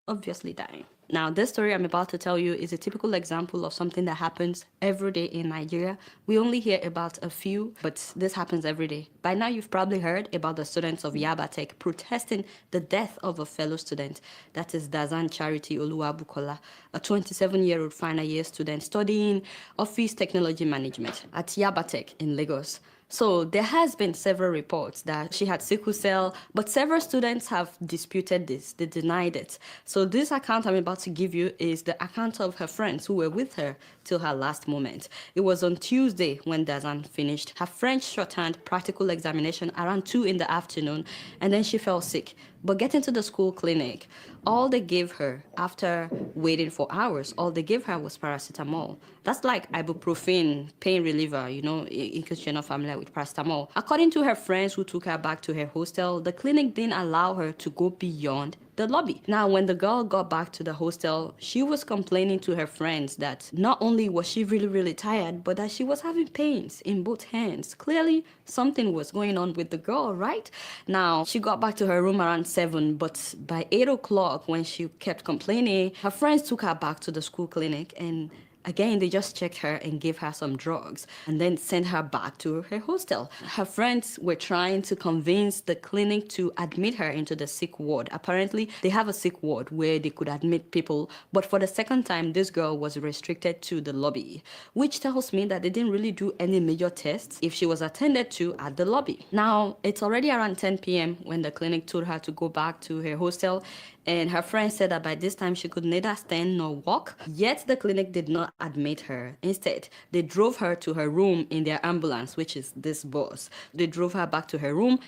obviously dying. Now, this story I'm about to tell you is a typical example of something that happens every day in Nigeria. We only hear about a few, but this happens every day. By now, you've probably heard about the students of Yabatech protesting the death of a fellow student, that is Dazan Charity Oluwabukola, a 27-year-old final year student studying office technology management at Yabatech in Lagos. So there has been several reports that she had sickle cell, but several students have disputed this. They denied it. So this account I'm about to give you is the account of her friends who were with her till her last moment. It was on Tuesday when Dazan finished her French shorthand practical examination around 2 in the afternoon, and then she fell sick. But getting to the school clinic, all they gave her after waiting for hours, all they gave her was paracetamol. That's like ibuprofen, pain reliever, in case you're not familiar with paracetamol. According to her friends who took her back to her hostel, the clinic didn't allow her to go beyond the lobby. Now, when the girl got back to the hostel, she was complaining to her friends that not only was she really, really tired, but that she was having pains in both hands. Clearly, something was going on with the girl, right? Now, she got back to her room around 7, but by 8 o'clock, when she kept complaining, her friends took her back to the school clinic, and again, they just checked her and gave her some drugs and then sent her back to her hostel. Her friends were trying to convince the clinic to admit her into the sick ward. Apparently, they have a sick ward where they could admit people, but for the second time, this girl was restricted to the lobby, which tells me that they didn't really do any major tests if she was attended to at the lobby. Now, it's already around 10 p.m. when the clinic told her to go back to her hostel, and her friend said that by this time she could neither stand nor walk. Yet the clinic did not admit her. Instead, they drove her to her room in their ambulance, which is this bus. They drove her back to her room.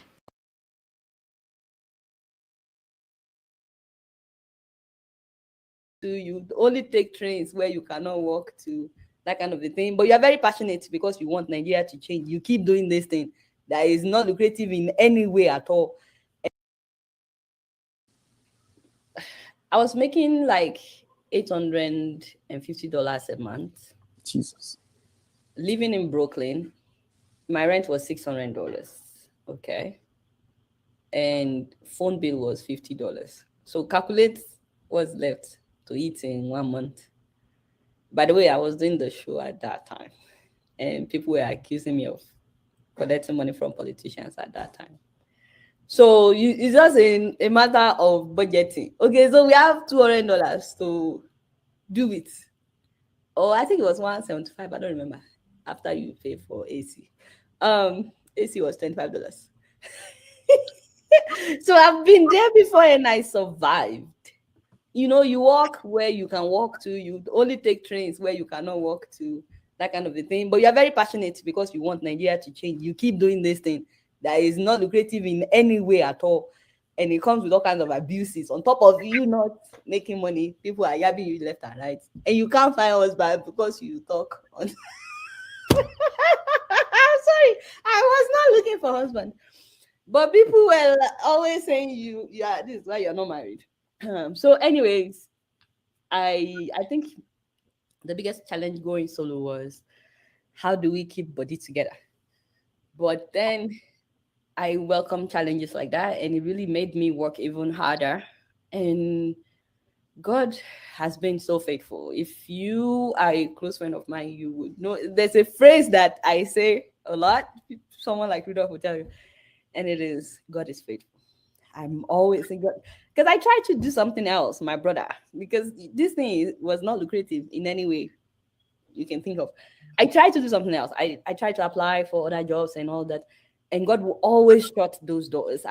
You only take trains where you cannot walk to, that kind of a thing. But you are very passionate because you want Nigeria to change. You keep doing this thing that is not lucrative in any way at all. I was making like $850 a month. Jesus. Living in Brooklyn, my rent was $600. Okay. And phone bill was $50. So calculate what's left to eat in 1 month. By the way, I was doing the show at that time, and people were accusing me of collecting money from politicians at that time. So it's just a matter of budgeting. Okay, so we have $200 to do it. Oh, I think it was 175. I don't remember. After you pay for AC, AC was $25. So I've been there before and I survived. You walk where you can walk to. You only take trains where you cannot walk to, that kind of a thing. But you're very passionate because you want Nigeria to change. You keep doing this thing that is not lucrative in any way at all. And it comes with all kinds of abuses. On top of you not making money, people are yabbing you left and right. And you can't find husband because you talk on. I'm sorry, I was not looking for husband. But people were always saying yeah, this is why you're not married. So anyways, I think the biggest challenge going solo was how do we keep body together? But then I welcome challenges like that, and it really made me work even harder. And God has been so faithful. If you are a close friend of mine, you would know there's a phrase that I say a lot. Someone like Rudolph will tell you, and it is God is faithful. I'm always saying God, because I tried to do something else, my brother, because this thing was not lucrative in any way you can think of. I tried to do something else. I tried to apply for other jobs and all that, and God will always shut those doors.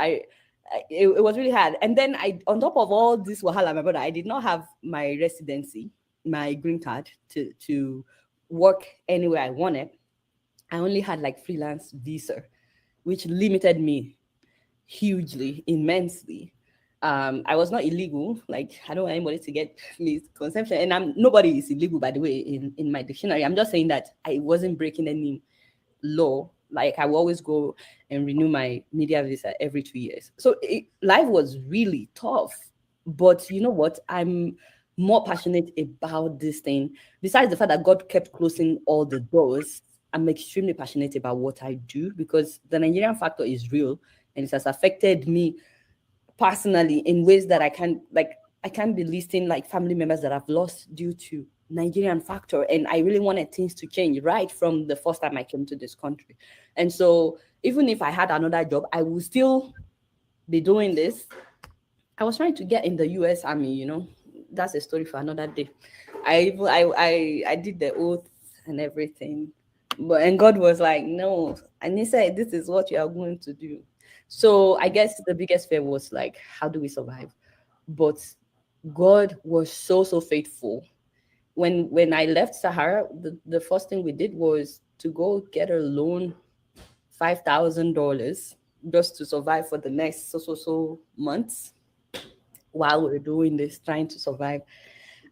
It was really hard. And then on top of all this wahala, my brother, I did not have my residency, my green card to work anywhere I wanted. I only had like freelance visa, which limited me hugely, immensely. I was not illegal. Like, I don't want anybody to get misconception. And nobody is illegal, by the way, in my dictionary. I'm just saying that I wasn't breaking any law. Like, I will always go and renew my media visa every 2 years. So life was really tough. But you know what? I'm more passionate about this thing. Besides the fact that God kept closing all the doors, I'm extremely passionate about what I do because the Nigerian factor is real and it has affected me personally in ways that I can't, like, I can't be listing like family members that I've lost due to Nigerian factor. And I really wanted things to change right from the first time I came to this country. And so even if I had another job, I would still be doing this. I was trying to get in the US Army, you know. That's a story for another day. I did the oath and everything. And God was like, no. And he said, this is what you are going to do. So I guess the biggest fear was like, how do we survive? But God was so faithful. When I left Sahara, the first thing we did was to go get a loan, $5,000, just to survive for the next so months while we were doing this, trying to survive.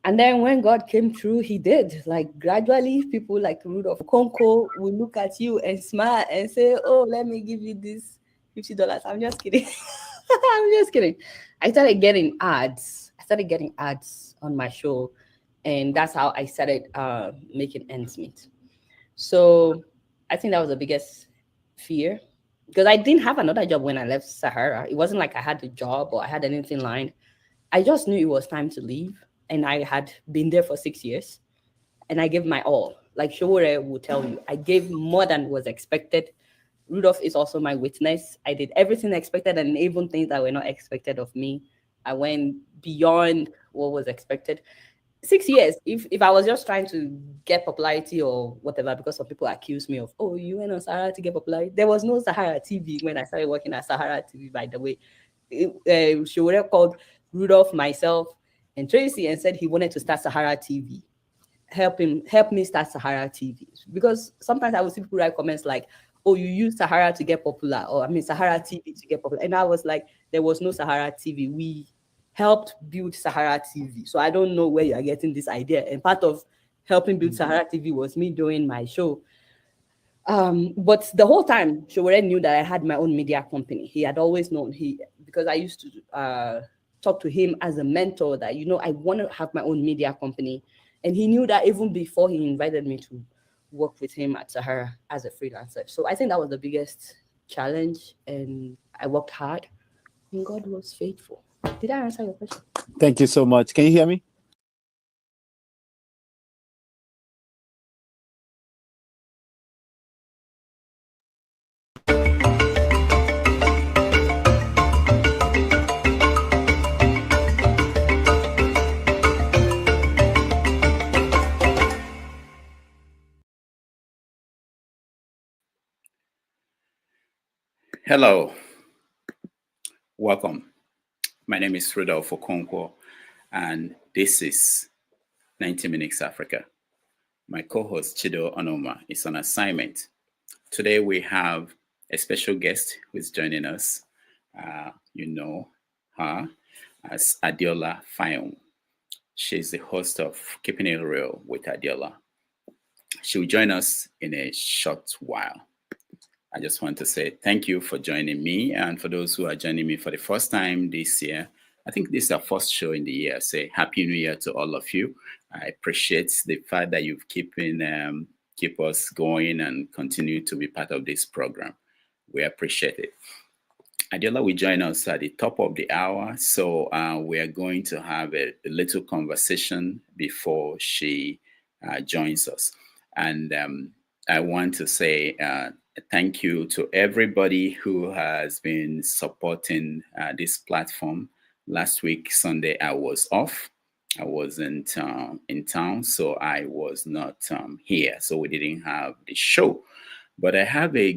And then when God came through, he did. Like gradually, people like Rudolph Conco will look at you and smile and say, oh, let me give you this $50. I'm just kidding. I'm just kidding. I started getting ads. On my show. And that's how I started making ends meet. So I think that was the biggest fear, because I didn't have another job when I left Sahara. It wasn't like I had a job or I had anything lined. I just knew it was time to leave. And I had been there for 6 years. And I gave my all. Like Showore will tell you, I gave more than was expected. Rudolph is also my witness. I did everything expected and even things that were not expected of me. I went beyond what was expected. 6 years, if I was just trying to get popularity or whatever, because some people accuse me of, oh, you went on Sahara to get popularity. There was no Sahara TV when I started working at Sahara TV, by the way. She would have called Rudolph, myself, and Tracy and said he wanted to start Sahara TV. Help me start Sahara TV. Because sometimes I would see people write comments like, oh, you use Sahara to get popular, or I mean Sahara TV to get popular. And I was like, there was no Sahara TV. We helped build Sahara TV. So I don't know where you are getting this idea. And part of helping build Sahara TV was me doing my show. But the whole time, Showore knew that I had my own media company. He had always known, because I used to talk to him as a mentor that, you know, I want to have my own media company. And he knew that even before he invited me to work with him at Sahara as a freelancer. So I think that was the biggest challenge. And I worked hard and God was faithful. Did I answer your question? Thank you so much. Can you hear me? Hello, welcome. My name is Rudolph Okonkwo, and this is 90 Minutes Africa. My co-host Chido Onoma is on assignment. Today we have a special guest who is joining us. You know her as Adeola Fayehun. She's the host of Keeping It Real with Adeola. She will join us in a short while. I just want to say thank you for joining me. And for those who are joining me for the first time this year, I think this is our first show in the year. Say Happy New Year to all of you. I appreciate the fact that you've keep us going and continue to be part of this program. We appreciate it. Adeola will join us at the top of the hour. So we are going to have a little conversation before she joins us. And I want to say thank you to everybody who has been supporting this platform. Last week, Sunday, I was off. I wasn't in town, so I was not here. So we didn't have the show. But I have a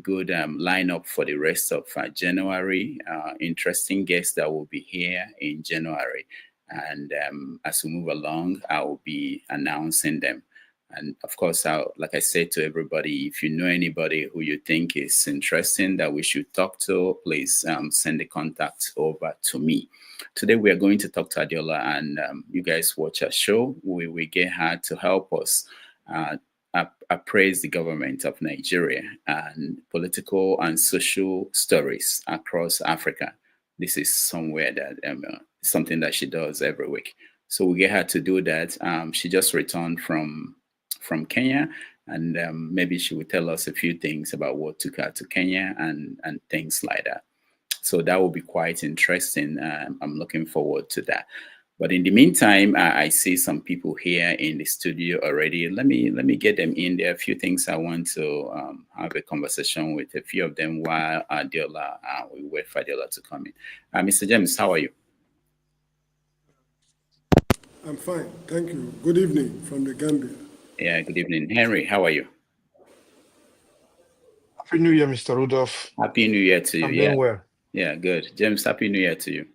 good lineup for the rest of January. Interesting guests that will be here in January. And as we move along, I will be announcing them. And of course, like I said to everybody, if you know anybody who you think is interesting that we should talk to, please send the contact over to me. Today, we are going to talk to Adeola, and you guys watch our show. We get her to help us appraise the government of Nigeria and political and social stories across Africa. This is somewhere that something that she does every week. So we get her to do that. She just returned from Kenya, and maybe she will tell us a few things about what took her to Kenya and things like that. So that will be quite interesting. I'm looking forward to that. But in the meantime, I see some people here in the studio already. Let me get them in. There are a few things I want to have a conversation with a few of them while Adeola, we wait for Adeola to come in. Mr. James, how are you? I'm fine, thank you. Good evening from the Gambia. Yeah, good evening. Henry, how are you? Happy New Year, Mr. Rudolph. Happy New Year to you. I'm doing well. Yeah, good. James, Happy New Year to you.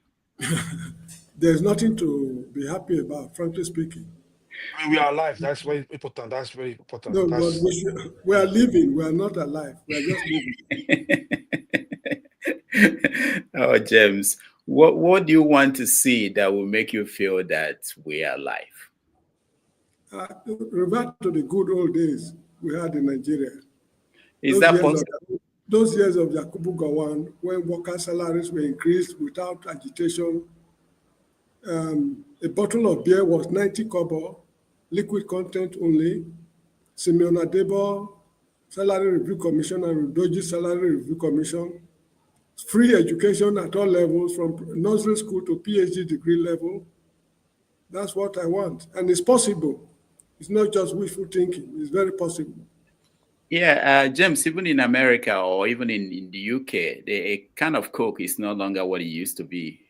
There's nothing to be happy about, frankly speaking. I mean, we are alive. That's very important. That's very important. No, but we are living. We are not alive. We are just living. Oh, James, what do you want to see that will make you feel that we are alive? Revert to the good old days we had in Nigeria. Is that possible? Those years of Yakubu Gowon, when worker salaries were increased without agitation, a bottle of beer was 90 kobo, liquid content only. Simeon Adebo, Salary Review Commission, and Udoji Salary Review Commission. Free education at all levels, from nursery school to PhD degree level. That's what I want. And it's possible. It's not just wishful thinking. It's very possible. Yeah, James, even in America or even in the UK, a can of Coke is no longer what it used to be.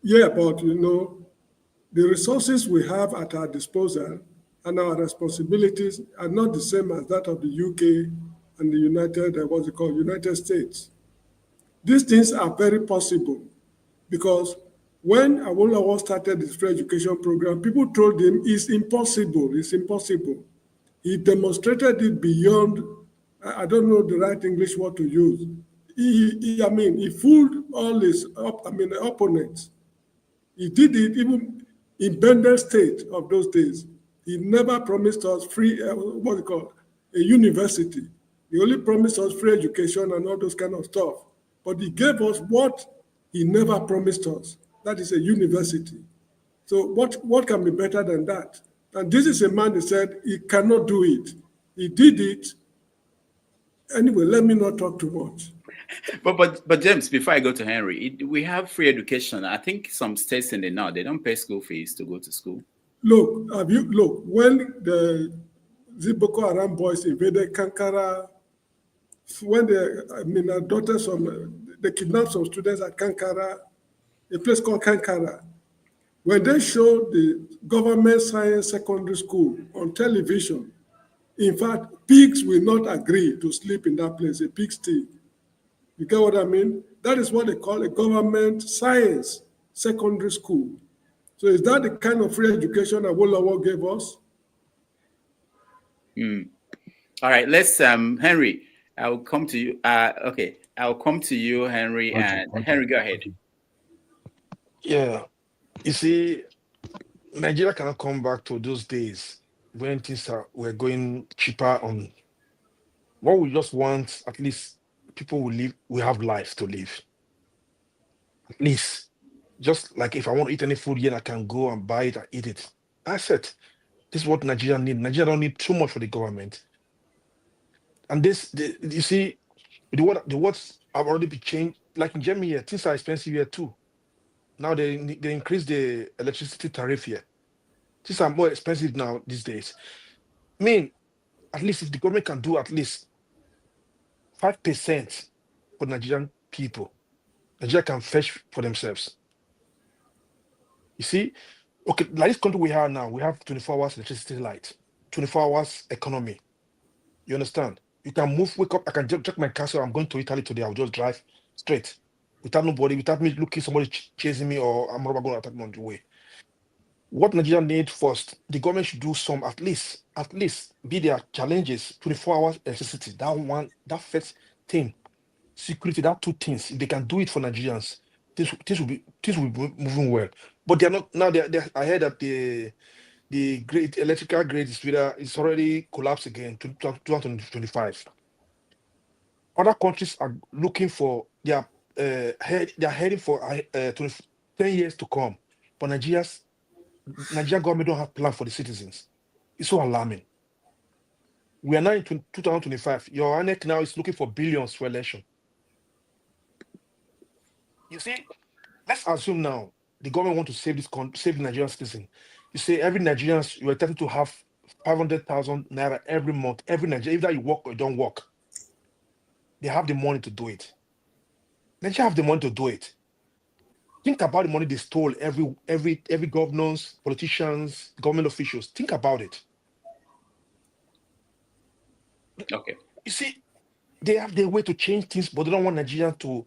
Yeah, but the resources we have at our disposal and our responsibilities are not the same as that of the UK and the United States. These things are very possible because when Awolowo started his free education program, people told him it's impossible. He demonstrated it beyond, I don't know the right English word to use. He fooled all his opponents. He did it even in Bender State of those days. He never promised us free, a university. He only promised us free education and all those kind of stuff. But he gave us what he never promised us. That is a university. So what can be better than that? And this is a man that said he cannot do it. He did it. Anyway, let me not talk too much. But James, before I go to Henry, we have free education. I think some states in the north, they don't pay school fees to go to school. Look, when the Boko Haram boys invaded Kankara, when our daughters they kidnapped some students at Kankara, a place called Kankara. When they showed the government science secondary school on television, in fact, pigs will not agree to sleep in that place, a pigsty. You get what I mean? That is what they call a government science secondary school. So is that the kind of free education that Awolowo gave us? All right, let's Henry, I'll come to you. Okay, I'll come to you, Henry, and Henry, go ahead. Yeah, you see, Nigeria cannot come back to those days when things were going cheaper on. What we just want, at least people will live, we have life to live. At least, just like if I want to eat any food here, I can go and buy it and eat it. That's it. This is what Nigeria need. Nigeria don't need too much for the government. And you see, the words have already been changed. Like in Germany here, things are expensive here too. Now they increase the electricity tariff here. Things are more expensive now these days. I mean, at least if the government can do at least 5% for Nigerian people, Nigeria can fetch for themselves. You see, okay, like this country we have now, we have 24 hours electricity light, 24 hours economy. You understand? You can wake up, I can check my car, so I'm going to Italy today, I'll just drive straight without me looking, somebody chasing me, or I'm not going to attack me on the way. What Nigeria need first, the government should do some, at least be their challenges, 24 hours electricity, that first thing, security, that two things. If they can do it for Nigerians, this will be moving well. But they're not now. I heard that the grid, electrical grid is already collapsed again to 2025. Other countries are looking for they are heading for 10 years to come, but Nigerian government don't have plan for the citizens. It's so alarming. We are now in 2025. Your INEC now is looking for billions for election. You see, let's assume now the government want to save save the Nigerian citizen. You say every Nigerian you are entitled to have 500,000 naira every month. Every Nigerian, either you work or you don't work, they have the money to do it. Nigeria have the money to do it. Think about the money they stole. Every governors, politicians, government officials. Think about it. Okay. You see, they have their way to change things, but they don't want Nigeria to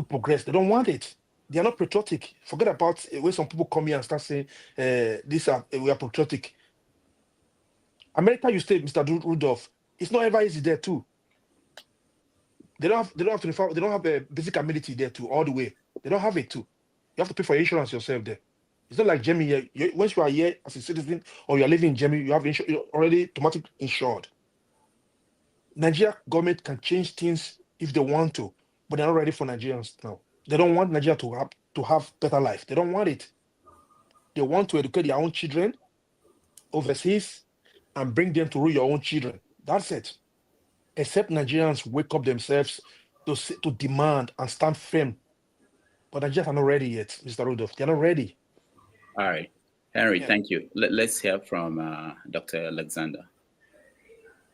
progress. They don't want it. They are not patriotic. Forget about when some people come here and start saying, we are patriotic. America, you stay, Mr. Rudolph. It's not ever easy there too. They don't have 24. They don't have a basic amenity there too, all the way. They don't have it too. You have to pay for insurance yourself there. It's not like Germany here. Once you are here as a citizen or you are living in Germany, you have you're already automatically insured. Nigeria government can change things if they want to, but they're not ready for Nigerians now. They don't want Nigeria to have better life. They don't want it. They want to educate their own children overseas and bring them to rule your own children. That's it. Except Nigerians wake up themselves to demand and stand firm. But Nigerians are not ready yet, Mr. Rudolph. They're not ready. All right. Henry, Yeah. thank you. Let's hear from Dr. Alexander.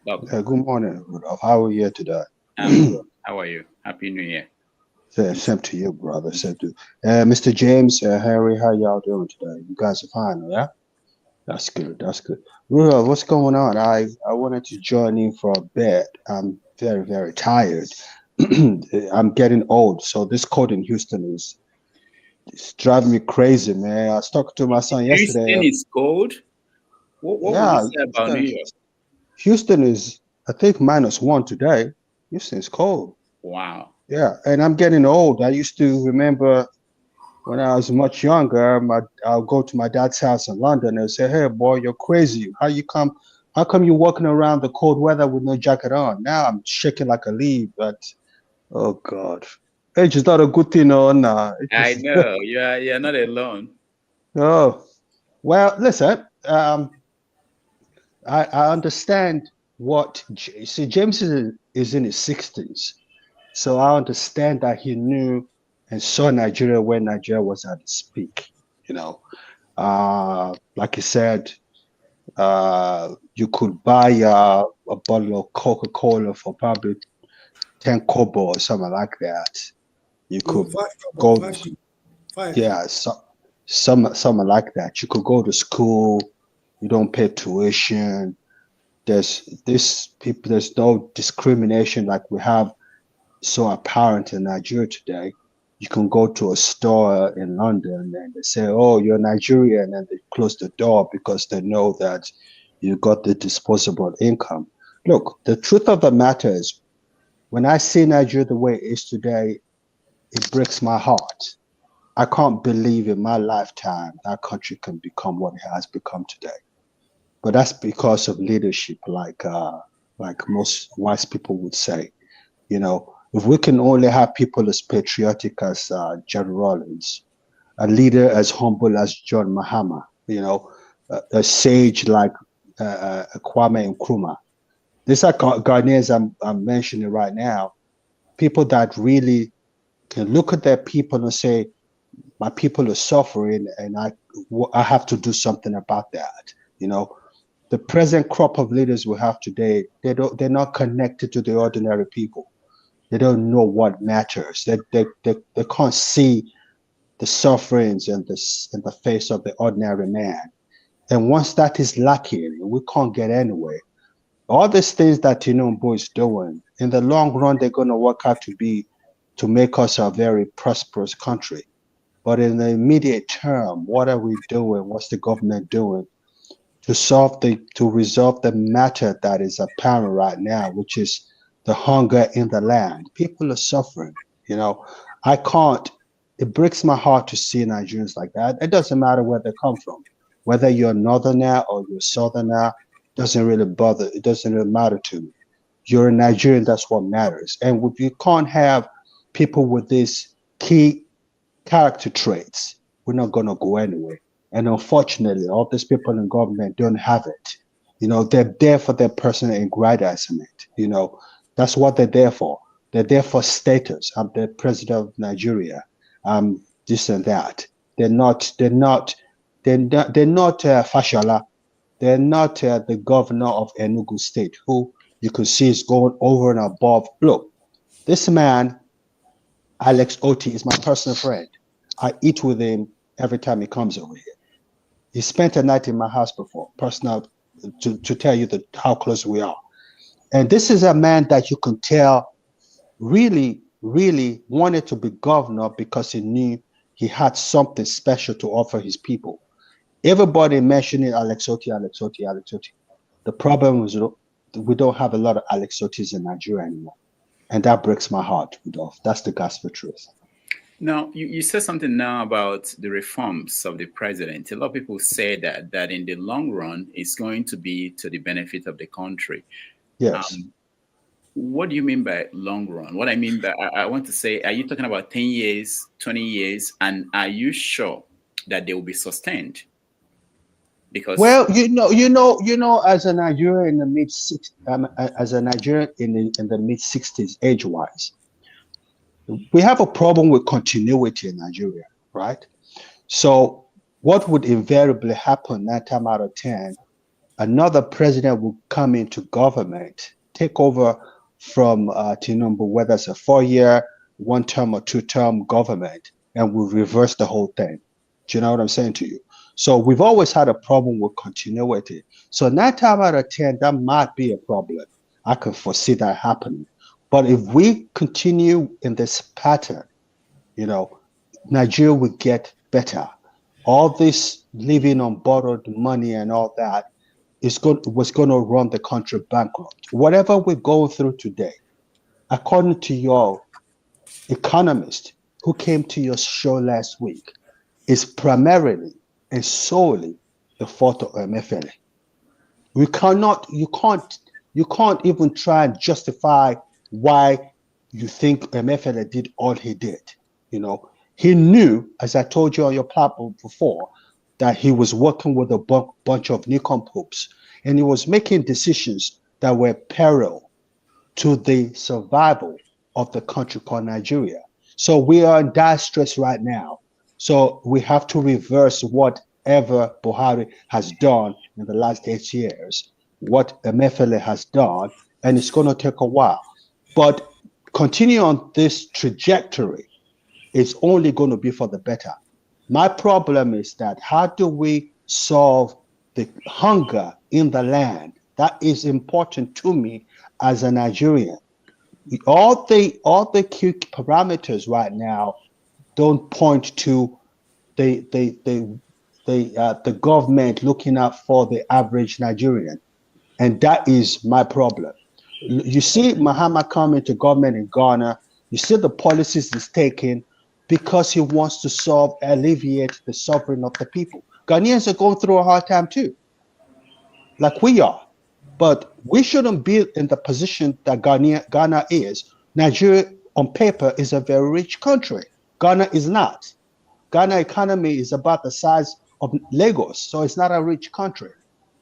Bob. Good morning, Rudolph. How are you today? How are you? Happy New Year. Same to you, brother. Same to Mr. James, Harry. How y'all doing today? You guys are fine, yeah? That's good. That's good. Rudolph, what's going on? I wanted to join in for a bit. I'm very, very tired. I'm getting old, so this cold in Houston it's driving me crazy, man. I was talking to my son yesterday. Houston is cold? What would you say about New York? Houston is, I think, -1 today. Houston's cold. Wow. Yeah, and I'm getting old. I used to remember when I was much younger, I'll go to my dad's house in London and say, "Hey, boy, you're crazy. How come you're walking around the cold weather with no jacket on?" Now I'm shaking like a leaf, but oh God. Age is not a good thing, no. Nah. I know. You're not alone. Oh, well, listen, I understand see, James is in his 60s. So I understand that he knew and saw Nigeria when Nigeria was at its peak, you know. Like he said, you could buy a bottle of Coca-Cola for probably 10 kobo or something like that. You could go, yeah, something like that. You could go to school, you don't pay tuition. There's no discrimination like we have so apparent in Nigeria today. You can go to a store in London and they say, "Oh, you're Nigerian," and they close the door because they know that you got the disposable income. Look, the truth of the matter is, when I see Nigeria the way it is today, it breaks my heart. I can't believe in my lifetime that country can become what it has become today. But that's because of leadership, like most wise people would say. You know, if we can only have people as patriotic as John Rawlins, a leader as humble as John Mahama, you know, a sage like Kwame Nkrumah. These are Ghanaians I'm mentioning right now, people that really can look at their people and say, my people are suffering and I have to do something about that. You know, the present crop of leaders we have today, they're not connected to the ordinary people. They don't know what matters. They can't see the sufferings in the face of the ordinary man. And once that is lacking, we can't get anywhere. All these things that Tinubu is doing, in the long run, they're going to work out to make us a very prosperous country. But in the immediate term, what are we doing? What's the government doing to resolve the matter that is apparent right now, which is the hunger in the land? People are suffering. You know, it breaks my heart to see Nigerians like that. It doesn't matter where they come from, whether you're northerner or you're southerner, doesn't really bother. It doesn't really matter to me. You're a Nigerian, that's what matters. And if you can't have people with these key character traits, we're not going to go anywhere. And unfortunately, all these people in government don't have it. You know, they're there for their personal aggrandizement. You know, that's what they're there for. They're there for status. I'm the president of Nigeria. This and that. They're not Fashola. They're not the governor of Enugu State, who you can see is going over and above. Look, this man, Alex Oti, is my personal friend. I eat with him every time he comes over here. He spent a night in my house before, personal, to tell you how close we are. And this is a man that you can tell really, really wanted to be governor because he knew he had something special to offer his people. Everybody mentioning Alex Oti. The problem is we don't have a lot of Alex Otis in Nigeria anymore. And that breaks my heart, Rudolph. That's the gospel truth. Now, you said something now about the reforms of the president. A lot of people say that in the long run, it's going to be to the benefit of the country. Yes. What do you mean by long run? What I mean by, I want to say, are you talking about 10 years, 20 years? And are you sure that they will be sustained? Because, well, as a Nigerian in the mid 60s, age-wise, we have a problem with continuity in Nigeria, right? So what would invariably happen 9 times out of 10, another president will come into government, take over from Tinubu, whether it's a 4-year, 1-term or 2-term government, and will reverse the whole thing. Do you know what I'm saying to you? So we've always had a problem with continuity. So 9 times out of 10, that might be a problem. I can foresee that happening. But if we continue in this pattern, Nigeria will get better. All this living on borrowed money and all that was going to run the country bankrupt. Whatever we're going through today, according to your economist who came to your show last week, is primarily and solely the fault of MFLA. You can't even try and justify why you think MFLA did all he did. He knew, as I told you on your platform before, that he was working with a bunch of nincompoops, and he was making decisions that were peril to the survival of the country called Nigeria. So we are in dire stress right now. So we have to reverse whatever Buhari has done in the last 8 years, what MFLA has done, and it's going to take a while. But continue on this trajectory, it's only going to be for the better. My problem is that how do we solve the hunger in the land? That is important to me as a Nigerian. All the key parameters right now don't point to the government looking out for the average Nigerian, and that is my problem. You see Mahama come into government in Ghana. You see the policies he's taking because he wants to alleviate the suffering of the people. Ghanaians are going through a hard time too, like we are. But we shouldn't be in the position that Ghana is. Nigeria, on paper, is a very rich country. Ghana is not. Ghana economy is about the size of Lagos, so it's not a rich country.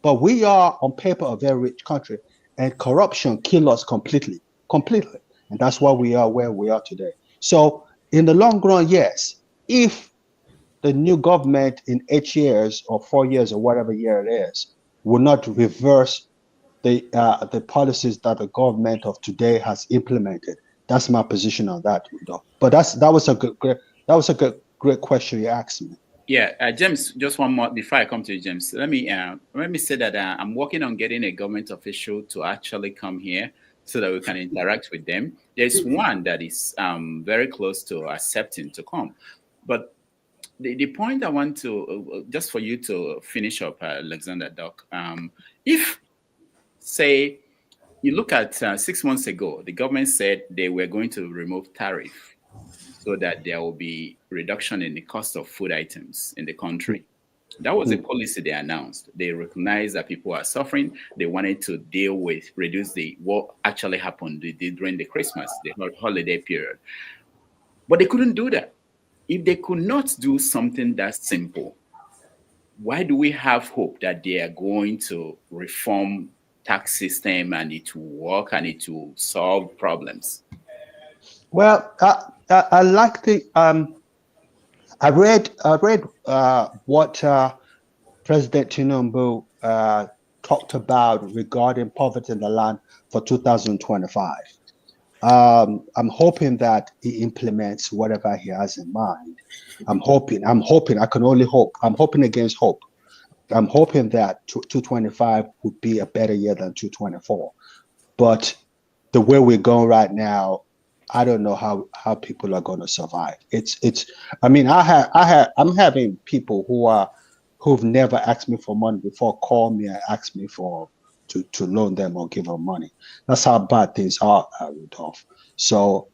But we are, on paper, a very rich country, and corruption kills us completely. And that's why we are where we are today. So in the long run, yes, if the new government in 8 years or 4 years or whatever year it is will not reverse the policies that the government of today has implemented, that's my position on that. But that was a great question you asked me. Yeah, James, just one more before I come to you, James. Let me say that I'm working on getting a government official to actually come here so that we can interact with them. There's one that is very close to accepting to come. But the point I want to, just for you to finish up, Alexander Doc, if, say, you look at 6 months ago, the government said they were going to remove tariff so that there will be reduction in the cost of food items in the country. That was a policy they announced. They recognized that people are suffering. They wanted to reduce what actually happened during the Christmas, the holiday period. But they couldn't do that. If they could not do something that simple, why do we have hope that they are going to reform tax system and it will work and it will solve problems? Well, I like the I read what President Tinubu talked about regarding poverty in the land for 2025. I'm hoping that he implements whatever he has in mind. I'm hoping, I can only hope. I'm hoping against hope. I'm hoping that 225 would be a better year than 224. But the way we're going right now, I don't know how people are going to survive. I mean, I'm having people who've never asked me for money before call me and ask me to loan them or give them money. That's how bad things are, Rudolph. So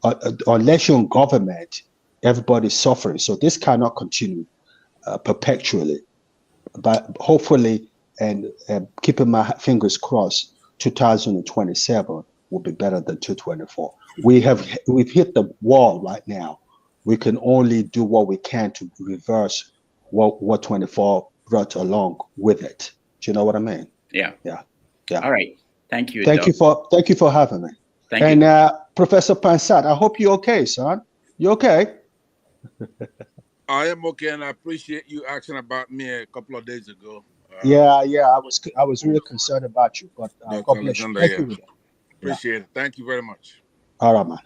unless you're in government, everybody's suffering. So this cannot continue perpetually. But hopefully, and keeping my fingers crossed, 2027 will be better than 224. We've hit the wall right now. We can only do what we can to reverse what 24 brought along with it. Do you know what I mean? Yeah. Yeah. All right. Thank you. Thank you for having me. Thank you. And Professor Pansat, I hope you're okay, son. You okay? I am okay, and I appreciate you asking about me a couple of days ago. Yeah. I was really concerned about you, but God bless you. Thank you. Appreciate it. Thank you very much. All right, man.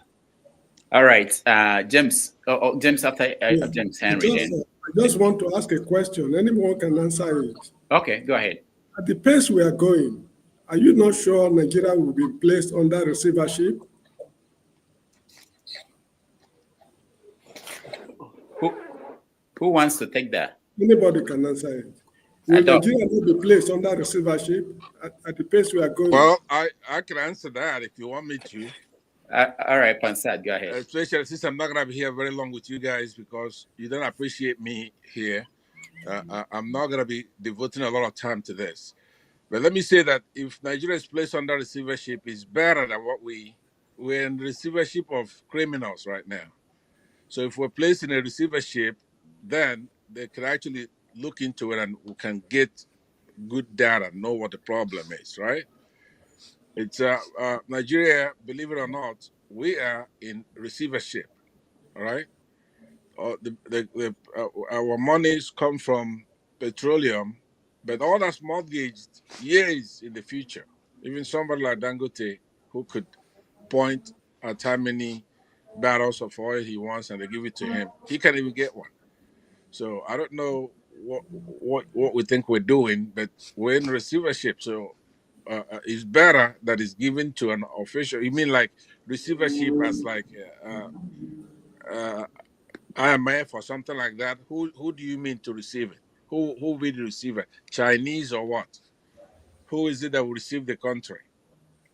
All right, James. James after James Henry. I just want to ask a question. Anyone can answer it. Okay, go ahead. At the pace we are going, are you not sure Nigeria will be placed under receivership? Who wants to take that? Anybody can answer it. Will Nigeria not be placed under receivership at the pace we are going? Well, I can answer that if you want me to. All right, Pansat, go ahead. Especially since I'm not going to be here very long with you guys because you don't appreciate me here. I'm not going to be devoting a lot of time to this. But let me say that if Nigeria is placed under receivership, it's better than we're in receivership of criminals right now. So if we're placed in a receivership, then they can actually look into it and we can get good data, know what the problem is, right? It's Nigeria, believe it or not, we are in receivership, all right? Our monies come from petroleum, but all that's mortgaged years in the future. Even somebody like Dangote, who could point at how many barrels of oil he wants and they give it to him, he can't even get one. So I don't know what we think we're doing, but we're in receivership. So it's better that it's given to an official. You mean like receivership as like IMF or something like that? Who do you mean to receive it? Who will be the receiver? Chinese or what? Who is it that will receive the country?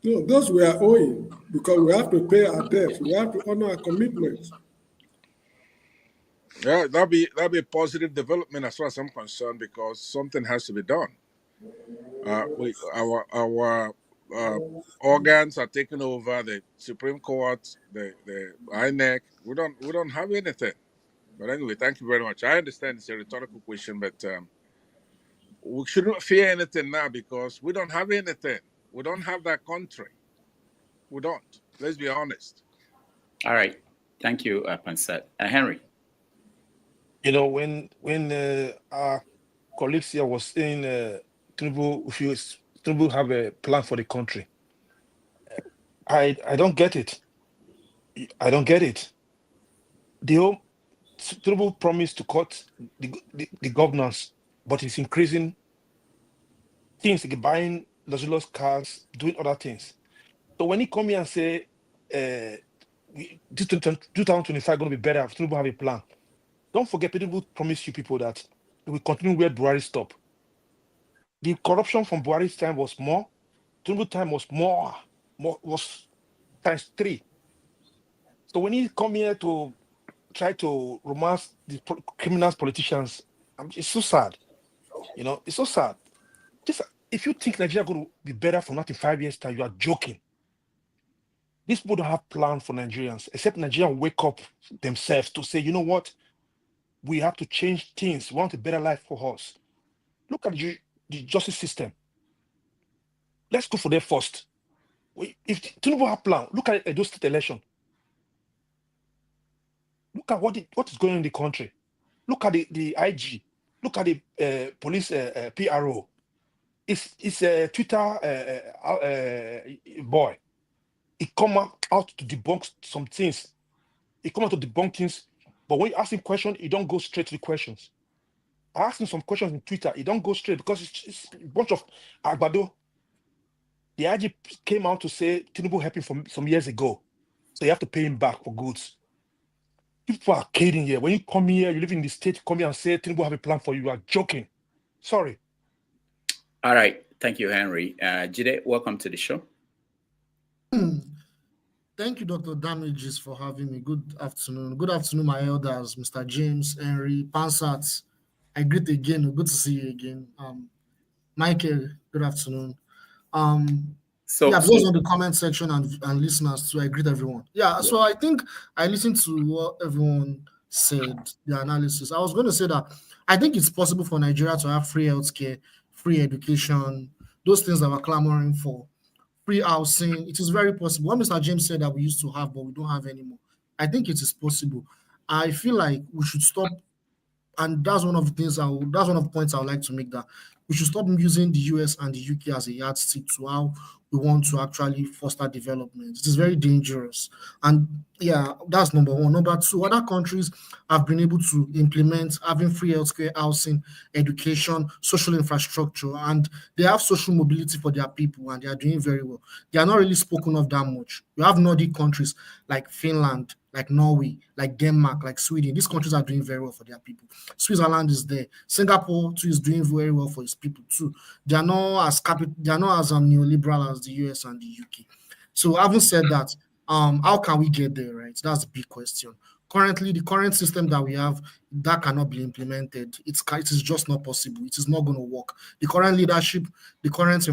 No, those we are owing because we have to pay our debts. We have to honor our commitments. Yeah, that'll be a positive development as far as I'm concerned because something has to be done. Our organs are taking over the Supreme Court, the INEC. We don't have anything. But anyway, thank you very much. I understand it's a rhetorical question, but we shouldn't fear anything now because we don't have anything. We don't have that country. We don't. Let's be honest. All right. Thank you, Pansat. Henry. You know, when our colleagues here was saying Tinubu have a plan for the country, I don't get it. I don't get it. Tinubu promised to cut the governance, but it's increasing things like buying luxurious cars, doing other things. So when he come here and say this 2025 going to be better, Tinubu have a plan. Don't forget, Tinubu promised you people that we will continue where Buhari stopped. The corruption from Buhari's time was more. Tinubu time was was times 3. So when he come here to try to romance the criminals, politicians, it's so sad. You know, it's so sad. Just if you think Nigeria going to be better from that in 5 years' time, you are joking. These people don't have plan for Nigerians, except Nigerians wake up themselves to say, you know what? We have to change things. We want a better life for us. Look at the justice system. Let's go for that first. If Tinubu have plan, look at Edo State election. Look at what is going on in the country. Look at the IG. Look at the police PRO. It's a Twitter boy. He come out to debunk some things. He come out to debunk things, but when you ask him questions, he don't go straight to the questions. I asked him some questions on Twitter. He don't go straight because it's a bunch of agbado. The IG came out to say Tinubu helped him from some years ago, so you have to pay him back for goods. People are kidding here. When you come here, you live in the state, you come here and say Tinubu have a plan for you. You are joking. Sorry. All right. Thank you, Henry. Jide, welcome to the show. Thank you, Dr. Damages, for having me. Good afternoon. Good afternoon, my elders, Mr. James, Henry, Pansat. I greet again. Good to see you again. Michael, good afternoon. Those on the comment section and listeners too, I greet everyone. So I think I listened to what everyone said, the analysis. I was going to say that I think it's possible for Nigeria to have free healthcare, free education, those things that we're clamoring for, free housing. It is very possible. What Mr. James said that we used to have, but we don't have anymore. I think it is possible. I feel like we should stop, and that's one of the things that's one of the points I would like to make, that we should stop using the US and the UK as a yardstick to how we want to actually foster development. It is very dangerous. And that's number one. Number two, other countries have been able to implement having free healthcare, housing, education, social infrastructure, and they have social mobility for their people, and they are doing very well. They are not really spoken of that much. You have Nordic countries like Finland, like Norway, like Denmark, like Sweden. These countries are doing very well for their people. Switzerland is there. Singapore too is doing very well for its people too. They are not as neoliberal as the US and the UK. So having said that, how can we get there, right? That's the big question. Currently, the current system that we have, that cannot be implemented. It is just not possible. It is not going to work. The current leadership, the current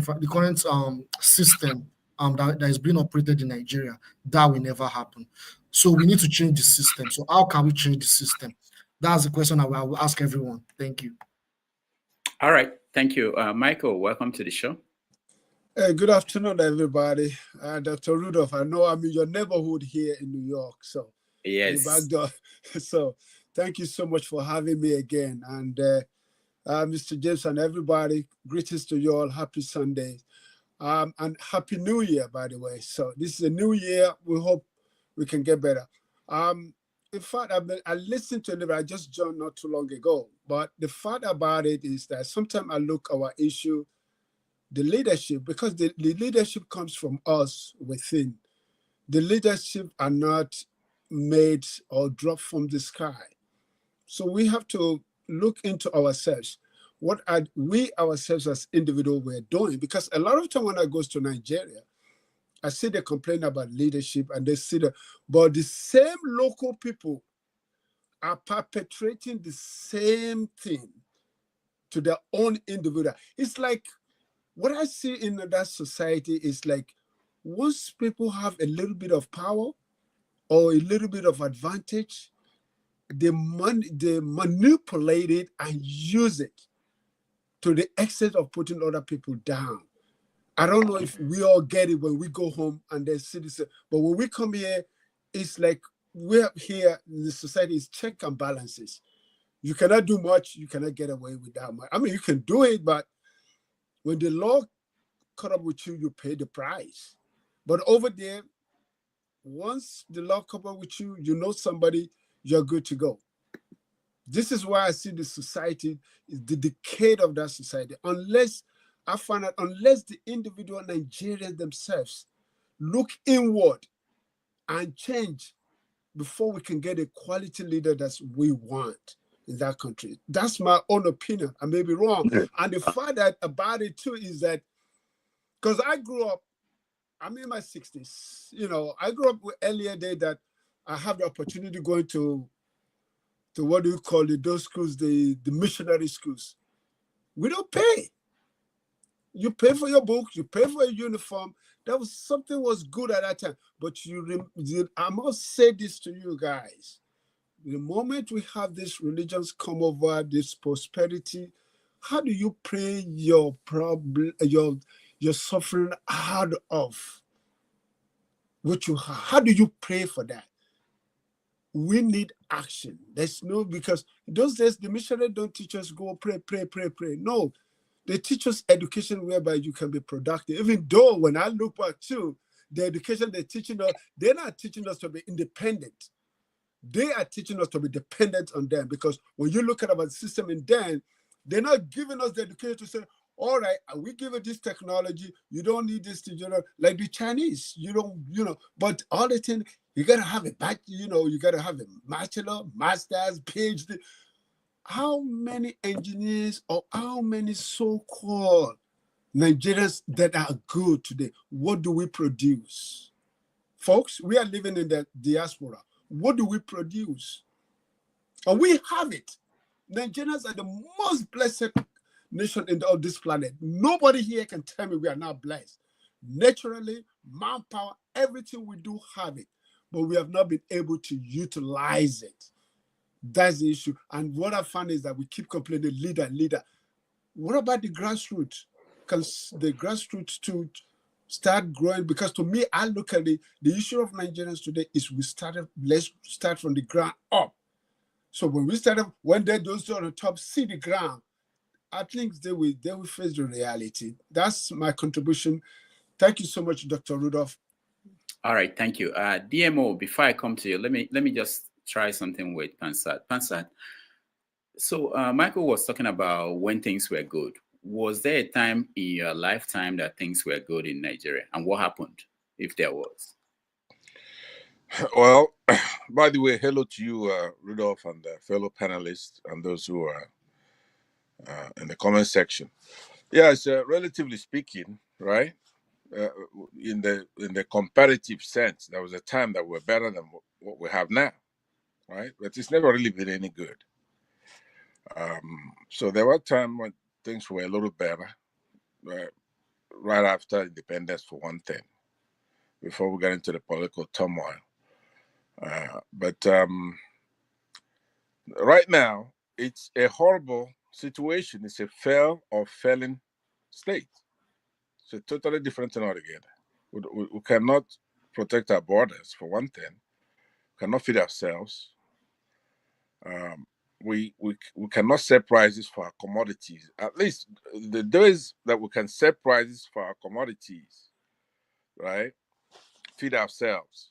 system that is being operated in Nigeria, that will never happen. So we need to change the system. So how can we change the system? That's the question I will ask everyone. Thank you. All right. Thank you. Michael, welcome to the show. Hey, good afternoon, everybody. Dr. Rudolph, I know I'm in your neighborhood here in New York. So yes. Back door. So thank you so much for having me again. And Mr. James and everybody, greetings to you all. Happy Sunday. And Happy New Year, by the way. So this is a new year. We hope we can get better. In fact, I listened to it, I just joined not too long ago. But the fact about it is that sometimes I look our issue, the leadership, because the leadership comes from us within. The leadership are not made or dropped from the sky. So we have to look into ourselves. What are we ourselves as individuals we're doing? Because a lot of time when I go to Nigeria, I see they complain about leadership and they see but the same local people are perpetrating the same thing to their own individual. It's like what I see in that society is like once people have a little bit of power or a little bit of advantage, they manipulate it and use it to the extent of putting other people down. I don't know if we all get it when we go home and they're citizens, but when we come here, it's like we're here in the society is check and balances. You cannot do much, you cannot get away with that much. I mean, you can do it, but when the law caught up with you, you pay the price. But over there, once the law caught up with you, you know somebody, you're good to go. This is why I see the society is the decay of that society. Unless I find out, unless the individual Nigerians themselves look inward and change before we can get a quality leader that we want in that country. That's my own opinion. I may be wrong. And the fact that about it too is that, because I grew up, I'm in my 60s. You know, I grew up with earlier day that I have the opportunity going to what do you call it, those schools, the missionary schools. We don't pay. You pay for your books, you pay for your uniform. That was something was good at that time. But I must say this to you guys. The moment we have these religions come over, this prosperity, how do you pray your problem, your suffering out of what you have? How do you pray for that? we need action. There's no, because those days the missionary don't teach us go pray, pray, pray, pray. No, they teach us education whereby you can be productive. Even though when I look back too, the education they're teaching us, they're not teaching us to be independent. They are teaching us to be dependent on them, because when you look at our system in them, they're not giving us the education to say, all right, we give you this technology, you don't need this to, like the Chinese, you don't, but all the thing, you gotta have a you gotta have a bachelor, master's, PhD. How many engineers or how many so-called Nigerians that are good today, what do we produce? Folks, we are living in the diaspora. What do we produce? And we have it. Nigerians are the most blessed nation on this planet. Nobody here can tell me we are not blessed. Naturally, manpower, everything we do have it, but we have not been able to utilize it. That's the issue. And what I found is that we keep complaining, leader. What about the grassroots? Can the grassroots to start growing? Because to me, I look at the issue of Nigerians today is let's start from the ground up. So when those on the top see the ground, I think they will face the reality. That's my contribution. Thank you so much, Dr. Rudolph. All right, thank you. DMO, before I come to you, let me just try something with Pansat. Pansat, so Michael was talking about when things were good. Was there a time in your lifetime that things were good in Nigeria? And what happened, if there was? Well, by the way, hello to you, Rudolph, and fellow panelists, and those who are in the comment section. Yeah, it's relatively speaking, right? In the comparative sense, there was a time that we're better than what we have now, right? But it's never really been any good. So there were times when things were a little better, right after independence, for one thing, before we got into the political turmoil. But right now, it's a horrible situation. It's a fail or failing state. It's a totally different thing altogether. We cannot protect our borders, for one thing. We cannot feed ourselves. We cannot set prices for our commodities. At least the days that we can set prices for our commodities, right? Feed ourselves.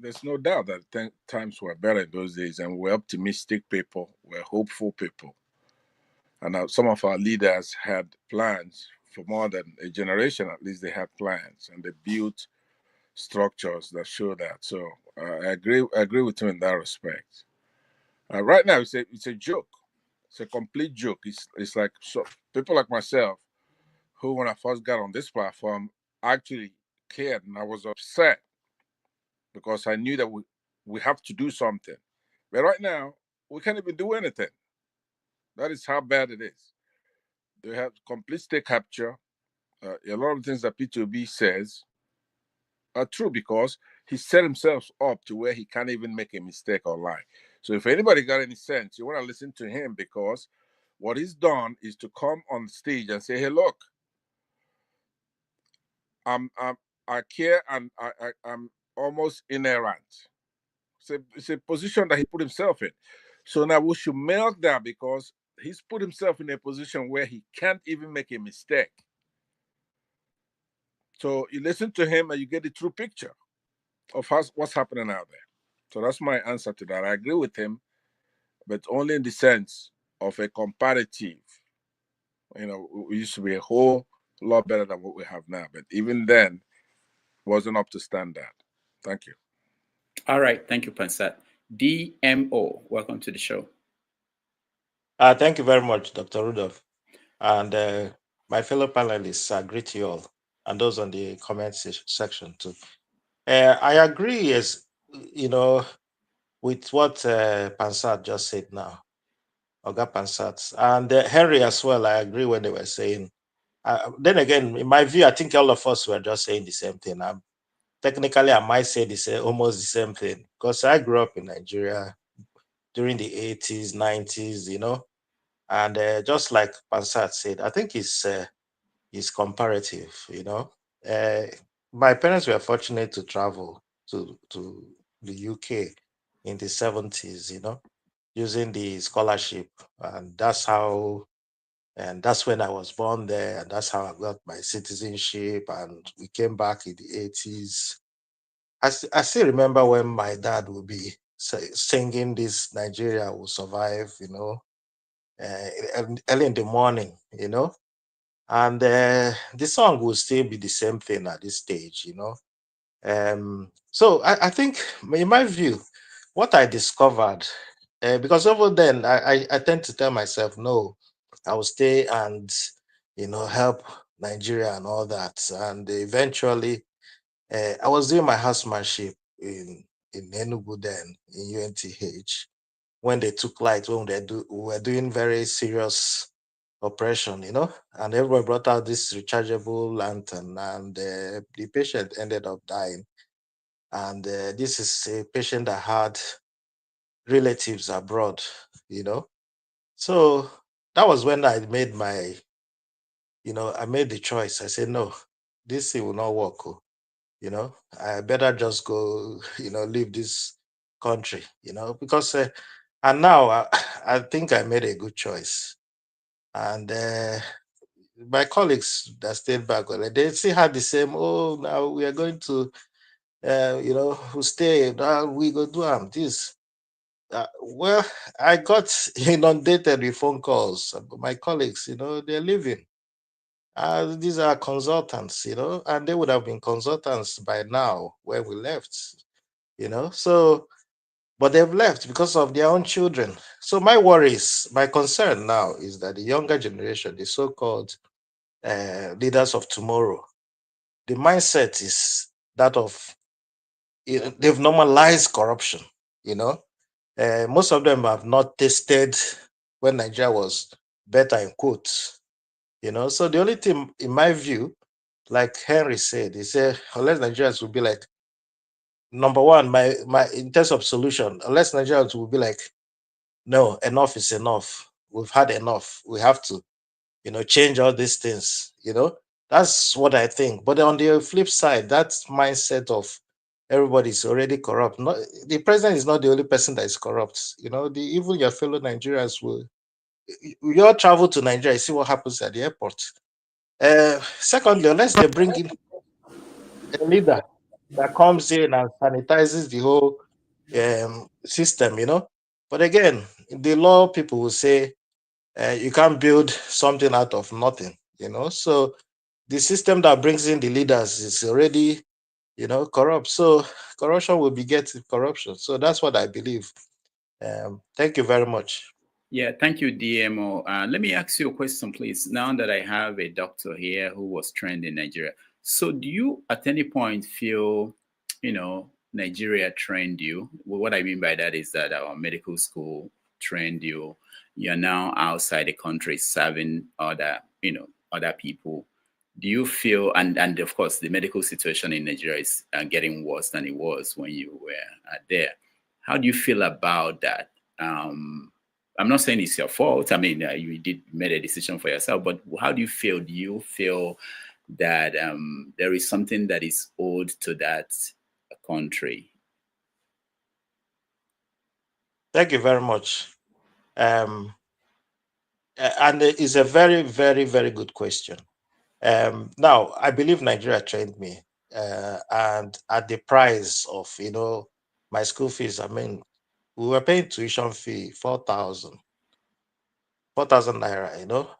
There's no doubt that times were better in those days, and we're optimistic people, we're hopeful people. And some of our leaders had plans for more than a generation. At least they had plans, and they built structures that show that. So I agree with you in that respect. Right now, it's a joke. It's a complete joke. It's like, so people like myself, who when I first got on this platform actually cared, and I was upset because I knew that we have to do something. But right now, we can't even do anything. That is how bad it is. They have complete state capture. A lot of things that P2B says are true because he set himself up to where he can't even make a mistake or lie. So if anybody got any sense, you want to listen to him, because what he's done is to come on stage and say, hey, look, I care, and I'm almost inerrant. It's a position that he put himself in. So now we should milk that, because he's put himself in a position where he can't even make a mistake. So you listen to him and you get the true picture of what's happening out there. So that's my answer to that. I agree with him, but only in the sense of a comparative. We used to be a whole lot better than what we have now, but even then, wasn't up to standard. Thank you. All right, thank you, Pansat. DMO, welcome to the show. Thank you very much, Dr. Rudolph. And my fellow panelists, I greet you all, and those on the comment section too. I agree, with what Pansat just said now, Oga Pansat, and Henry as well. I agree when they were saying. Then again, in my view, I think all of us were just saying the same thing. Technically, I might say almost the same thing, because I grew up in Nigeria during the 80s, 90s, and just like Pansat said, I think it's comparative. My parents were fortunate to travel to the UK, in the 70s, using the scholarship. And that's how, and that's when I was born there. And that's how I got my citizenship. And we came back in the 80s. I still remember when my dad would be singing this Nigeria will survive, early in the morning, and the song will still be the same thing at this stage, So I think, in my view, what I discovered, because over then I tend to tell myself, no, I will stay and, help Nigeria and all that. And eventually, I was doing my housemanship in Enugu then, in UNTH, when they took light, when we were doing very serious operation, and everybody brought out this rechargeable lantern, and the patient ended up dying. And this is a patient that had relatives abroad, So that was when I made I made the choice. I said, no, this thing will not work. I better just go, leave this country, because, and now I think I made a good choice. And my colleagues that stayed back, they still had the same, oh, now we are going to, who stay, now we go do this. Well, I got inundated with phone calls. My colleagues, they're leaving. These are consultants, and they would have been consultants by now when we left, So, but they've left because of their own children. So my concern now is that the younger generation, the so-called leaders of tomorrow, the mindset is that of, they've normalized corruption, most of them have not tasted when Nigeria was better, in quotes, So the only thing, in my view, like Henry said, he said, unless Nigerians will be like, number one, my in terms of solution, unless Nigerians will be like, no, enough is enough. We've had enough. We have to, change all these things, That's what I think. But on the flip side, that mindset of everybody's already corrupt. Not, the president is not the only person that is corrupt. Even your fellow Nigerians will. You all travel to Nigeria, see what happens at the airport. Secondly, unless they bring in a leader that comes in and sanitizes the whole system, But again, the law people will say you can't build something out of nothing, So the system that brings in the leaders is already, corrupt. So corruption will beget corruption. So that's what I believe. Thank you very much. Yeah, thank you, DMO. Let me ask you a question, please. Now that I have a doctor here who was trained in Nigeria, so do you at any point feel, Nigeria trained you? Well, what I mean by that is that our medical school trained you. You're now outside the country serving other people. Do you feel, and of course, the medical situation in Nigeria is getting worse than it was when you were there. How do you feel about that? I'm not saying it's your fault. I mean, you made a decision for yourself, but how do you feel? Do you feel that there is something that is owed to that country? Thank you very much. And it's a very, very, very good question. Now, I believe Nigeria trained me, and at the price of, my school fees. I mean, we were paying tuition fee 4,000 naira.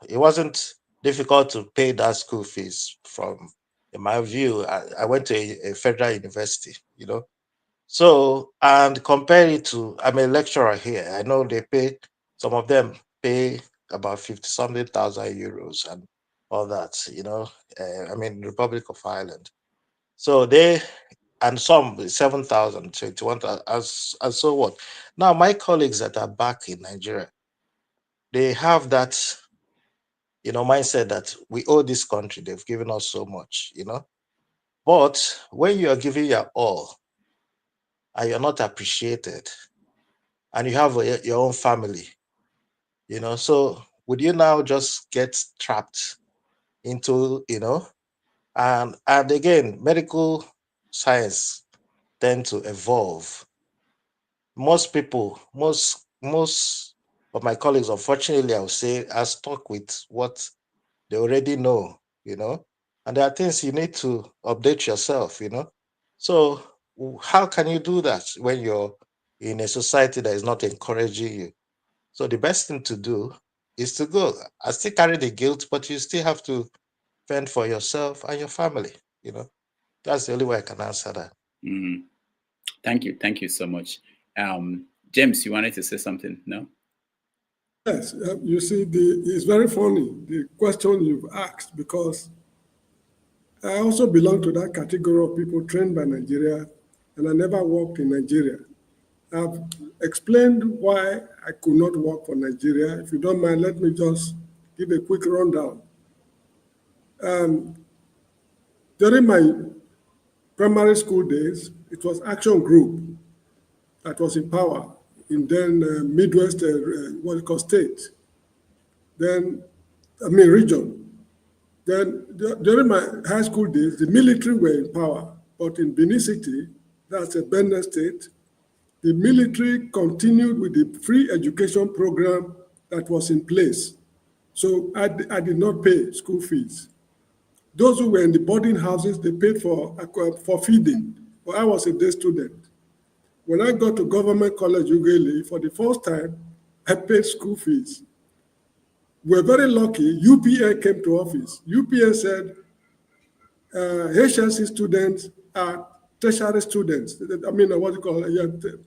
It wasn't difficult to pay that school fees. From, in my view, I went to a federal university. So, and compare it to, I'm a lecturer here. I know they pay, some of them pay about 50 something thousand euros and all that, I mean, Republic of Ireland. So they, and some 7,000, 21,000, as so what. Now, my colleagues that are back in Nigeria, they have that, mindset that we owe this country. They've given us so much, But when you are giving your all and you're not appreciated, and you have your own family, so would you now just get trapped into, and again, medical science tend to evolve. most people, most of my colleagues, unfortunately, I would say, are stuck with what they already know, you know. And there are things you need to update yourself, you know. So how can you do that when you're in a society that is not encouraging you? So the best thing to do is to go. I still carry the guilt, but you still have to fend for yourself and your family, you know. That's the only way I can answer that. Mm. Thank you so much. James, you wanted to say something? No? Yes, you see, it's very funny, the question you've asked, because I also belong to that category of people trained by Nigeria, and I never worked in Nigeria. I've explained why I could not work for Nigeria. If you don't mind, let me just give a quick rundown. During my primary school days, it was Action Group that was in power in then Midwest, what we call state, region. Then during my high school days, the military were in power, but in Benin City, that's a Benin state, the military continued with the free education program that was in place. So I did not pay school fees. Those who were in the boarding houses, they paid for feeding, but I was a day student. When I got to Government College Ughelli, for the first time, I paid school fees. We're very lucky, UPA came to office. UPA said, HSC students are tertiary students. I mean, what do you call it?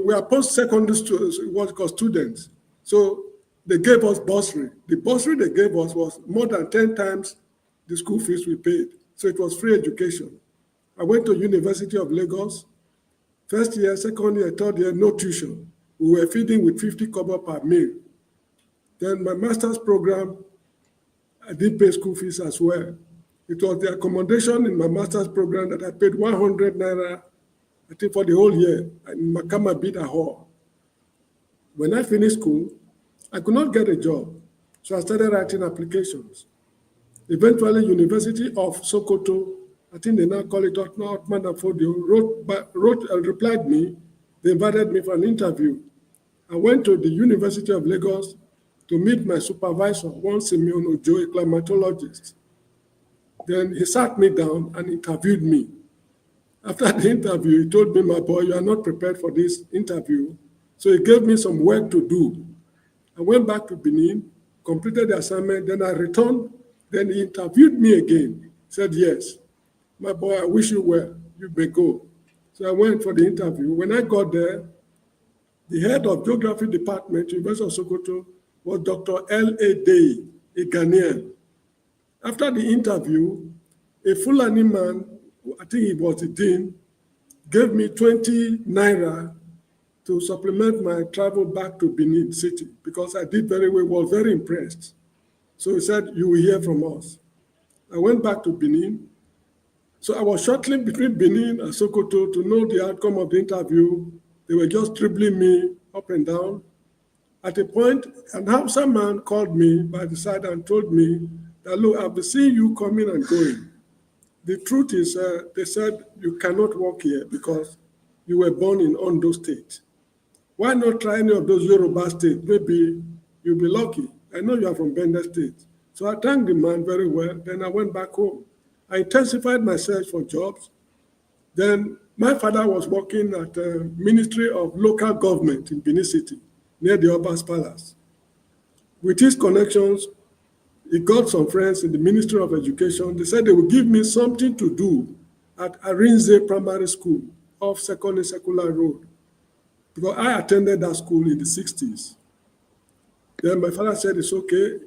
We are post-secondary students, what you call students. So they gave us bursary. The bursary they gave us was more than 10 times the school fees we paid. So it was free education. I went to University of Lagos. First year, second year, third year, no tuition. We were feeding with 50 kobo per meal. Then my master's program, I did pay school fees as well. It was the accommodation in my master's program that I paid 100 naira, I think, for the whole year in Makama Bida Hall. When I finished school, I could not get a job, so I started writing applications. Eventually, University of Sokoto, I think they now call it Otman Afodio, replied me. They invited me for an interview. I went to the University of Lagos to meet my supervisor, one Simeon Ojo, a climatologist. Then he sat me down and interviewed me. After the interview, he told me, my boy, you are not prepared for this interview. So he gave me some work to do. I went back to Benin, completed the assignment, then I returned. Then he interviewed me again. He said, yes, my boy, I wish you well. You may go. So I went for the interview. When I got there, the head of geography department, University of Sokoto, was Dr. L.A. Day, a Ghanaian. After the interview, a Fulani man, I think he was the dean, gave me 20 naira to supplement my travel back to Benin City because I did very well, was very impressed. So he said, you will hear from us. I went back to Benin. So I was shuttling between Benin and Sokoto to know the outcome of the interview. They were just dribbling me up and down. At a point, an Hausa man called me by the side and told me that, look, I've been seeing you coming and going. The truth is, they said you cannot work here because you were born in Ondo State. Why not try any of those Yoruba states? Maybe you'll be lucky. I know you are from Bender State. So I thanked the man very well. Then I went back home. I intensified my search for jobs. Then my father was working at the Ministry of Local Government in Benin City, near the Oba's Palace. With his connections, he got some friends in the Ministry of Education. They said they would give me something to do at Arinze Primary School off Second Secular Road, because I attended that school in the 60s. Then my father said, it's okay.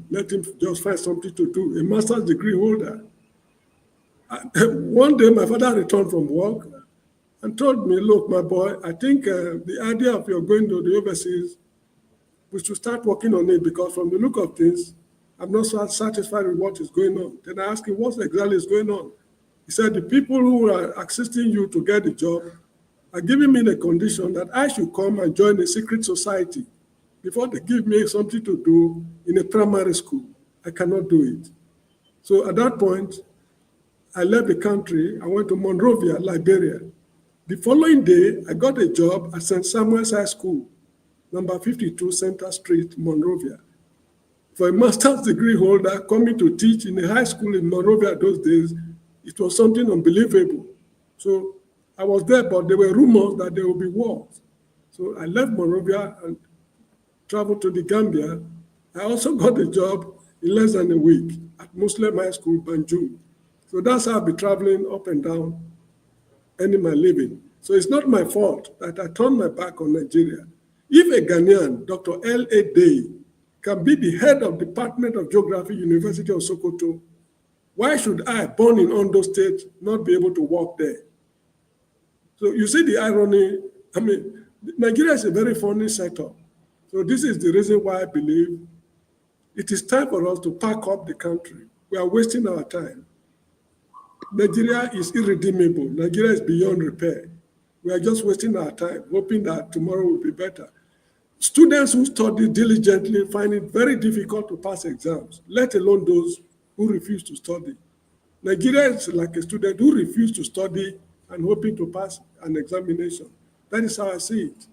Let him just find something to do. A master's degree holder. One day, my father returned from work and told me, look, my boy, I think the idea of your going to the overseas, we should start working on it because from the look of things, I'm not so satisfied with what is going on. Then I asked him, what exactly is going on? He said, the people who are assisting you to get the job are giving me the condition that I should come and join a secret society before they give me something to do in a primary school. I cannot do it. So at that point, I left the country. I went to Monrovia, Liberia. The following day, I got a job at St. Samuel's High School, number 52 Center Street, Monrovia. For a master's degree holder coming to teach in a high school in Monrovia those days, it was something unbelievable. So I was there, but there were rumors that there would be wars. So I left Monrovia and traveled to the Gambia. I also got a job in less than a week at Muslim High School, Banjul. So that's how I'll be traveling up and down, earning my living. So it's not my fault that I turned my back on Nigeria. If a Ghanaian, Dr. L.A. Day, can be the head of Department of Geography, University of Sokoto, why should I, born in Ondo State, not be able to work there? So you see the irony. I mean, Nigeria is a very funny setup. So this is the reason why I believe it is time for us to pack up the country. We are wasting our time. Nigeria is irredeemable. Nigeria is beyond repair. We are just wasting our time, hoping that tomorrow will be better. Students who study diligently find it very difficult to pass exams, let alone those who refuse to study. Nigeria is like a student who refused to study and hoping to pass an examination. That is how I see it.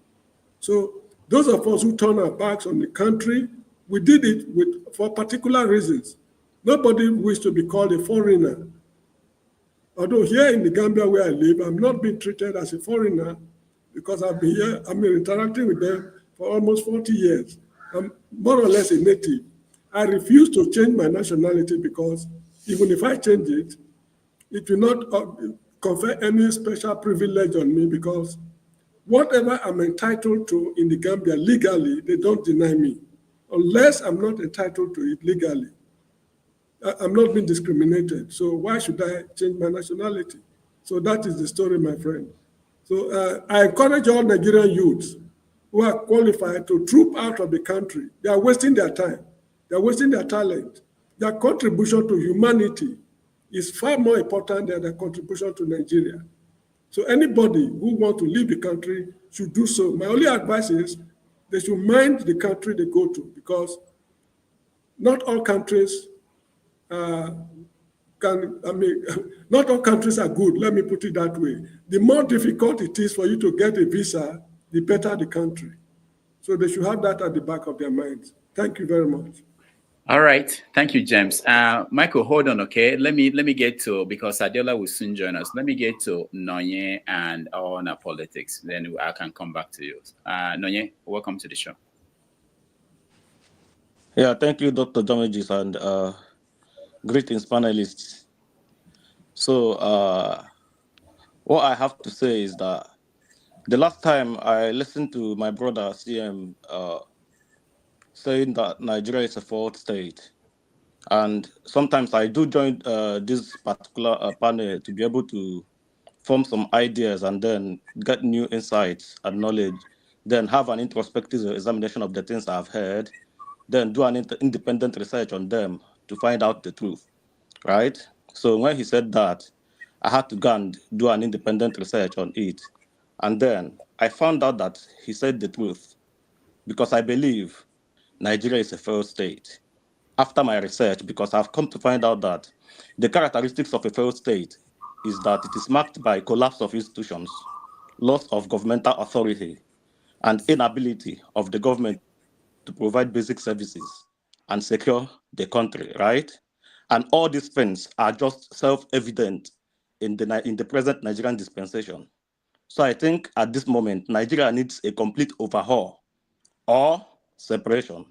So those of us who turn our backs on the country, we did it for particular reasons. Nobody wished to be called a foreigner. Although here in the Gambia where I live, I'm not being treated as a foreigner because I've been here, I've been interacting with them for almost 40 years. I'm more or less a native. I refuse to change my nationality because even if I change it, it will not confer any special privilege on me because whatever I'm entitled to in the Gambia legally, they don't deny me, unless I'm not entitled to it legally. I'm not being discriminated, so why should I change my nationality? So that is the story, my friend. So I encourage all Nigerian youths who are qualified to troop out of the country. They are wasting their time. They are wasting their talent. Their contribution to humanity is far more important than their contribution to Nigeria. So anybody who wants to leave the country should do so. My only advice is they should mind the country they go to because not all countries not all countries are good, let me put it that way. The more difficult it is for you to get a visa, the better the country. So they should have that at the back of their minds. Thank you very much. All right. Thank you, James. Michael, hold on, okay? Let me get to, because Adeola will soon join us. Let me get to Nonye and on politics. Then I can come back to you. Nonye, welcome to the show. Yeah, thank you, Dr. Damages, and greetings, panelists. So what I have to say is that the last time I listened to my brother CM saying that Nigeria is a failed state, and sometimes I do join this particular panel to be able to form some ideas and then get new insights and knowledge, then have an introspective examination of the things I've heard, then do an independent research on them to find out the truth, right? So when he said that, I had to go and do an independent research on it. And then I found out that he said the truth because I believe Nigeria is a failed state. After my research, because I've come to find out that the characteristics of a failed state is that it is marked by collapse of institutions, loss of governmental authority, and inability of the government to provide basic services and secure the country, right? And all these things are just self-evident in the present Nigerian dispensation. So I think at this moment, Nigeria needs a complete overhaul or separation.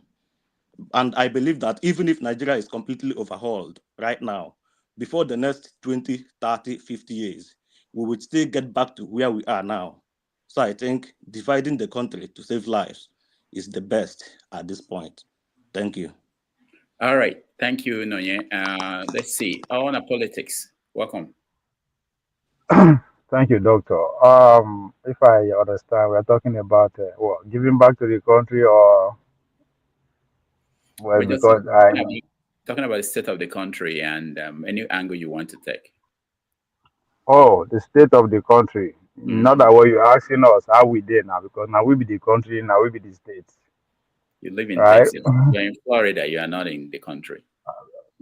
And I believe that even if Nigeria is completely overhauled right now, before the next 20, 30, 50 years, we would still get back to where we are now. So I think dividing the country to save lives is the best at this point. Thank you. All right. Thank you, Nonye. Let's see. On politics. Welcome. Thank you, Doctor. If I understand, we're talking about giving back to the country, or well, We're just because talking about the state of the country and any angle you want to take. the state of the country. Not that what you're asking us how we did now, because now we be the country, now we be the state. You live in Right? Texas. You're in Florida. You are not in the country.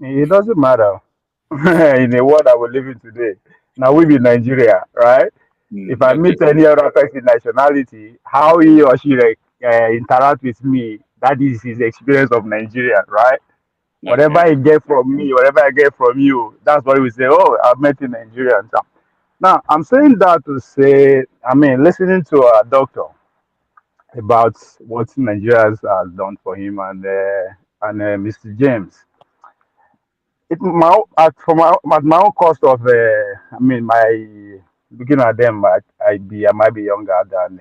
It doesn't matter in the world that we're living today. Now we be Nigeria, right? If I Okay. meet any other person nationality, how he or she interact with me, that is his experience of Nigeria, right? Whatever Okay. I get from me, whatever I get from you, that's why we say, oh, I've met a Nigerian. So, now, I'm saying that to say, I mean, listening to a doctor about what Nigeria has done for him and Mr. James, it my at my own cost of, I mean, my looking at them, I might be younger than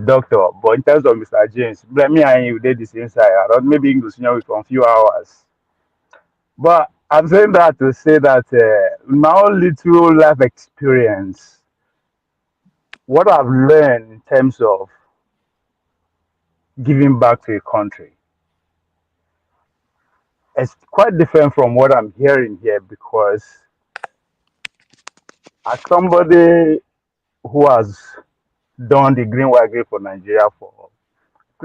doctor, but in terms of Mr. James, let me and you did the same side. I don't maybe English, with a few hours. But I'm saying that to say that my own little life experience, what I've learned in terms of giving back to a country, is quite different from what I'm hearing here because as somebody who has done the green white green for Nigeria for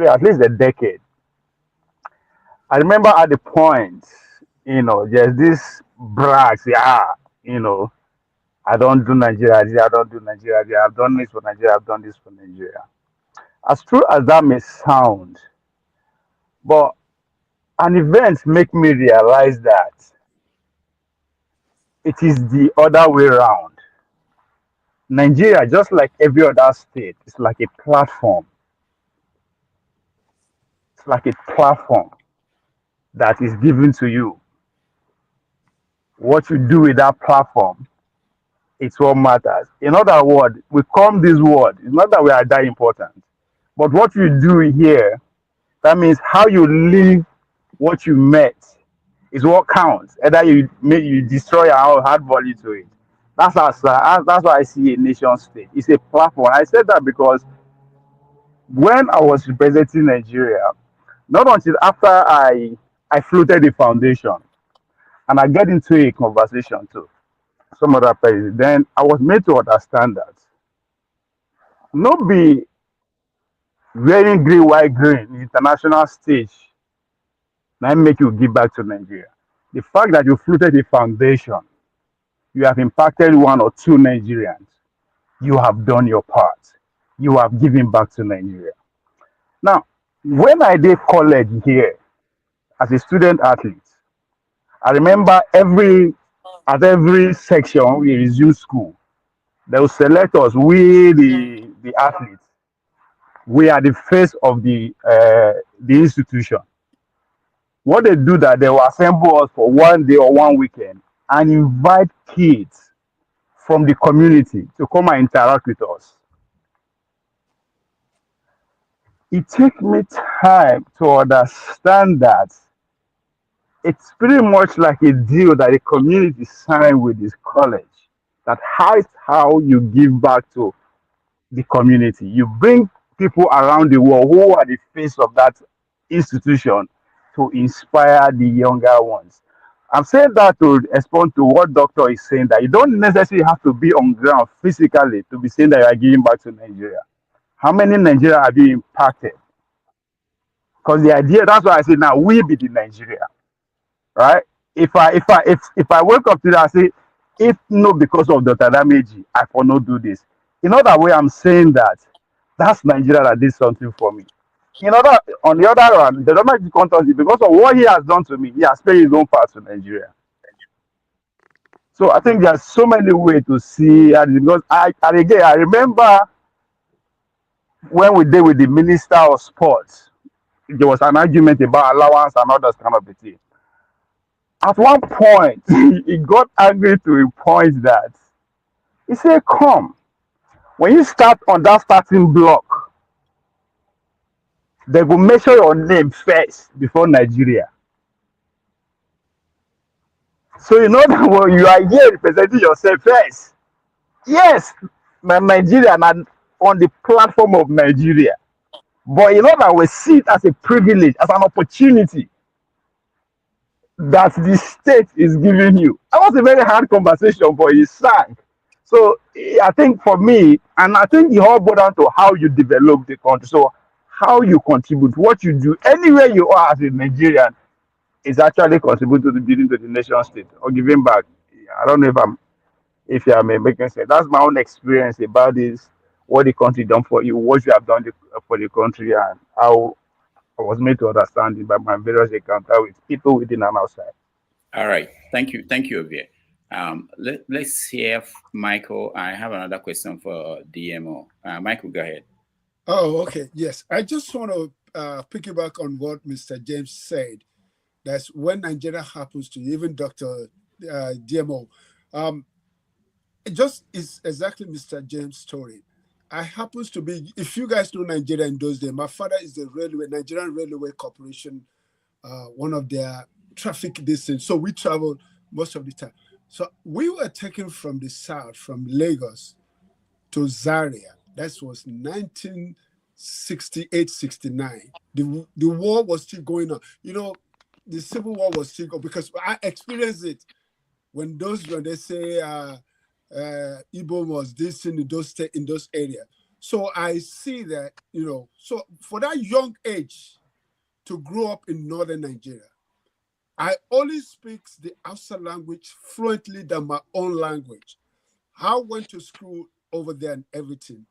at least a decade, I remember at the point, there's this brags, yeah, you know, I don't do Nigeria, I don't do Nigeria, I've done this for Nigeria, I've done this for Nigeria. As true as that may sound, but an event make me realize that it is the other way around. Nigeria, just like every other state, is like a platform. It's like a platform that is given to you. What you do with that platform, it's what matters. In other words, we come this world. It's not that we are that important, but what you do here, that means how you live what you met is what counts. Either you destroy or add value to it. That's why I see a nation state. It's a platform. I said that because when I was representing Nigeria, not until after I floated the foundation and I get into a conversation too, some other person, then I was made to understand that not be wearing green, white, green in international stage now make you give back to Nigeria. The fact that you floated the foundation, you have impacted one or two Nigerians, you have done your part. You have given back to Nigeria. Now, when I did college here as a student athlete, I remember at every section we resume school, they will select us, we the athletes. We are the face of the institution. What they do that they will assemble us for one day or one weekend and invite kids from the community to come and interact with us. It took me time to understand that it's pretty much like a deal that the community signed with this college. That how you give back to the community. You bring people around the world who are the face of that institution to inspire the younger ones. I'm saying that to respond to what doctor is saying, that you don't necessarily have to be on ground physically to be saying that you are giving back to Nigeria. How many Nigeria have you impacted? Because the idea, that's why I say now we be the Nigeria, right? If I wake up today and say, if not because of Dr. Dameji, I for not do this. In other way, I'm saying that that's Nigeria that did something for me. On the other hand, the Dameji content, because of what he has done to me, he has paid his own part to Nigeria. So I think there's so many ways to see, and because and again, I remember when we did with the Minister of Sports, there was an argument about allowance and all that kind of thing. At one point, he got angry to a point that he said, come, when you start on that starting block, they will measure your name first before Nigeria. So you know that when you are here representing yourself first. Yes, Nigeria and on the platform of Nigeria. But you know that we see it as a privilege, as an opportunity that the state is giving you. That was a very hard conversation, but he sang. So I think for me, and I think it all boils down to how you develop the country. So how you contribute, what you do, anywhere you are as a Nigerian, is actually contributing to the building to the nation state or giving back. I don't know if you are making sense. That's my own experience about this, what the country done for you, what you have done for the country, and how I was made to understand it by my various encounters with people within and outside. All right. Thank you. Thank you, Ovie. Let's hear Michael. I have another question for DMO. Michael, go ahead. Oh, okay. Yes. I just want to piggyback on what Mr. James said. That's when Nigeria happens to you, even Dr. DMO. It just is exactly Mr. James' story. I happens to be, if you guys know Nigeria in those days, my father is the Nigerian Railway Corporation, one of their traffic distance. So we travel most of the time. So we were taken from the south, from Lagos to Zaria. That was 1968, 69. The war was still going on. You know, the Civil War was still going, because I experienced it when they say Igbo was this in those areas. So I see that, you know, so for that young age to grow up in northern Nigeria, I only speak the Hausa language fluently than my own language. I went to school over there and everything.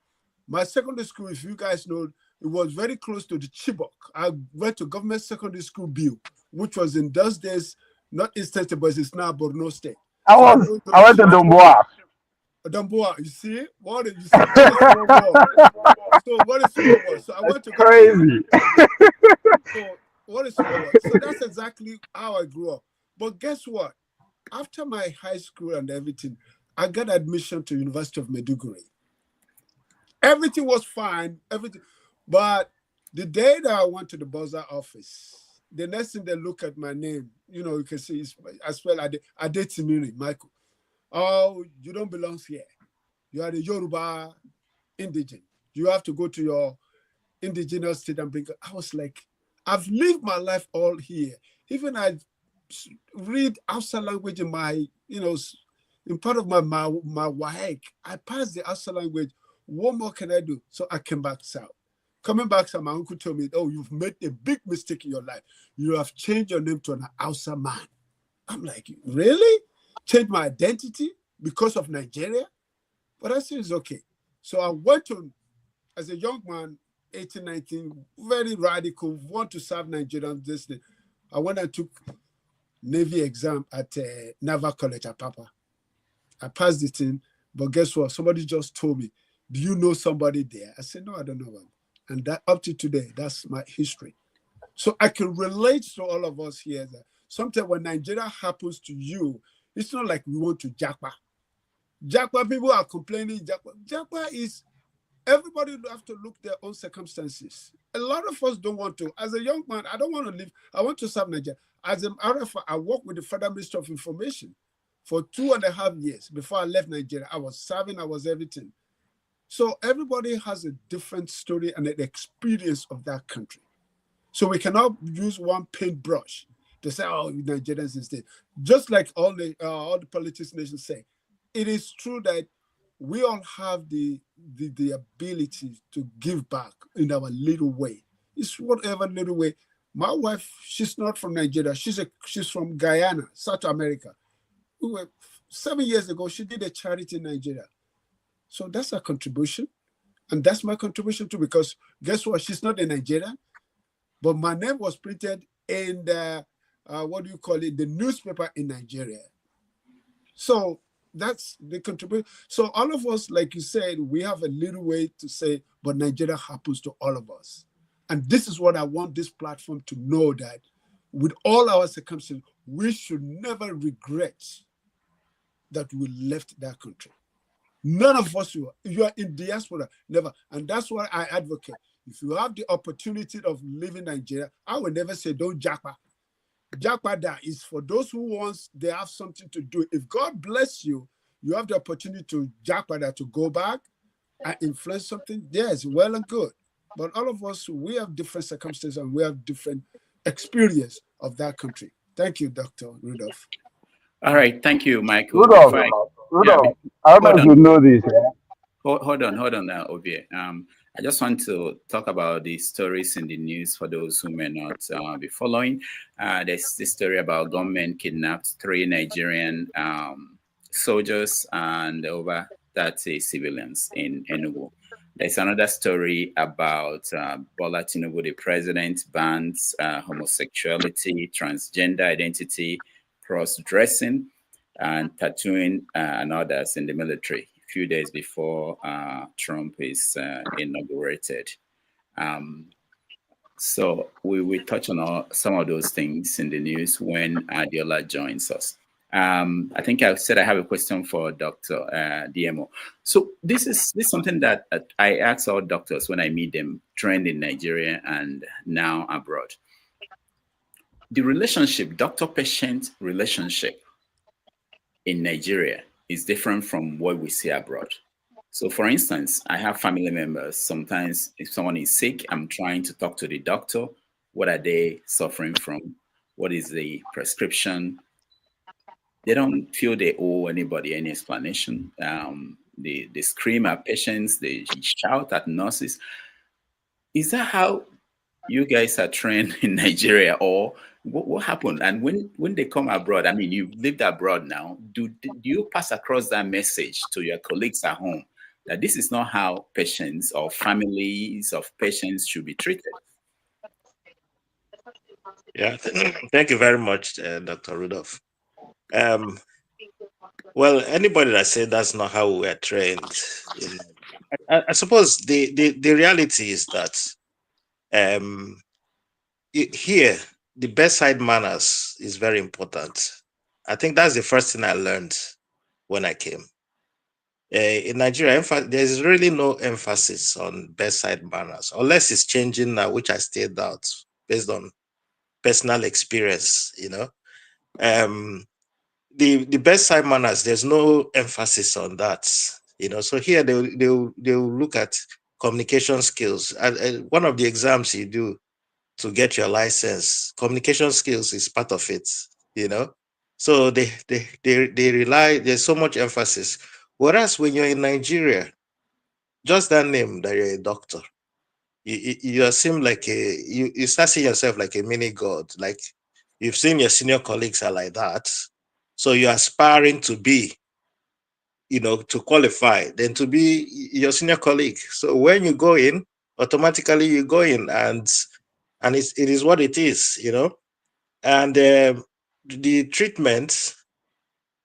My secondary school, if you guys know, it was very close to the Chibok. I went to government secondary school Biu, which was in those days, not Eastern State, but it's now Borno State. I went to Domboa. Domboa, you see? What is small world? So what is small world? So I went to crazy. So what is small world? So that's exactly how I grew up. But guess what? After my high school and everything, I got admission to University of Maiduguri. Everything was fine, everything. But the day that I went to the buzzer office, the next thing they look at my name, you know, you can see I spell Adetimiri, Michael. Oh, you don't belong here. You are the Yoruba indigent. You have to go to your indigenous state and bring. I was like, I've lived my life all here. Even I read Hausa language in my, you know, in part of my WAEC. I passed the Hausa language. What more can I do? So I came back south. Coming back south, my uncle told me, oh, you've made a big mistake in your life. You have changed your name to an Hausa man. I'm like, really? Change my identity because of Nigeria? But I said, it's okay. So I went to, as a young man, 18, 19, very radical, want to serve Nigerians. This thing. I went and took Navy exam at Naval College at Papa. I passed it in, but guess what? Somebody just told me, do you know somebody there? I said, no, I don't know them. And that up to today, that's my history. So I can relate to all of us here that sometimes when Nigeria happens to you, it's not like we want to Japa. Japa, people are complaining. Japa is, everybody have to look their own circumstances. A lot of us don't want to. As a young man, I don't want to live. I want to serve Nigeria. As an RFA, I worked with the Federal Ministry of Information for 2.5 years. Before I left Nigeria, I was serving, I was everything. So everybody has a different story and an experience of that country. So we cannot use one paintbrush to say, oh, Nigerians instead. Just like all the politics nations say, it is true that we all have the ability to give back in our little way. It's whatever little way. My wife, she's not from Nigeria. She's from Guyana, South America. 7 years ago, she did a charity in Nigeria. So that's her contribution. And that's my contribution too, because guess what? She's not a Nigerian, but my name was printed in the, the newspaper in Nigeria. So that's the contribution. So all of us, like you said, we have a little way to say, but Nigeria happens to all of us. And this is what I want this platform to know, that with all our circumstances, we should never regret that we left that country. None of us will. If you are in diaspora, never. And that's why I advocate. If you have the opportunity of living in Nigeria, I will never say don't Japa. Japa that is for those who wants, they have something to do. If God bless you, you have the opportunity to Japa that, to go back and influence something. Yes, well and good. But all of us, we have different circumstances and we have different experience of that country. Thank you, Dr. Rudolph. All right, thank you, Michael. Rudolph, I don't know if you know this. Hold on now, Ovie. I just want to talk about the stories in the news for those who may not be following. There's this story about government kidnapped 3 Nigerian soldiers and over 30 civilians in Enugu. There's another story about Bola Tinubu, the president, bans homosexuality, transgender identity, cross-dressing, and tattooing and others in the military a few days before Trump is inaugurated. So we touch on some of those things in the news when Adeola joins us. I think I said I have a question for Dr. DMO. So this is something that I ask all doctors when I meet them, trained in Nigeria and now abroad. The relationship, doctor-patient relationship in Nigeria is different from what we see abroad. So for instance, I have family members. Sometimes if someone is sick, I'm trying to talk to the doctor. What are they suffering from? What is the prescription? They don't feel they owe anybody any explanation. They scream at patients, they shout at nurses. Is that how you guys are trained in Nigeria, or what happened? And when they come abroad, I mean, you've lived abroad now, do you pass across that message to your colleagues at home that this is not how patients or families of patients should be treated? Yeah, thank you very much, Dr. Rudolph. Well, anybody that said that's not how we are trained, I suppose the reality is that here, the bedside manners is very important. I think that's the first thing I learned when I came. In Nigeria, there's really no emphasis on bedside manners, unless it's changing now, which I still doubt based on personal experience, you know. The bedside manners, there's no emphasis on that, you know. So here they'll look at communication skills. One of the exams you do to get your license, communication skills is part of it, you know. So they rely, there's so much emphasis. Whereas when you're in Nigeria, just that name that you're a doctor, you seem like you start seeing yourself like a mini god. Like you've seen your senior colleagues are like that, so you're aspiring to be, you know, to qualify, then to be your senior colleague. So when you go in, automatically you go in, and it is what it is, you know. And the treatment,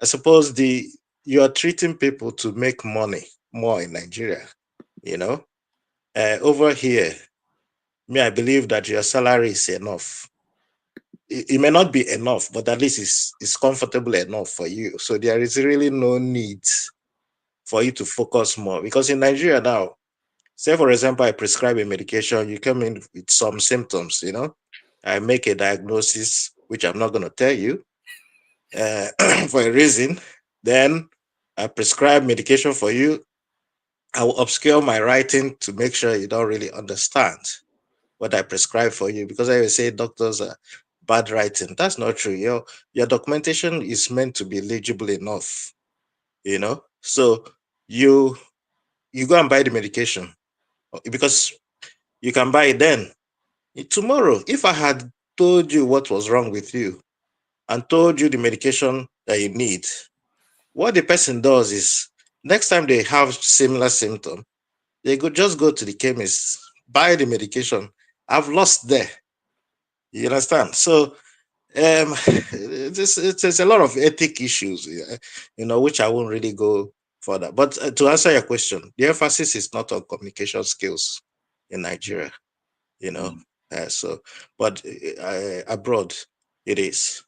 I suppose you are treating people to make money more in Nigeria, you know. Over here, I believe that your salary is enough. It may not be enough, but at least it's comfortable enough for you. So there is really no need for you to focus more. Because in Nigeria now, say for example, I prescribe a medication, you come in with some symptoms, you know, I make a diagnosis, which I'm not going to tell you for a reason. Then I prescribe medication for you. I will obscure my writing to make sure you don't really understand what I prescribe for you, because I will say doctors are bad writing. That's not true. Your documentation is meant to be legible enough, you know. So you go and buy the medication because you can buy it then. Tomorrow, if I had told you what was wrong with you and told you the medication that you need, what the person does is next time they have similar symptom, they could just go to the chemist, buy the medication. I've lost there. You understand? So there's a lot of ethic issues, you know, which I won't really go further. But to answer your question, the emphasis is not on communication skills in Nigeria, you know. But abroad, it is.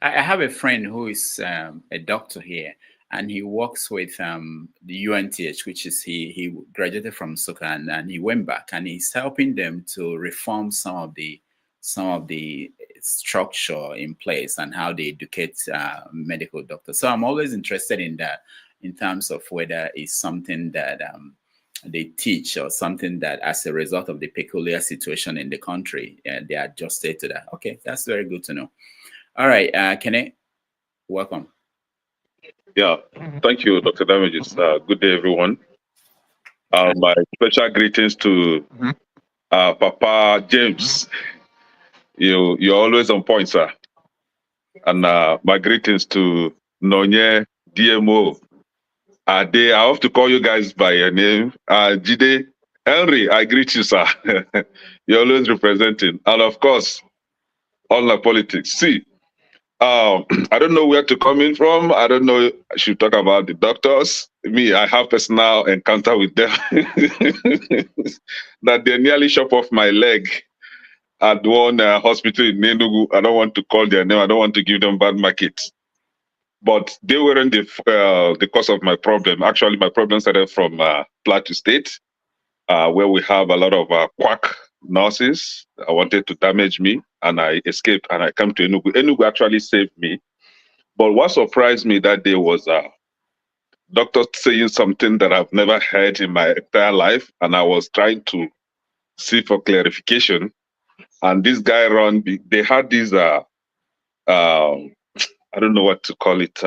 I have a friend who is a doctor here, and he works with the UNTH, which is he graduated from Sukan, and he went back, and he's helping them to reform some of the structure in place and how they educate medical doctors. So I'm always interested in that, in terms of whether it's something that they teach or something that, as a result of the peculiar situation in the country, they adjusted to that. Okay, that's very good to know. All right, Kene, welcome. Yeah, thank you, Dr. Damages. Good day, everyone. My special greetings to Papa James. You're always on point, sir. And my greetings to Nonye, DMO, Ade, I have to call you guys by your name. Jide, Henry, I greet you, sir. You're always representing. And of course, all the politics. See, I don't know where to come in from. I don't know. I should talk about the doctors. Me, I have personal encounter with them that they nearly chop off my leg at one hospital in Enugu. I don't want to call their name. I don't want to give them bad market. But they weren't the cause of my problem. Actually, my problem started from Plateau State, where we have a lot of quack nurses. I wanted to damage me, and I escaped, and I came to Enugu. Enugu actually saved me. But what surprised me that day was doctor saying something that I've never heard in my entire life, and I was trying to see for clarification. And this guy they had these, I don't know what to call it,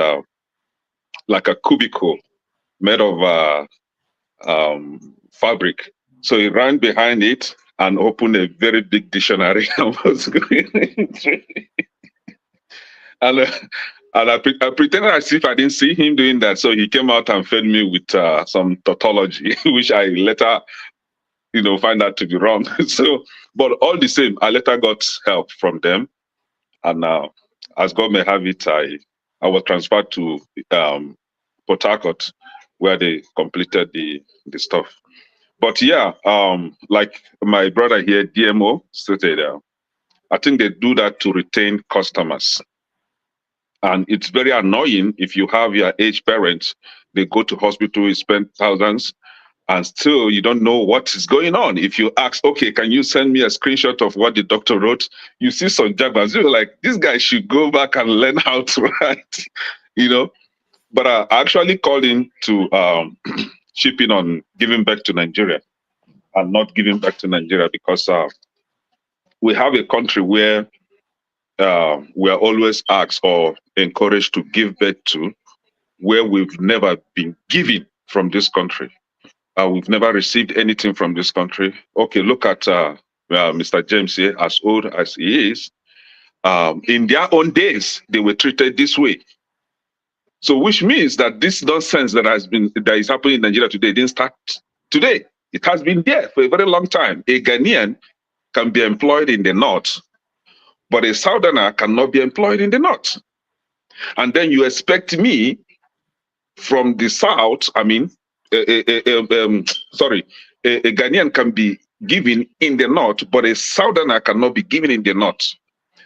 like a cubicle made of fabric. So he ran behind it and opened a very big dictionary and was going and I pretended as if I didn't see him doing that. So he came out and fed me with some tautology, which I later, find out to be wrong. So, but all the same, I later got help from them. And as God may have it, I was transferred to Port Harcourt, where they completed the stuff. But yeah, like my brother here, DMO, stated, I think they do that to retain customers. And it's very annoying if you have your aged parents, they go to hospital, you spend thousands, and still you don't know what is going on. If you ask, okay, can you send me a screenshot of what the doctor wrote? You see some jabbers, you're like, this guy should go back and learn how to write, But I actually called in to chip in on giving back to Nigeria and not giving back to Nigeria because we have a country where we are always asked or encouraged to give back to, where we've never been given from this country. We've never received anything from this country. Okay, look at Mr. James here, as old as he is. In their own days, they were treated this way. So, which means that this nonsense that is happening in Nigeria today didn't start today. It has been there for a very long time. A Ghanaian can be employed in the north, but a Southerner cannot be employed in the north. And then you expect me from the south, a Ghanaian can be given in the north, but a Southerner cannot be given in the north.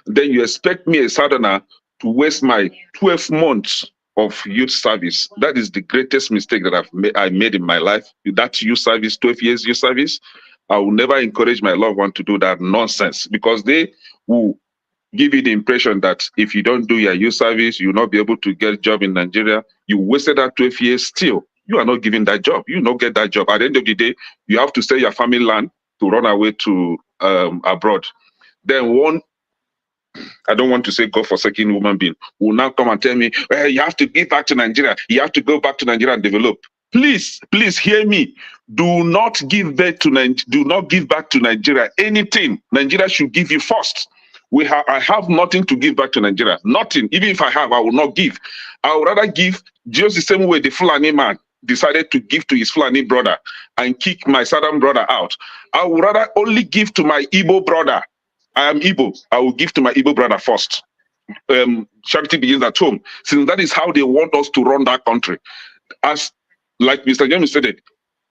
Then you expect me, a Southerner, to waste my 12 months of youth service. That is the greatest mistake that I made in my life. That youth service, 12 years youth service, I will never encourage my loved one to do that nonsense, because they will give you the impression that if you don't do your youth service, you'll not be able to get a job in Nigeria. You wasted that 12 years still. You are not given that job. You will not get that job. At the end of the day, you have to sell your family land to run away to abroad. Then I don't want to say God-forsaken human being will now come and tell me, well, you have to give back to Nigeria. You have to go back to Nigeria and develop. Please hear me. Do not give back to Nigeria anything. Nigeria should give you first. I have nothing to give back to Nigeria. Nothing. Even if I have, I will not give. I would rather give just the same way the Fulani man decided to give to his Fulani brother and kick my Southern brother out. I would rather only give to my Igbo brother. I am Igbo. I will give to my Igbo brother first. Charity begins at home. Since that is how they want us to run that country. As like Mr. James said,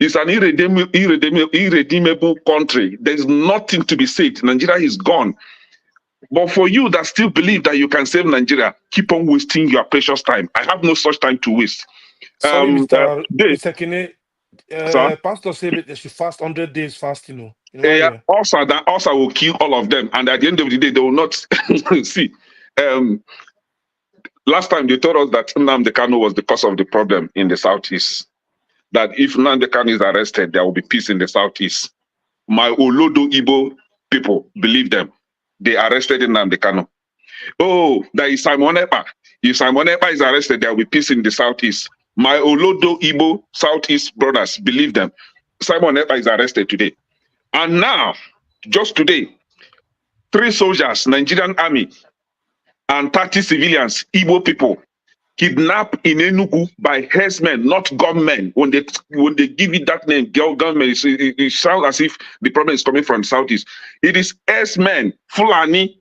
it's an irredeemable country. There's nothing to be said. Nigeria is gone. But for you that still believe that you can save Nigeria, keep on wasting your precious time. I have no such time to waste. Sorry, Mr. Kine, Pastor said that they should fast 100 days fasting. Also will kill all of them. And at the end of the day, they will not see. Last time they told us that Nnamdi Kanu was the cause of the problem in the southeast. That if Nnamdi Kanu is arrested, there will be peace in the southeast. My Olodo Igbo people believe them. They arrested Nnamdi Kanu. Oh, there is Simon Ekpa. If Simon Ekpa is arrested, there will be peace in the southeast. My Olodo Igbo southeast brothers believe them. Simon Ekpa is arrested today. And now, just today, 3 soldiers, Nigerian army, and 30 civilians, Igbo people, kidnapped in Enugu by herdsmen, not gunmen. When they give it that name, gunmen, it sounds as if the problem is coming from Southeast. It is herdsmen, Fulani.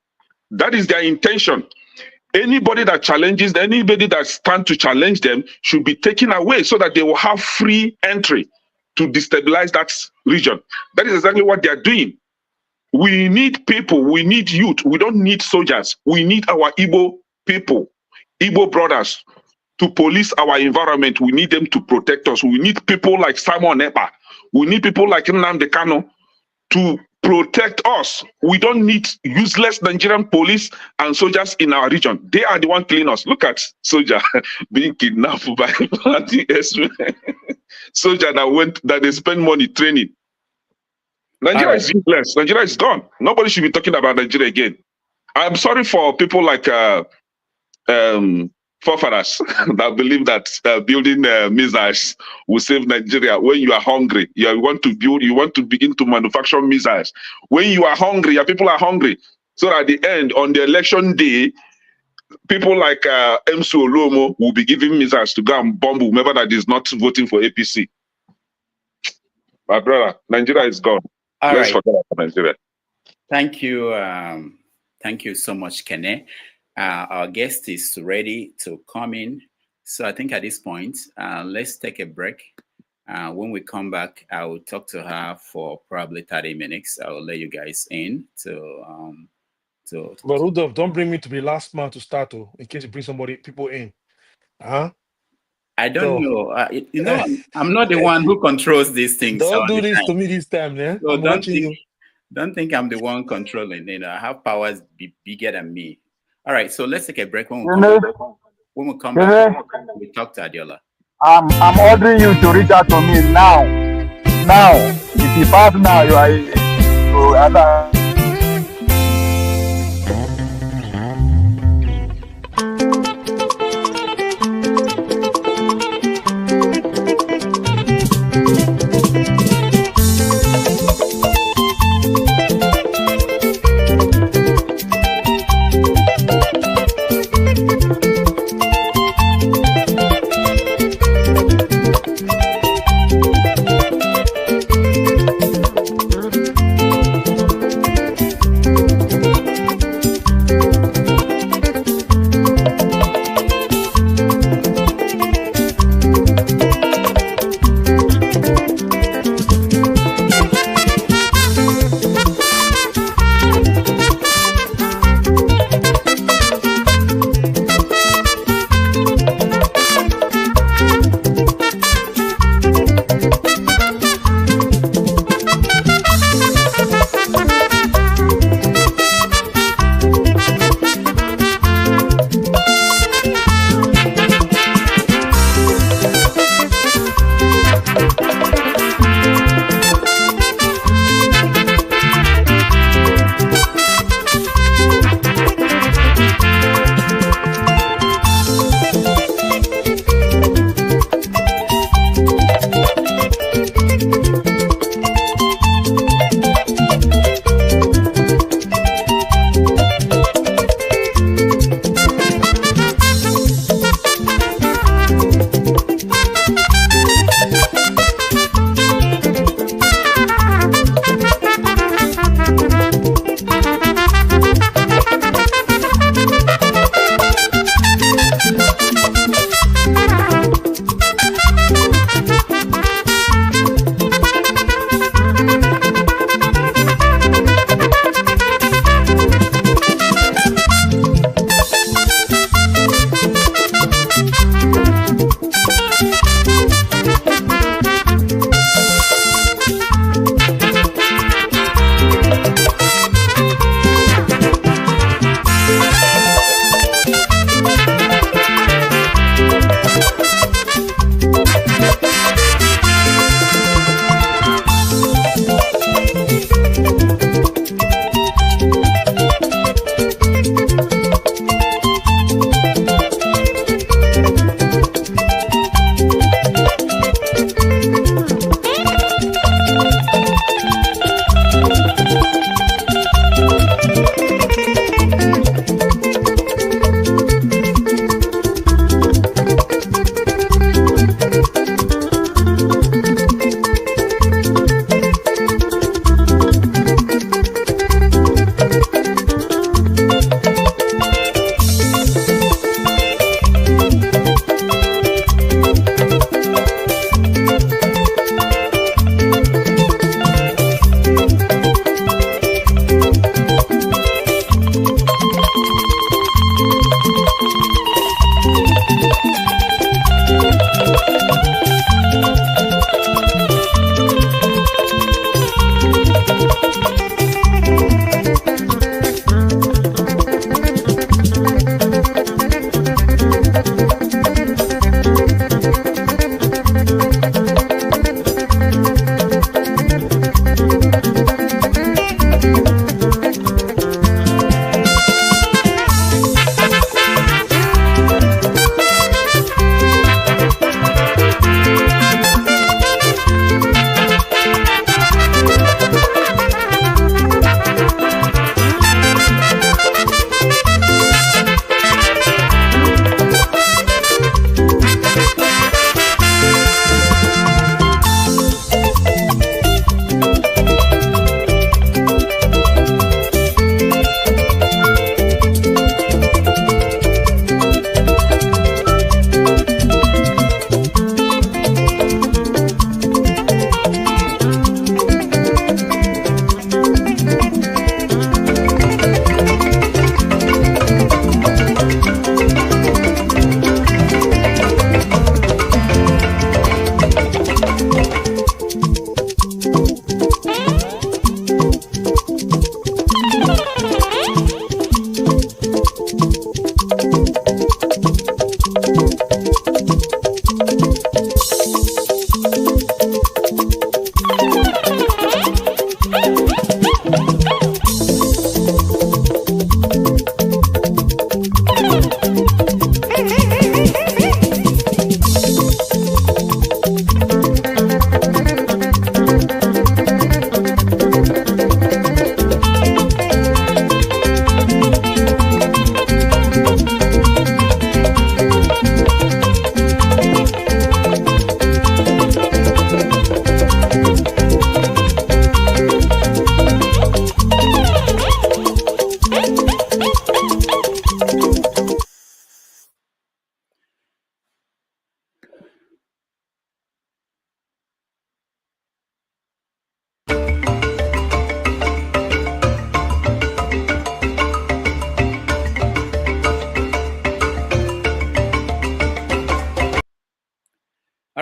That is their intention. Anybody that challenges, anybody that stands to challenge them should be taken away so that they will have free entry to destabilize that region. That is exactly what they are doing. We need people, we need youth, we don't need soldiers. We need our Igbo people, Igbo brothers to police our environment. We need them to protect us. We need people like Simon Ekpa. We need people like Nnamdi Kanu to protect us. We don't need useless Nigerian police and soldiers in our region. They are the one killing us. Look at soldier being kidnapped by soldier that they spend money training. Nigeria is useless. Nigeria is gone. Nobody should be talking about Nigeria again. I'm sorry for people like forefathers that believe that building missiles will save Nigeria. When you are hungry, you want to begin to manufacture missiles. When you are hungry, your people are hungry. So at the end, on the election day, people like MC Olomo will be giving missiles to go and bomb whomever that is not voting for APC. My brother, Nigeria is gone. Let's forget about Nigeria. Thank you. Thank you so much, Kene. Our guest is ready to come in. So I think at this point, let's take a break. When we come back, I will talk to her for probably 30 minutes. I will let you guys in to But Rudolph, don't bring me to be last man to start, in case you bring people in. Huh? I don't know. I'm not the one who controls these things. Don't do this to me this time, man. So don't think I'm the one controlling. I have powers bigger than me. All right, so let's take a break. When we come back, we talk to Adeola. I'm ordering you to reach out to me now. Now, if you pass now, you are.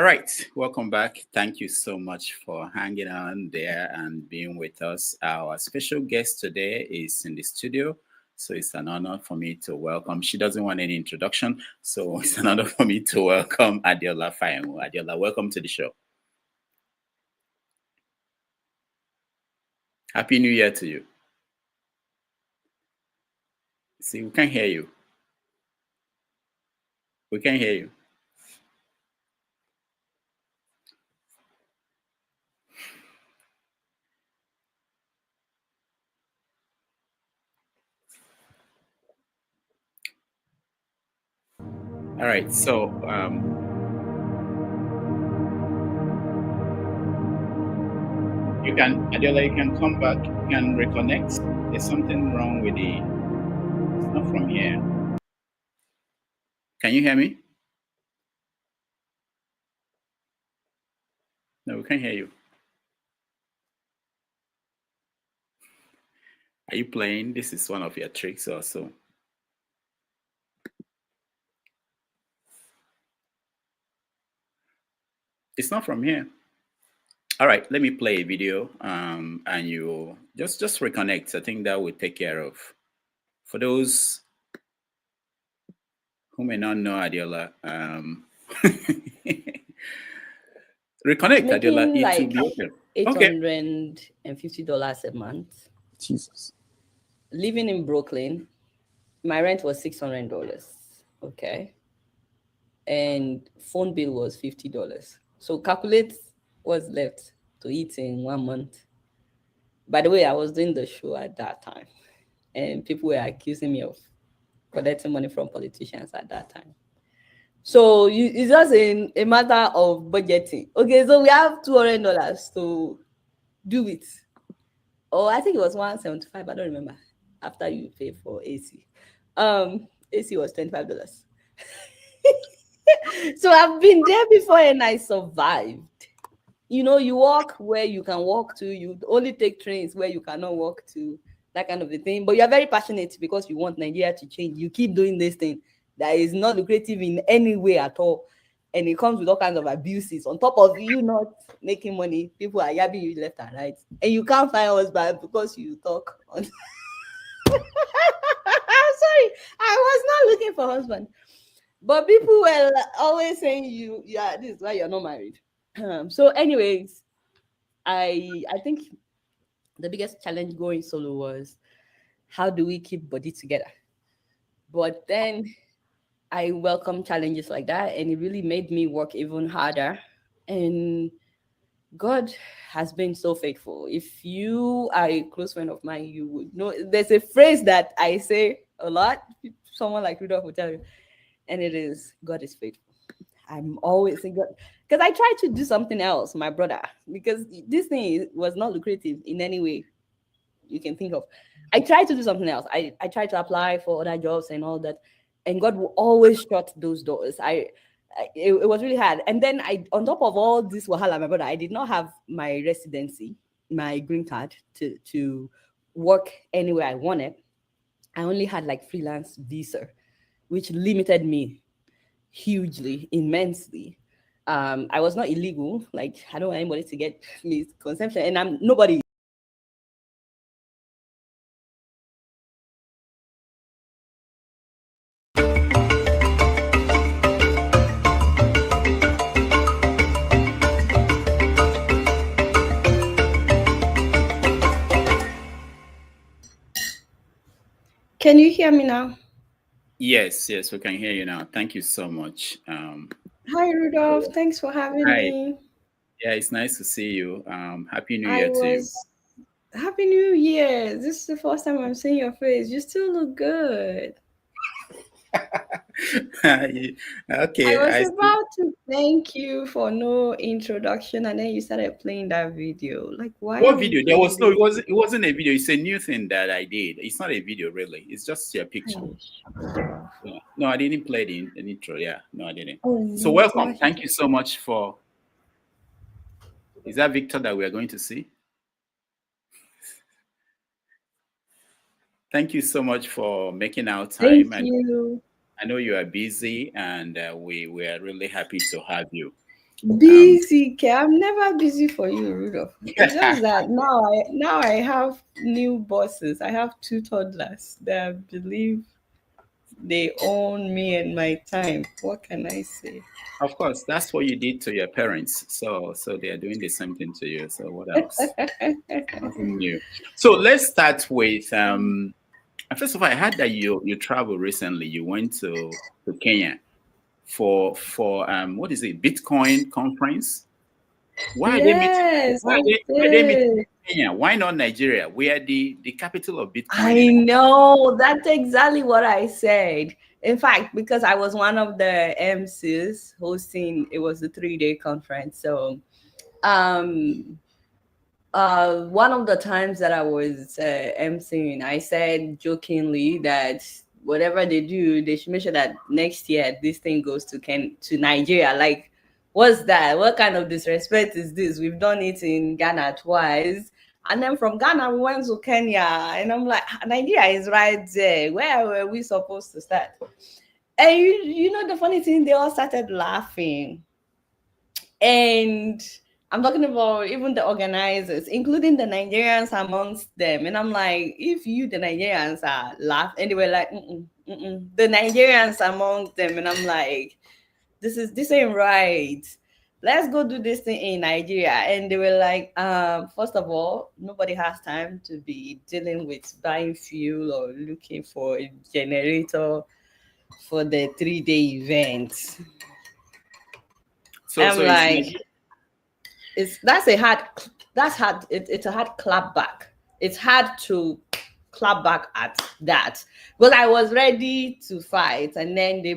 right, welcome back. Thank you so much for hanging on there and being with us. Our special guest today is in the studio, so it's an honor for me to welcome. She doesn't want any introduction, so it's an honor for me to welcome Adeola Fayehun. Adeola, welcome to the show. Happy New Year to you. See, we can't hear you. We can't hear you. All right, so you can, Adeola, you can come back, you can reconnect. There's something wrong with the, it's not from here. Can you hear me? No, we can't hear you. Are you playing? This is one of your tricks or so. It's not from here. All right, let me play a video and you just reconnect. I think that will take care of. For those who may not know Adeola, reconnect, Adeola. It like will be okay. $850 a month. Jesus. Living in Brooklyn, my rent was $600. Okay. And phone bill was $50. So calculate what's left to eat in 1 month. By the way, I was doing the show at that time, and people were accusing me of collecting money from politicians at that time. So it's just a matter of budgeting. Okay, so we have $200 to do it. Oh, I think it was $175. I don't remember. After you pay for AC, AC was $25. So I've been there before and I survived. You know, you walk where you can walk to, you only take trains where you cannot walk to, that kind of a thing. But you're very passionate because you want Nigeria to change. You keep doing this thing that is not lucrative in any way at all. And it comes with all kinds of abuses. On top of you not making money, people are yabbing you left and right. And you can't find husband because you talk on. I'm sorry, I was not looking for husband. But people were always saying this is why you're not married. So anyways, I think the biggest challenge going solo was how do we keep body together? But then I welcome challenges like that, and it really made me work even harder. And God has been so faithful. If you are a close friend of mine, you would know there's a phrase that I say a lot. Someone like Rudolph will tell you, and it is God is faithful. I'm always saying God, because I tried to do something else, my brother, because this thing was not lucrative in any way you can think of. I tried to do something else. I tried to apply for other jobs and all that, and God will always shut those doors. It was really hard. And then on top of all this wahala, my brother, I did not have my residency, my green card to work anywhere I wanted. I only had like freelance visa, which limited me hugely, immensely. I was not illegal. Like, I don't want anybody to get misconception, and I'm nobody. Can you hear me now? Yes, we can hear you now. Thank you so much. Hi, Rudolph. Thanks for having me. Yeah, it's nice to see you. Happy New Year to you. Happy New Year. This is the first time I'm seeing your face. You still look good. Okay. I was about to thank you for no introduction, and then you started playing that video. Like, why? What video? There was no. It wasn't a video. It's a new thing that I did. It's not a video, really. It's just your picture. Yeah. No, I didn't play the intro. Yeah, no, I didn't. So welcome. Thank you so much for. Is that Victor that we are going to see? Thank you so much for making our time. Thank you. I know you are busy, and we are really happy to have you. Busy, I'm never busy for you, Rudolph. It's just that now I have new bosses. I have two toddlers that I believe they own me and my time. What can I say? Of course, that's what you did to your parents. So they are doing the same thing to you. So what else? Nothing new. So let's start with first of all, I heard that you traveled recently. You went to Kenya for what is it, Bitcoin conference? Why are they meeting? Yes, Why are they meeting in Kenya? Why not Nigeria? We are the capital of Bitcoin. I know, that's exactly what I said. In fact, because I was one of the MCs hosting, it was a 3-day conference. So one of the times that I was emceeing, I said jokingly that whatever they do, they should make sure that next year this thing goes to Nigeria. Like, what's that? What kind of disrespect is this? We've done it in Ghana twice. And then from Ghana, we went to Kenya. And I'm like, Nigeria is right there. Where were we supposed to start? And you know, the funny thing, they all started laughing. And I'm talking about even the organizers, including the Nigerians amongst them. And I'm like, if you, the Nigerians, are laughing, and they were like, the Nigerians among them. And I'm like, this ain't right. Let's go do this thing in Nigeria. And they were like, first of all, nobody has time to be dealing with buying fuel or looking for a generator for the 3-day event. So I'm like, it's a hard clap back. It's hard to clap back at that, because I was ready to fight, and then they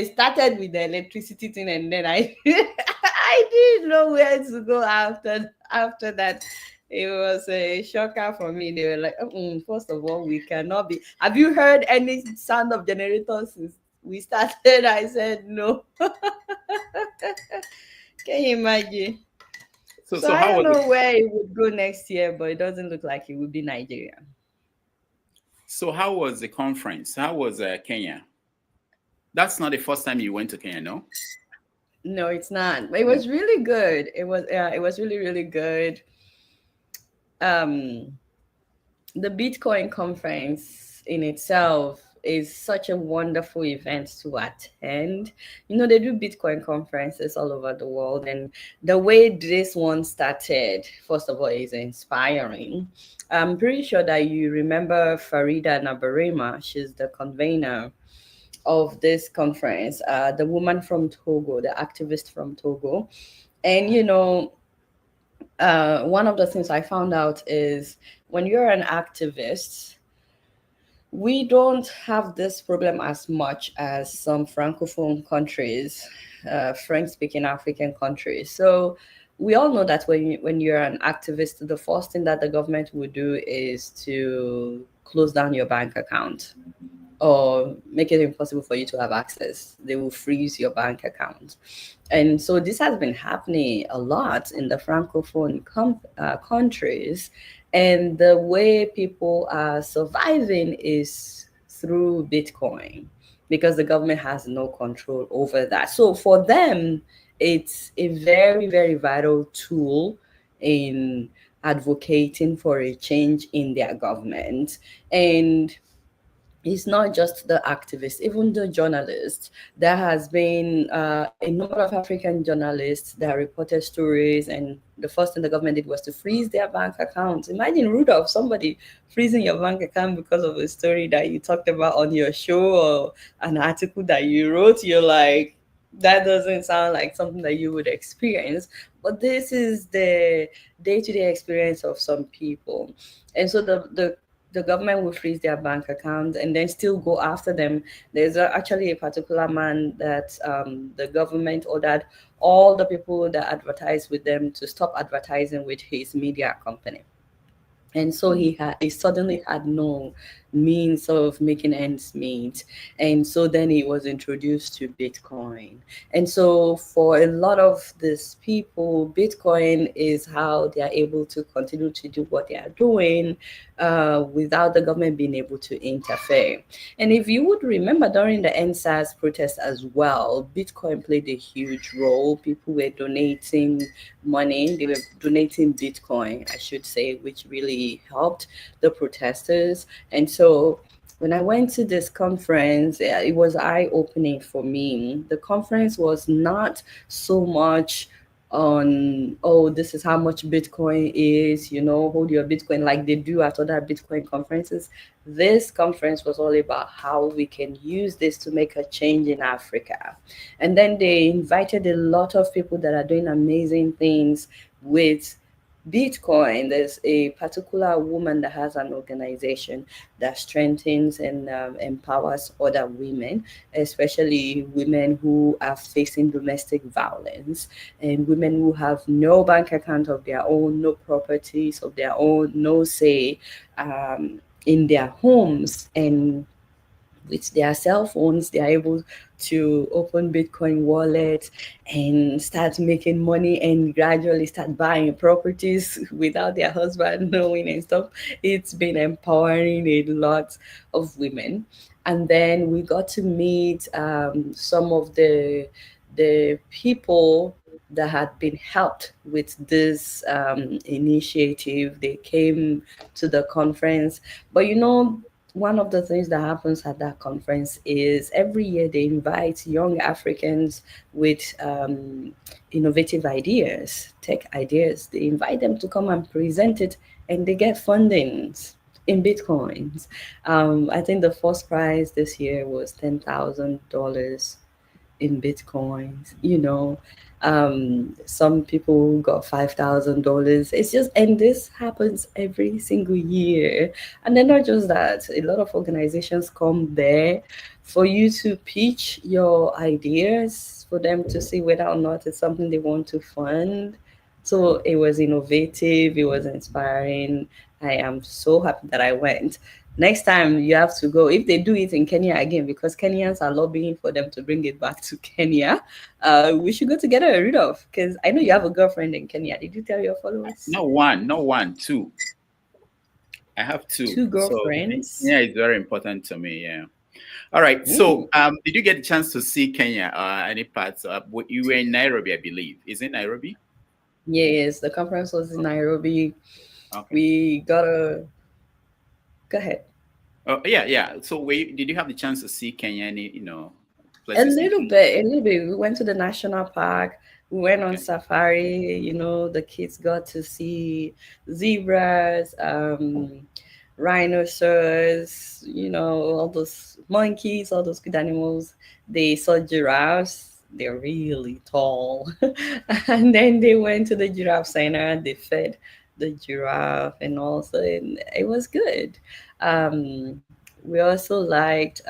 started with the electricity thing, and then I didn't know where to go after that. It was a shocker for me. They were like, first of all, we cannot be. Have you heard any sound of generators since we started? I said no. Can you imagine? So I don't know where it would go next year, but it doesn't look like it would be Nigeria. So how was the conference? How was Kenya? That's not the first time you went to Kenya, no? No, it's not. But it was really good. It was really, really good. The Bitcoin conference in itself is such a wonderful event to attend. You know, they do Bitcoin conferences all over the world, and the way this one started, first of all, is inspiring. I'm pretty sure that you remember Farida Nabarema. She's the convener of this conference, the woman from Togo, the activist from Togo. And, you know, one of the things I found out is when you're an activist, we don't have this problem as much as some Francophone countries, French-speaking African countries. So we all know that when you're an activist, the first thing that the government would do is to close down your bank account or make it impossible for you to have access. They will freeze your bank account. And so this has been happening a lot in the Francophone countries. And the way people are surviving is through Bitcoin, because the government has no control over that. So for them, it's a very, very vital tool in advocating for a change in their government. And it's not just the activists, even the journalists. There has been a number of African journalists that reported stories, and the first thing the government did was to freeze their bank accounts. Imagine, Rudolph, somebody freezing your bank account because of a story that you talked about on your show or an article that you wrote. You're like, that doesn't sound like something that you would experience. But this is the day-to-day experience of some people. And so the government will freeze their bank account and then still go after them. There's actually a particular man that the government ordered all the people that advertise with them to stop advertising with his media company. And so he suddenly had no means of making ends meet. And so then it was introduced to Bitcoin. And so for a lot of these people, Bitcoin is how they are able to continue to do what they are doing without the government being able to interfere. And if you would remember during the NSAS protest as well, Bitcoin played a huge role. People were donating money, they were donating Bitcoin, I should say, which really helped the protesters. And so when I went to this conference, it was eye-opening for me. The conference was not so much on, oh, this is how much Bitcoin is, hold your Bitcoin like they do at other Bitcoin conferences. This conference was all about how we can use this to make a change in Africa. And then they invited a lot of people that are doing amazing things with Bitcoin. There's a particular woman that has an organization that strengthens and empowers other women, especially women who are facing domestic violence and women who have no bank account of their own, no properties of their own, no say in their homes. And with their cell phones, they are able to open Bitcoin wallets and start making money and gradually start buying properties without their husband knowing and stuff. It's been empowering a lot of women. And then we got to meet some of the people that had been helped with this initiative. They came to the conference. But one of the things that happens at that conference is every year they invite young Africans with innovative ideas, tech ideas. They invite them to come and present it, and they get fundings in Bitcoins. I think the first prize this year was $10,000 in Bitcoins. Some people got $5,000. It's just, and this happens every single year. And then not just that, a lot of organizations come there for you to pitch your ideas, for them to see whether or not it's something they want to fund. So it was innovative, it was inspiring. I am so happy that I went. Next time you have to go, if they do it in Kenya again, because Kenyans are lobbying for them to bring it back to Kenya, we should go together, Rudolph, because I know you have a girlfriend in Kenya. Did you tell your followers? Not one, two. I have two. Two girlfriends? So, yeah, it's very important to me, yeah. All right, so did you get a chance to see Kenya any parts? You were in Nairobi, I believe. Is it Nairobi? Yes, the conference was in Nairobi. Okay. We got a... Go ahead. Oh, yeah. So did you have the chance to see Kenya, any, A places? little bit. We went to the national park. We went on safari. The kids got to see zebras, rhinoceros, all those monkeys, all those good animals. They saw giraffes. They're really tall. And then they went to the giraffe center. They fed the giraffe, and also it was good. We also liked,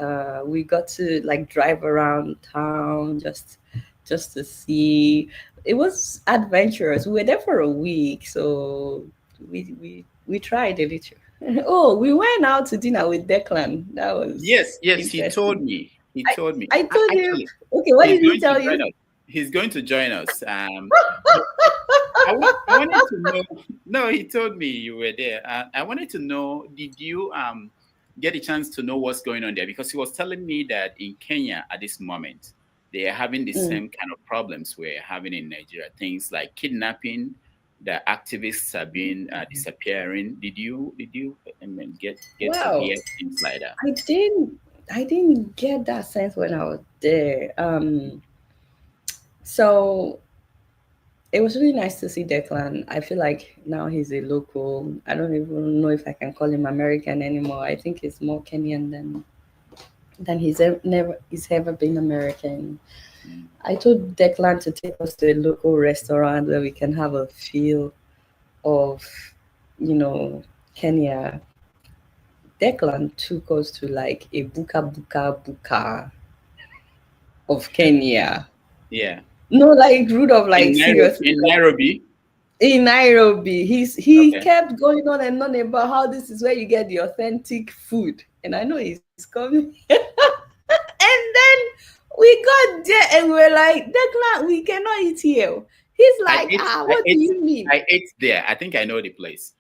we got to drive around town just to see. It was adventurous. We were there for a week, so we tried a little. Oh, we went out to dinner with Declan. That was yes. He told me. I told you. Okay, what did he tell you? He's going to join us. I wanted to know. No, he told me you were there. I wanted to know, did you get a chance to know what's going on there? Because he was telling me that in Kenya at this moment, they are having the same kind of problems we're having in Nigeria. Things like kidnapping, the activists have been disappearing. Did you get to hear things like that? I didn't get that sense when I was there. So it was really nice to see Declan. I feel like now he's a local. I don't even know if I can call him American anymore. I think he's more Kenyan than he's ever been American. I told Declan to take us to a local restaurant where we can have a feel of, Kenya. Declan took us to a buka of Kenya. Yeah. No, Rudolph, seriously. In Nairobi? in Nairobi. He Okay. kept going on and on about how this is where you get the authentic food, and I know he's coming. And then we got there and we're like, Declan, we cannot eat here. He's I like, ate, I what do ate, you mean? I ate there. I think I know the place.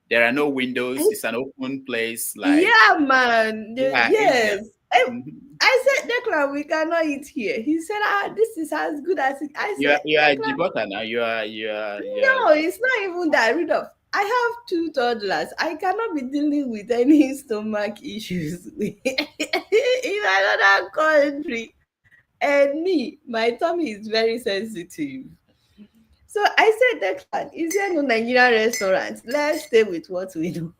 There are no windows. It's an open place. Like, Yeah, man. yeah, I ate there. Yes. Mhm. I said, Declan, we cannot eat here. He said, this is as good as it. I said, You are Declan, Jibota now. You are. no, it's not even that. Rid of. I have two toddlers. I cannot be dealing with any stomach issues in another country. And me, my tummy is very sensitive. So I said, Declan, is there no Nigerian restaurant? Let's stay with what we know.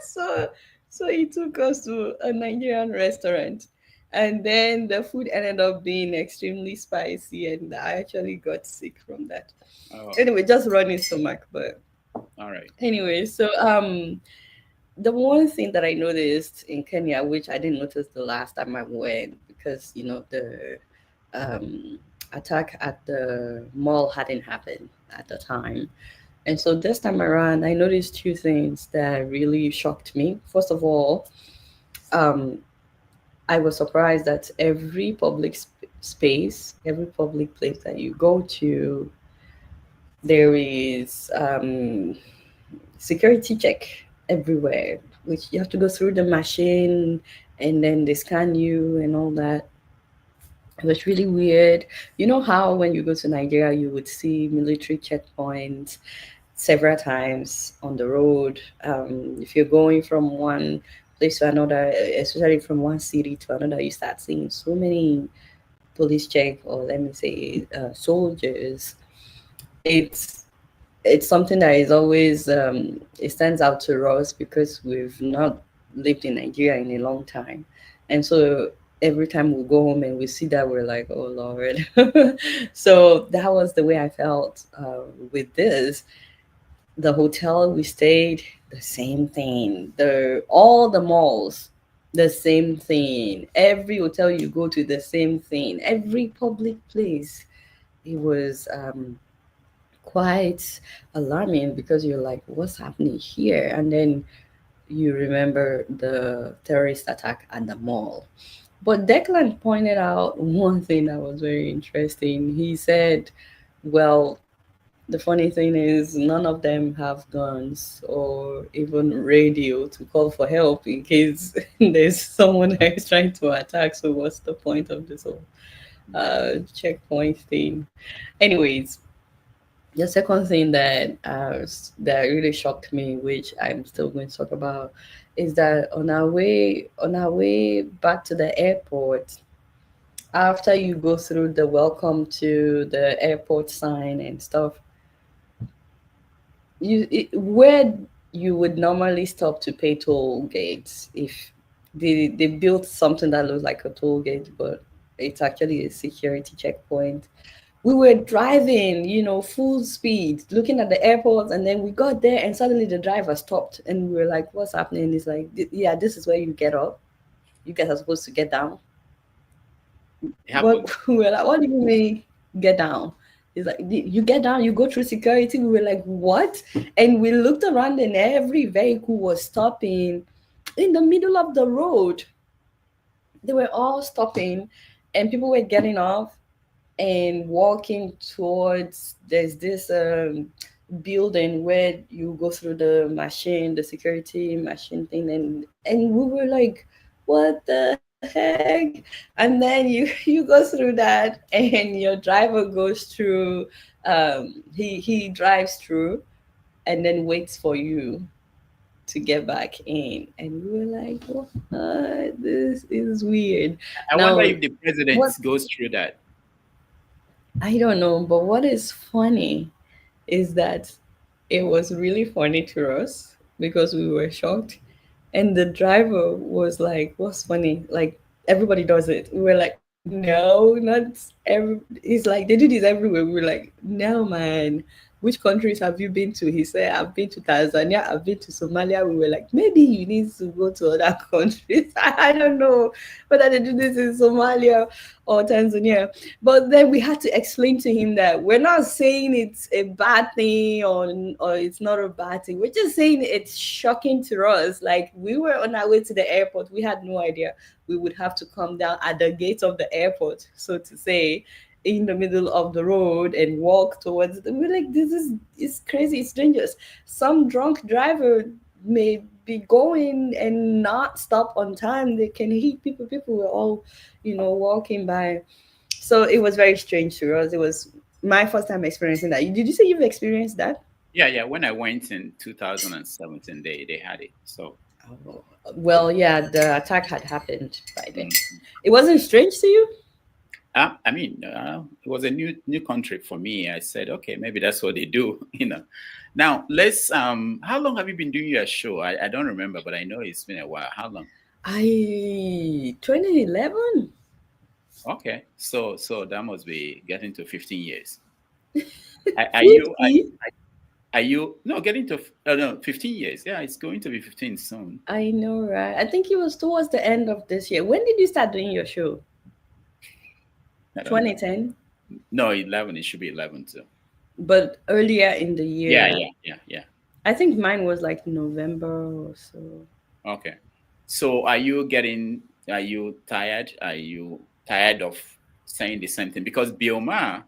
so so he took us to a Nigerian restaurant, and then the food ended up being extremely spicy, and I actually got sick from that. Oh, Anyway, just running stomach. But all right. anyway, so the one thing that I noticed in Kenya, which I didn't notice the last time I went, because the um attack at the mall hadn't happened at the time. And so this time around, I noticed two things that really shocked me. First of all, um, I was surprised that every public space, every public place that you go to, there is security check everywhere, which you have to go through the machine and then they scan you and all that. It was really weird. You know how when you go to Nigeria, you would see military checkpoints several times on the road. If you're going from one place to another, especially from one city to another, you start seeing so many police check, or let me say, soldiers. It's it's something that is always it stands out to us because we've not lived in Nigeria in a long time, and so every time we go home and we see that, we're like, oh Lord. So that was the way I felt with this. The hotel we stayed, the same thing. The all the malls, the same thing. Every hotel you go to, the same thing. Every public place, it was quite alarming because you're like, what's happening here? And then you remember the terrorist attack at the mall. But Declan pointed out one thing that was very interesting. He said, well, the funny thing is, none of them have guns or even radio to call for help in case there's someone that is trying to attack. So, what's the point of this whole checkpoint thing? Anyways, the second thing that really shocked me, which I'm still going to talk about, is that on our way back to the airport, after you go through the welcome to the airport sign and stuff, where you would normally stop to pay toll gates, if they built something that looks like a toll gate, but it's actually a security checkpoint. We were driving, full speed, looking at the airport, and then we got there, and suddenly the driver stopped, and we were like, "What's happening?" He's like, "Yeah, this is where you get up. You guys are supposed to get down." It What happened. we were like, "What do you mean get down?" He's like, "You get down, you go through security." We were like, "What?" And we looked around, and every vehicle was stopping in the middle of the road. They were all stopping, and people were getting off and walking towards, there's this building where you go through the security machine thing, and we were like, what the heck? And then you go through that, and your driver goes through, he drives through and then waits for you to get back in, and we were like, what? This is weird. I wonder Now, if the president what, goes through that. I don't know, but what is funny is that it was really funny to us because we were shocked. And the driver was like, "What's funny? Like, everybody does it." We were like, "No, not every." He's like, "They do this everywhere." We were like, "No, man. which countries have you been to? He said, I've been to Tanzania, I've been to Somalia. We were like, maybe you need to go to other countries. I don't know whether they do this in Somalia or Tanzania. But then we had to explain to him that we're not saying it's a bad thing or it's not a bad thing. We're just saying it's shocking to us. Like, we were on our way to the airport. We had no idea we would have to come down at the gate of the airport, so to say, in the middle of the road and walk towards them. We're like, this is it's crazy, it's dangerous. Some drunk driver may be going and not stop on time. They can hit people. People were all, walking by. So it was very strange to us. It was my first time experiencing that. Did you say you've experienced that? Yeah. When I went in 2017, they had it. So Well, yeah, the attack had happened by then. mm. It wasn't strange to you? It was a new country for me. I said, okay, maybe that's what they do. Now let's. How long have you been doing your show? I don't remember, but I know it's been a while. How long? 2011. Okay, so that must be getting to 15 years. Are you? Are you? No, getting to no 15 years. Yeah, it's going to be 15 soon. I know, right? I think it was towards the end of this year. When did you start doing your show? 2010. No, 11. It should be 11 too. But earlier in the year. Yeah. I think mine was like November or so. Okay. So are you tired? Are you tired of saying the same thing? Because Bioma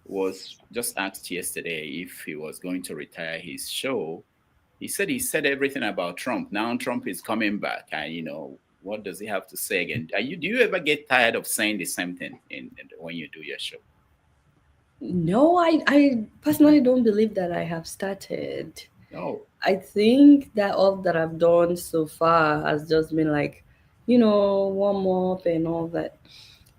was just asked yesterday if he was going to retire his show. He said everything about Trump. Now Trump is coming back. And, what does he have to say again? Do you ever get tired of saying the same thing when you do your show? No, I personally don't believe that I have started. No. I think that all that I've done so far has just been like, warm up and all that.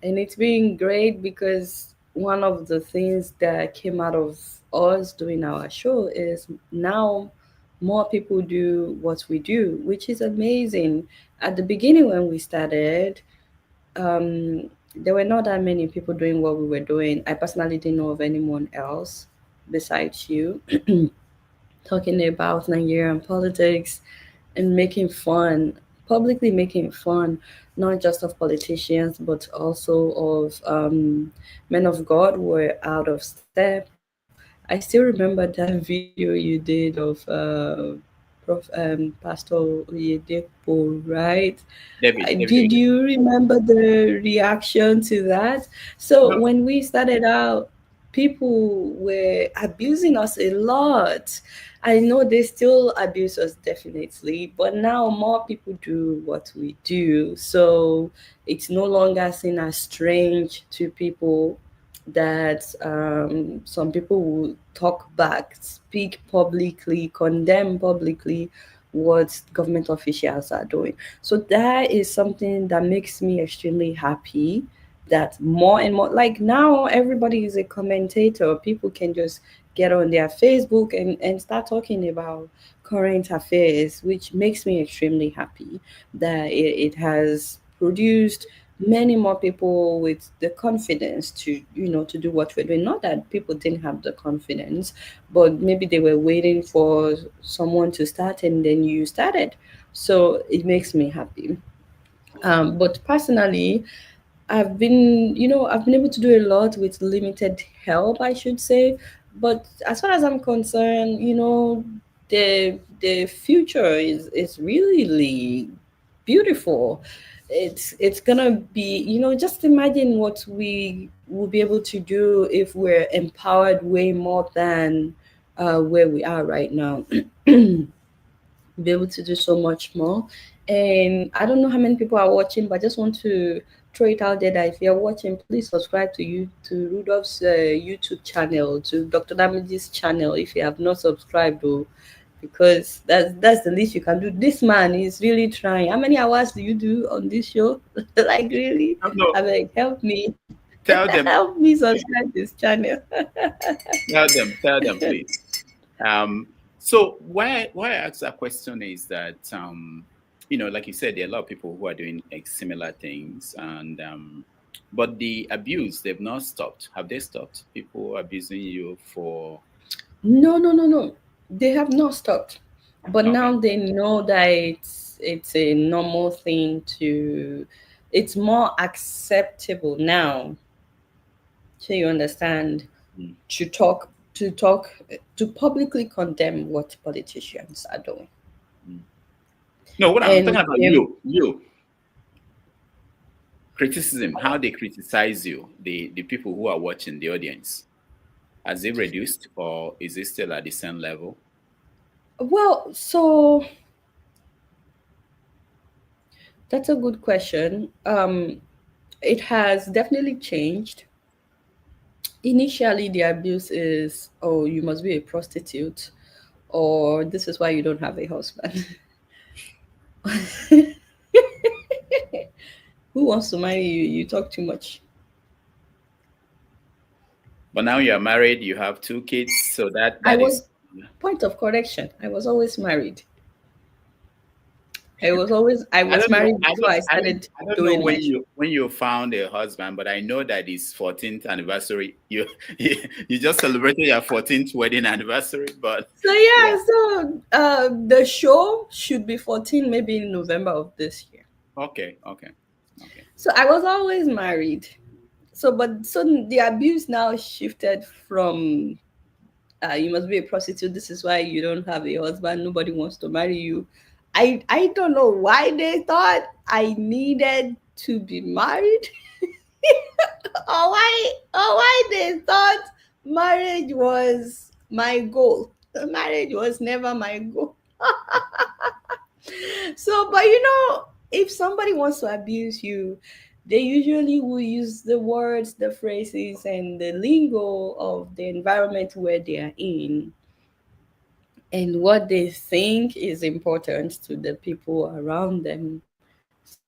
And it's been great because one of the things that came out of us doing our show is now more people do what we do, which is amazing. At the beginning, when we started, there were not that many people doing what we were doing. I personally didn't know of anyone else besides you talking about Nigerian politics and publicly making fun, not just of politicians, but also of men of God who were out of step. I still remember that video you did of Pastor Oyedepo, right? Did David. you remember the reaction to that? So No. when we started out, people were abusing us a lot. I know they still abuse us definitely, but now more people do what we do. So it's no longer seen as strange to people that some people will talk back, speak publicly, condemn publicly what government officials are doing. So that is something that makes me extremely happy that more and more, like now, everybody is a commentator. People can just get on their Facebook and start talking about current affairs, which makes me extremely happy that it has produced many more people with the confidence to do what we're doing. Not that people didn't have the confidence, but maybe they were waiting for someone to start and then you started. So it makes me happy. But personally, I've been able to do a lot with limited help, I should say. But as far as I'm concerned, the future is really beautiful. It's gonna be, just imagine what we will be able to do if we're empowered way more than where we are right now. Be able to do so much more. And I don't know how many people are watching, but I just want to throw it out there that if you're watching, please subscribe to Rudolph's YouTube channel, to Dr. Damage's channel if you have not subscribed, though, because that's the least you can do. This man is really trying. How many hours do you do on this show? Like, really? No. I mean, help me. Tell them. Help me subscribe this channel. Tell them, please. So why I ask that question is that like you said, there are a lot of people who are doing similar things, and but the abuse, they've not stopped. Have they stopped? People abusing you for No. They have not stopped, but Okay. now they know that it's a normal thing to. It's more acceptable now. So you understand Mm. to publicly condemn what politicians are doing. Mm. No, what I'm And talking about, you criticism, how they criticize you, the people who are watching, the audience. Has it reduced or is it still at the same level? well, so that's a good question. It has definitely changed. Initially, the abuse is, oh, you must be a prostitute, or this is why you don't have a husband. Who wants to marry you? You talk too much. But now you are married, you have 2 kids, so I that is. was, point of correction, I was always married. I I was don't know. married before I started I don't know doing when it. you found a husband, but I know that it's 14th anniversary. You just celebrated your 14th wedding anniversary, but So yeah. yeah, so the show should be 14, maybe in November of this year. Okay. So I was always married. So the abuse now shifted from you must be a prostitute. This is why you don't have a husband. Nobody wants to marry you. I don't know why they thought I needed to be married, or why they thought marriage was my goal. Marriage was never my goal. So, but if somebody wants to abuse you, they usually will use the words, the phrases, and the lingo of the environment where they are in and what they think is important to the people around them.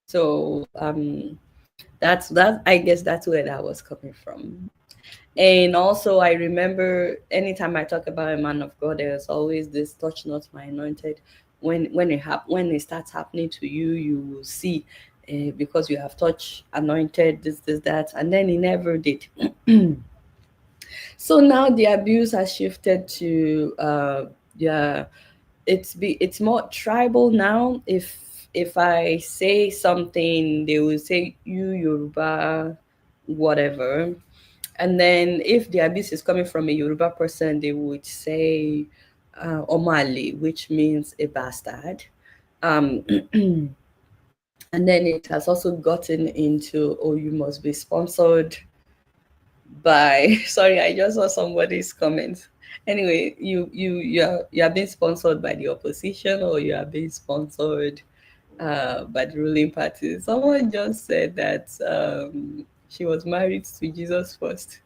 So, I guess that's where that was coming from. And also, I remember anytime I talk about a man of God, there's always this "touch not my anointed." When it starts happening to you, you will see, because you have touched anointed this that, and then he never did. So now the abuse has shifted to yeah, it's more tribal now. If I say something, they will say you Yoruba, whatever. And then if the abuse is coming from a Yoruba person, they would say Omali, which means a bastard. Um, and then it has also gotten into, oh, you must be sponsored by sorry, I just saw somebody's comment. Anyway, you are being sponsored by the opposition, or you are being sponsored by the ruling party. Someone just said that she was married to Jesus first.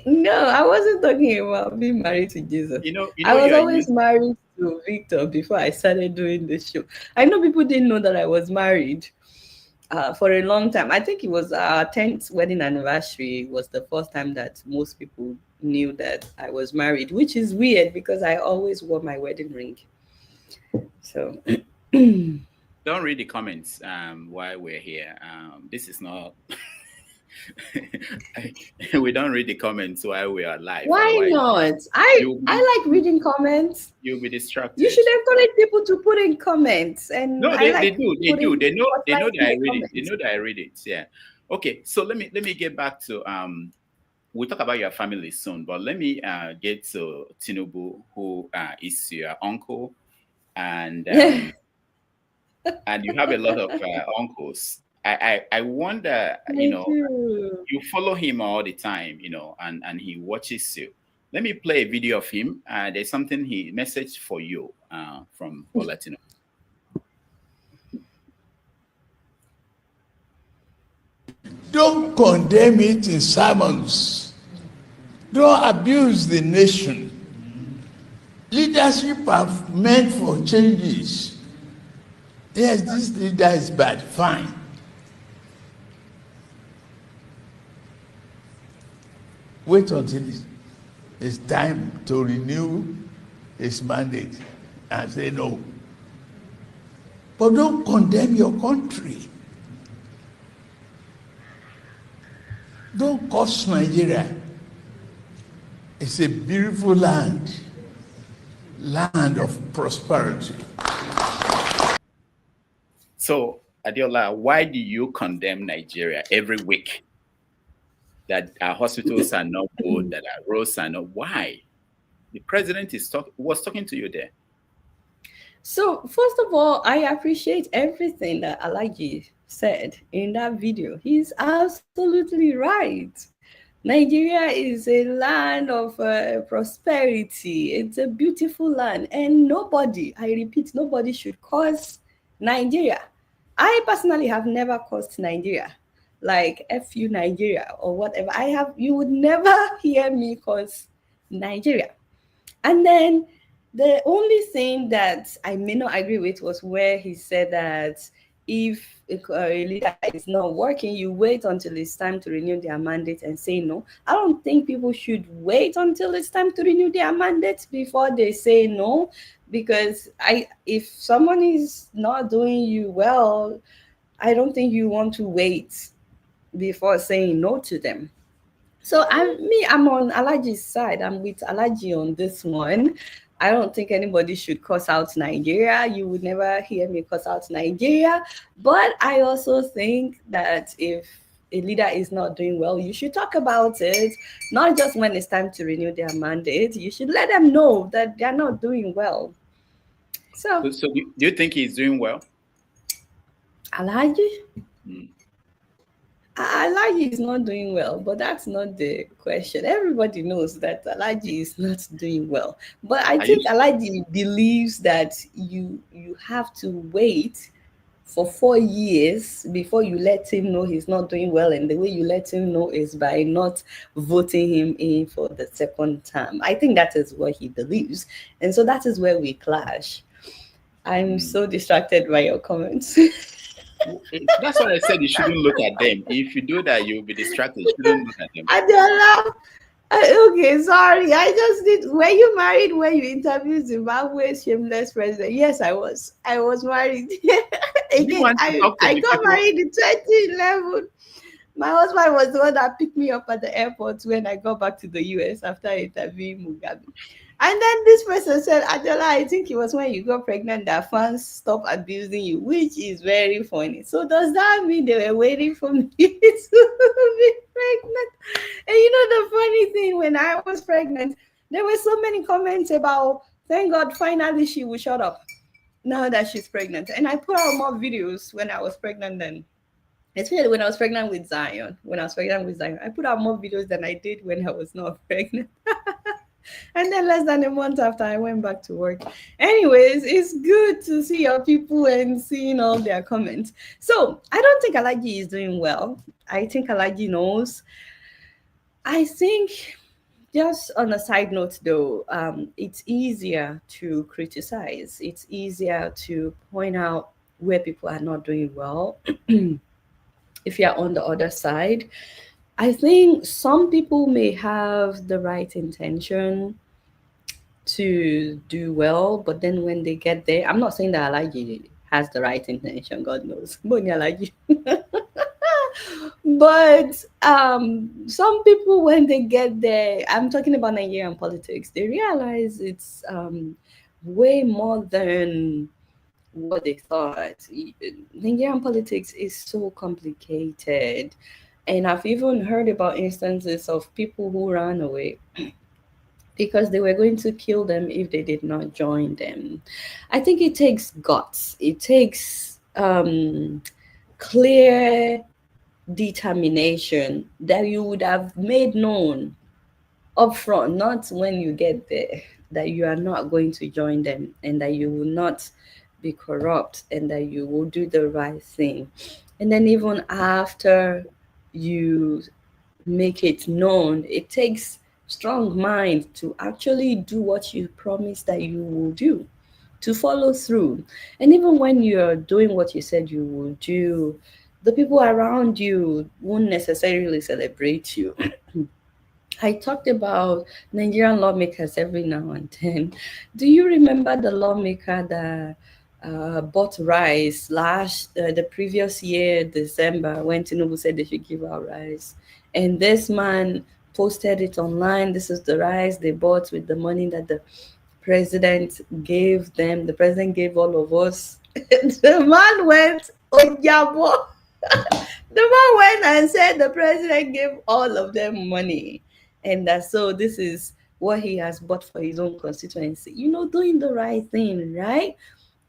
No, I wasn't talking about being married to Jesus. You I know was you are always used. married to Victor before I started doing this show. I know people didn't know that I was married for a long time. I think it was our 10th wedding anniversary was the first time that most people knew that I was married, which is weird because I always wore my wedding ring. So Don't read the comments while we're here. This is not. We don't read the comments while we are live. why Otherwise, not? you'll be I like reading comments. you'll be You distracted. should encourage people to put in comments, and No, I they like do. They do. putting They know spotlight that in I the read it. They comments. know that I read it. Yeah. Okay. So let me get back to we'll talk about your family soon, but let me get to Tinubu, who is your uncle, and Yeah, and you have a lot of uncles. I wonder, I do. you follow him all the time, and he watches you. Let me play a video of him. There's something he messaged for you from Bola Tinubu. Don't condemn it in sermons. Don't abuse the nation. Leadership are meant for changes. Yes, this leader is bad, fine. Wait until it's time to renew his mandate and say no. But don't condemn your country. Don't curse Nigeria. It's a beautiful land of prosperity. So, Adeola, why do you condemn Nigeria every week? That our hospitals are not good, that our roads are not. Why? The president was talking to you there. So, first of all, I appreciate everything that Alhaji said in that video. He's absolutely right. Nigeria is a land of prosperity. It's a beautiful land. And nobody, I repeat, nobody should curse Nigeria. I personally have never cursed Nigeria, like F you Nigeria or whatever. You would never hear me curse Nigeria. And then the only thing that I may not agree with was where he said that if a leader is not working, you wait until it's time to renew their mandate and say no. I don't think people should wait until it's time to renew their mandate before they say no, because if someone is not doing you well, I don't think you want to wait before saying no to them. So I'm on Alhaji's side. I'm with Alhaji on this one. I don't think anybody should cuss out Nigeria. You would never hear me cuss out Nigeria. But I also think that if a leader is not doing well, you should talk about it, not just when it's time to renew their mandate. You should let them know that they're not doing well. So do you think he's doing well? Alhaji? Alhaji is not doing well, but that's not the question. Everybody knows that Alhaji is not doing well. But I think Alhaji believes that you have to wait for 4 years before you let him know he's not doing well. And the way you let him know is by not voting him in for the second term. I think that is what he believes. And so that is where we clash. I'm so distracted by your comments. That's why I said you shouldn't look at them. If you do that, you'll be distracted. You shouldn't look at them. Adeola, okay, sorry. I just did. Were you married when you interviewed Zimbabwe's shameless president? Yes, I was. I was married. Again, I got married in 2011. My husband was the one that picked me up at the airport when I got back to the US after interviewing Mugabe. And then this person said, Adeola, I think it was when you got pregnant that fans stopped abusing you, which is very funny. So does that mean they were waiting for me to be pregnant? And you know the funny thing, when I was pregnant, there were so many comments about, thank God, finally she will shut up now that she's pregnant. And I put out more videos when I was pregnant then. Especially when I was pregnant with Zion. I put out more videos than I did when I was not pregnant. And then less than a month after, I went back to work. Anyways, it's good to see your people and seeing all their comments. So I don't think Alhaji is doing well. I think Alhaji knows. I think, just on a side note though, it's easier to criticize. It's easier to point out where people are not doing well if you're on the other side. I think some people may have the right intention to do well, but then when they get there, I'm not saying that Alhaji has the right intention, God knows. But some people, when they get there, I'm talking about Nigerian politics, they realize it's way more than what they thought. Nigerian politics is so complicated. And I've even heard about instances of people who ran away because they were going to kill them if they did not join them. I think it takes guts. It takes clear determination that you would have made known upfront, not when you get there, that you are not going to join them and that you will not be corrupt and that you will do the right thing. And then even after you make it known, it takes strong mind to actually do what you promise that you will do, to follow through. And even when you're doing what you said you will do, the people around you won't necessarily celebrate you. I talked about Nigerian lawmakers every now and then. Do you remember the lawmaker that bought rice the previous year, December, when Tinubu said they should give out rice? And this man posted it online. This is the rice they bought with the money that the president gave them. The president gave all of us. The man went, oh, Yabo. The man went and said the president gave all of them money. And so this is what he has bought for his own constituency. Doing the right thing, right?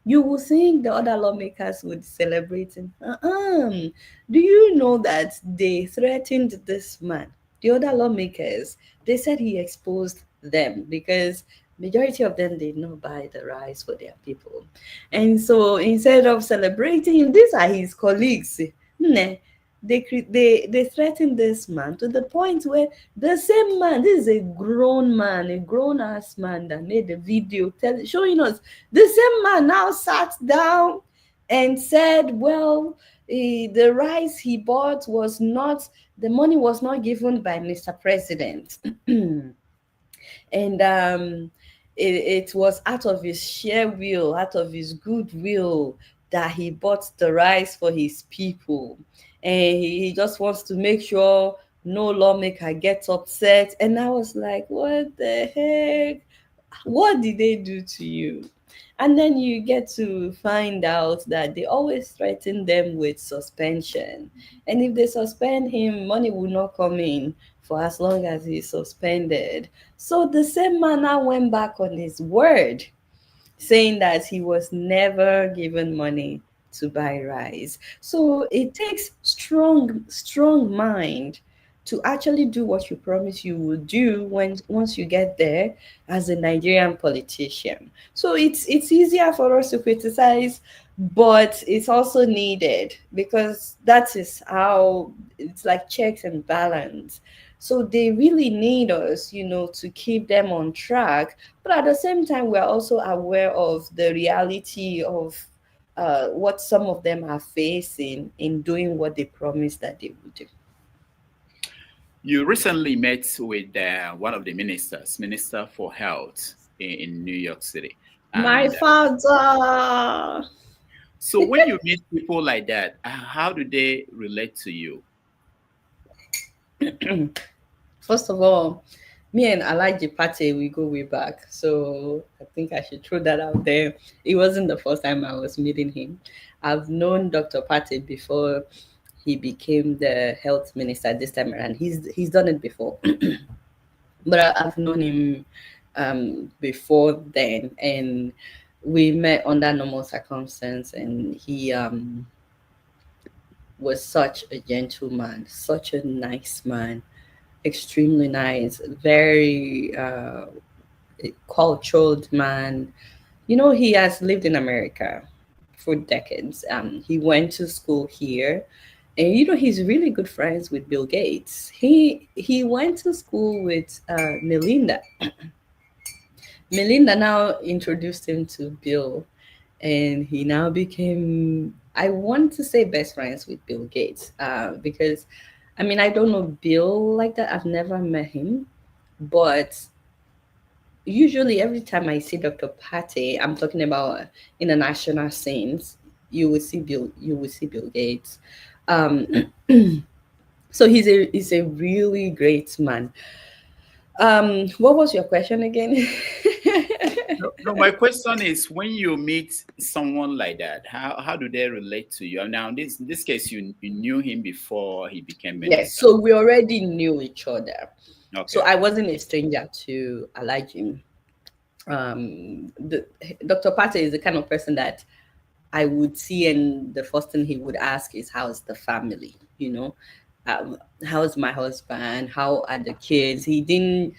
You will think the other lawmakers would celebrate him. Do you know that they threatened this man? The other lawmakers, they said he exposed them because majority of them did not buy the rice for their people. And so instead of celebrating him, these are his colleagues. They threatened this man to the point where the same man, this is a grown man, a grown-ass man that made the video showing us, the same man now sat down and said, well, the rice he bought was not, the money was not given by Mr. President. And it was out of his sheer will, out of his goodwill, that he bought the rice for his people. And he just wants to make sure no lawmaker gets upset. And I was like, what the heck? What did they do to you? And then you get to find out that they always threaten them with suspension. And if they suspend him, money will not come in for as long as he's suspended. So the same man now went back on his word, saying that he was never given money to buy rice. So it takes strong mind to actually do what you promise you will do once you get there as a Nigerian politician. So it's easier for us to criticize, but it's also needed because that is how it's like checks and balance. So they really need us, to keep them on track. But at the same time, we're also aware of the reality of what some of them are facing in doing what they promised that they would do. You recently met with one of the Minister for Health in New York City. My father. So when you meet people like that, how do they relate to you? First of all, me and Alhaji Pate, we go way back. So I think I should throw that out there. It wasn't the first time I was meeting him. I've known Dr. Pate before he became the health minister this time around. He's done it before. But I've known him before then. And we met under normal circumstances. And he was such a gentleman, such a nice man. Extremely nice, very cultured man. He has lived in America for decades. He went to school here, and he's really good friends with Bill Gates. He went to school with Melinda. Melinda now introduced him to Bill, and he now became, I want to say, best friends with Bill Gates because I don't know Bill like that. I've never met him, but usually every time I see Dr. Pate, I'm talking about international scenes, you will see Bill Gates. So he's a really great man. What was your question again? No, my question is, when you meet someone like that, how do they relate to you? Now, in this case, you knew him before he became minister. Yes, so we already knew each other. Okay. So I wasn't a stranger to Alhaji. Dr. Pate is the kind of person that I would see, and the first thing he would ask is, how's the family? How's my husband? How are the kids? He didn't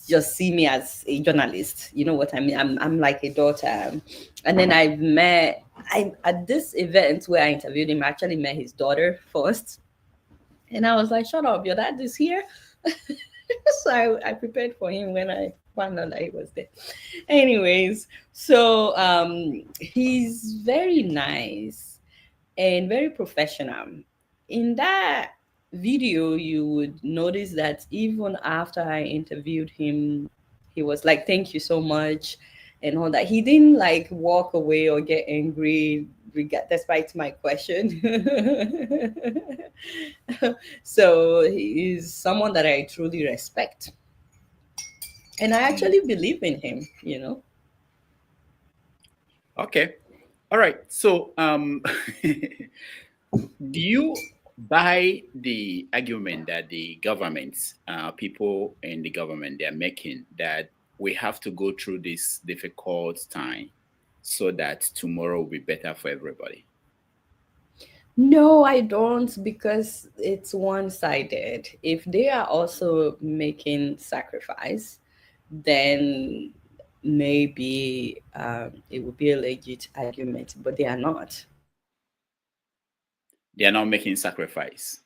just see me as a journalist. You know what I mean? I'm like a daughter. And then at this event where I interviewed him, I actually met his daughter first. And I was like, shut up, your dad is here. So I prepared for him when I found out that he was there. Anyways, so he's very nice and very professional. In that video, you would notice that even after I interviewed him, he was like, thank you so much. and all that. He didn't like walk away or get angry despite my question. So he is someone that I truly respect. And I actually believe in him, you know. Okay. All right. So, do you buy the argument that the government, people in the government, they're making that we have to go through this difficult time so that tomorrow will be better for everybody? No, I don't, because it's one-sided. If they are also making sacrifice, then maybe it would be a legit argument, but they are not. They are not making sacrifice.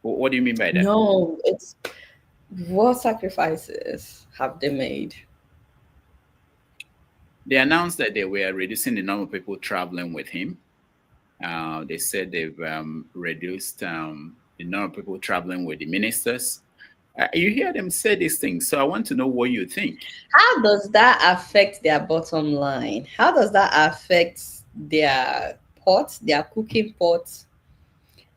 What do you mean by that? No, it's what sacrifices have they made? They announced that they were reducing the number of people traveling with him. They said they've reduced the number of people traveling with the ministers. You hear them say these things, so I want to know what you think. How does that affect their bottom line? How does that affect their pots, their cooking pots?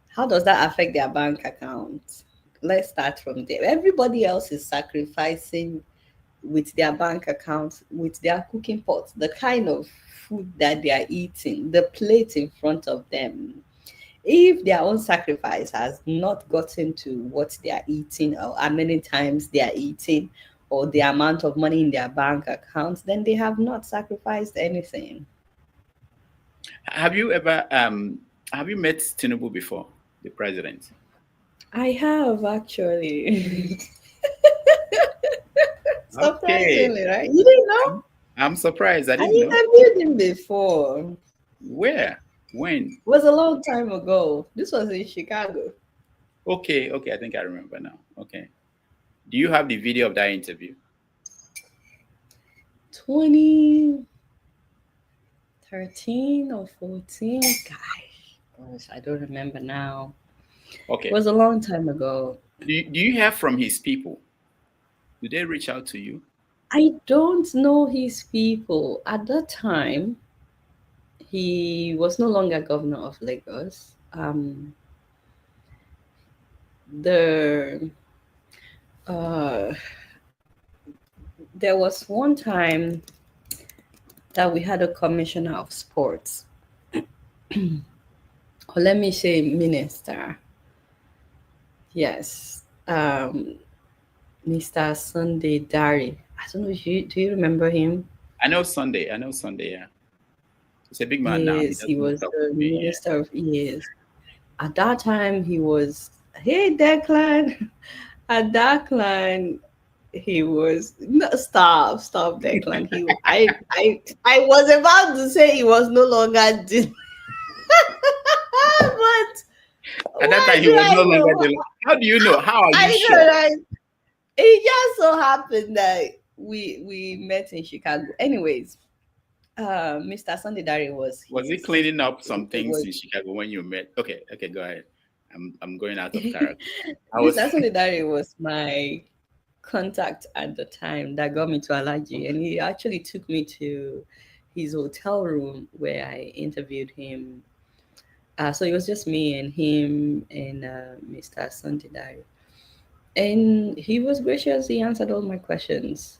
How does that affect their bank account? Let's start from there. Everybody else is sacrificing with their bank accounts, with their cooking pots, the kind of food that they are eating, the plate in front of them. If their own sacrifice has not gotten to what they are eating, or how many times they are eating, or the amount of money in their bank accounts, then they have not sacrificed anything. Have you ever have you met Tinubu before, the president? I have actually. Okay. Surprisingly, right? You didn't know? I'm surprised. I I didn't know. interviewed him before. Where? When? It was a long time ago. This was in Chicago. Okay, I think I remember now. Okay. Do you have the video of that interview? 2013 or 14? Gosh, I don't remember now. Okay. It was a long time ago. Do you hear from his people? Do they reach out to you? I don't know his people. At that time, he was no longer governor of Lagos. There was one time that we had a commissioner of sports, or let me say minister. Yes, Mr. Sunday Dari. I don't know if do you remember him? I know Sunday. Yeah, he's a big man now. Yes, he was the me, minister of years. At that time, he was, hey, Declan. At Declan, he was, no, stop, Declan. I was about to say he was no longer but at that time he was no longer how do you know? How are you sure? Right? It just so happened that we met in Chicago. Anyways, Mr. Sunday Dari was he cleaning up some things in Chicago when you met? Okay, go ahead. I'm going out of character. Mr. Sunday Dari was my contact at the time that got me to Alhaji, and he actually took me to his hotel room where I interviewed him. So it was just me and him and Mr. Sunday Dari. And he was gracious. He answered all my questions.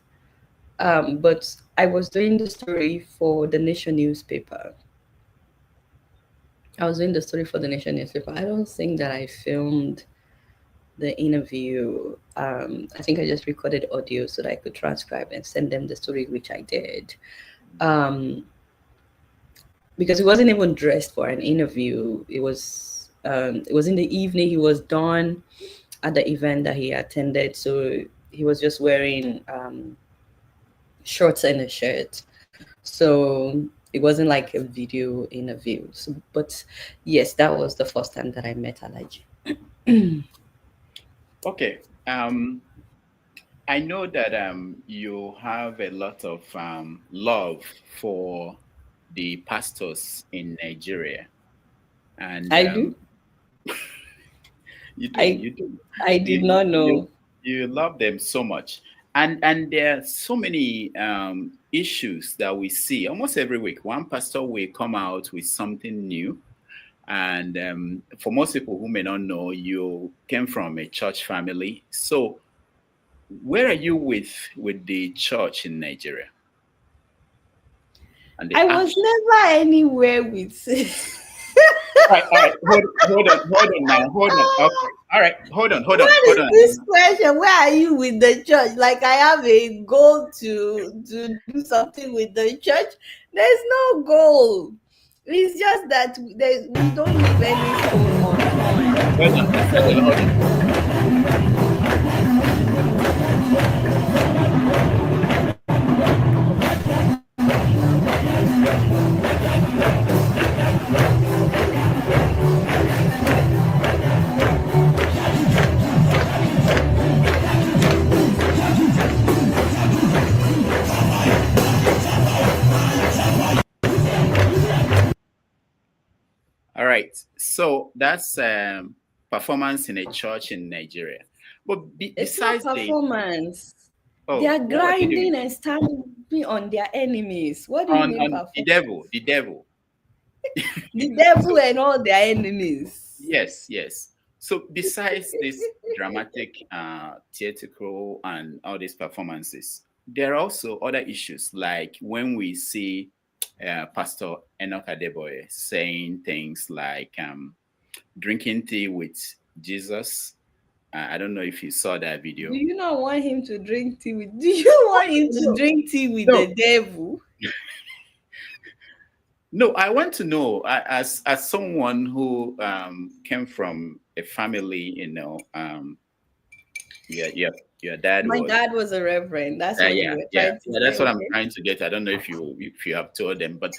But I was doing the story for the Nation newspaper. I don't think that I filmed the interview. I think I just recorded audio so that I could transcribe and send them the story, which I did. Because he wasn't even dressed for an interview. It was in the evening. He was done at the event that he attended, so he was just wearing shorts and a shirt. So it wasn't like a video interview. So, but yes, that was the first time that I met Alhaji. Okay. I know that you have a lot of love for the pastors in Nigeria, and I do. You do. I did not know. You love them so much. And there are so many issues that we see almost every week. One pastor will come out with something new. And for most people who may not know, you came from a church family. So where are you with the church in Nigeria? And the I was never anywhere with. all right. Hold on now. Hold on. Okay. All right. Hold on. What is this question? Where are you with the church? Like I have a goal to do something with the church. There's no goal. It's just that we don't leave any stone unturned. Hold on. Adeola, hold on. All right. So that's performance in a church in Nigeria. But It's not besides performance. they are grinding and standing on their enemies. What do you mean performance? The devil. The devil and all their enemies. Yes. So besides this dramatic, theatrical, and all these performances, there are also other issues, like when we see Pastor Enoch Adeboye saying things like drinking tea with Jesus. I don't know if you saw that video. Do you not want him to drink tea with? Do you want him to drink tea with the devil? No, I want to know, as someone who came from a family, your dad. My dad was a reverend. That's what you were trying to say. That's what I'm trying to get. I don't know if you have told them, but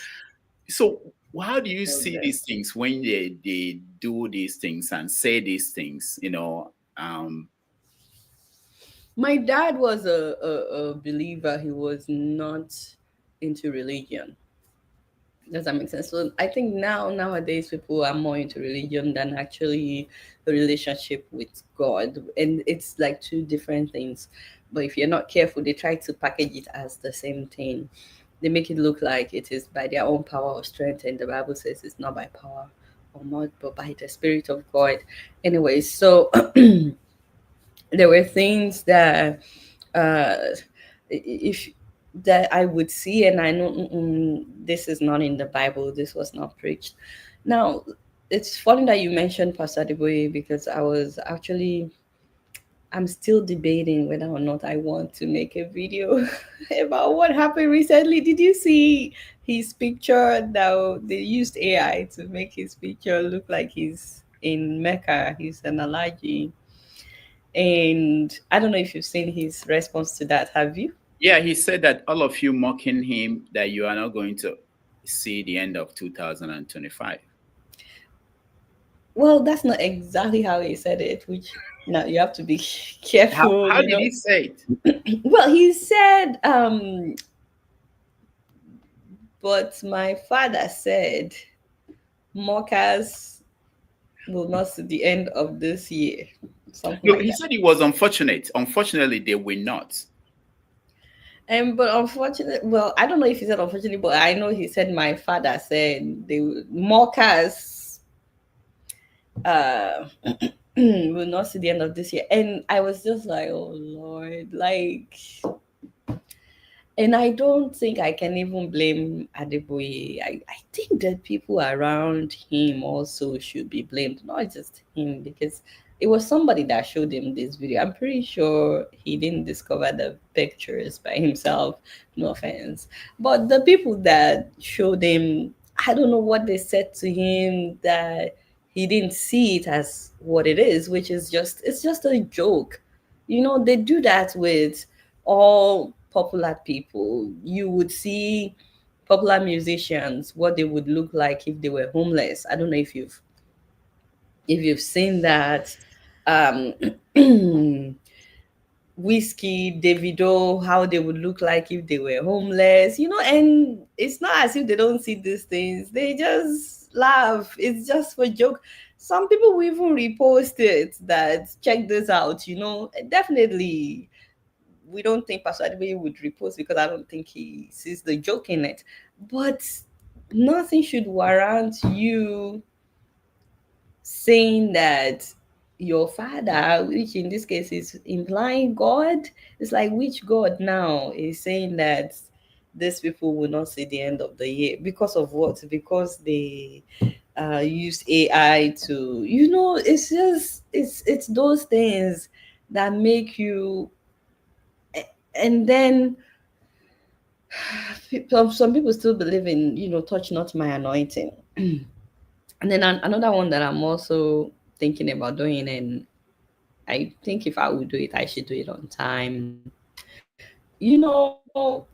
so how do you see these things when they do these things and say these things? My dad was a believer. He was not into religion. Does that make sense? So I think nowadays people are more into religion than actually a relationship with God. And it's like two different things. But if you're not careful, they try to package it as the same thing. They make it look like it is by their own power or strength. And the Bible says it's not by power or might, but by the Spirit of God. Anyway, so there were things that that I would see, and I know this is not in the Bible. This was not preached. Now, it's funny that you mentioned Pastor Adeboye, because I'm still debating whether or not I want to make a video about what happened recently. Did you see his picture? Now they used AI to make his picture look like he's in Mecca. He's an Alhaji. And I don't know if you've seen his response to that. Have you? Yeah, he said that all of you mocking him, that you are not going to see the end of 2025. Well, that's not exactly how he said it, which now you have to be careful. How did he say it? Well, he said, but my father said mockers will not see the end of this year. He said it was unfortunate. Unfortunately, they will not. But unfortunately, well, I don't know if he said unfortunately, but I know he said my father said they mockers will not see the end of this year. And I was just like, oh Lord, like, and I don't think I can even blame Adeboye. I think that people around him also should be blamed, not just him, because it was somebody that showed him this video. I'm pretty sure he didn't discover the pictures by himself, no offense. But the people that showed him, I don't know what they said to him that he didn't see it as what it is, which is it's just a joke. They do that with all popular people. You would see popular musicians, what they would look like if they were homeless. I don't know if you've seen that. Whiskey, Davido, how they would look like if they were homeless, and it's not as if they don't see these things. They just laugh. It's just for joke. Some people will even repost it that check this out, definitely we don't think Pastor Adebayo would repost because I don't think he sees the joke in it. But nothing should warrant you saying that your father, which in this case is implying God, it's like which God now is saying that these people will not see the end of the year because of what? Because they use AI to, it's just it's those things that make you, and then some people still believe in, touch not my anointing. And then another one that I'm also thinking about doing, and I think if I would do it, I should do it on time.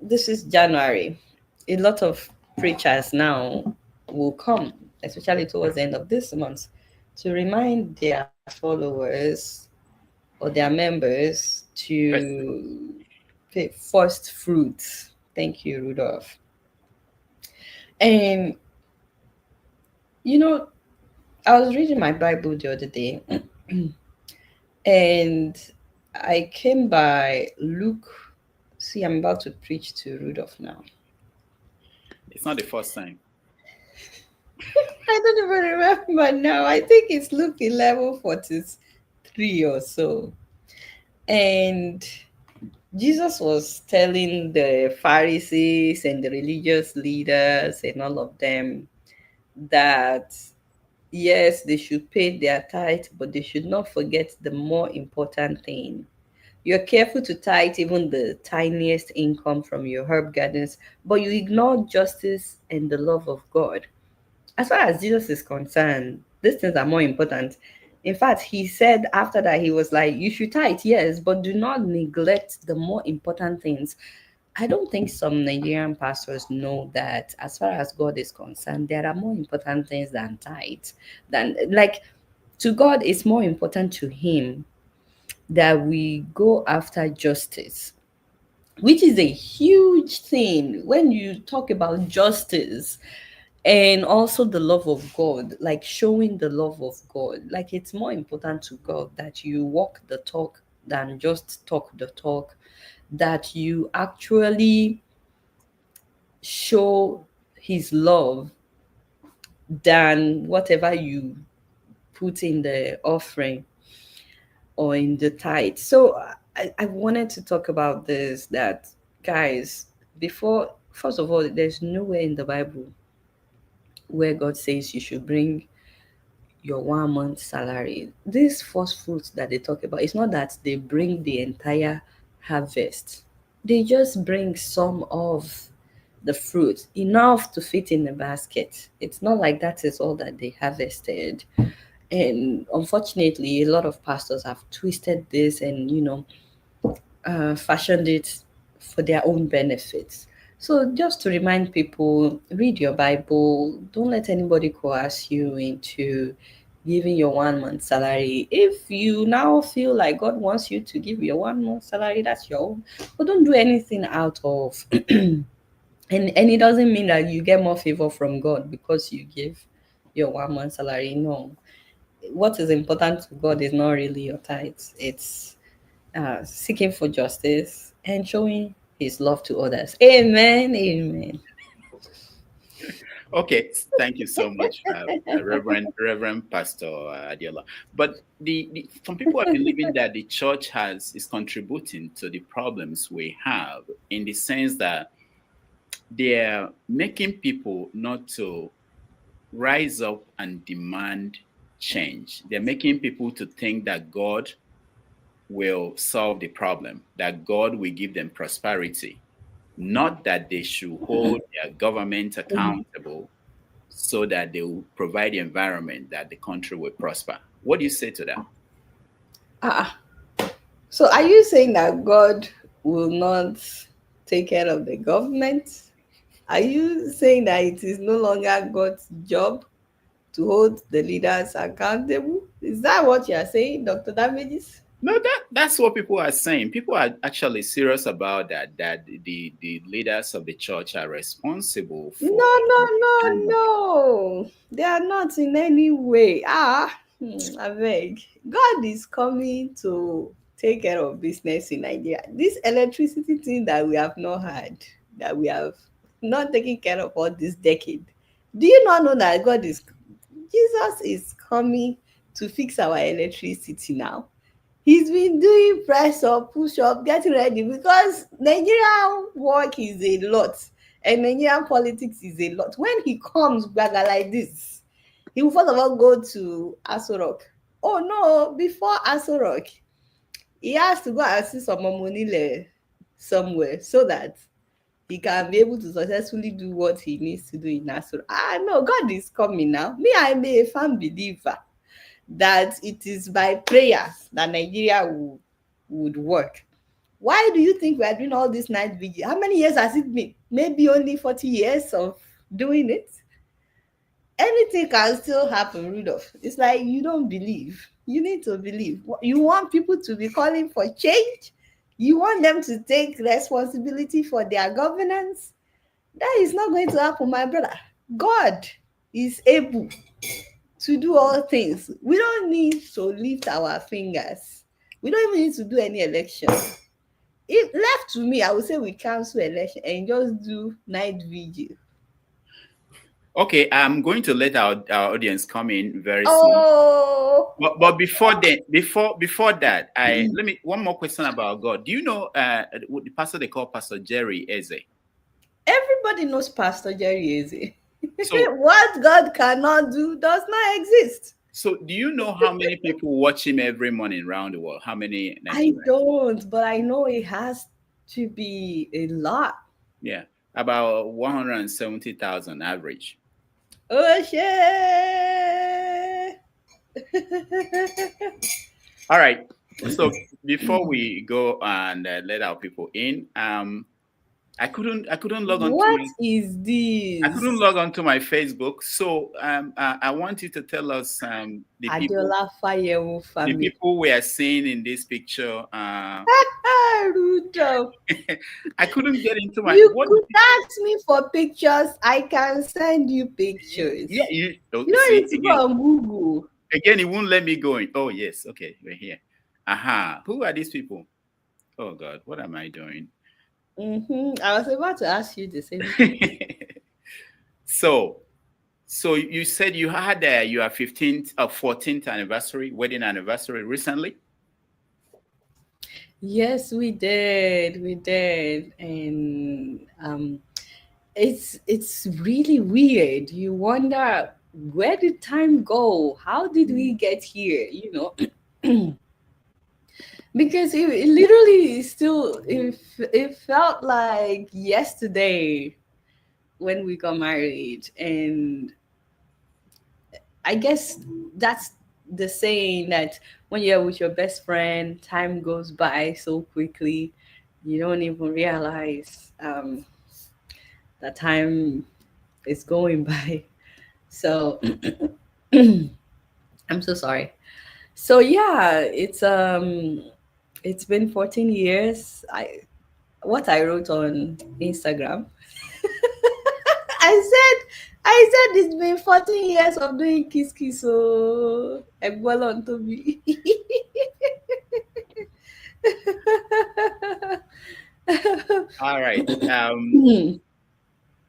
This is January. A lot of preachers now will come, especially towards the end of this month, to remind their followers or their members to pay first fruits. Thank you, Rudolph. And you know, I was reading my Bible the other day, and I came by Luke. See, I'm about to preach to Rudolph now. It's not the first time. I don't even remember now. I think it's Luke 11:43 or so. And Jesus was telling the Pharisees and the religious leaders and all of them that yes, they should pay their tithe, but they should not forget the more important thing. You're careful to tithe even the tiniest income from your herb gardens, but you ignore justice and the love of God. As far as Jesus is concerned, these things are more important. In fact, he said after that, he was like, you should tithe, yes, but do not neglect the more important things. I don't think some Nigerian pastors know that as far as God is concerned, there are more important things than tithe. Than like to God, it's more important to him that we go after justice, which is a huge thing when you talk about justice and also the love of God, like showing the love of God. Like it's more important to God that you walk the talk than just talk the talk, that you actually show his love than whatever you put in the offering or in the tithe. So I wanted to talk about this, that guys, before, first of all, there's nowhere in the Bible where God says you should bring your 1 month salary. These first fruits that they talk about, it's not that they bring the entire harvest. They just bring some of the fruit, enough to fit in the basket. It's not like that is all that they harvested. And unfortunately, a lot of pastors have twisted this and, fashioned it for their own benefits. So just to remind people, read your Bible. Don't let anybody coerce you into giving your 1 month salary. If you now feel like God wants you to give your 1 month salary, that's your own. But don't do anything out of and it doesn't mean that you get more favor from God because you give your 1 month salary. No. What is important to God is not really your tithes. It's seeking for justice and showing his love to others. Amen. Amen. Okay, thank you so much, Reverend Pastor Adeola. But some people are believing that the church is contributing to the problems we have, in the sense that they're making people not to rise up and demand change. They're making people to think that God will solve the problem, that God will give them prosperity, not that they should hold their government accountable so that they will provide the environment that the country will prosper. What do you say to that? So are you saying that God will not take care of the government? Are you saying that it is no longer God's job to hold the leaders accountable? Is that what you are saying, Dr. Damages? No, that's what people are saying. People are actually serious about that the leaders of the church are responsible for No. They are not in any way. I beg. God is coming to take care of business in Nigeria. This electricity thing that we have not had, that we have not taken care of all this decade. Do you not know that Jesus is coming to fix our electricity now? He's been doing press up, push up, getting ready, because Nigerian work is a lot and Nigerian politics is a lot. When he comes back like this, he will first of all go to Aso Rock. Oh no, before Aso Rock, he has to go and see some Momonile somewhere so that he can be able to successfully do what he needs to do in Aso Rock. No, God is coming now. Me, I'm a firm believer that it is by prayers that Nigeria would work. Why do you think we are doing all this night vigil? How many years has it been? Maybe only 40 years of doing it. Anything can still happen, Rudolph. It's like you don't believe. You need to believe. You want people to be calling for change. You want them to take responsibility for their governance. That is not going to happen, my brother. God is able to do all things. We don't need to lift our fingers. We don't even need to do any election. If left to me, I would say we cancel election and just do night vigil. Okay, I'm going to let our audience come in very soon. But before that, let me one more question about God. Do you know the pastor they call Pastor Jerry Eze? Everybody knows Pastor Jerry Eze. So, what God cannot do does not exist. So do you know how many people watch him every morning around the world? How many? I don't, but I know it has to be a lot. Yeah, about 170,000 average. Oh shit! All right. So before we go and let our people in, I couldn't log on. What is this? I couldn't log on to my Facebook. So I want you to tell us the Adeola Fayehun family. The people we are seeing in this picture. Rudolph. I couldn't get into my. You could ask me for pictures. I can send you pictures. Yeah, you don't need to go on Google. Again, it won't let me go in. Oh yes, okay, we're here. Aha, who are these people? Oh God, what am I doing? I was about to ask you the same thing. So you said you had your 15th or 14th anniversary, wedding anniversary recently? Yes, we did. And it's really weird. You wonder, where did time go? How did we get here? You know? Because it literally still it felt like yesterday when we got married. And I guess that's the saying that when you're with your best friend, time goes by so quickly, you don't even realize that time is going by. So I'm so sorry. So yeah, it's been 14 years. What I wrote on Instagram. I said it's been 14 years of doing kiss. So on to me. All right.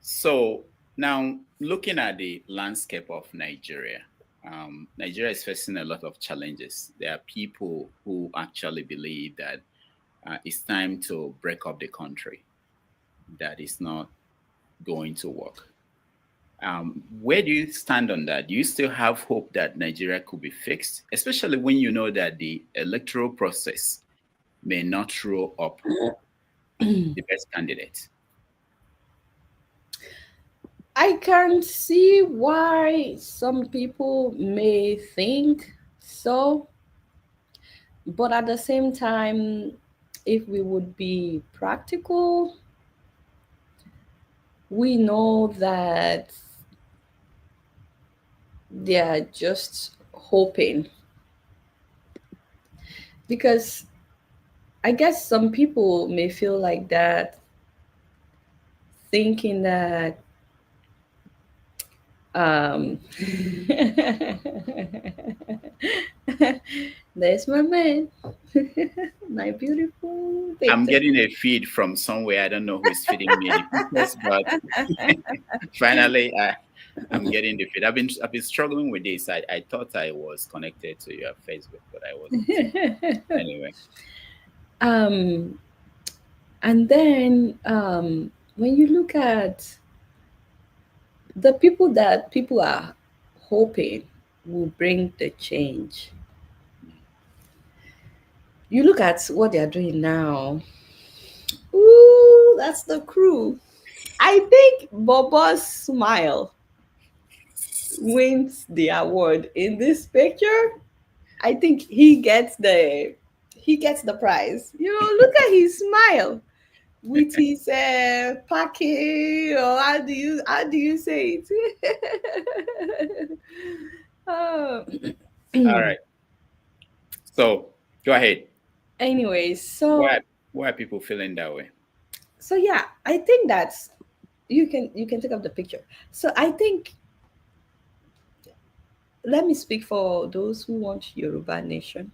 So now looking at the landscape of Nigeria. Nigeria is facing a lot of challenges. There are people who actually believe that it's time to break up the country. That is not going to work. Where do you stand on that? Do you still have hope that Nigeria could be fixed, especially when you know that the electoral process may not throw up the best candidate? I can see why some people may think so, but at the same time, if we would be practical, we know that they're just hoping. Because I guess some people may feel like that, thinking that There's my man. My beautiful I'm picture. getting a feed from somewhere. I don't know who's feeding me the pictures, but finally, I'm getting the feed. I've been struggling with this. I thought I was connected to your Facebook, but I wasn't. Anyway. And then when you look at the people that people are hoping will bring the change, you look at what they are doing now. Ooh, that's the crew. I think Bobo's smile wins the award in this picture. I think he gets the prize. You know, look at his smile with his packing, or how do you say it? Oh. All right. So go ahead. Anyways, Why are people feeling that way? so yeah, I think that's you can take up the picture. So I think, let me speak for those who want Yoruba nation.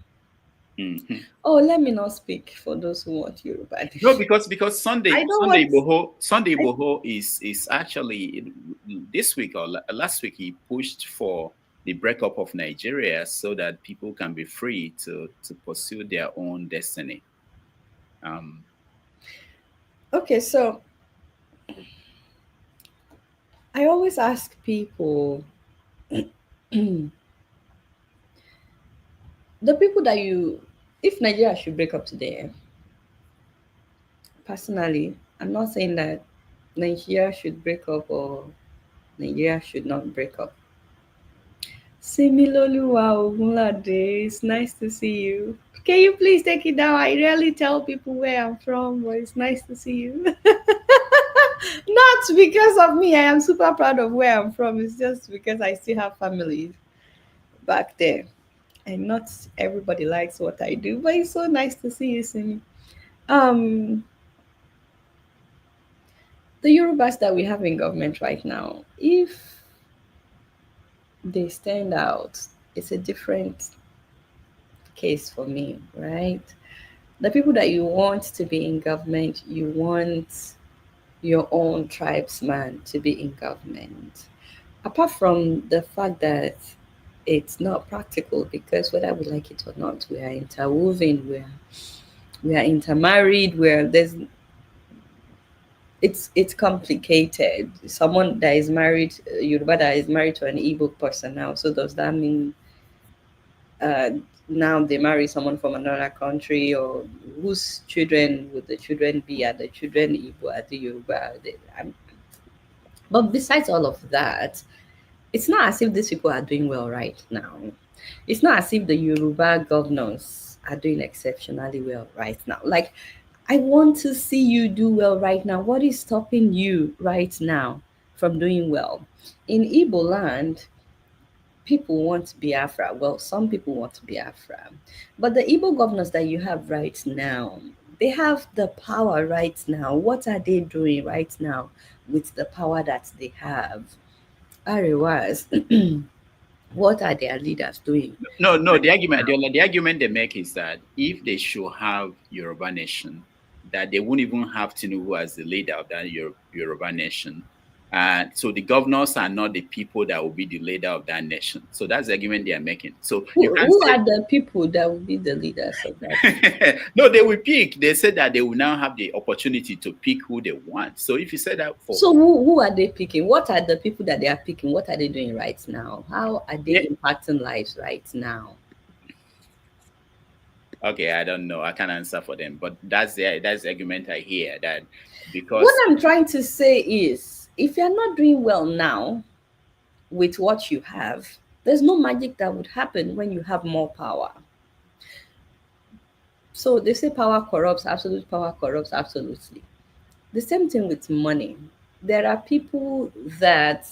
Mm-hmm. Oh, let me not speak for those who want Yoruba nation. No, because I don't want. Sunday Boho is actually this week or last week he pushed for the breakup of Nigeria so that people can be free to pursue their own destiny. Okay, so I always ask people, the people that if Nigeria should break up today, personally, I'm not saying that Nigeria should break up or Nigeria should not break up. Similoluwa Ogunlade, it's nice to see you. Can you please take it down? I rarely tell people where I'm from, but it's nice to see you. Not because of me, I am super proud of where I'm from. It's just because I still have families back there. And not everybody likes what I do, but it's so nice to see you, Simi. The Yorubas that we have in government right now, if they stand out, it's a different case for me, right? The people that you want to be in government, you want your own tribesman to be in government. Apart from the fact that it's not practical, because whether we like it or not, we are interwoven, we are intermarried, where it's complicated. Someone that is married, Yoruba that is married to an Igbo person now. So does that mean uh, now they marry someone from another country, or whose children would the children be? Are the children Igbo? Are the Yoruba? But besides all of that, it's not as if these people are doing well right now. It's not as if the Yoruba governors are doing exceptionally well right now. Like, I want to see you do well right now. What is stopping you right now from doing well? In Igbo land, people want Biafra. Well, some people want Biafra. But the Igbo governors that you have right now, they have the power right now. What are they doing right now with the power that they have? Otherwise, what are their leaders doing? No, the argument they make is that if they should have Yoruba nation, that they wouldn't even have Tinubu as the leader of that Yoruba nation. So the governors are not the people that will be the leader of that nation. So that's the argument they are making. So you can't Who say, are the people that will be the leaders of that? no, they will pick. They said that they will now have the opportunity to pick who they want. So if you said that for So who are they picking? What are the people that they are picking? What are they doing right now? How are they impacting lives right now? Okay, I don't know. I can't answer for them, but that's the argument I hear, that because What I'm trying to say is, if you're not doing well now with what you have, there's no magic that would happen when you have more power. So they say power corrupts, absolute power corrupts absolutely. The same thing with money. There are people that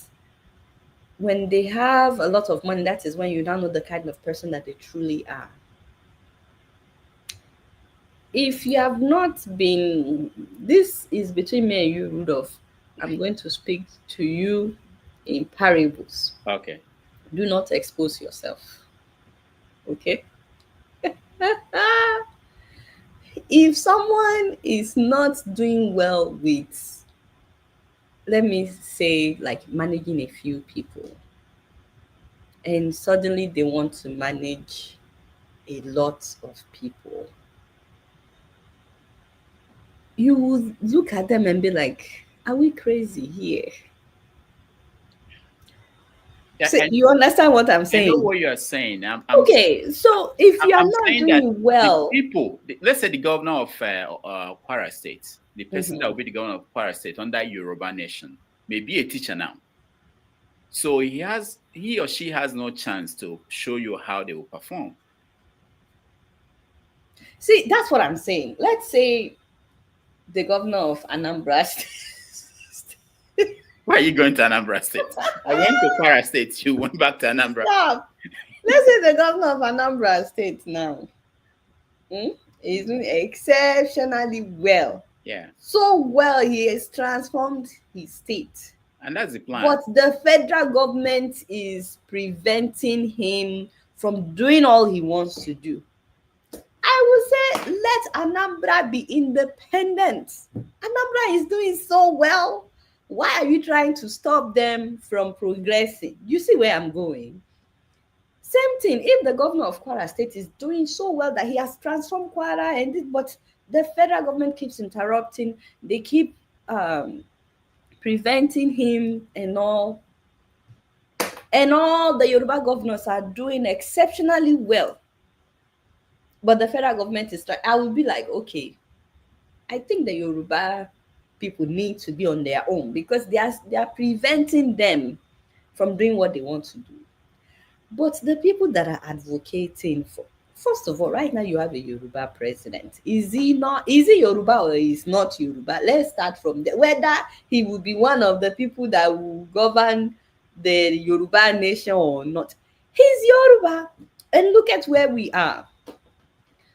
when they have a lot of money, that is when you now know the kind of person that they truly are. If you have not been, this is between me and you, Rudolph. I'm going to speak to you in parables. okay. Do not expose yourself. Okay? If someone is not doing well with, let me say, like managing a few people, and suddenly they want to manage a lot of people, you would look at them and be like, are we crazy here? Yeah, So you understand what I'm I know saying? what you're saying. Okay, so if you are I'm not saying that doing the well, people, let's say the governor of Kwara State, the person that mhm. will be the governor of Kwara State under Yoruba Nation, may be a teacher now. So he or she has no chance to show you how they will perform. See, that's what I'm saying. Let's say the governor of Anambra State. Why are you going to Anambra State? I went to Kwara State. You went back to Anambra. Stop. Let's say the governor of Anambra State now is doing exceptionally well. Yeah. So well, he has transformed his state. And that's the plan. But the federal government is preventing him from doing all he wants to do. I would say let Anambra be independent. Anambra is doing so well. Why are you trying to stop them from progressing? You see where I'm going? Same thing. If the governor of Kwara State is doing so well that he has transformed Kwara, but the federal government keeps interrupting, they keep preventing him and all the Yoruba governors are doing exceptionally well. But the federal government is trying. I will be like, okay, I think the Yoruba people need to be on their own because they are preventing them from doing what they want to do. But the people that are advocating for, first of all, right now you have a Yoruba president. Is he Yoruba or is not Yoruba? Let's start from there. Whether he will be one of the people that will govern the Yoruba nation or not. He's Yoruba. And look at where we are.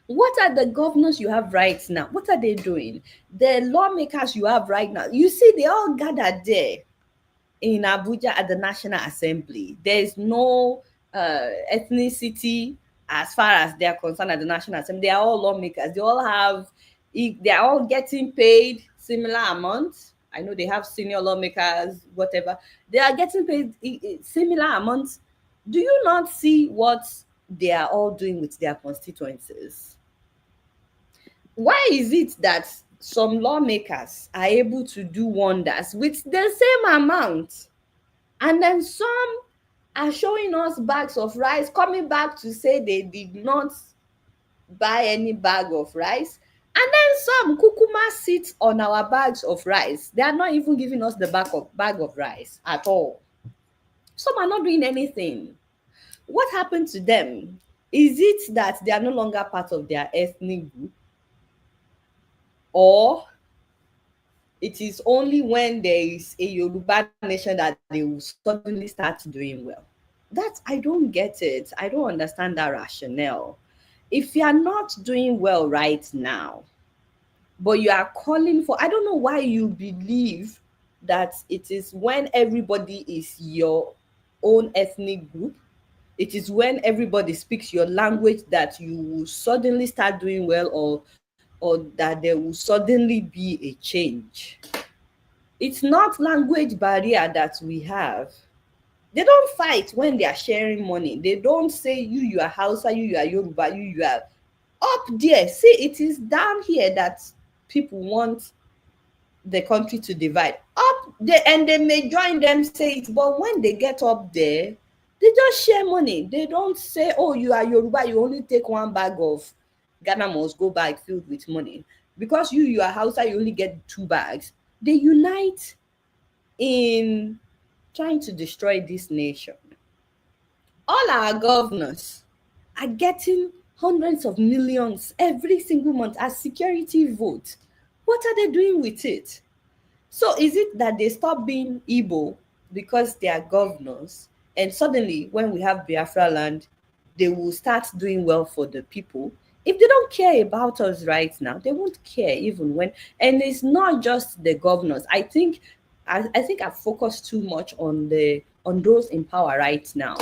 What are the governors you have right now? What are they doing? The lawmakers you have right now, you see, they all gathered there in Abuja at the National Assembly. There is no ethnicity as far as they are concerned at the National Assembly. They are all lawmakers. They are all getting paid similar amounts. I know they have senior lawmakers, whatever. They are getting paid similar amounts. Do you not see what they are all doing with their constituencies? Why is it that some lawmakers are able to do wonders with the same amount, and then some are showing us bags of rice, coming back to say they did not buy any bag of rice, and then some kukuma sit on our bags of rice? They are not even giving us the bag of rice at all. Some are not doing anything. What happened to them? Is it that they are no longer part of their ethnic group? Or it is only when there is a Yoruba nation that they will suddenly start doing well? That I don't get it. I don't understand that rationale. If you are not doing well right now, but you are calling for, I don't know why you believe that it is when everybody is your own ethnic group, it is when everybody speaks your language that you will suddenly start doing well, or that there will suddenly be a change. It's not language barrier that we have. They don't fight when they are sharing money. They don't say you are Hausa, you are Yoruba, you are up there. See, it is down here that people want the country to divide. Up there, and they may join them say it, but when they get up there, they just share money. They don't say, oh, you are Yoruba, you only take one bag of Ghana must go bag filled with money. Because you are Hausa, you only get 2 bags. They unite in trying to destroy this nation. All our governors are getting hundreds of millions every single month as security vote. What are they doing with it? So is it that they stop being Igbo because they are governors, and suddenly when we have Biafra land, they will start doing well for the people? If they don't care about us right now, they won't care even when. And it's not just the governors. I think I've focused too much on those in power right now.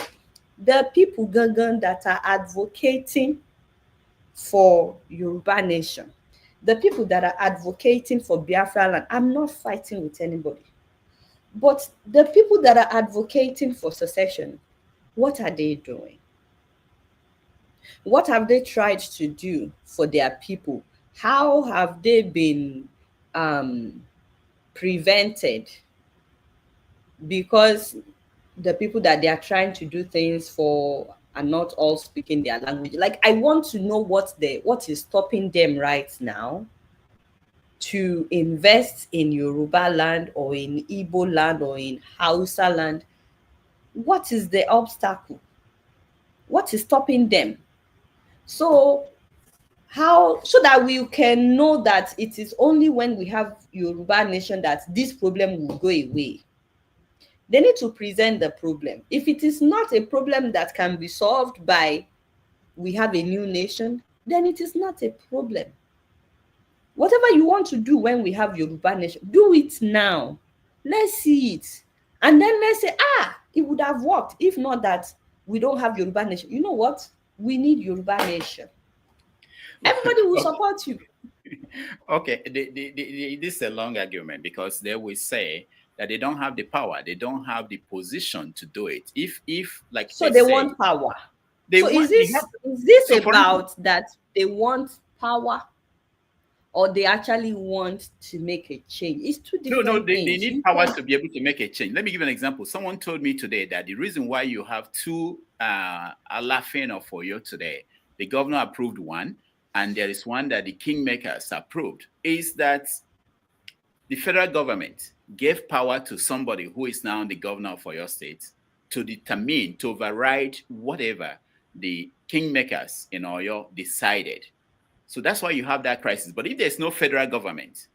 The people that are advocating for Yoruba nation, the people that are advocating for Biafra land, I'm not fighting with anybody. But the people that are advocating for secession, what are they doing? What have they tried to do for their people? How have they been prevented? Because the people that they are trying to do things for are not all speaking their language. Like, I want to know what is stopping them right now to invest in Yoruba land or in Igbo land or in Hausa land. What is the obstacle? What is stopping them? So that we can know that it is only when we have Yoruba nation that this problem will go away. They need to present the problem. If it is not a problem that can be solved by we have a new nation, then it is not a problem. Whatever you want to do when we have Yoruba nation, do it now. Let's see it. And then let's say, it would have worked if not that we don't have Yoruba nation. You know what? We need Yoruba nation. Everybody will support you. Okay, this is a long argument because they will say that they don't have the power, they don't have the position to do it. If like so they want power. Is this about that they want power, or they actually want to make a change? It's two different things. They need power to be able to make a change. Let me give an example. Someone told me today that the reason why you have two Alafeno for you today, the governor approved one, and there is one that the kingmakers approved, is that the federal government gave power to somebody who is now the governor for your state to determine, to override whatever the kingmakers in Oyo decided. So that's why you have that crisis. But if there's no federal government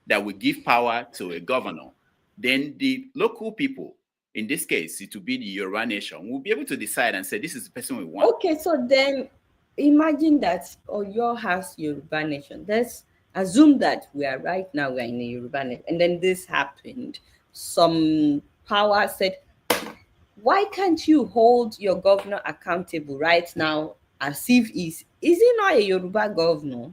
that will give power to a governor, then the local people, in this case, it will be the Yoruba nation, will be able to decide and say, this is the person we want. Okay, so then imagine that Oyo has Yoruba nation. Let's assume that we're in a Yoruba nation, and then this happened. Some power said, why can't you hold your governor accountable right now as if is he not a Yoruba governor?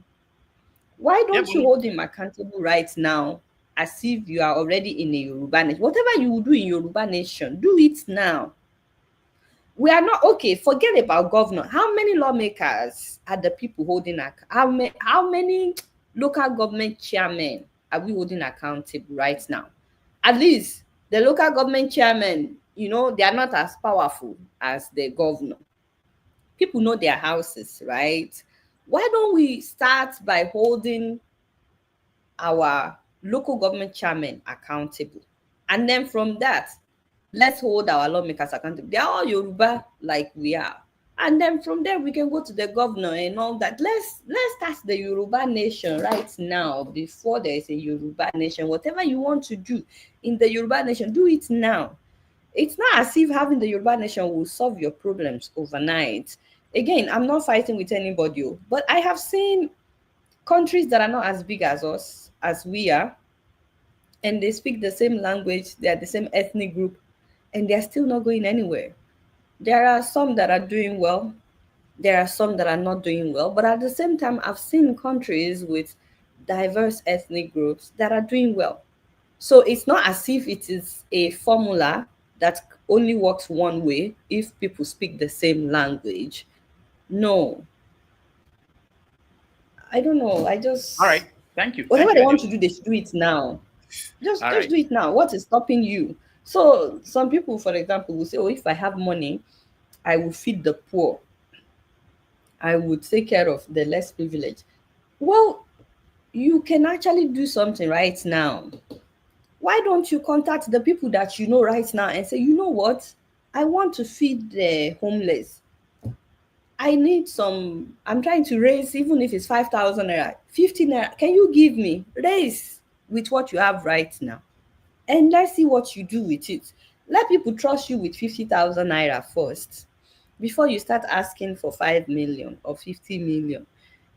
Why don't you hold him accountable right now as if you are already in a Yoruba nation? Whatever you will do in Yoruba nation, do it now. We are not, okay, forget about governor. How many lawmakers are the people holding how many local government chairmen are we holding accountable right now? At least the local government chairmen, they are not as powerful as the governor. People know their houses, right? Why don't we start by holding our local government chairmen accountable? And then from that, let's hold our lawmakers accountable. They are all Yoruba like we are. And then from there, we can go to the governor and all that. Let's start the Yoruba nation right now before there is a Yoruba nation. Whatever you want to do in the Yoruba nation, do it now. It's not as if having the Yoruba nation will solve your problems overnight. Again, I'm not fighting with anybody, but I have seen countries that are not as big as us, as we are, and they speak the same language, they are the same ethnic group, and they're still not going anywhere. There are some that are doing well, there are some that are not doing well, but at the same time, I've seen countries with diverse ethnic groups that are doing well. So it's not as if it is a formula that only works one way if people speak the same language. No. I don't know. All right. Thank you. Whatever they want to do, they should do it now. Just do it now. What is stopping you? So some people, for example, will say, if I have money, I will feed the poor. I would take care of the less privileged. Well, you can actually do something right now. Why don't you contact the people that you know right now and say, you know what? I want to feed the homeless. I need I'm trying to raise, even if it's 5,000 naira, 50 naira. Can you give me? Raise with what you have right now. And let's see what you do with it. Let people trust you with 50,000 naira first before you start asking for 5 million or 50 million.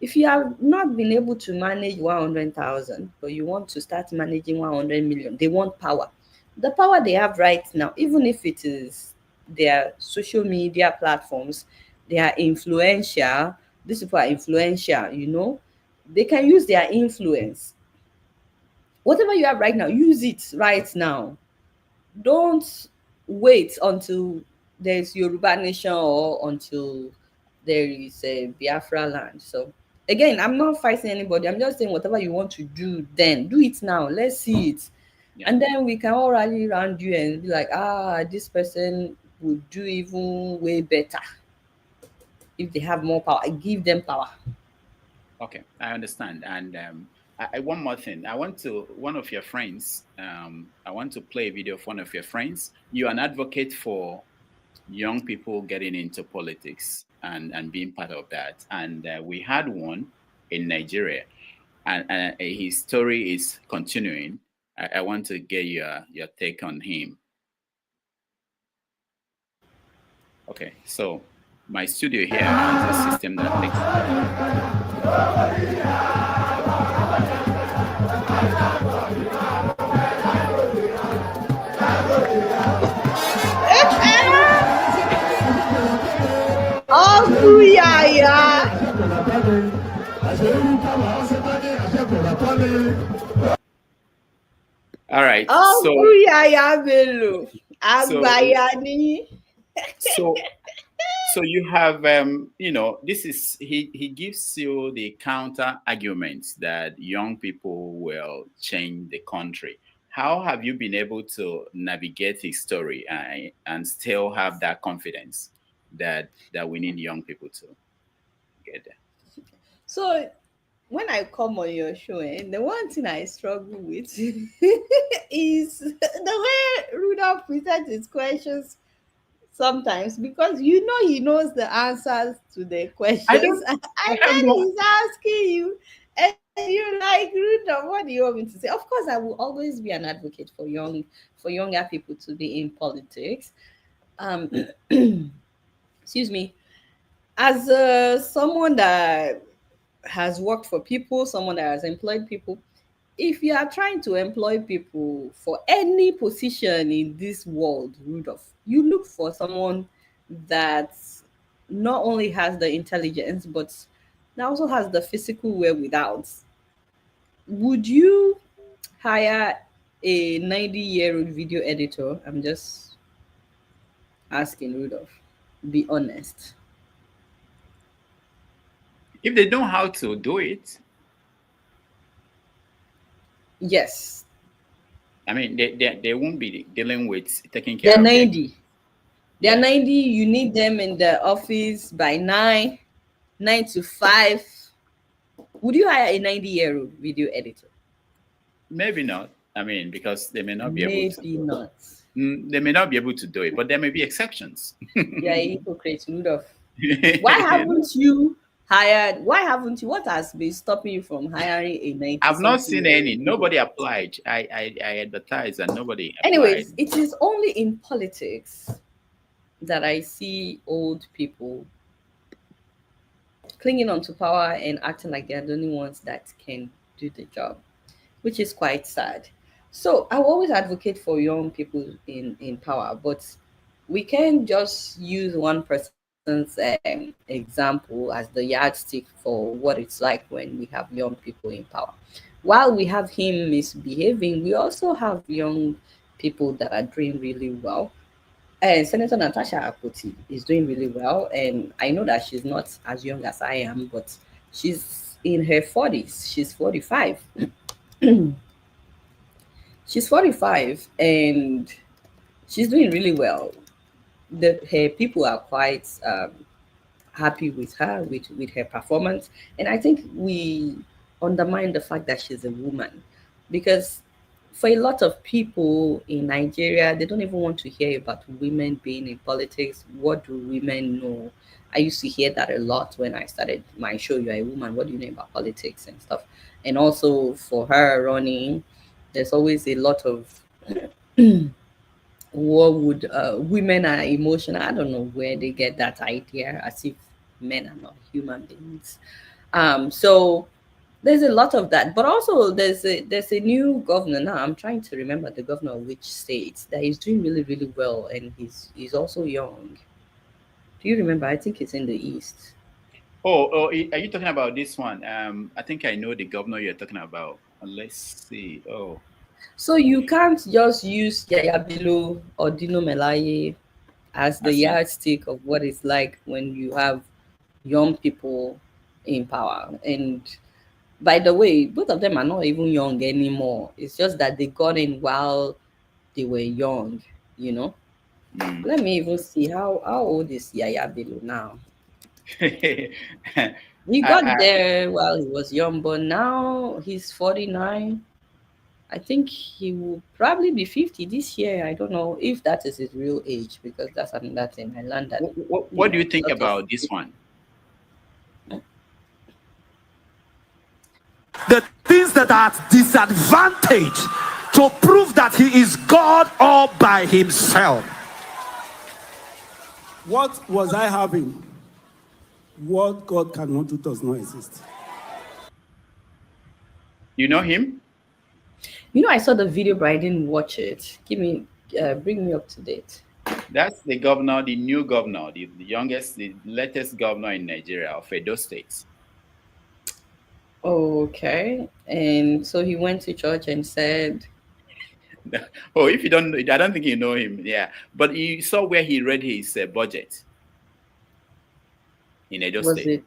If you have not been able to manage 100,000, but you want to start managing 100 million, they want power. The power they have right now, even if it is their social media platforms, they are influential, these people are influential, you know, they can use their influence. Whatever you have right now, use it right now. Don't wait until there's Yoruba nation or until there is a Biafra land. So again, I'm not fighting anybody. I'm just saying whatever you want to do, then do it now. Let's see it. Yeah. And then we can all rally around you and be like, this person would do even way better if they have more power. I give them power. Okay, I understand. And one more thing. I want to, one of your friends, I want to play a video of one of your friends. You're an advocate for young people getting into politics and being part of that. And we had one in Nigeria, and his story is continuing. I want to get your take on him. Okay, so my studio here has a system that takes. Oh, yeah. All right. Oh, yeah, Bello. So you have, you know, this is, he gives you the counter arguments that young people will change the country. How have you been able to navigate his story and still have that confidence that we need young people to get there? So when I come on your show, the one thing I struggle with is the way Rudolph presents his questions sometimes, because you know he knows the answers to the questions. And then he's asking you, and you're like, Rudolph, what do you want me to say? Of course, I will always be an advocate for younger people to be in politics. Excuse me. As someone that has worked for people, someone that has employed people, if you are trying to employ people for any position in this world, Rudolph, you look for someone that not only has the intelligence, but that also has the physical wherewithal. Would you hire a 90-year-old video editor? I'm just asking, Rudolph. Be honest. If they know how to do it. Yes. I mean, they won't be dealing with taking care They're of 90. They're 90. You need them in the office by 9 to 5. Would you hire a 90-year-old video editor? Maybe not. I mean, because they may not be able to. Maybe not. They may not be able to do it, but there may be exceptions. You're a hypocrite, Rudolph. Why haven't you hired? Why haven't you? What has been stopping you from hiring a 90? I've not seen any. Nobody applied. I advertised and nobody applied. Anyways, it is only in politics that I see old people clinging on to power and acting like they're the only ones that can do the job, which is quite sad. So I will always advocate for young people in power, but we can't just use one person's example as the yardstick for what it's like when we have young people in power. While we have him misbehaving, we also have young people that are doing really well. And Senator Natasha Akpoti is doing really well. And I know that she's not as young as I am, but she's in her 40s. She's 45. She's 45 and she's doing really well. Her people are quite happy with her, with her performance. And I think we undermine the fact that she's a woman, because for a lot of people in Nigeria, they don't even want to hear about women being in politics. What do women know? I used to hear that a lot when I started my show, You're a Woman, what do you know about politics and stuff? And also for her running, there's always a lot of what would women are emotional. I don't know where they get that idea, as if men are not human beings. So there's a lot of that, but also there's a new governor now. I'm trying to remember the governor of which state that is doing really, really well, and he's also young. Do you remember? I think it's in the east. Oh, are you talking about this one? I think I know the governor you're talking about. Let's see. Oh, So you can't just use Yaya Bello or Dino Melaye as the I see. yardstick of what it's like when you have young people in power. And by the way, both of them are not even young anymore. It's just that they got in while they were young, you know. Let me even see how old is Yaya Bello now. He got there while he was young, but now he's 49. I think he will probably be 50 this year. I don't know if that is his real age, because that's another thing I learned that. What do you think about this one? The things that are at disadvantage to prove that he is God all by himself. What was I having? What God cannot do does not exist. You know him? You know, I saw the video, but I didn't watch it. Bring me up to date. That's the governor, the new governor, the youngest, the latest governor in Nigeria of Edo State. Okay. And so he went to church and said... Oh, if you don't, I don't think you know him. Yeah. But you saw where he read his budget in Edo State.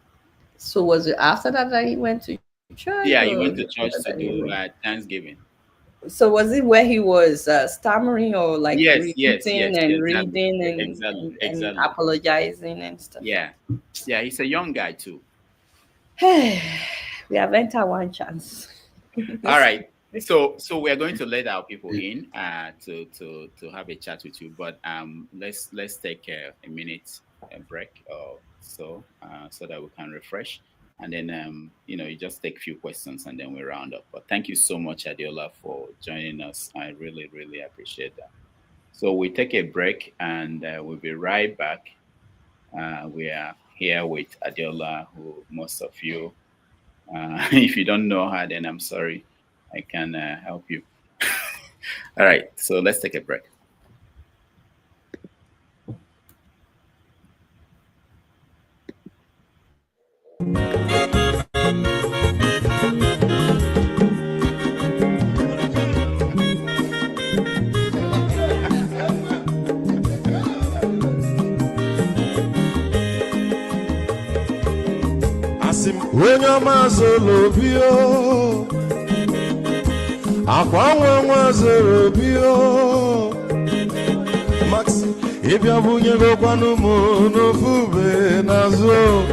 Was it after that he went to church? Yeah, he went to church to do Thanksgiving. So was it where he was stammering or like repeating and reading and apologizing and stuff? Yeah. Yeah, he's a young guy too. We have entered one chance. All right. So we are going to let our people in to have a chat with you, but let's take a minute break or so that we can refresh, and then you just take a few questions and then we round up. But thank you so much, Adeola, for joining us. I really appreciate that. So we take a break and we'll be right back. We are here with Adeola, who most of you, if you don't know her, then I'm sorry. I can help you. All right, so let's take a break. When your mazolo bio, akwa mazolo bio, Max, if you bunye go kwanu mo no fube nazo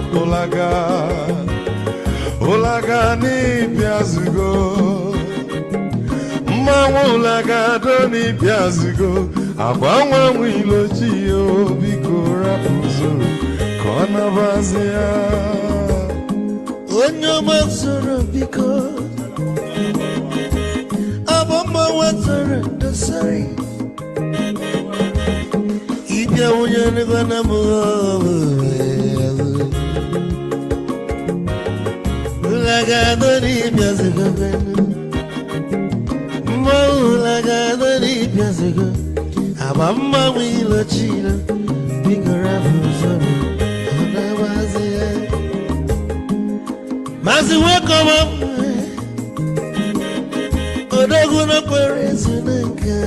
olaga ni piazugo, ulaga do ni piazugo, akwa mwilo chiyo bikora puzo, kona bazia. Onyo mazoro biko abamba wazoro dosari ibya unyane bana mo ulaga dori byazigo ulaga dori byazigo abamba wilo chilo bigora fuzoro ona wazia. Mazi wake up, Odoguna Parizunaka.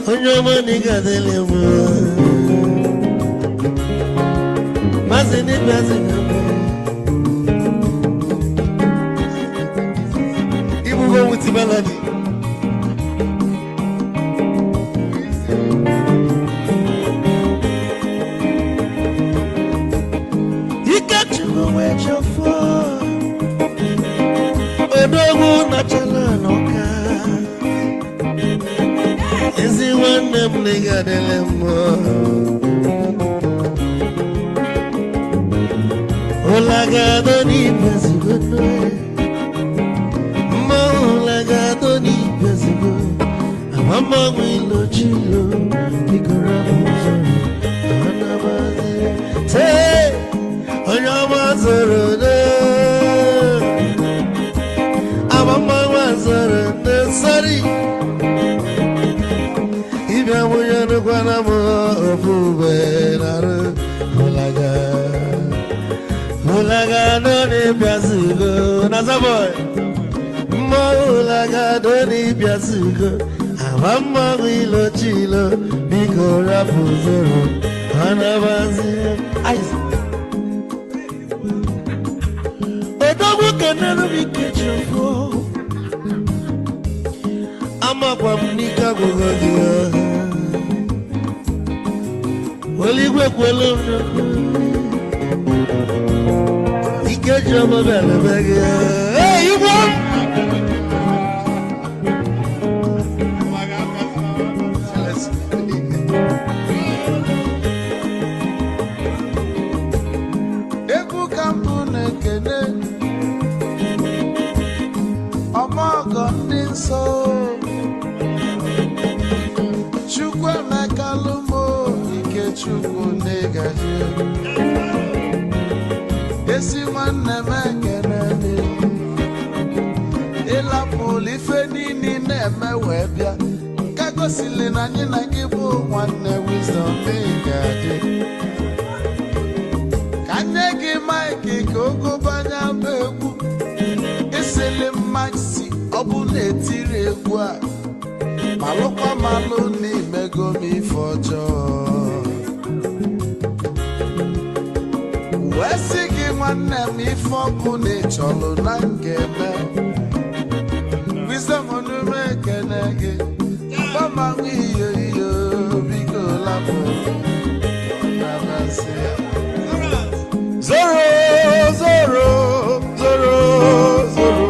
On your money, got the lemon. Mazi ni you will go with the melody. Nigga de Olaga ni pesigo Olaga ni pesigo Mama wilo chilo Bigora muzoro Anabaze Say Onyamazoro Amama wazoro Sorry Ibya muyanu kwa namu Ofube Olaga piazugo Nazaboy Mola gadoni piazugo Avamma wilo chilo Biko rapu zero Anabazi Odogu kenelu bikechoko Ama kwa mnika kugogia Waligwe kwelo Ikejo mabele bege Hey, you want? Eku kampune kene Omogo ninso Chukwe mekalumo Ike chukwu negaje Esi nwanne m ekene ịlapụ ife niile na-eme wee bịa nke gosili na anyị na gị bụ nwanne wisdom ga-adị ka nye gị maịkị ka ogobanya bụ egwu isili maxi ọ bụ na-etiri egwu a malụkwa malụ n'imego m ife ọjọọ wee sị gị nwanne m ife ọkụ na ịchọlụ na ngeme wisdom onume ekene gị gbamanwụ iyo iyo biko lapụ nabasị ya zoro zoro zoro zoro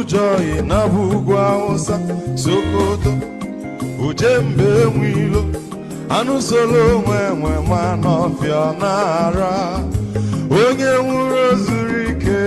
Joy na bugwa osa Sokoto Ujembe mwilo Anu solo mwe ma nofia nara Onye nwuro zurike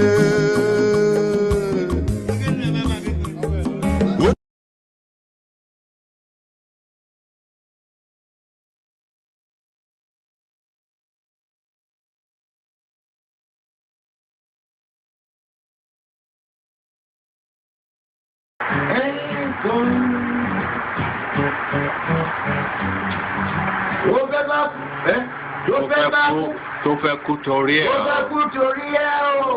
Tó fẹ́ kú torí ẹ̀ o.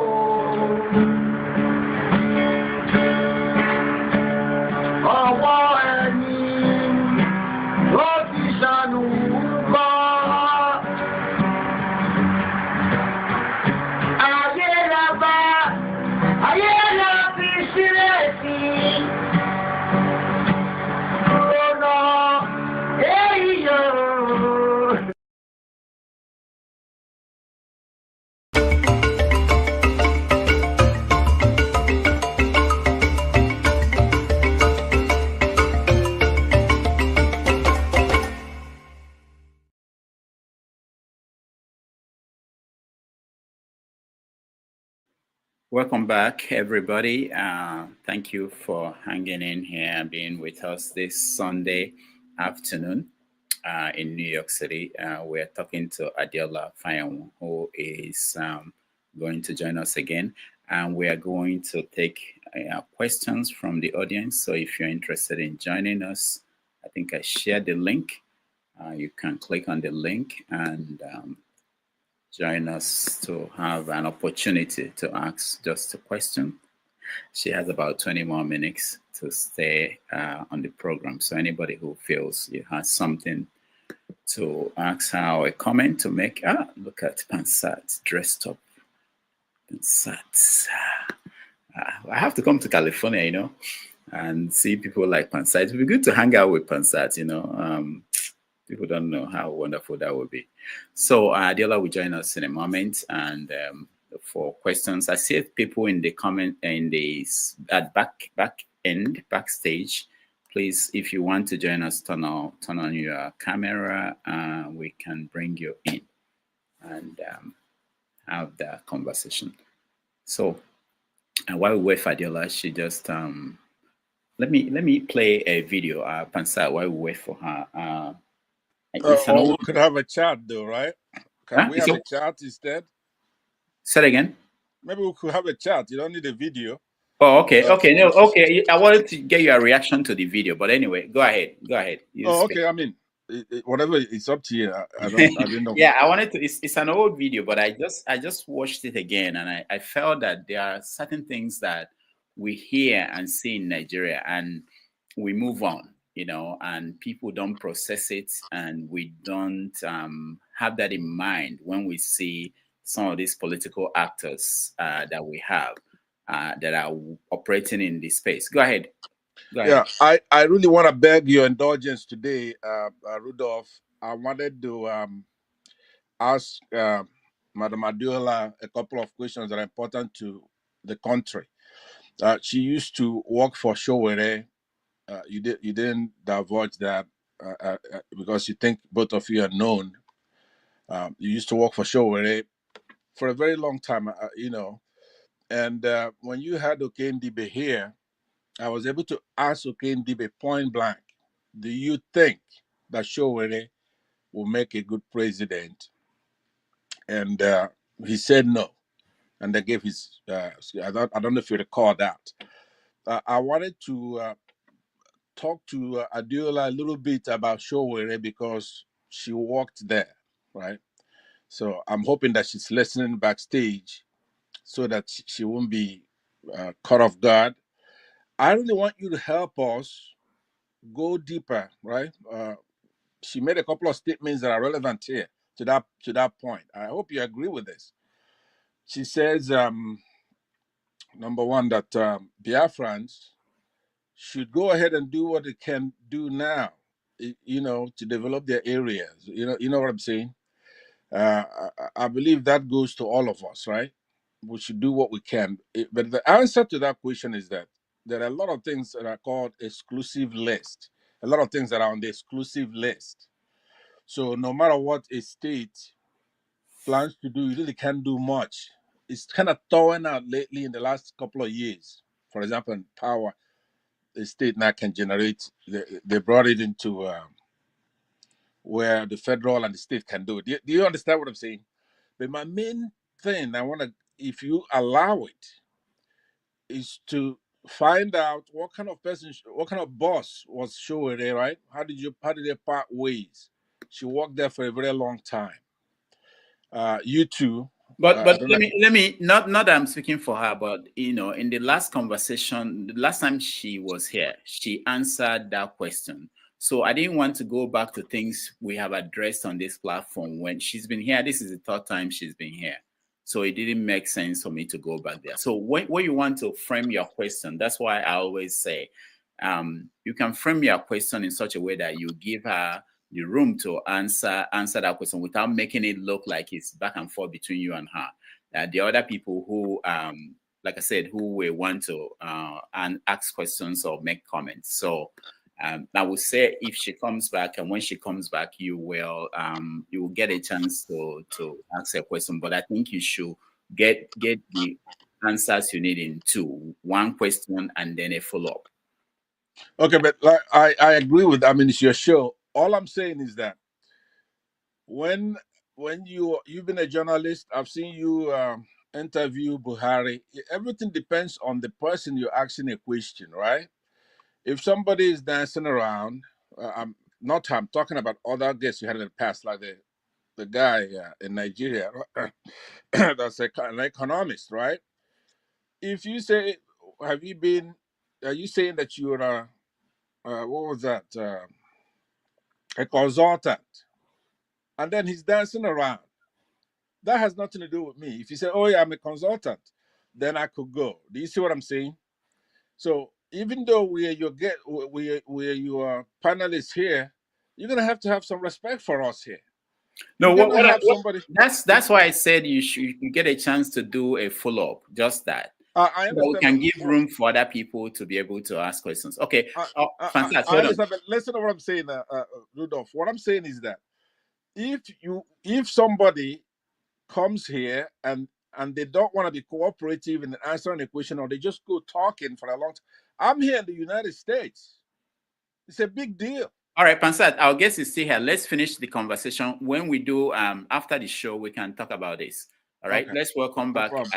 Ọwọ́ ẹni ló ti ṣàánú gbọ́. Ayé la bá, ayé la fi sílẹ̀ sí. Ọ̀nà èyí yóò. Welcome back, everybody. Thank you for hanging in here and being with us this Sunday afternoon in New York City. We're talking to Adeola Fayehun, who is going to join us again. And we are going to take questions from the audience. So if you're interested in joining us, I think I shared the link. You can click on the link and join us to have an opportunity to ask just a question. She has about 20 more minutes to stay on the program. So anybody who feels you has something to ask her or a comment to make, look at Pansat dressed up. Pansat. I have to come to California, you know, and see people like Pansat. It would be good to hang out with Pansat, you know. People don't know how wonderful that would be. So Adeola will join us in a moment, and for questions, I see people in the comment in the backstage. Please, if you want to join us, turn on your camera. We can bring you in. and have that conversation. So, and while we wait for Adeola, she just let me play a video. Pansat, while we wait for her. It's an Or old. we could have a chat, though, right? Can we It's have a, a chat instead? say it again. Maybe we could have a chat. You don't need a video. Oh, okay, okay, no, okay. I wanted to get your reaction to the video, but anyway, go ahead, go ahead. Oh, okay. I mean, whatever. It's up to you. I didn't know. Yeah, I wanted to. It's an old video, but I just watched it again, and I felt that there are certain things that we hear and see in Nigeria, and we move on, and people don't process it, and we don't have that in mind when we see some of these political actors that we have that are operating in this space. Go ahead. Yeah, I really want to beg your indulgence today, Rudolph. I wanted to ask Madam Adeola a couple of questions that are important to the country. She used to work for Showere. You didn't divulge that because you think both of you are known. You used to work for Showere for a very long time, And when you had Okendibe here, I was able to ask Okendibe point blank, do you think that Showere will make a good president? And he said no. And they gave his, I don't know if you recall that. I wanted to talk to Adeola a little bit about Showere because she worked there, right? So I'm hoping that she's listening backstage so that she won't be caught off guard. I really want you to help us go deeper, right? She made a couple of statements that are relevant here to that point. I hope you agree with this. She says, number one, that Biafrans should go ahead and do what they can do now, to develop their areas. You know what I'm saying? I believe that goes to all of us, right? We should do what we can. But the answer to that question is that there are a lot of things that are called exclusive list. A lot of things that are on the exclusive list. So no matter what a state plans to do, you really can't do much. It's kind of thawing out lately in the last couple of years. For example, in power, the state now can generate. They brought it into where the federal and the state can do it. Do you understand what I'm saying? But my main thing I want to, if you allow it, is to find out what kind of person, what kind of boss was Showere, right? How did they part ways? She worked there for a very long time. You two. But let me not that I'm speaking for her, but in the last conversation, the last time she was here, she answered that question. So I didn't want to go back to things we have addressed on this platform when she's been here. This is the third time she's been here. So it didn't make sense for me to go back there. So when you want to frame your question, that's why I always say you can frame your question in such a way that you give her the room to answer that question without making it look like it's back and forth between you and her. The other people who, like I said, who will want to ask questions or make comments. So I would say if she comes back, and when she comes back, you will get a chance to ask a question. But I think you should get the answers you need in two: one question and then a follow-up. Okay, but like I agree with. I mean, it's your show. All I'm saying is that when you've been a journalist, I've seen you interview Buhari. Everything depends on the person you're asking a question, right? If somebody is dancing around, I'm talking about other guests you had in the past, like the guy in Nigeria that's an economist, right? If you say, are you saying that you're what was that? A consultant, and then he's dancing around. That has nothing to do with me. If you say, "Oh yeah, I'm a consultant," then I could go. Do you see what I'm saying? So even though we're your panelists here, you're gonna have to have some respect for us here. No, that's why I said you get a chance to do a follow-up. Just that. I understand. So we can give room for other people to be able to ask questions. Okay. Fantastic. I understand, but listen to what I'm saying, Rudolph. What I'm saying is that if somebody comes here and they don't want to be cooperative in answering a question, or they just go talking for a long time. I'm here in the United States. It's a big deal. All right, Pansat, our guest is still here. Let's finish the conversation. When we do, after the show, we can talk about this. All right, Okay. let's welcome No back problem.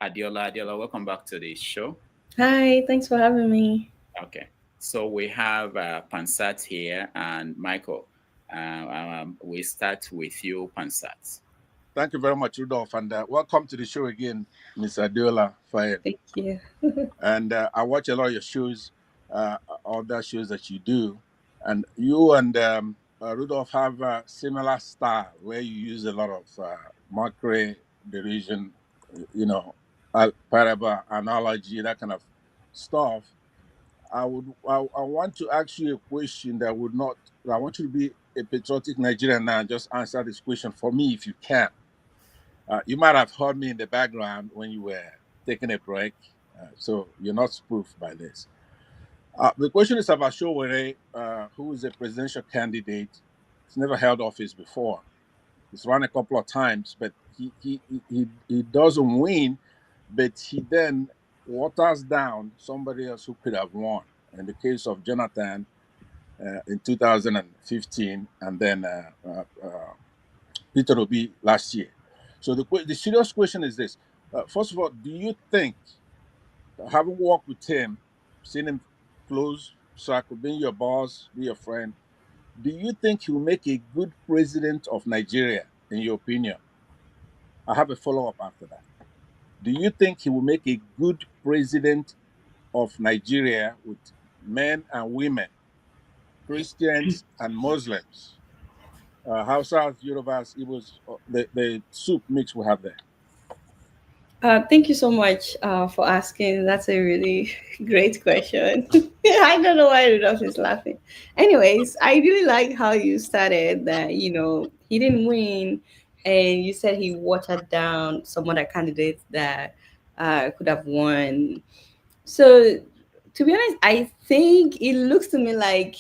Adeola. Adeola, welcome back to the show. Hi, thanks for having me. Okay, so we have Pansat here and Michael. We start with you, Pansat. Thank you very much, Rudolph, and welcome to the show again, Ms. Adeola Fayehun. Thank you. And I watch a lot of your shows, other shows that you do, and you and Rudolph have a similar style where you use a lot of mockery, derision, parable, analogy, that kind of stuff. I want to ask you a question that would not. I want you to be a patriotic Nigerian now and just answer this question for me if you can. You might have heard me in the background when you were taking a break, so you're not spoofed by this. The question is about Sowore, who is a presidential candidate. He's never held office before. He's run a couple of times, but he doesn't win. But he then waters down somebody else who could have won. In the case of Jonathan in 2015, and then Peter Obi last year. So the serious question is this. First of all, do you think, having worked with him, seen him close, so I could be your boss, be your friend, do you think he will make a good president of Nigeria, in your opinion? I have a follow-up after that. Do you think he will make a good president of Nigeria with men and women, Christians and Muslims, Hausas, Yorubas, Igbos, the soup mix we have there? Thank you so much for asking. That's a really great question. I don't know why Rudolph is laughing. Anyways, I really like how you started that, he didn't win, and you said he watered down some other candidates that could have won. So, to be honest, I think it looks to me like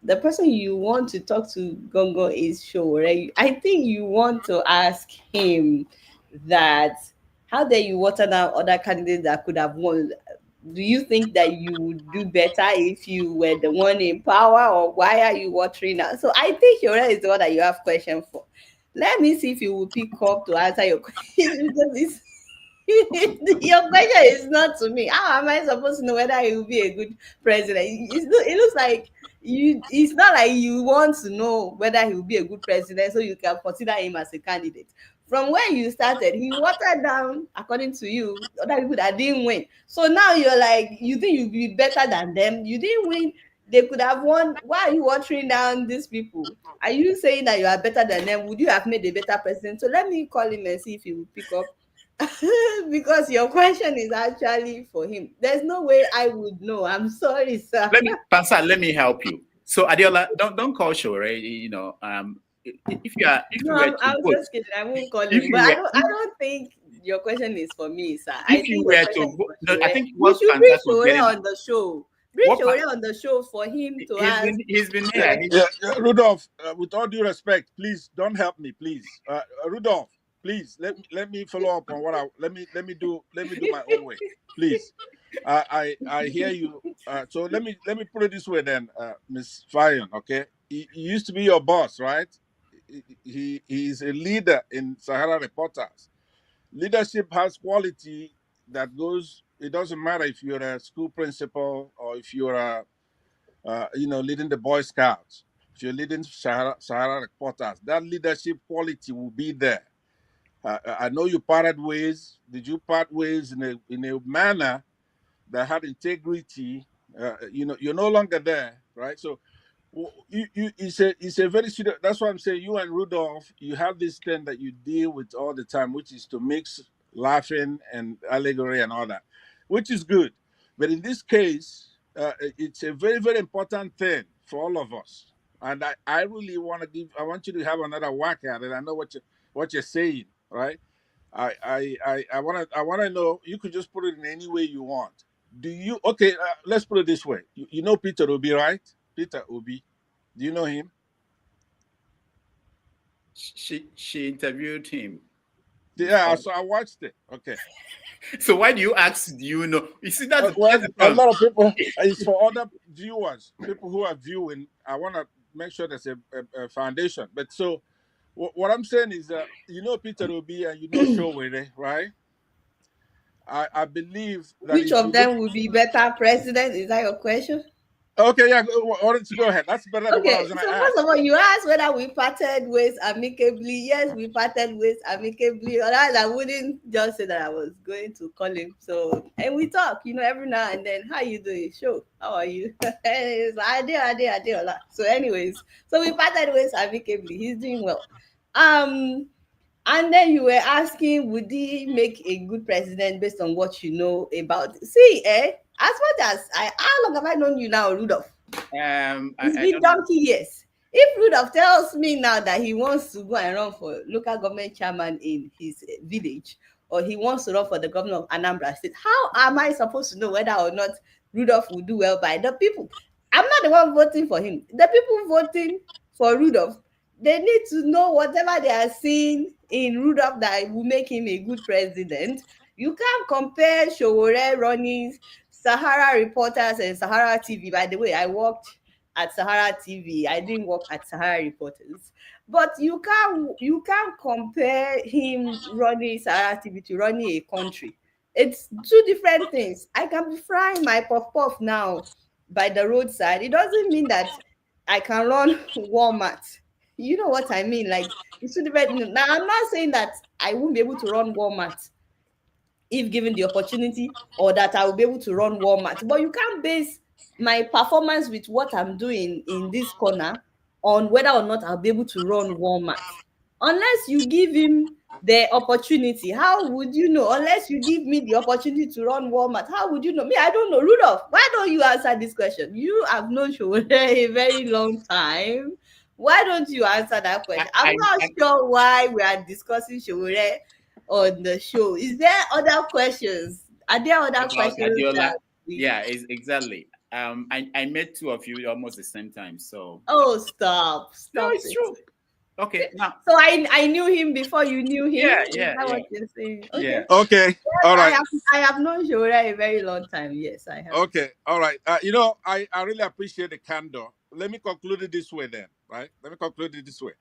the person you want to talk to, Gongo, is Show, right? I think you want to ask him that how dare you water down other candidates that could have won? Do you think that you would do better if you were the one in power, or why are you watering now? So I think Shora is the one that you have question for. Let me see if you will pick up to answer your question, because your question is not to me. How am I supposed to know whether he will be a good president? It looks like it's not like you want to know whether he will be a good president so you can consider him as a candidate. From where you started, he watered down, according to you, other people that didn't win. So now you're like, you think you'll be better than them? You didn't win. They could have won. Why are you watering down these people? Are you saying that you are better than them? Would you have made a better president? So let me call him and see if he will pick up. Because your question is actually for him. There's no way I would know. I'm sorry, sir. Let me help you. So Adeola, don't call Shore. If you are, if No, you were I'm to vote, just kidding. I won't call him. But I don't think your question is for me, sir. I if you think were your to question is vote, for no, I Shore. think We what should bring Pansat was Shore getting, on the show. Bring what Shore on the show for him to ask. he's been here. Yeah, Rudolph, with all due respect, please don't help me, please. Rudolph, please let me follow up on what let me do my own way, please. I hear you. So let me put it this way then, Ms. Fayehun, okay? He used to be your boss, right? He's a leader in Sahara Reporters. Leadership has quality that goes. It doesn't matter if you're a school principal or if you're leading the Boy Scouts. If you're leading Sahara Reporters, that leadership quality will be there. I know you parted ways. Did you part ways in a manner that had integrity? You're no longer there, right? So it's a very serious. That's why I'm saying you and Rudolph, you have this thing that you deal with all the time, which is to mix laughing and allegory and all that, which is good. But in this case, it's a very, very important thing for all of us. And I really want you to have another whack at it. I know what you're saying, right? I want to know. You could just put it in any way you want. Do you? Okay, let's put it this way. You know Peter Obi, right? Peter Obi. Do you know him? She interviewed him. Yeah, so I watched it. Okay. So why do you ask? Do you know? You see, that's Well, the a problem. lot of people. It's for other viewers, people who are viewing. I want to make sure there's a foundation. But so, what I'm saying is, you know Peter Obi and you know Showere, right? I believe that Which if of you look. them would be better president? Is that your question? Okay, yeah. Why don't you go ahead? That's better than what I was Okay, going so to first ask. of all, you asked whether we parted ways amicably. Yes, we parted ways amicably. Otherwise, I wouldn't just say that I was going to call him. So, and we talk, every now and then. How you doing? Sure. How are you? It's like, Adeola. So, anyways, so we parted ways amicably. He's doing well. And then you were asking, would he make a good president based on what you know about? See, as much as how long have I known you now, Rudolph? It's I been don't know. donkey years. If Rudolph tells me now that he wants to go and run for local government chairman in his village, or he wants to run for the governor of Anambra State, how am I supposed to know whether or not Rudolph will do well by the people? I'm not the one voting for him. The people voting for Rudolph, they need to know whatever they are seeing in Rudolph that will make him a good president. You can't compare Showore running Sahara Reporters and Sahara TV. By the way, I worked at Sahara TV. I didn't work at Sahara Reporters. But you can't compare him running Sahara TV to running a country. It's two different things. I can be frying my puff puff now by the roadside. It doesn't mean that I can run Walmart. You know what I mean? Like it's two different. Now I'm not saying that I won't be able to run Walmart if given the opportunity, or that I will be able to run Walmart. But you can't base my performance with what I'm doing in this corner on whether or not I'll be able to run Walmart. Unless you give him the opportunity, how would you know? Unless you give me the opportunity to run Walmart, how would you know? Me, I don't know. Rudolph, why don't you answer this question? You have known Showore a very long time. Why don't you answer that question? I'm not sure why we are discussing Showore on the show. Is there other questions? Are there other About questions Adeola? that Yeah, exactly. I met two of you almost the same time. So stop no, it's it. true. Okay, now. So I knew him before you knew him. Yeah, Is that what you're saying? Okay. Yeah. Okay. Yes, All right. I have known Showore a very long time. Yes, I have. Okay. All right. I really appreciate the candor. Let me conclude it this way then, right? Let me conclude it this way.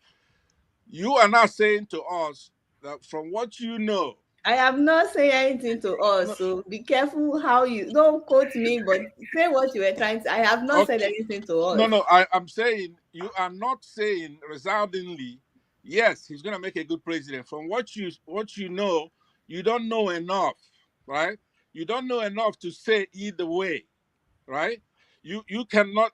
You are not saying to us that from what you know. I am not saying anything to us, so be careful how you don't quote me, but say what you were trying to. I have not said anything to us. No, I'm saying you are not saying resoundingly, yes, he's gonna make a good president. From what you know, you don't know enough, right? You don't know enough to say either way, right? You're not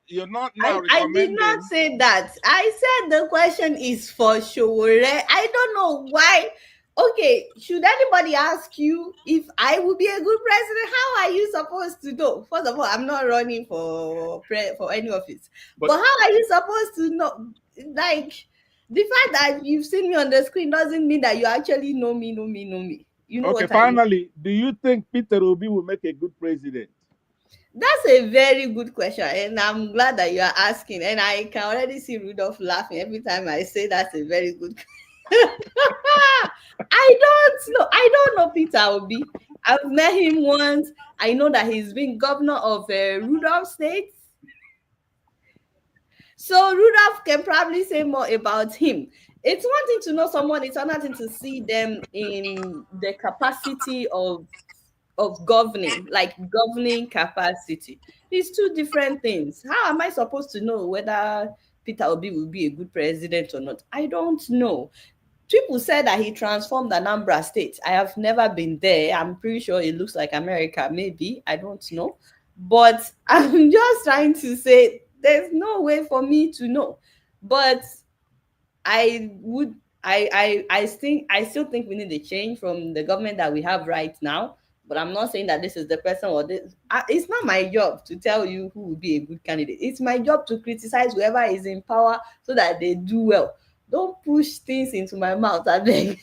now recommending. I did not say that. I said the question is for Showore. I don't know why. Okay, should anybody ask you if I would be a good president? How are you supposed to know? First of all, I'm not running for any office. But how are you supposed to know? Like, the fact that you've seen me on the screen doesn't mean that you actually know me. You know okay, what I mean? finally, do you think Peter Obi will make a good president? That's a very good question, and I'm glad that you are asking. And I can already see Rudolph laughing every time I say that's a very good I don't know Peter Obi. I've met him once. I know that he's been governor of Rudolph State. So Rudolph can probably say more about him. It's one thing to know someone, it's another thing to see them in the capacity of governing, like governing capacity. It's two different things. How am I supposed to know whether Peter Obi will be a good president or not? I don't know. People said that he transformed Anambra State. I have never been there. I'm pretty sure it looks like America, maybe. I don't know. But I'm just trying to say there's no way for me to know. But I still think we need a change from the government that we have right now. But I'm not saying that this is the person or this. It's not my job to tell you who will be a good candidate. It's my job to criticize whoever is in power so that they do well. Don't push things into my mouth, I beg.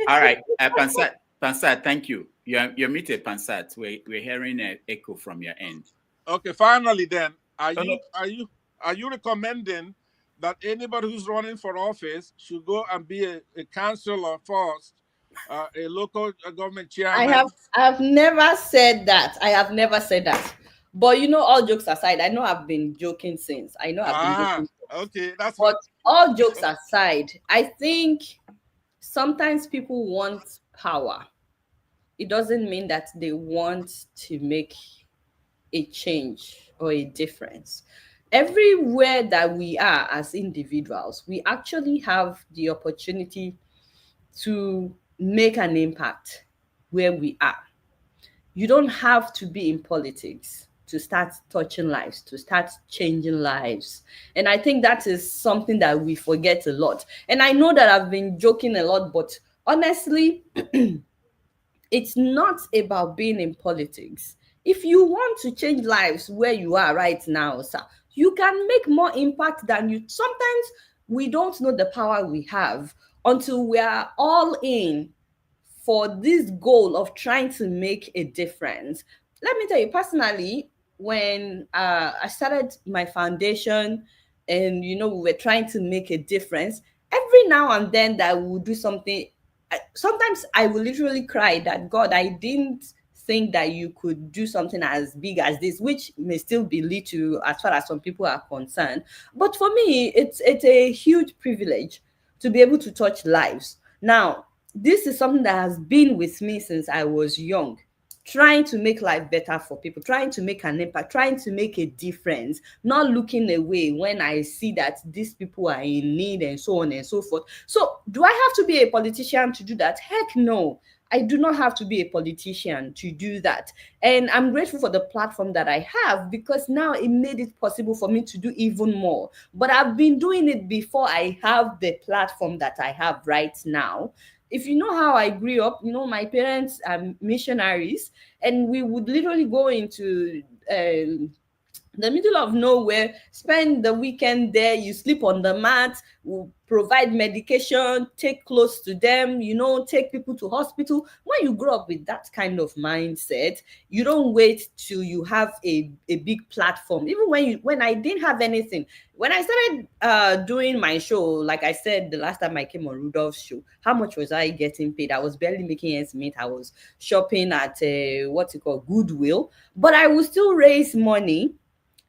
All right, Pansat, thank you. You're muted, Pansat. We're hearing an echo from your end. Okay, finally then, are you recommending that anybody who's running for office should go and be a councillor first a local government I chairman. have never said that. I have never said that. But all jokes aside, I know I've been joking since. I know I've been joking. Okay, that's But what. all jokes aside, I think sometimes people want power. It doesn't mean that they want to make a change or a difference. Everywhere that we are as individuals, we actually have the opportunity to make an impact where we are. You don't have to be in politics to start touching lives, to start changing lives. And I think that is something that we forget a lot. And I know that I've been joking a lot, but honestly, it's not about being in politics. If you want to change lives where you are right now, sir, you can make more impact than you. Sometimes we don't know the power we have until we are all in for this goal of trying to make a difference. Let me tell you personally, when I started my foundation and we were trying to make a difference, every now and then that we would do something. Sometimes I will literally cry that God, I didn't think that you could do something as big as this, which may still be little as far as some people are concerned. But for me, it's a huge privilege to be able to touch lives. Now, this is something that has been with me since I was young, trying to make life better for people, trying to make an impact, trying to make a difference, not looking away when I see that these people are in need and so on and so forth. So do I have to be a politician to do that? Heck no. I do not have to be a politician to do that. And I'm grateful for the platform that I have, because now it made it possible for me to do even more. But I've been doing it before I have the platform that I have right now. If you know how I grew up, my parents are missionaries, and we would literally go into the middle of nowhere, spend the weekend there. You sleep on the mat, we'll provide medication, take clothes to them, take people to hospital. When you grow up with that kind of mindset, you don't wait till you have a big platform. Even when I didn't have anything, when I started doing my show, like I said the last time I came on Rudolph's show, how much was I getting paid? I was barely making ends meet. I was shopping at Goodwill, but I would still raise money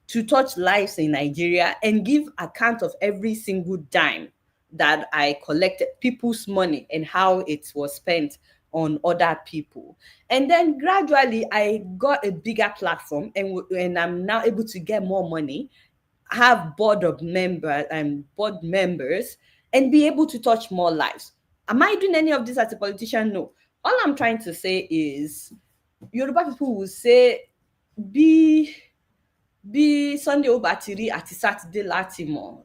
to touch lives in Nigeria and give account of every single dime that I collected, people's money, and how it was spent on other people. And then gradually I got a bigger platform, and I'm now able to get more money, have board members, and be able to touch more lives. Am I doing any of this as a politician? No. All I'm trying to say is, Yoruba people will say, be Sunday Obatiri at Saturday Latimo.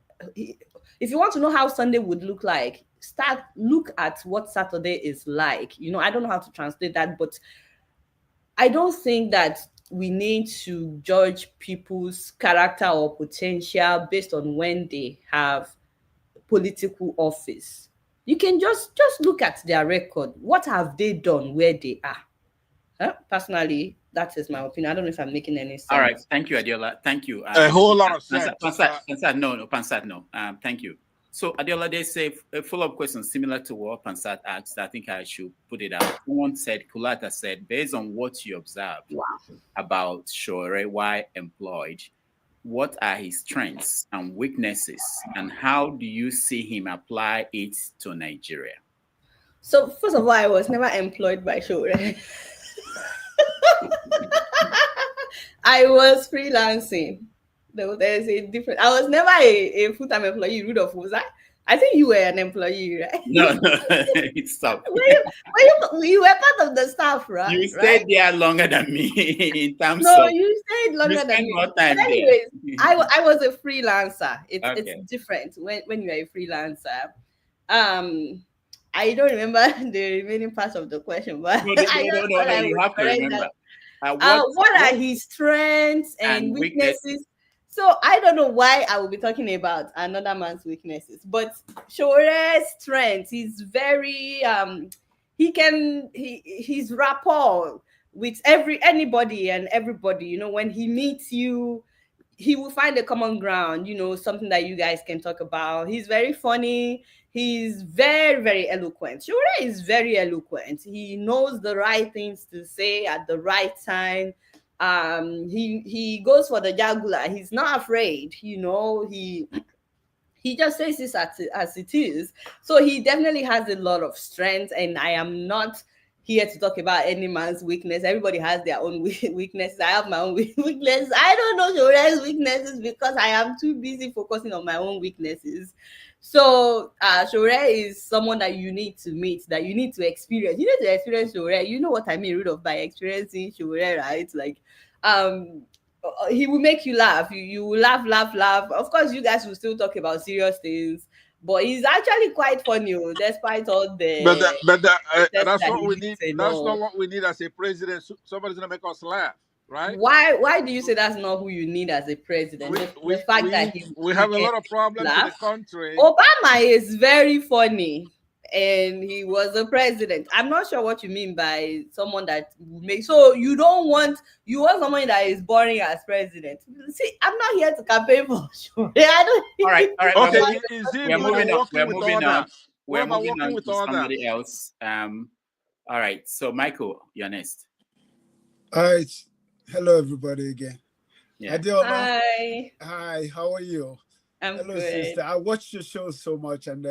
If you want to know how Sunday would look like, look at what Saturday is like. I don't know how to translate that, but I don't think that we need to judge people's character or potential based on when they have political office. You can just look at their record. What have they done where they are? Personally, that is my opinion. I don't know if I'm making any sense. All right. Thank you, Adeola. Thank you. A whole lot of sense. Pansat, no. Thank you. So, Adeola, they say a follow-up question similar to what Pansat asked. I think I should put it out. Someone said, Kulata said, based on what you observed about Shore, why employed, what are his strengths and weaknesses, and how do you see him apply it to Nigeria? So, first of all, I was never employed by Shore. I was freelancing. There's a difference. I was never a full-time employee. Rudolph, was I think you were an employee, right? No, it's tough. You were part of the staff, right? You stayed there longer than me in terms No, of... you stayed longer than me. More time anyways, there. I was a freelancer. It's Okay. different when you're a freelancer. I don't remember the remaining parts of the question, but No, you have to remember. What are his strengths and weaknesses? So I don't know why I will be talking about another man's weaknesses, but Shore's strength, he's very his rapport with anybody and everybody. When he meets you, he will find a common ground, something that you guys can talk about. He's very funny. He's very, very eloquent. Shura is very eloquent. He knows the right things to say at the right time. He goes for the jugular. He's not afraid. He just says this as it is. So he definitely has a lot of strength, and I am not here to talk about any man's weakness. Everybody has their own weaknesses. I have my own weakness. I don't know Shore's weaknesses because I am too busy focusing on my own weaknesses. So Shore is someone that you need to meet, that you need to experience. You need to experience Shore. You know what I mean, Rudolph, by experiencing Shore, right? Like, he will make you laugh. You will laugh. Of course, you guys will still talk about serious things, but he's actually quite funny, despite all the. That's what we need. That's not what we need as a president. Somebody's gonna make us laugh, right? Why do you say that's not who you need as a president? The fact that we have a lot of problems in the country. Obama is very funny, and he was a president. I'm not sure what you mean by someone that makes. So you want someone that is boring as president. See, I'm not here to campaign for sure. All right. Okay, we're moving on. We're moving on to somebody else. All right. So Michael, you're next. All right. Hello, everybody again. Yeah. Adeola. Hi. How are you? Hello, good. Sister. I watched your show so much, and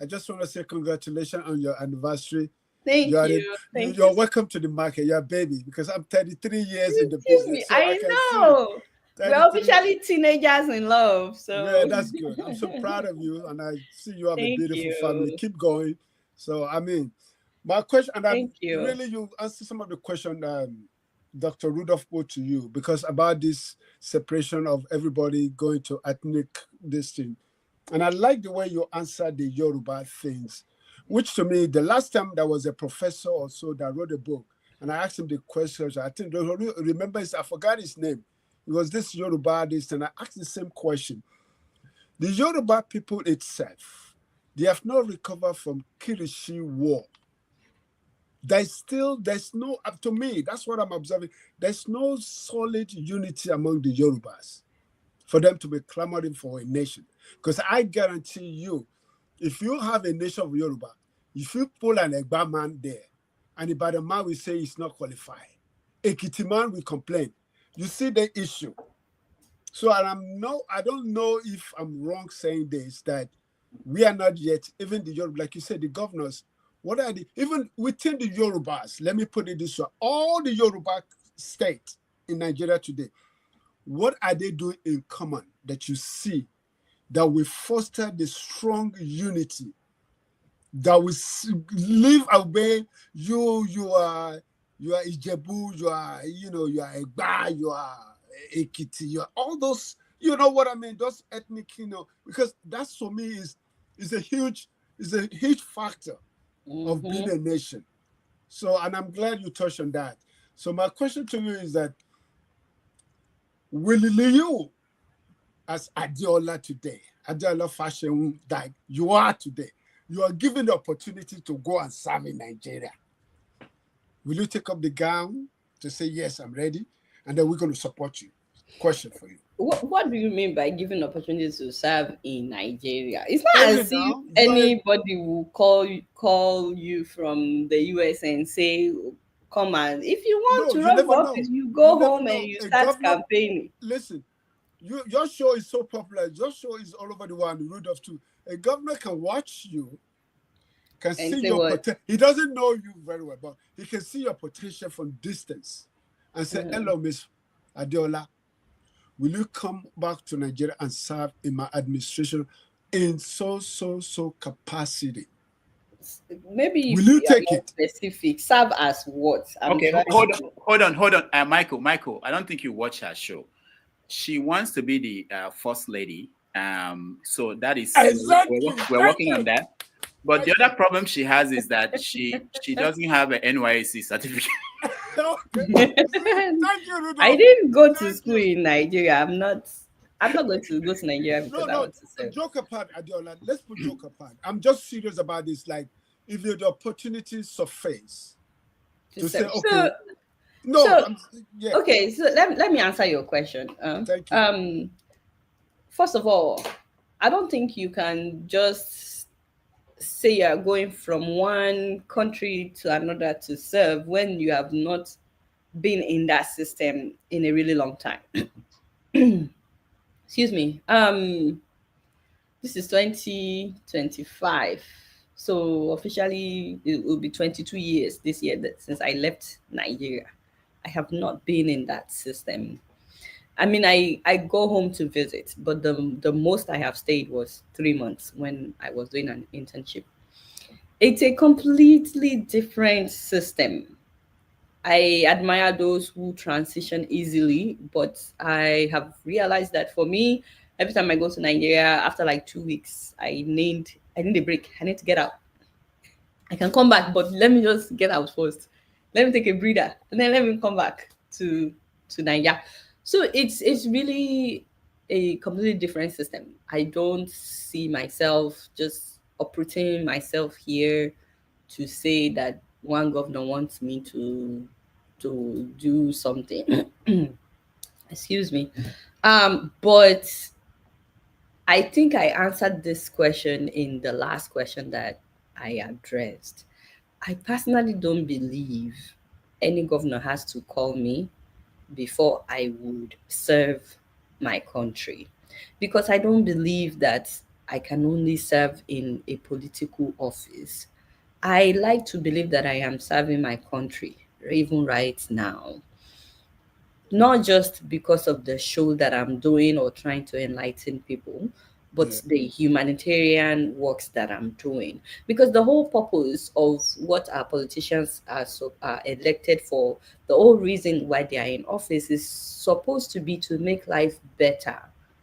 I just want to say congratulations on your anniversary. Thank you. You're welcome to the market. You're a baby, because I'm 33 years in the business. So I know. We're officially teenagers in love. So yeah, that's good. I'm so proud of you, and I see you have a beautiful family. Keep going. So I mean, my question, and you answer some of the question Dr. Rudolph put to you, because about this separation of everybody going to ethnic this thing. And I like the way you answered the Yoruba things, which to me, the last time there was a professor or so that wrote a book, and I asked him the questions. I think, remember, I forgot his name. It was this Yoruba, and I asked the same question. The Yoruba people itself, they have not recovered from Kirishi War. There's no, up to me, that's what I'm observing. There's no solid unity among the Yorubas for them to be clamoring for a nation. Because I guarantee you, if you have a nation of Yoruba, if you pull an Egba man there, and Ibadan man will say he's not qualified, Ekiti man will complain. You see the issue. So I don't know if I'm wrong saying this, that we are not yet, even the Yoruba, like you said, the governors, what are even within the Yorubas, let me put it this way, all the Yoruba states in Nigeria today, what are they doing in common that you see that will foster the strong unity, that will live away? You are Ijebu, you are Egba, you are Ekiti, you are all those, you know what I mean, those ethnic, because that's for me is a huge factor of being a nation. So, and I'm glad you touched on that. So my question to you is that, will you, as Adeola today, Adeola Fayehun, that you are today, you are given the opportunity to go and serve in Nigeria, will you take up the gown to say, yes, I'm ready, and then we're going to support you? Question for you. What do you mean by giving opportunities to serve in Nigeria? It's not as if anybody will call you from the US and say, come on, if you want to run for office, you go home and you start campaigning. Listen, your show is so popular. Your show is all over the world. Rudolph too. A governor can watch you, can see your potential. He doesn't know you very well, but he can see your potential from distance and say, hello, Miss Adeola, will you come back to Nigeria and serve in my administration in so capacity? Maybe will you take it? Specific. Serve as what? Okay, hold on. Michael, I don't think you watch her show. She wants to be the first lady. So that is exactly. We're working on that. But the other problem she has is that she doesn't have an NYSC certificate. Thank you, Rudolph. I didn't go to school in Nigeria. I'm not going to go to Nigeria because I want to serve. Joke apart, Adeola. Let's put joke apart. I'm just serious about this. Like, if you the opportunity surface to say, okay, No, So, yeah. okay, so let me answer your question. Thank you. First of all, I don't think you can just say you're going from one country to another to serve when you have not been in that system in a really long time. Excuse me. This is 2025. So officially it will be 22 years this year that since I left Nigeria. I have not been in that system. I mean, I go home to visit, but the most I have stayed was 3 months when I was doing an internship. It's a completely different system. I admire those who transition easily, but I have realized that for me, every time I go to Nigeria, after like 2 weeks, I need a break. I need to get out. I can come back, but let me just get out first. Let me take a breather, and then let me come back to Nigeria. So it's really a completely different system. I don't see myself just operating myself here to say that one governor wants me to do something. Excuse me. But I think I answered this question in the last question that I addressed. I personally don't believe any governor has to call me before I would serve my country, because I don't believe that I can only serve in a political office. I like to believe that I am serving my country even right now, not just because of the show that I'm doing or trying to enlighten people, but Yeah. the humanitarian works that I'm doing. Because the whole purpose of what our politicians are elected for, the whole reason why they are in office is supposed to be to make life better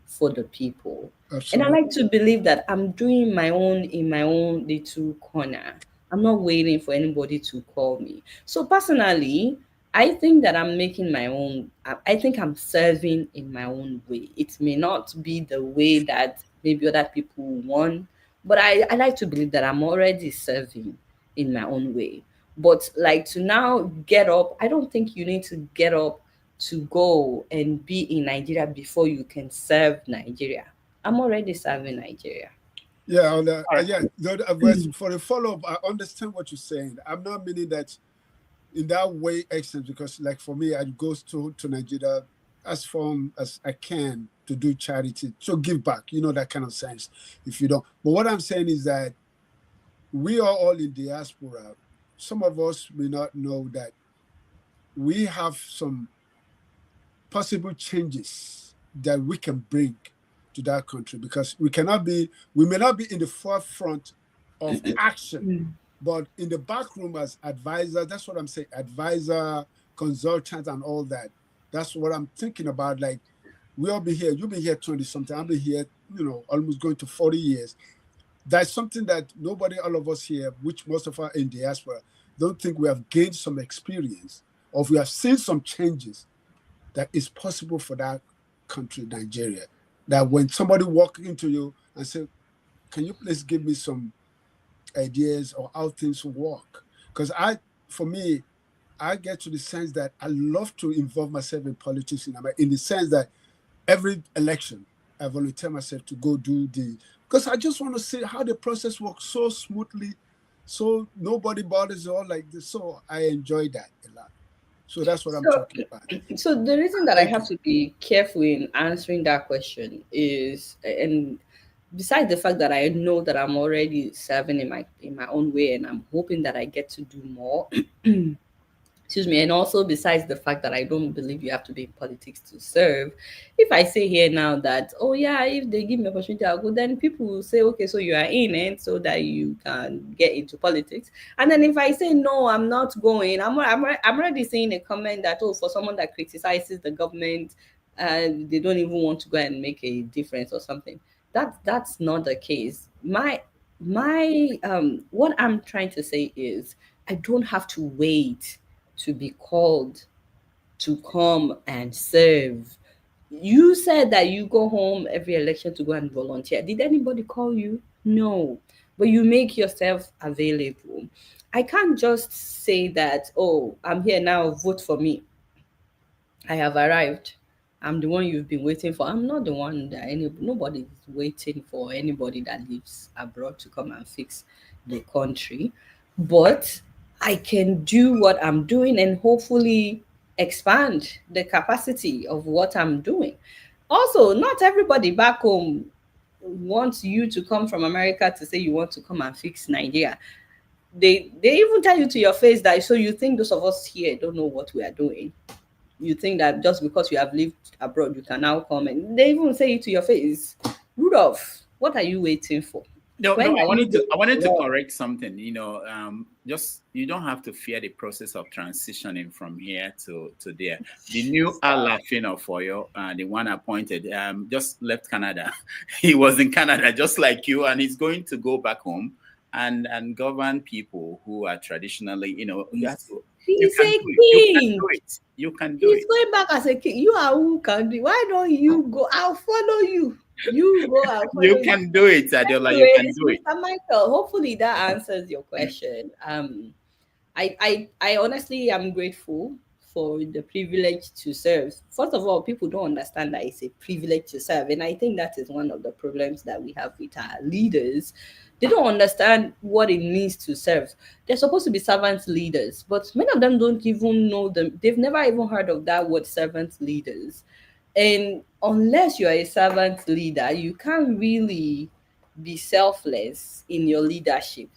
for the people. And I Absolutely. like to believe that I'm doing my own in my own little corner. I'm not waiting for anybody to call me. So personally, I think that I'm making my own, I think I'm serving in my own way. It may not be the way that maybe other people want, but I like to believe that I'm already serving in my own way. But like to now get up, I don't think you need to get up to go and be in Nigeria before you can serve Nigeria. I'm already serving Nigeria. Yeah, yeah. For the follow up, I understand what you're saying. I'm not meaning that in that way extent, because like for me, I go to Nigeria as far as I can to do charity, so give back, that kind of sense. If you don't, but what I'm saying is that we are all in diaspora. Some of us may not know that we have some possible changes that we can bring to that country, because we may not be in the forefront of action, but in the back room as advisor. That's what I'm saying, advisor, consultant, and all that. That's what I'm thinking about. Like, we all be here, you've been here 20 something, I'll be here, almost going to 40 years. That's something that nobody, all of us here, which most of us in diaspora, don't think we have gained some experience, or we have seen some changes that is possible for that country, Nigeria. That when somebody walk into you and say, can you please give me some ideas or how things work? Because for me, I get to the sense that I love to involve myself in politics in the sense that every election, I volunteer myself to go do because I just want to see how the process works so smoothly, so nobody bothers all like this. So I enjoy that a lot. So that's what I'm talking about. So the reason that I have to be careful in answering that question is, and besides the fact that I know that I'm already serving in my own way, and I'm hoping that I get to do more. Excuse me, and also besides the fact that I don't believe you have to be in politics to serve. If I say here now that, oh yeah, if they give me opportunity, I'll go, then people will say, okay, so you are in it so that you can get into politics. And then if I say no, I'm not going, I'm already seeing a comment that, oh, for someone that criticizes the government, they don't even want to go and make a difference or something. That's not the case. My what I'm trying to say is, I don't have to wait to be called to come and serve. You said that you go home every election to go and volunteer. Did anybody call you? No. But you make yourself available. I can't just say that, oh, I'm here now, vote for me. I have arrived. I'm the one you've been waiting for. I'm not the one that nobody is waiting for anybody that lives abroad to come and fix the country. But I can do what I'm doing and hopefully expand the capacity of what I'm doing. Also, not everybody back home wants you to come from America to say you want to come and fix Nigeria. They even tell you to your face that so you think those of us here don't know what we are doing. You think that just because you have lived abroad, you can now come, and they even say it to your face. Rudolph, what are you waiting for? No, When no, are you I wanted to going correct something. Just you don't have to fear the process of transitioning from here to there. The new Alafino for you, the one appointed, just left Canada. He was in Canada just like you, and he's going to go back home and govern people who are traditionally, you have to. You He's can a do it. You can king. do it. You can do He's it. going back as a king. You are who can do. Why don't you go? I'll follow you. You go, I'll follow You you. can do it, Adeola. You can Anyways, do it. Mr. Michael, hopefully that answers your question. I honestly am grateful for the privilege to serve. First of all, people don't understand that it's a privilege to serve. And I think that is one of the problems that we have with our leaders. They don't understand what it means to serve. They're supposed to be servant leaders, but many of them don't even know them. They've never even heard of that word servant leaders. And unless you're a servant leader, you can't really be selfless in your leadership.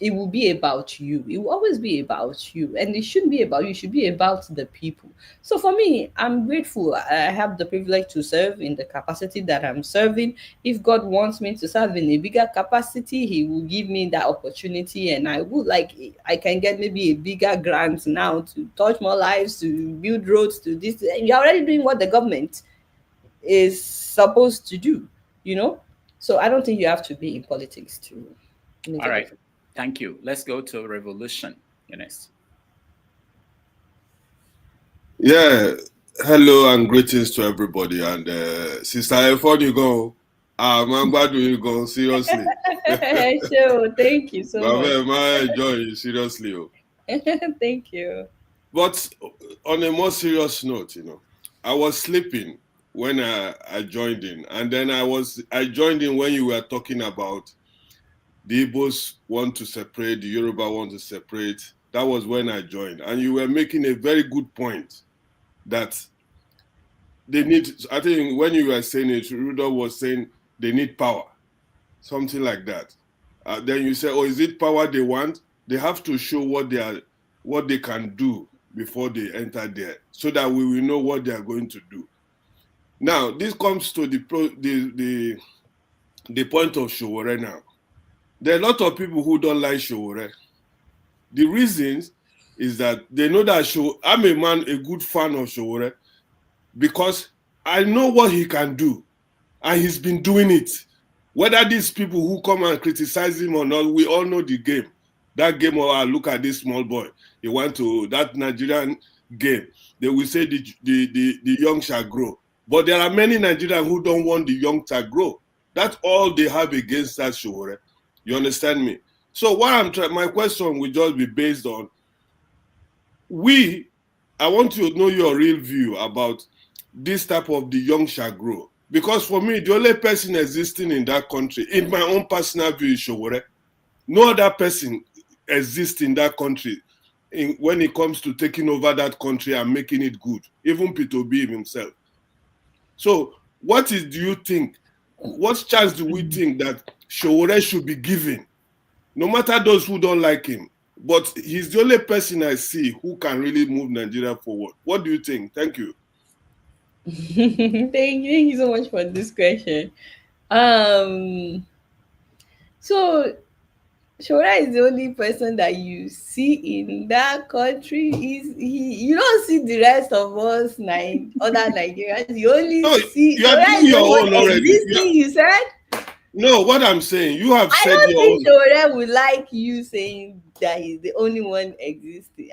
It will be about you. It will always be about you. And it shouldn't be about you. It should be about the people. So for me, I'm grateful. I have the privilege to serve in the capacity that I'm serving. If God wants me to serve in a bigger capacity, He will give me that opportunity. And I can get maybe a bigger grant now to touch more lives, to build roads, to this. And you're already doing what the government is supposed to do, you know? So I don't think you have to be in politics to make All a right. difference. Thank you. Let's go to Revolution, Eunice. Yeah, hello and greetings to everybody. And Sister, before you go, I'm glad you go, seriously. Sure, thank you so much. I enjoy you, seriously. Thank you. But on a more serious note, I was sleeping when I joined in. And then I joined in when you were talking about the Igbos want to separate, the Yoruba want to separate. That was when I joined. And you were making a very good point that they need, I think when you were saying it, Rudolph was saying they need power, something like that. Then you say, oh, is it power they want? They have to show what they can do before they enter there, so that we will know what they are going to do. Now, this comes to the point of Sowore now. There are a lot of people who don't like Sowore. The reasons is that they know that I'm a good fan of Sowore, because I know what he can do, and he's been doing it. Whether these people who come and criticize him or not, we all know the game. That game, look at this small boy. He went to that Nigerian game. They will say the young shall grow. But there are many Nigerians who don't want the young to grow. That's all they have against that Sowore. You understand me? So my question will just be based on, I want to know your real view about this type of the young shall grow. Because for me, the only person existing in that country, in my own personal view, is Sowore. No other person exists in that country when it comes to taking over that country and making it good, even P2B himself. So what do you think? What chance do we think that Sowore should be given? No matter those who don't like him. But he's the only person I see who can really move Nigeria forward. What do you think? Thank you. Thank you so much for this question. So Shora is the only person that you see in that country. You don't see the rest of us other Nigerians. You only see you are Shora doing is the your one own already. existing, you said? No, what I'm saying, you have said I don't your think own. Shora would like you saying that he's the only one existing.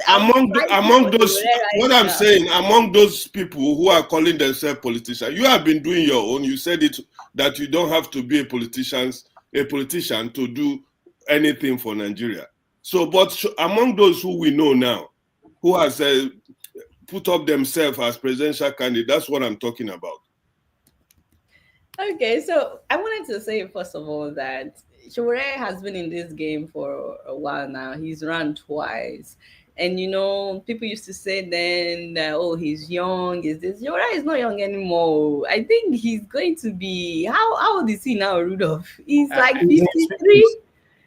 Among those, what I'm saying, among those people who are calling themselves politicians, you have been doing your own. You said it that you don't have to be a politician to do anything for Nigeria. So, but among those who we know now, who has put up themselves as presidential candidate. That's what I'm talking about. Okay, so I wanted to say first of all that Showore has been in this game for a while now. He's run twice. And people used to say then that, oh, he's young. Is this Showore is not young anymore. I think he's going to be how old is he now, Rudolph? He's like 53.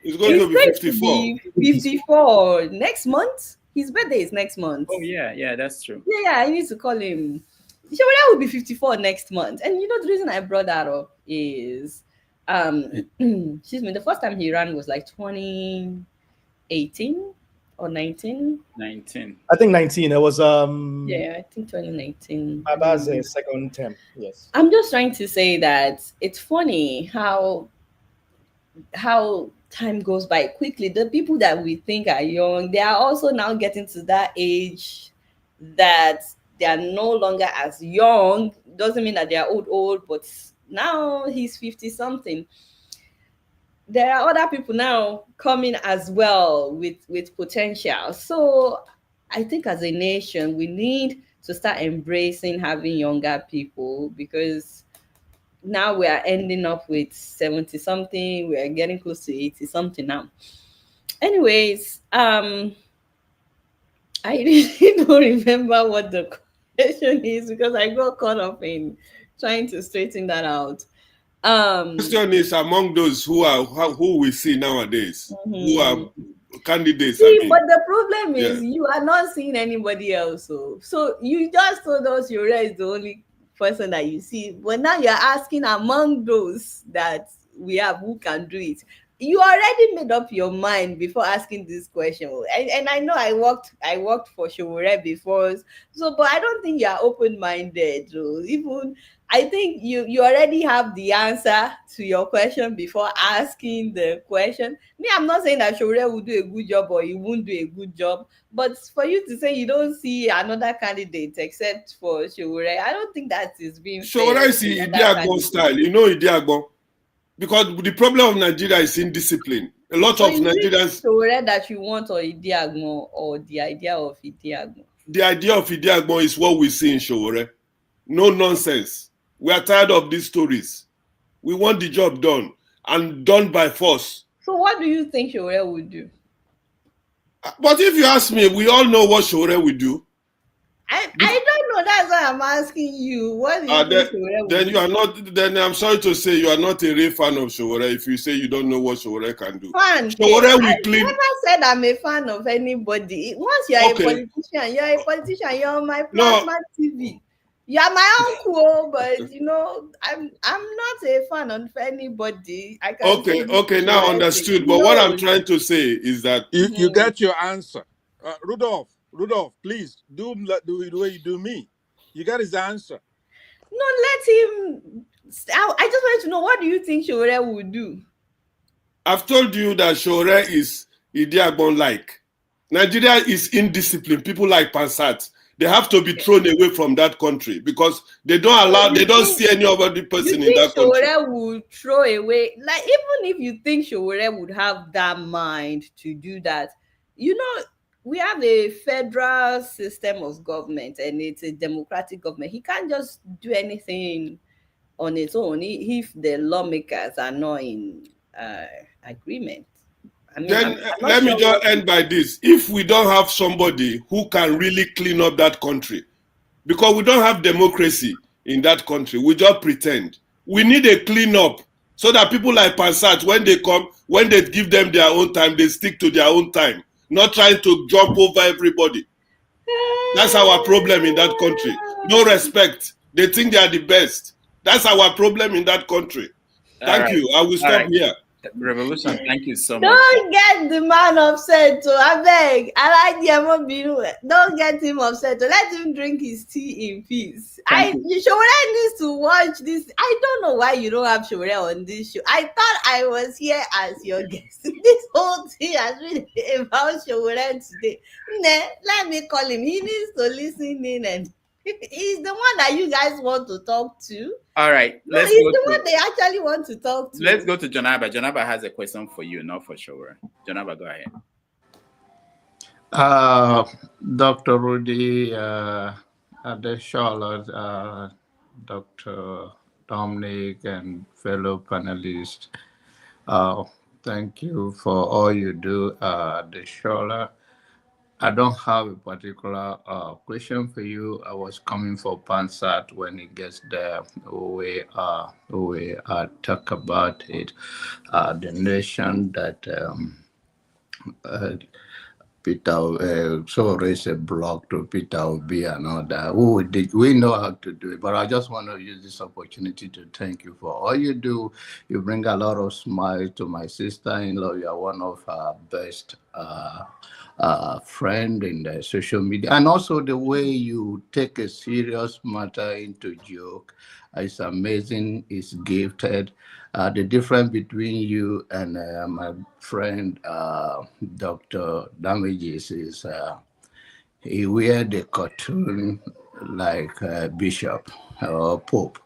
He's going to be 54. 54 next month. His birthday is next month. Oh yeah, that's true. Yeah, I need to call him. Showore will be 54 next month. And the reason I brought that up is excuse me, the first time he ran was like 2018 or 19. 19. I think 19. It was yeah, I think 2019. Baba's second term. Yes. I'm just trying to say that it's funny how time goes by quickly. The people that we think are young, they are also now getting to that age that they are no longer as young. Doesn't mean that they are old, but now he's 50 something. There are other people now coming as well with potential. So I think as a nation, we need to start embracing having younger people, because now we are ending up with 70 something. We are getting close to 80 something now. Anyways, I really don't remember what the question is, because I got caught up in trying to straighten that out. Question is among those who we see nowadays, who are candidates. But the problem is you are not seeing anybody else. So you just told us Showore is the only person that you see, but now you're asking among those that we have who can do it. You already made up your mind before asking this question, and I know I worked for Showore before, so but I don't think you are open-minded. Even I think you already have the answer to your question before asking the question. Me, I'm not saying that Showore will do a good job or he won't do a good job, but for you to say you don't see another candidate except for Showore, I don't think that is being fair. Showore is Idiagbon style. Idiagbon. Because the problem of Nigeria is indiscipline. A lot of Nigerians. Showore that you want, or Idiagbon, or the idea of Idiagbon? The idea of Idiagbon is what we see in Showore. No nonsense. We are tired of these stories. We want the job done, and done by force. So what do you think Showore would do? But if you ask me, we all know what Showore will do. I don't know. That's why I'm asking you. What do you think Showore would then do? you are not. Then I'm sorry to say you are not a real fan of Showore if you say you don't know what Showore can do. Showore will clean. I never said I'm a fan of anybody. Once you're a politician, you're a politician. You're on my plasma TV. You're my uncle, but I'm not a fan of anybody. I can okay, now understood. But what I'm trying to say is that you get your answer. Rudolph, please do the way you do me. You got his answer. No, let him. I just wanted to know, what do you think Showore would do? I've told you that Showore is Idiagbon-like. Nigeria is indisciplined. People like Pansat, they have to be thrown away from that country because they don't allow. They don't see any other person in that country. Showore would throw away, like, even if you think Showore would have that mind to do that, we have a federal system of government and it's a democratic government. He can't just do anything on its own if the lawmakers are not in agreement. Then let me just end by this. If we don't have somebody who can really clean up that country, because we don't have democracy in that country, we just pretend. We need a clean up so that people like Pansat, when they come, when they give them their own time, they stick to their own time, not trying to jump over everybody. That's our problem in that country. No respect. They think they are the best. That's our problem in that country. Thank you. I will stop here. Revolution, thank you so much. Don't get the man upset. I beg. Don't get him upset. Let him drink his tea in peace. Showore needs to watch this. I don't know why you don't have Showore on this show. I thought I was here as your guest. This whole thing has been about Showore today. Let me call him. He needs to listen in, and he's the one that you guys want to talk to. All right, he's the one they actually want to talk to. Let's go to Janaba. Janaba has a question for you, not for Showore. Janaba, go ahead. Dr. Rudy, Adeola, Dr. Dominic, and fellow panelists, thank you for all you do, Adeola. I don't have a particular question for you. I was coming for Pansat when it gets there. We talk about it. The nation that uh, Peter, so raise a block to Peter Obi and all that. We know how to do it, but I just want to use this opportunity to thank you for all you do. You bring a lot of smiles to my sister-in-law. You are one of our best friend in the social media, and also the way you take a serious matter into joke. It's amazing. It's gifted. The difference between you and my friend Dr. Damages is he wear the cartoon like bishop or pope,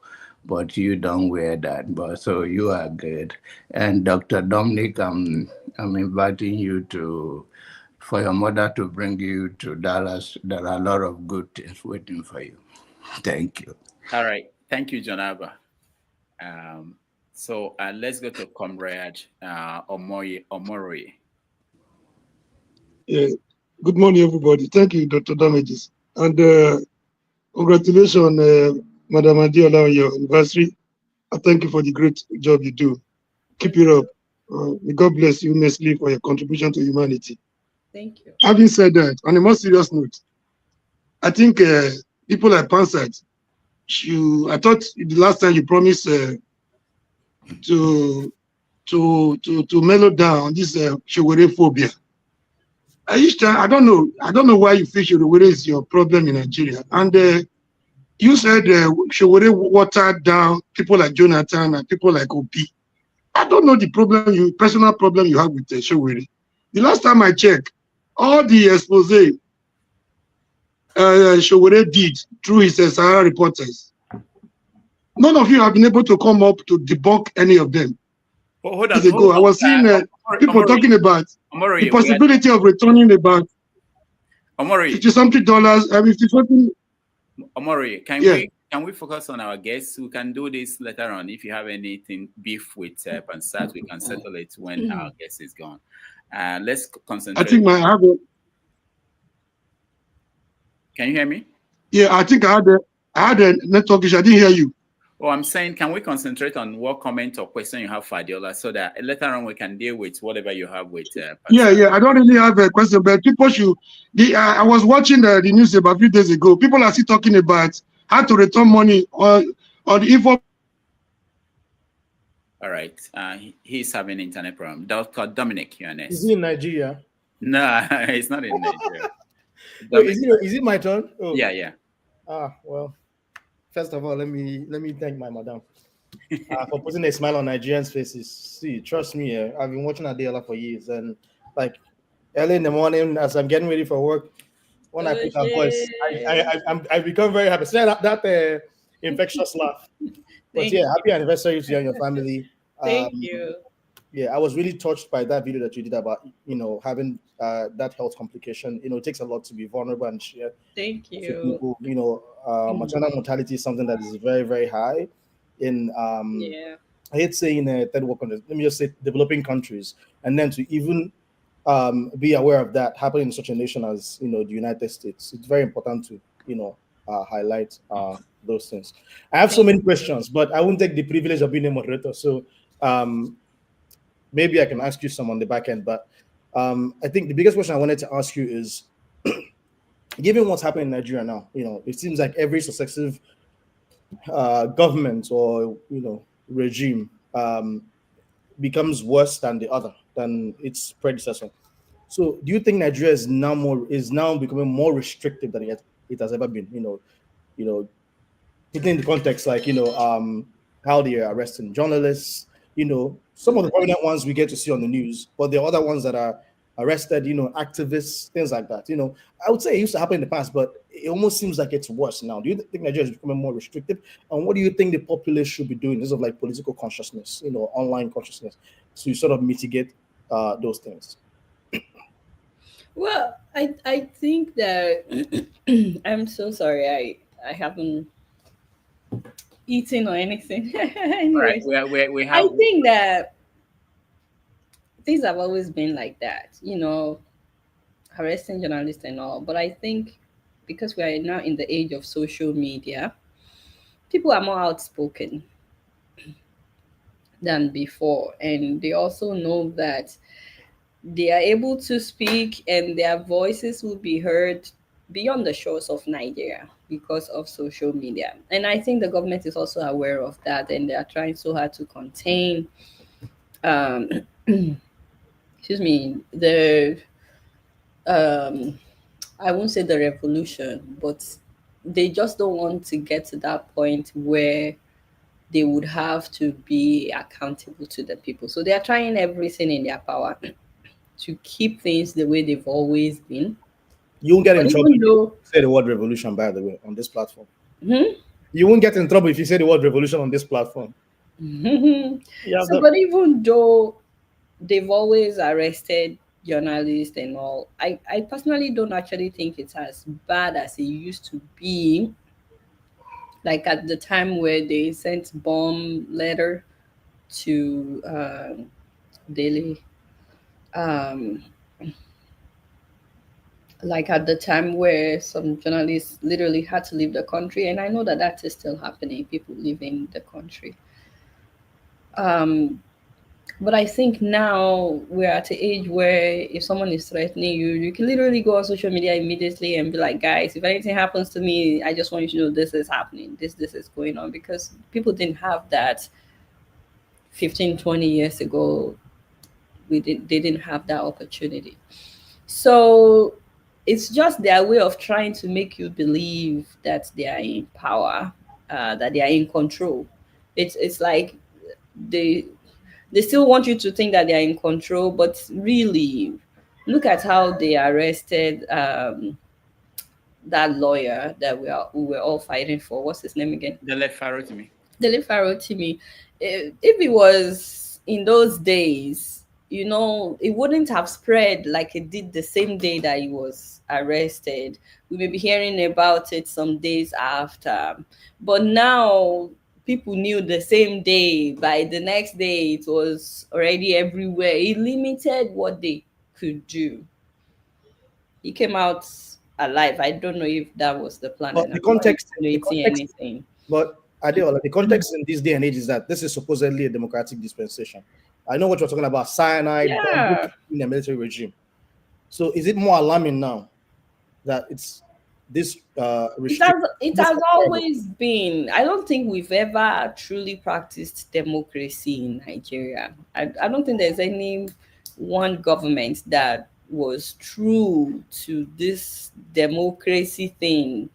but you don't wear that. But so you are good. And Dr. Dominic, I'm inviting you for your mother to bring you to Dallas. There are a lot of good things waiting for you. Thank you. All right. Thank you, John Abba. So let's go to Comrade Omori. Yeah. Good morning, everybody. Thank you, Dr. Damages. And congratulations, Madam Adeola, on your anniversary. I thank you for the great job you do. Keep it up. May God bless you immensely for your contribution to humanity. Thank you. Having said that, on a more serious note, I think people like Pansat, I thought the last time you promised to mellow down this Showore phobia. I don't know why you feel Showore is your problem in Nigeria. And you said Showore watered down people like Jonathan and people like Obi. I don't know the personal problem you have with Showore. The last time I checked, all the expose Showore did through his Sahara reporters, none of you have been able to come up to debunk any of them. Hold on. I was seeing people talking about the possibility of returning about $50-something, $50-something. Omori, can we focus on our guests? We can do this later on. If you have anything beef with Pansat, we can settle it when our guest is gone. Let's concentrate. I think Can you hear me? Yeah, I think I had a network issue. I didn't hear you. Oh, I'm saying, can we concentrate on what comment or question you have for Adeola so that later on we can deal with whatever you have with Yeah, I don't really have a question, but people should. I was watching the news about a few days ago. People are still talking about how to return money on the info. All right. He's having internet problem. Dr. Dominic, you're next. Is he in Nigeria? No, he's not in Nigeria. Wait, is it my turn? Oh. Yeah. Well. First of all, let me thank my madam for putting a smile on Nigerians' faces. See, trust me, I've been watching Adeola for years, and like early in the morning as I'm getting ready for work, when I put her voice, I become very happy. See that infectious laugh. But happy anniversary to you and your family. Thank you. Yeah, I was really touched by that video that you did about having that health complication. It takes a lot to be vulnerable and share. Thank you. People, maternal mortality is something that is very, very high in I hate saying third world countries. Let me just say developing countries, and then to even be aware of that happening in such a nation as the United States. It's very important to highlight those things. I have so many questions, but I won't take the privilege of being a moderator. So maybe I can ask you some on the back end. But I think the biggest question I wanted to ask you is, given what's happening in Nigeria now, it seems like every successive government or regime becomes worse than its predecessor. So, do you think Nigeria is now becoming more restrictive than it has ever been? Putting in the context like how they are arresting journalists. Some of the prominent ones we get to see on the news, but there are other ones that are arrested, activists, things like that. I would say it used to happen in the past, but it almost seems like it's worse now. Do you think Nigeria is becoming more restrictive? And what do you think the populace should be doing in terms of like political consciousness, online consciousness, to sort of mitigate those things? Well, I think that I'm so sorry. I haven't eaten or anything. All right, Anyways, we I have think that things have always been like that. Harassing journalists and all. But I think because we are now in the age of social media, people are more outspoken than before, and they also know that they are able to speak and their voices will be heard beyond the shores of Nigeria because of social media. And I think the government is also aware of that, and they are trying so hard to contain um excuse me, the um I won't say the revolution, but they just don't want to get to that point where they would have to be accountable to the people. So they are trying everything in their power to keep things the way they've always been. You won't get But in trouble even if you though, say the word revolution, by the way, on this platform. hmm? You won't get in trouble if you say the word revolution on this platform. Yeah, So, but even though they've always arrested journalists and all, I personally don't actually think it's as bad as it used to be. Like at the time where they sent bomb letter to Delhi, um, like at the time where some journalists literally had to leave the country, and I know that that is still happening. People leaving the country. Um, But I think now we're at the age where if someone is threatening you, you can literally go on social media immediately and be like, guys, if anything happens to me, I just want you to know this is happening. This is going on, because people didn't have that 15, 20 years ago. They didn't have that opportunity. So it's just their way of trying to make you believe that they are in power, that they are in control. It's like they they still want you to think that they are in control, but really, look at how they arrested that lawyer that we were all fighting for. What's his name again? the left arrow to me. Dele Farotimi. If it was in those days, it wouldn't have spread like it did the same day that he was arrested. We may be hearing about it some days after. But now people knew the same day. By the next day, it was already everywhere. It limited what they could do. He came out alive. I don't know if that was the plan, but and the I'm not context, insinuating anything. but Adeola, the context in this day and age is that this is supposedly a democratic dispensation. I know what you're talking about, cyanide, bomb Yeah. in a military regime. So is it more alarming now that it's this It has always been. I don't think we've ever truly practiced democracy in Nigeria. I don't think there's any one government that was true to this democracy thing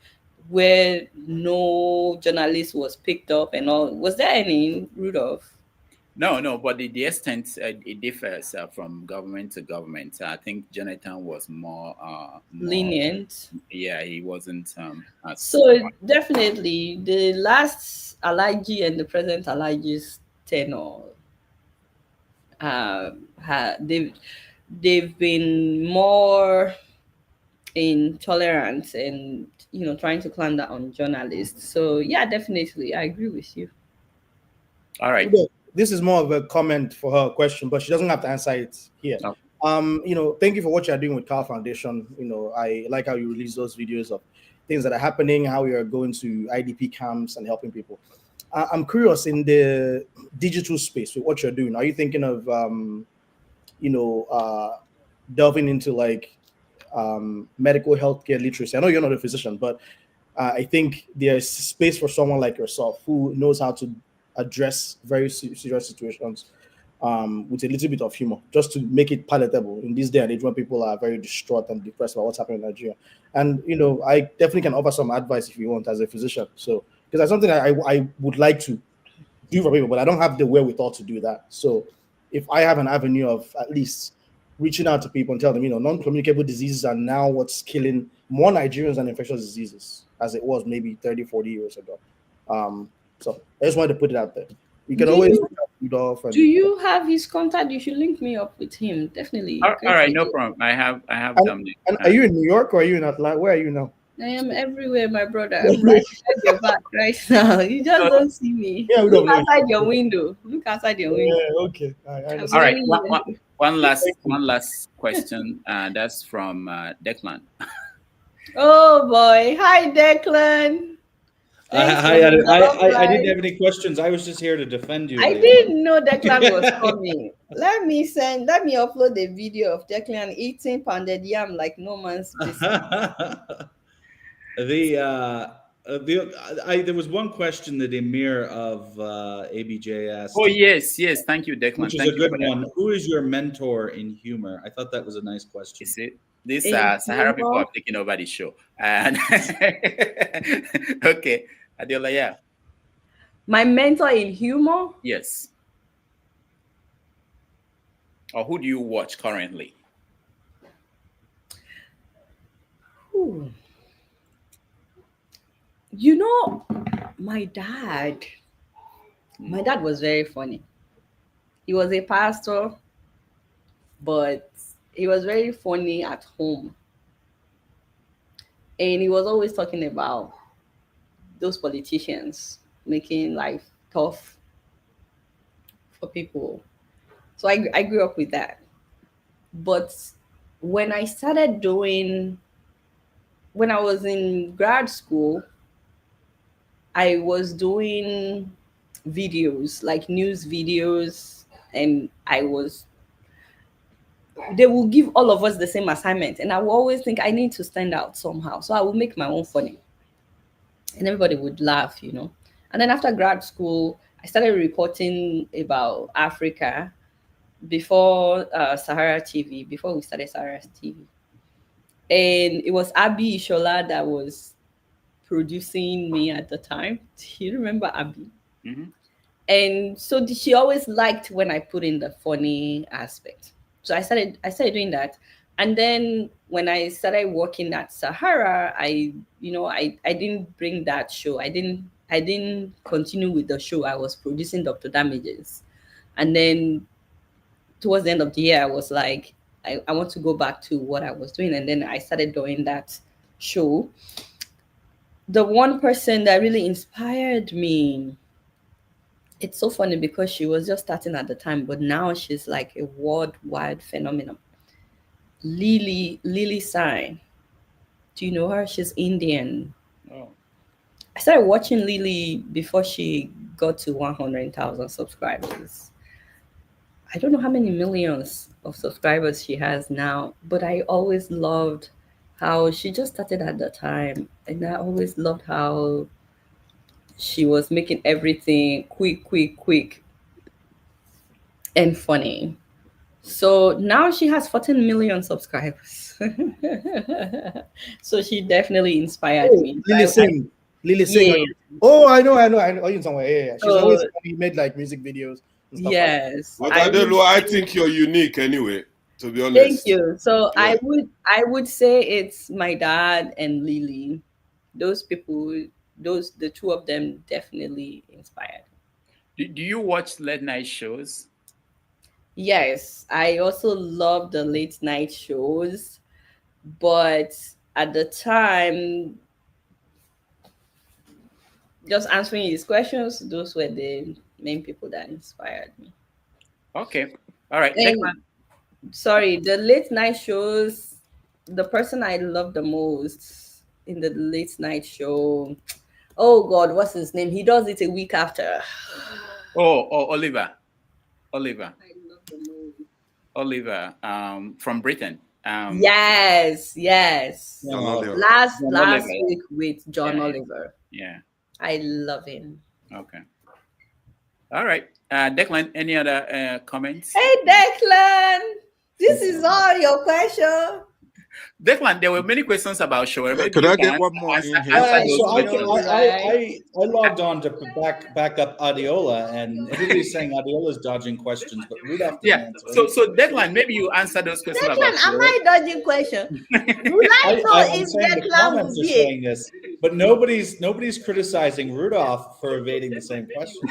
where no journalist was picked up and all. Was there any, Rudolph? No, but the extent it differs from government to government. I think Jonathan was more, Lenient. yeah, he wasn't as So definitely the last Alhaji and the present Alhaji's tenure, they've been more intolerant and trying to clamp down on journalists. So yeah, definitely I agree with you. All right. This is more of a comment for her question, but she doesn't have to answer it here. No. Thank you for what you're doing with Car Foundation. I like how you release those videos of things that are happening, how you are going to IDP camps and helping people. I'm curious in the digital space with what you're doing. Are you thinking of, delving into like medical healthcare literacy? I know you're not a physician, but I think there's space for someone like yourself who knows how to address very serious situations with a little bit of humor, just to make it palatable in this day and age when people are very distraught and depressed about what's happening in Nigeria. And I definitely can offer some advice if you want as a physician. So because that's something I would like to do for people, but I don't have the wherewithal to do that. So if I have an avenue of at least reaching out to people and tell them, non-communicable diseases are now what's killing more Nigerians than infectious diseases as it was maybe 30, 40 years ago. So I just wanted to put it out there. You can always reach out to Rudolph. Do you have his contact? You should link me up with him. Definitely. All right, no problem. I have Dominic. And are you in New York or are you in Atlanta? Where are you now? I am everywhere, my brother. I'm right at your back right now. You just don't see me. Yeah, we Look don't know. outside your window. Look outside your window. Yeah, okay. All right. One last question. That's from Declan. Oh boy. Hi, Declan. I didn't have any questions. I was just here to defend you. I didn't know Declan was coming. Let me upload the video of Declan eating pounded yam like no man's business. There was one question that Emir of ABJ asked. Oh yes, thank you, Declan. Which is a good one. Who is your mentor in humor? I thought that was a nice question. Is it? These Sahara people have taken over the show. And okay, Adeola, yeah. My mentor in humor? Yes. Or who do you watch currently? Ooh. You know, my dad was very funny. He was a pastor, but he was very funny at home. And he was always talking about those politicians making life tough for people. So I grew up with that. But when I was in grad school, I was doing videos, like news videos, and they will give all of us the same assignment. And I will always think I need to stand out somehow. So I will make my own funny. And everybody would laugh, you know. And then after grad school, I started reporting about Africa before Sahara TV, before we started Sahara TV. And it was Abi Ishola that was producing me at the time. Do you remember Abi? Mm-hmm. And so she always liked when I put in the funny aspect. So I started doing that. And then when I started working at Sahara, I didn't bring that show. I didn't continue with the show. I was producing Dr. Damages. And then towards the end of the year, I was like, I want to go back to what I was doing. And then I started doing that show. The one person that really inspired me, it's so funny because she was just starting at the time, but now she's like a worldwide phenomenon. Lily Sign. Do you know her? She's Indian. Oh. I started watching Lily before she got to 100,000 subscribers. I don't know how many millions of subscribers she has now, but I always loved how she just started at the time. And I always loved how she was making everything quick, and funny. So now she has 14 million subscribers. So she definitely inspired me. Lily Singh. Yeah. Oh, I know you somewhere. Yeah. She's always made like music videos. And stuff Yes. But I think you're unique anyway, to be honest. Thank you. So yeah. I would say it's my dad and Lily. Those people, the two of them definitely inspired. Do you watch late night shows? Yes, I also love the late night shows, but at the time, just answering his questions, those were the main people that inspired me. Okay. All right. Sorry, the late night shows, the person I love the most in the late night show, oh God, what's his name? He does it a week after. Oh, Oliver. I love the movie. Oliver, from Britain. Yes. Last Oliver. week with John Oliver. Yeah. I love him. Okay. All right. Declan, any other comments? Hey, Declan. This is all your question. Declan, there were many questions about show. Could I get one more in here? I logged on to back up Adeola, and everybody's saying Adeola's dodging questions, but Rudolph didn't answer. So Declan, maybe you answer those questions. Declan, am I dodging questions? Would I know if Declan will be? But nobody's criticizing Rudolph for evading the same questions.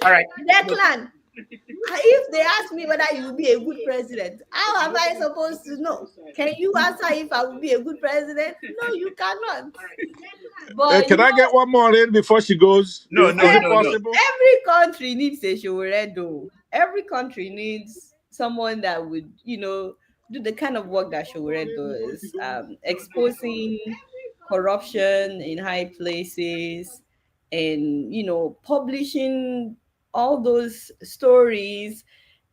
All right. Declan, if they ask me whether you will be a good president, how am I supposed to know? Can you answer if I will be a good president? No, you cannot. But can I get one more in before she goes? No, is it possible? Every country needs a Showeredo. Every country needs someone that would, do the kind of work that Showore does, exposing corruption in high places, and publishing all those stories,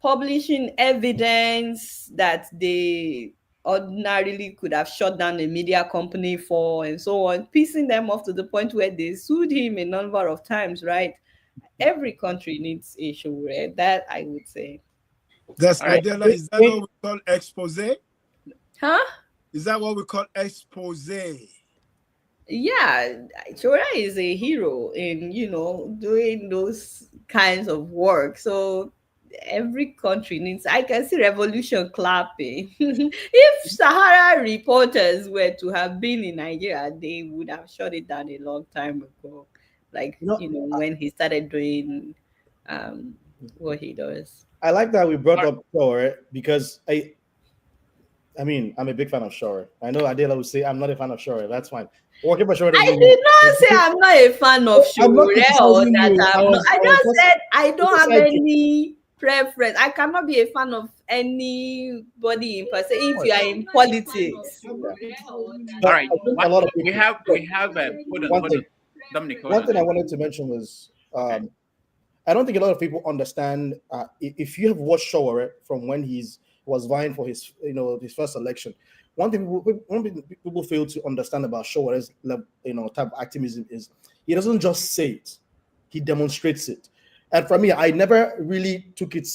publishing evidence that they ordinarily could have shut down a media company for, and so on, piecing them off to the point where they sued him a number of times, right? Every country needs a Showore, that I would say. That's Adeola. Is that what we call expose? Huh? Is that what we call expose? Yeah, Showore is a hero in doing those kinds of work. So every country needs. I can see revolution clapping. If Sahara reporters were to have been in Nigeria, they would have shut it down a long time ago. Like when he started doing what he does. I like that we brought up Showore because I mean, I'm a big fan of Showore. I know Adeola would say I'm not a fan of Showore. That's fine. I did not say I'm not a fan of Showore. I just said I don't have any preference. I cannot be a fan of anybody in person if you are in politics. All right. We have hold on. Dominic, one thing I wanted to mention was I don't think a lot of people understand if you have watched Showore from when he was vying for his first election. One thing people fail to understand about Showere's type of activism is he doesn't just say it, he demonstrates it. And for me, I never really took it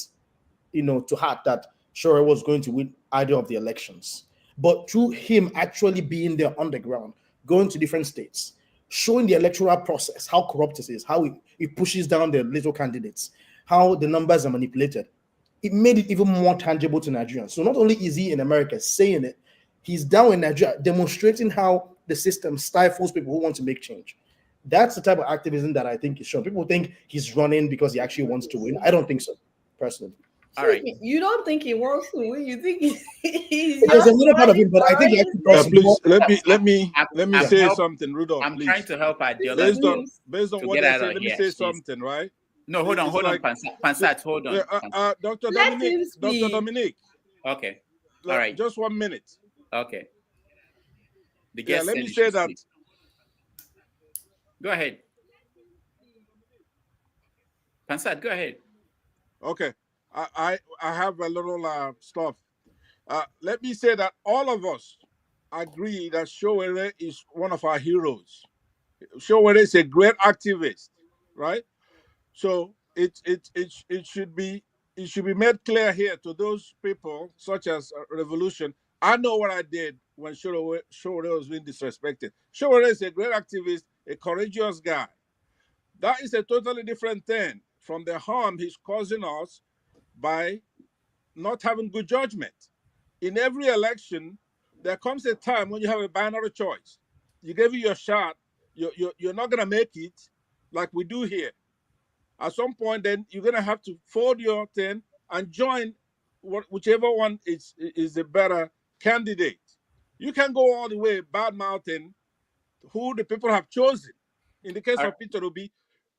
to heart that Showore was going to win either of the elections. But through him actually being there on the ground, going to different states, showing the electoral process, how corrupt it is, how it pushes down the little candidates, how the numbers are manipulated, it made it even more tangible to Nigerians. So not only is he in America saying it, he's down in Nigeria demonstrating how the system stifles people who want to make change. That's the type of activism that I think is shown. People think he's running because he actually wants to win. I don't think so, personally. All right. You don't think he wants to win? You think he's there's a little part of him, but I think he actually please let me say something, Rudolph. I'm please. trying to help Adeola. Based on what I say, let me say something, right? No, hold on, Pansat, hold on. Dr. Dominic. Okay. All right. Just 1 minute. Okay. Let me say that. Please. Go ahead. Pansat, go ahead. Okay. I have a little stuff. Let me say that all of us agree that Showore is one of our heroes. Showore is a great activist, right? So it should be made clear here to those people, such as Revolution. I know what I did when Showore was being disrespected. Showore is a great activist, a courageous guy. That is a totally different thing from the harm he's causing us by not having good judgment. In every election, there comes a time when you have a binary choice. You give it your shot, you're not going to make it like we do here. At some point, then you're going to have to fold your thing and join whichever one is a better candidate. You can go all the way bad-mouthing who the people have chosen. In the case of Peter Obi,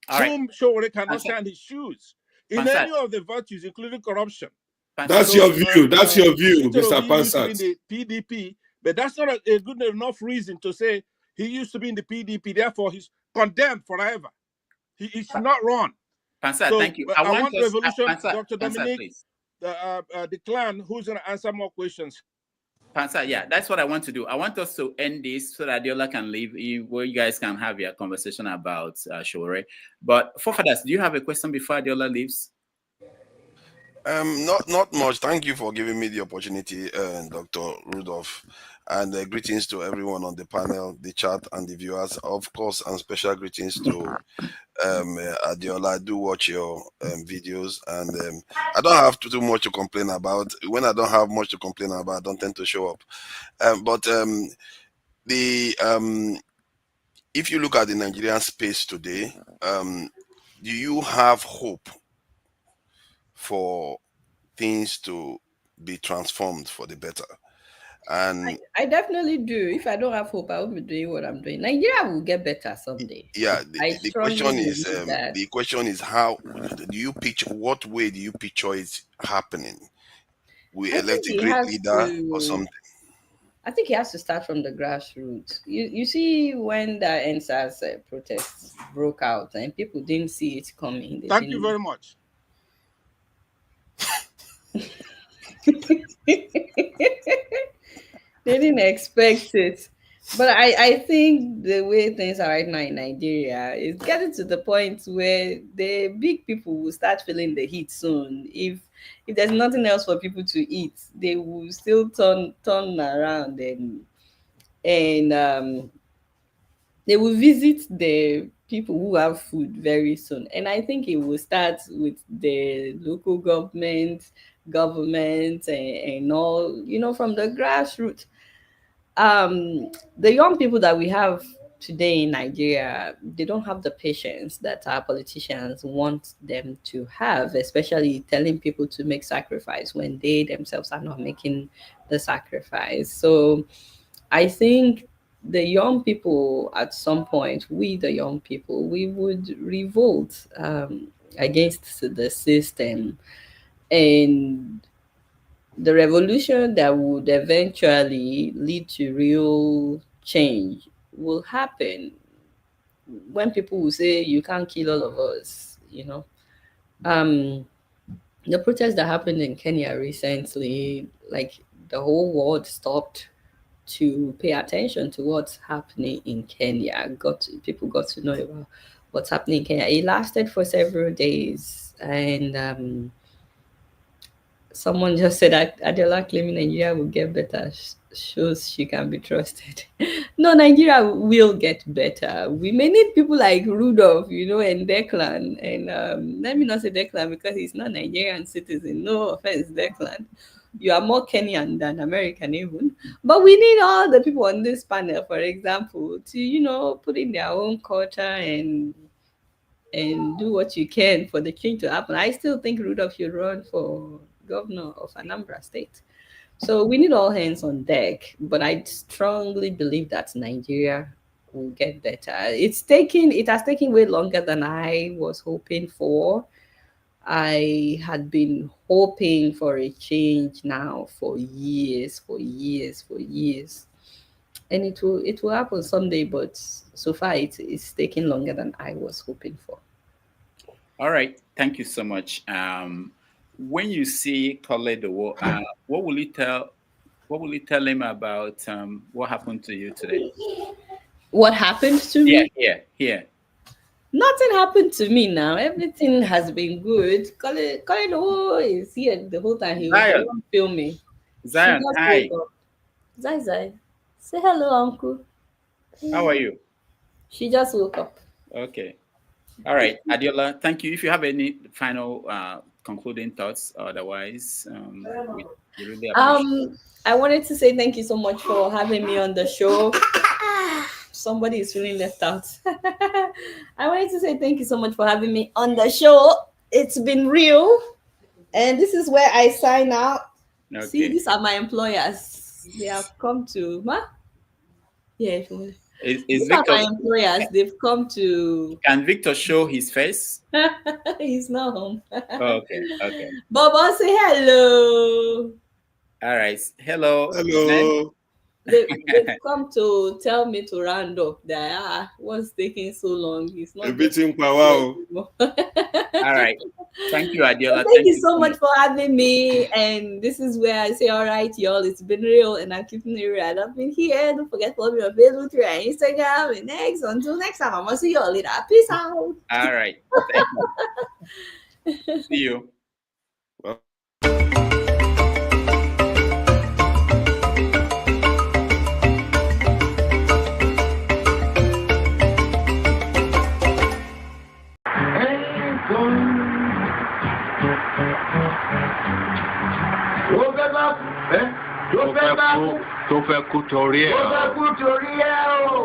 whom Showore cannot stand his shoes. In any of the virtues, including corruption. That's your view. That's your view, Mr. Pansat. In the PDP, but that's not a good enough reason to say he used to be in the PDP. Therefore, he's condemned forever. He should not run. Pansat, so, thank you. I want Revolution, Pansat, Dr. Dominic, the clan, who's going to answer more questions. Pansat, yeah, that's what I want to do. I want us to end this so that Adeola can leave, where you guys can have your conversation about Showore. But forefathers, do you have a question before Adeola leaves? Not much. Thank you for giving me the opportunity, Dr. Rudolph, and greetings to everyone on the panel, the chat, and the viewers. Of course, and special greetings to Adeola. I do watch your videos, and I don't have too much to complain about. When I don't have much to complain about, I don't tend to show up. But if you look at the Nigerian space today, do you have hope for things to be transformed for the better? And I definitely do. If I don't have hope, I won't be doing what I'm doing. Nigeria will get better someday. yeah, I the strongly question is believe that. the question is, how do you picture, what way do you picture it happening? We I elect think a he great has leader or to. something. I think he has to start from the grassroots. You see, when the NSAS protests broke out and people didn't see it coming. Thank you very much. They didn't expect it. But I think the way things are right now in Nigeria is getting to the point where the big people will start feeling the heat soon. If there's nothing else for people to eat, they will still turn around and they will visit the people who have food very soon. And I think it will start with the local government and all, from the grassroots. The young people that we have today in Nigeria, they don't have the patience that our politicians want them to have, especially telling people to make sacrifice when they themselves are not making the sacrifice. So I think the young people, at some point, the young people, we would revolt against the system, and the revolution that would eventually lead to real change will happen when people will say, you can't kill all of us. The protests that happened in Kenya recently, like, the whole world stopped to pay attention to what's happening in Kenya. People got to know about what's happening in Kenya. It lasted for several days, and someone just said that Adeola claiming Nigeria will get better shows she can be trusted. No, Nigeria will get better. We may need people like Rudolph, and Declan. And let me not say Declan because he's not Nigerian citizen. No offense, Declan. You are more Kenyan than American even. But we need all the people on this panel, for example, to, put in their own culture and do what you can for the change to happen. I still think Rudolph should run for governor of Anambra State. So we need all hands on deck. But I strongly believe that Nigeria will get better. It has taken way longer than I was hoping for. I had been hoping for a change now for years. And it will happen someday, but so far it's taking longer than I was hoping for. All right, thank you so much. When you see Koledo, what will you tell him about what happened to you today? What happened to me? Yeah. Nothing happened to me now. Everything has been good. Koledo is here the whole time. He was filming. Zion, hi. Zai, say hello, uncle. How are you? She just woke up. Okay. All right, Adeola, thank you. If you have any final concluding thoughts, otherwise, we really appreciate it. I wanted to say thank you so much for having me on the show. Somebody is feeling left out. I wanted to say thank you so much for having me on the show. It's been real. And this is where I sign out. Okay. See, these are my employers. They have come to... Yeah, these are my employers. They've come to... Can Victor show his face? He's not home. Okay. Baba, say hello. All right. Hello. They've come to tell me to round up that what's taking so long. It's not everything power. All right. Thank you, Adeola. Thank you so much for having me. And this is where I say, all right, y'all, it's been real and I'm keeping it real. I've been here. Don't forget to follow me on Facebook, Twitter, and Instagram. And until next time, I'm gonna see y'all later. Peace out. All right. Thank you. See you. Well. Tó fẹ́ kú torí ẹ̀ o.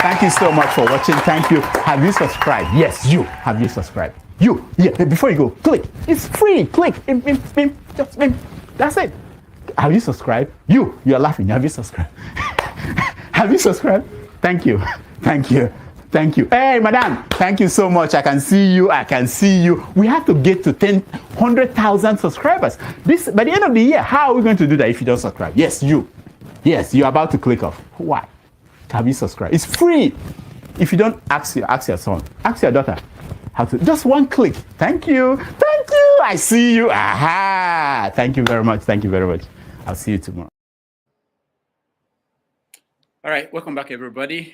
Thank you so much for watching. Thank you. Have you subscribed? Yes, you. Have you subscribed? You. Yeah, before you go, click. It's free. Click. Just that's it. Have you subscribed? You are laughing. Have you subscribed? Have you subscribed? Thank you. Thank you. Thank you. Hey, madam. Thank you so much. I can see you. I can see you. We have to get to 100,000 subscribers. By the end of the year, how are we going to do that if you don't subscribe? Yes, you. Yes, you're about to click off. Why? Have you subscribed? It's free. If you don't, ask your son, ask your daughter how to. Just one click. Thank you. Thank you. I see you. Aha. Thank you very much. Thank you very much. I'll see you tomorrow. All right. Welcome back, everybody.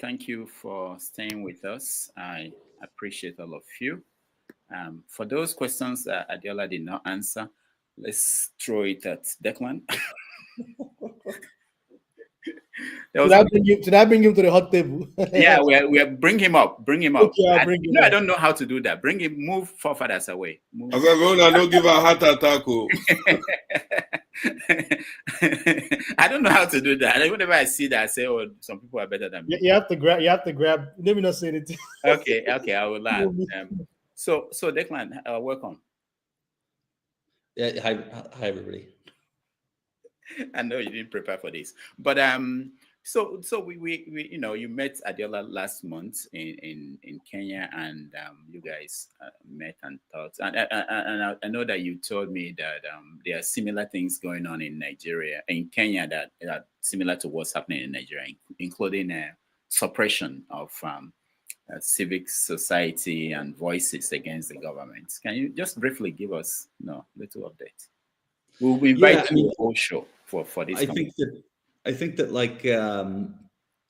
Thank you for staying with us. I appreciate all of you. For those questions that Adeola did not answer, let's throw it at Declan. Should I bring him to the hot table? Yeah, we bring him up. Bring him up. Okay, I'll bring him I up. don't know how to do that. Bring him, move forefathers away. Move. I don't give a heart attack. I don't know how to do that. Whenever I see that, I say, "Oh, some people are better than me." You have to grab. Let me not say anything. Okay, I will learn. So Declan, welcome. Yeah, hi everybody. I know you didn't prepare for this, but so we you met Adeola last month in Kenya, and you guys met and talked, and I know that you told me that there are similar things going on in Kenya that are similar to what's happening in Nigeria, including suppression of civic society and voices against the government. Can you just briefly give us a little update? We'll invite you to the whole show for this. I think that like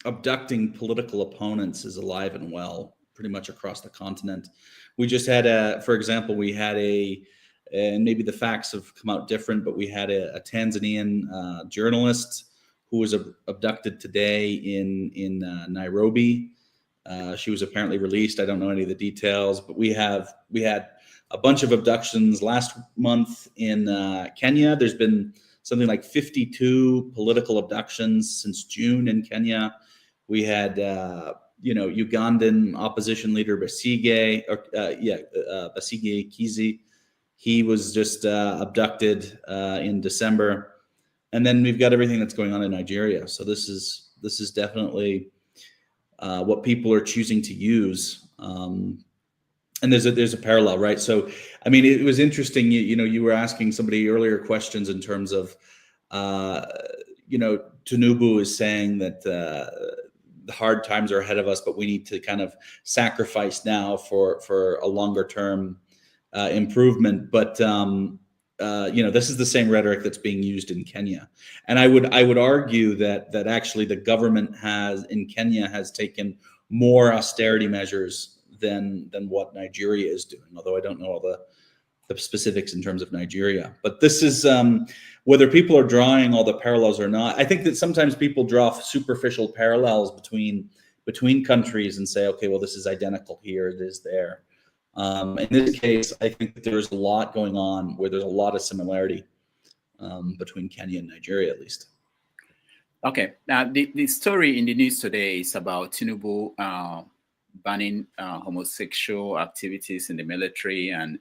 abducting political opponents is alive and well pretty much across the continent. We just had for example, we had and maybe the facts have come out different, but we had a Tanzanian journalist who was abducted today in Nairobi. She was apparently released. I don't know any of the details, but we had a bunch of abductions last month in Kenya. There's been something like 52 political abductions since June in Kenya. We had, Ugandan opposition leader Besigye Kizi. He was just abducted in December. And then we've got everything that's going on in Nigeria. So this is definitely what people are choosing to use. And there's a parallel, right? So, I mean, it was interesting. You were asking somebody earlier questions in terms of, Tinubu is saying that the hard times are ahead of us, but we need to kind of sacrifice now for a longer term improvement. But this is the same rhetoric that's being used in Kenya, and I would argue that actually the government in Kenya has taken more austerity measures than what Nigeria is doing, although I don't know all the specifics in terms of Nigeria. But this is whether people are drawing all the parallels or not. I think that sometimes people draw superficial parallels between countries and say, okay, well, this is identical here, it is there. In this case, I think that there's a lot going on where there's a lot of similarity between Kenya and Nigeria, at least. Okay, now the story in the news today is about Tinubu banning homosexual activities in the military and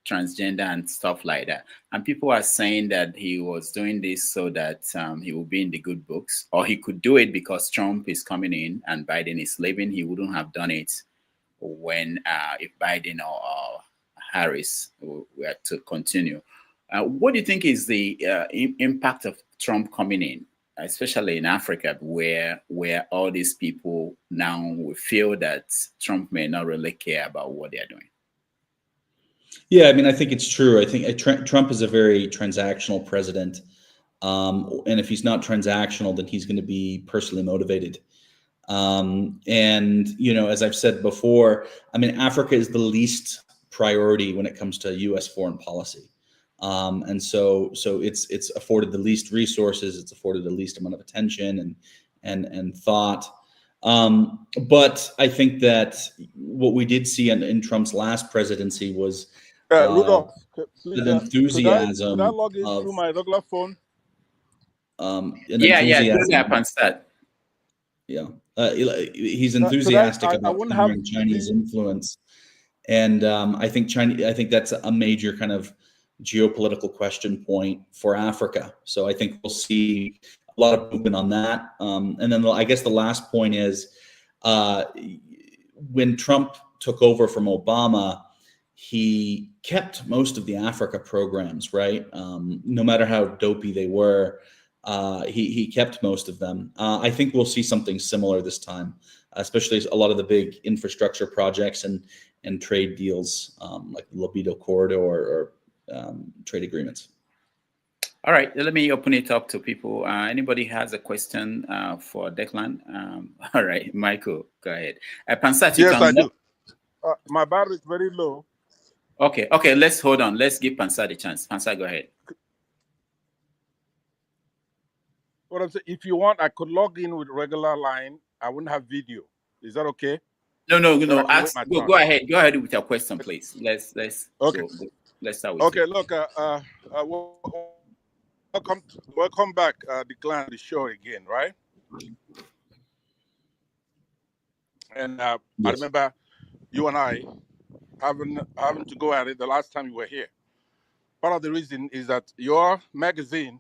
transgender and stuff like that. And people are saying that he was doing this so that he will be in the good books, or he could do it because Trump is coming in and Biden is leaving. He wouldn't have done it when if Biden or Harris were to continue. What do you think is the impact of Trump coming in, especially in Africa, where all these people now will feel that Trump may not really care about what they're doing? Yeah, I mean, I think it's true. I think Trump is a very transactional president. And if he's not transactional, then he's going to be personally motivated. And, as I've said before, I mean, Africa is the least priority when it comes to U.S. foreign policy. And so it's afforded the least resources, it's afforded the least amount of attention and thought. But I think that what we did see in Trump's last presidency was Rudolph, the enthusiasm could I log in of through my regular phone? enthusiasm. He's enthusiastic about countering Chinese influence, and I think that's a major kind of geopolitical question point for Africa. So I think we'll see a lot of movement on that. And then I guess the last point is when Trump took over from Obama, he kept most of the Africa programs, right? No matter how dopey they were, he kept most of them. I think we'll see something similar this time, especially a lot of the big infrastructure projects and trade deals like the Libido Corridor or trade agreements. All right, let me open it up to people. Anybody has a question for Declan? All right, Michael, go ahead. Pansat, yes, I do. My battery is very low. Okay, let's hold on. Let's give Pansat a chance. Pansat, go ahead. What I'm saying, if you want, I could log in with regular line. I wouldn't have video. Is that okay? No. Go ahead. Go ahead with your question, please. Let's okay. So, let's start with okay. you. Look, welcome back, Declan, the show again, right? And yes. I remember you and I having to go at it the last time you were here. Part of the reason is that your magazine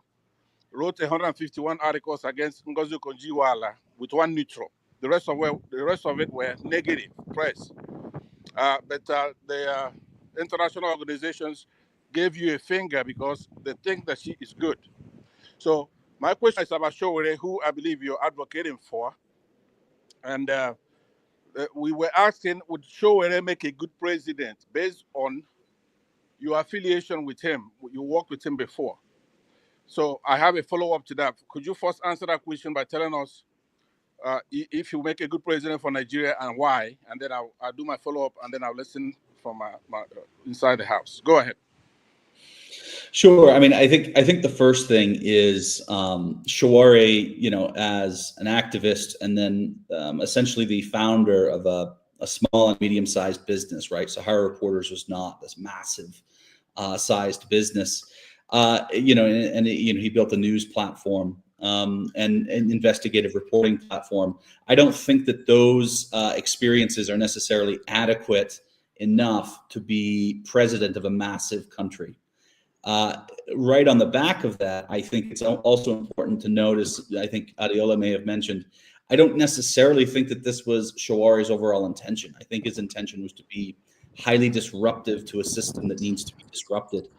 wrote 151 articles against Ngozi Okonjo-Iweala with one neutral. The rest of it were negative press. But the international organizations gave you a finger because they think that she is good. So my question is about Sowore, who I believe you're advocating for. And we were asking, would Sowore make a good president based on your affiliation with him? You worked with him before. So I have a follow-up to that. Could you first answer that question by telling us if you make a good president for Nigeria and why? And then I'll do my follow-up, and then I'll listen from my inside the house. Go ahead. Sure. I mean, I think the first thing is Sowore, as an activist, and then essentially the founder of a small and medium-sized business, right? Sahara Reporters was not this massive sized business. He built a news platform and an investigative reporting platform. I don't think that those experiences are necessarily adequate enough to be president of a massive country. Right on the back of that, I think it's also important to notice, I think Adeola may have mentioned, I don't necessarily think that this was Showore's overall intention. I think his intention was to be highly disruptive to a system that needs to be disrupted.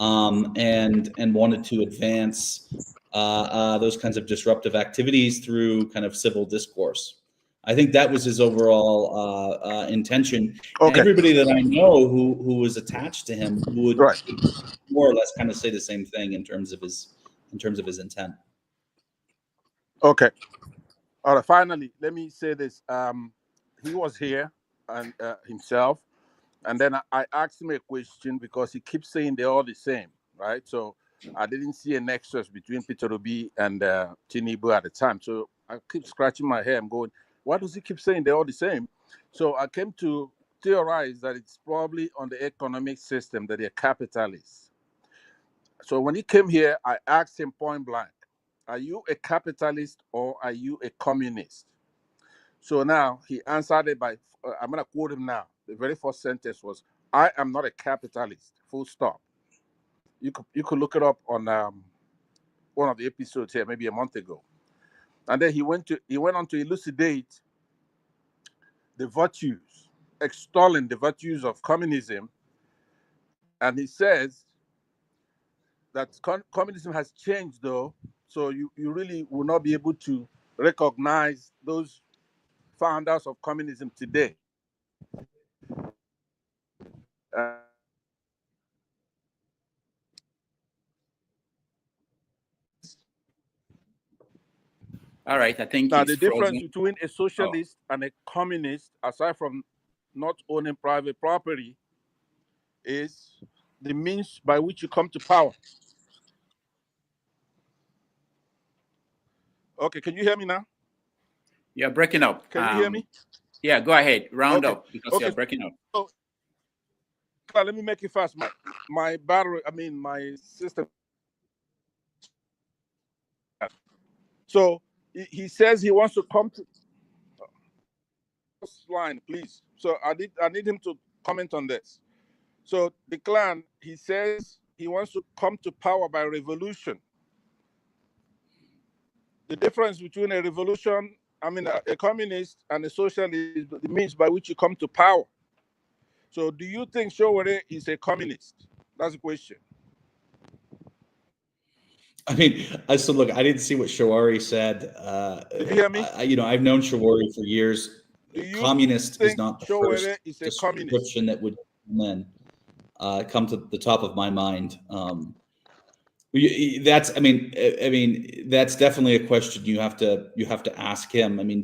And wanted to advance those kinds of disruptive activities through kind of civil discourse. I think that was his overall intention. Okay. Everybody that I know who was attached to him would more or less kind of say the same thing in terms of his intent. Okay. All right. Finally, let me say this. He was here and himself. And then I asked him a question because he keeps saying they're all the same, right? So I didn't see a nexus between Peter Obi and Tinubu at the time. So I keep scratching my head. I'm going, why does he keep saying they're all the same? So I came to theorize that it's probably on the economic system that they're capitalists. So when he came here, I asked him point blank, are you a capitalist or are you a communist? So now he answered it by, I'm going to quote him now. The very first sentence was, I am not a capitalist, full stop. You could look it up on one of the episodes here, maybe a month ago. And then he went on to elucidate the virtues, extolling the virtues of communism. And he says that communism has changed, though, so you really will not be able to recognize those founders of communism today. All right, I think now the difference between a socialist and a communist, aside from not owning private property, is the means by which you come to power. Okay, can you hear me now? You're breaking up. Can you hear me? Yeah, go ahead. Round Okay. up because Okay. you're breaking up. So, let me make it fast. My battery, my system. So he says he wants to come to line, please. So I need him to comment on this. So the clan, he says he wants to come to power by revolution. The difference between a revolution, a communist and a socialist is the means by which you come to power. So do you think Showore is a communist? That's the question. I mean, so look, I didn't see what Shawari said. Did you hear me? I've known Shawari for years. Communist is not the Showore first is a communist? description that would then come to the top of my mind. That's, that's definitely a question you have to ask him. I mean,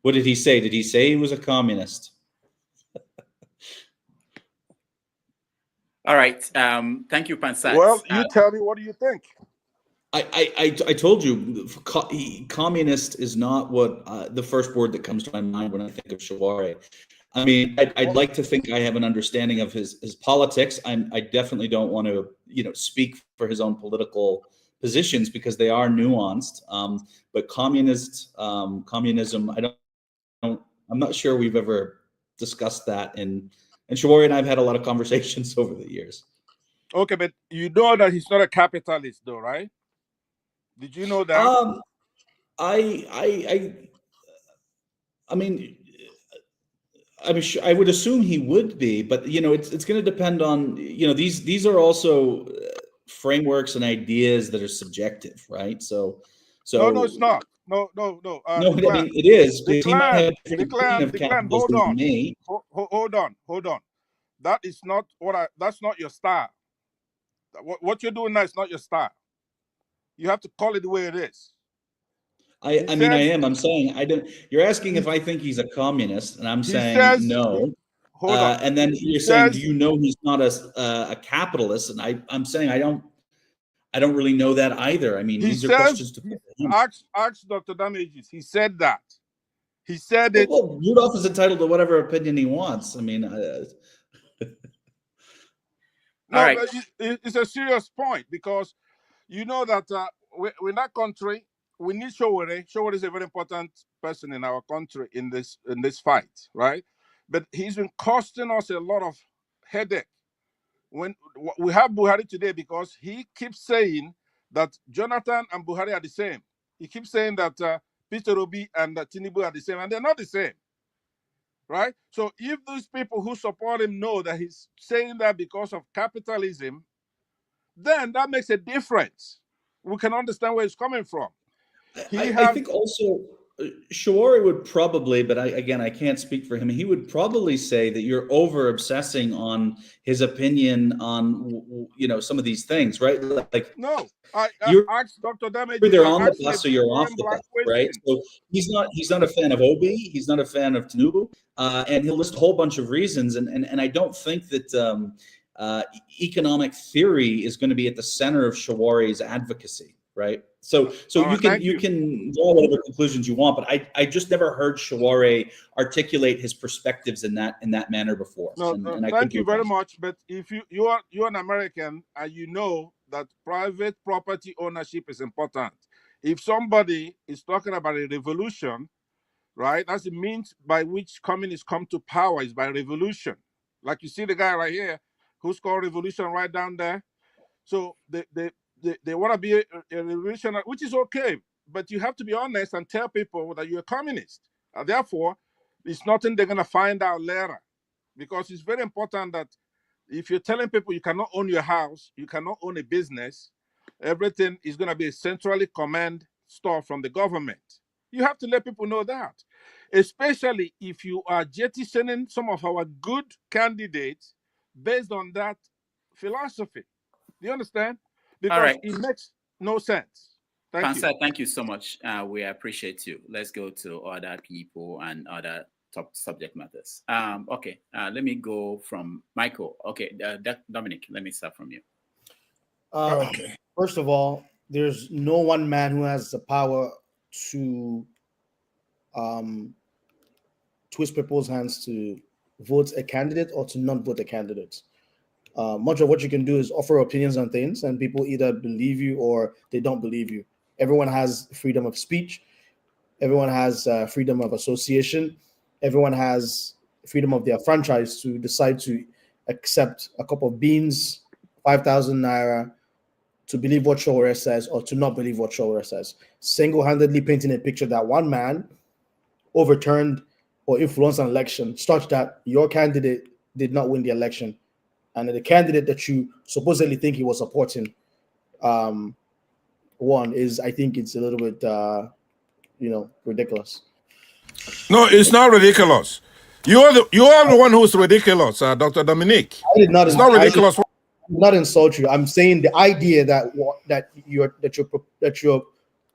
what did he say? Did he say he was a communist? All right. Thank you, Pansat. Well, you tell me, what do you think? I told you, communist is not what the first word that comes to my mind when I think of Shawari. I mean, I'd like to think I have an understanding of his politics. I definitely don't want to, speak for his own political positions because they are nuanced. But communism, I'm not sure we've ever discussed that. And Shawari and I've had a lot of conversations over the years. Okay, but you know that he's not a capitalist, though, right? Did you know that? I would assume he would be, but it's going to depend on these are also frameworks and ideas that are subjective, right? So no, it's not. No. No, it is. The clan. Hold on. That is not that's not your style. What you're doing now is not your style. You have to call it the way it is. I am. I'm saying I don't. You're asking if I think he's a communist, and I'm saying no. Hold on. And then you're saying, do you know he's not a capitalist? And I'm saying I don't really know that either. I mean, these are questions to put to him. Ask Dr. Damages. He said that. He said it. Well, Rudolph is entitled to whatever opinion he wants. I mean, no, right. It's a serious point because you know that we're in that country. We need Showore. Showore is a very important person in our country in this fight, right? But he's been costing us a lot of headache. When we have Buhari today, because he keeps saying that Jonathan and Buhari are the same. He keeps saying that Peter Obi and Tinubu are the same, and they're not the same, right? So if these people who support him know that he's saying that because of capitalism, then that makes a difference. We can understand where he's coming from. I think also Shawari would probably, but I can't speak for him. He would probably say that you're over obsessing on his opinion on some of these things, right? Like I asked Dr. Damage. You're either on the bus or you're off the bus, right? So he's not a fan of Obi. He's not a fan of Tinubu, and he'll list a whole bunch of reasons. And I don't think that economic theory is going to be at the center of Shawari's advocacy, right? So you can draw whatever conclusions you want, but I just never heard Shawari articulate his perspectives in that manner before. Thank you very much. But if you're an American and you know that private property ownership is important, if somebody is talking about a revolution, right, that's the means by which communists come to power is by revolution. Like you see the guy right here who's called revolution right down there. So they want to be a revolutionary, which is okay, but you have to be honest and tell people that you're a communist. Therefore, it's nothing they're going to find out later, because it's very important that if you're telling people you cannot own your house, you cannot own a business, everything is going to be a centrally command stuff from the government. You have to let people know that, especially if you are jettisoning some of our good candidates based on that philosophy. Do you understand? Because it makes no sense. Thank you. Thank you so much. We appreciate you. Let's go to other people and other subject matters. Okay, let me go from Michael. Okay, Dominic, let me start from you. Okay. First of all, there's no one man who has the power to twist people's hands to vote a candidate or to not vote a candidate. Much of what you can do is offer opinions on things, and people either believe you or they don't believe you. Everyone has freedom of speech. Everyone has freedom of association. Everyone has freedom of their franchise to decide to accept a cup of beans, 5,000 naira, to believe what Showore says or to not believe what Showore says. Single-handedly painting a picture that one man overturned or influenced an election such that your candidate did not win the election, and the candidate that you supposedly think he was supporting won, is, I think it's a little bit, ridiculous. No, it's not ridiculous. You are the one who's ridiculous, Dr. Dominic. I did not. It's not ridiculous. I did not insult you. I'm saying the idea that you're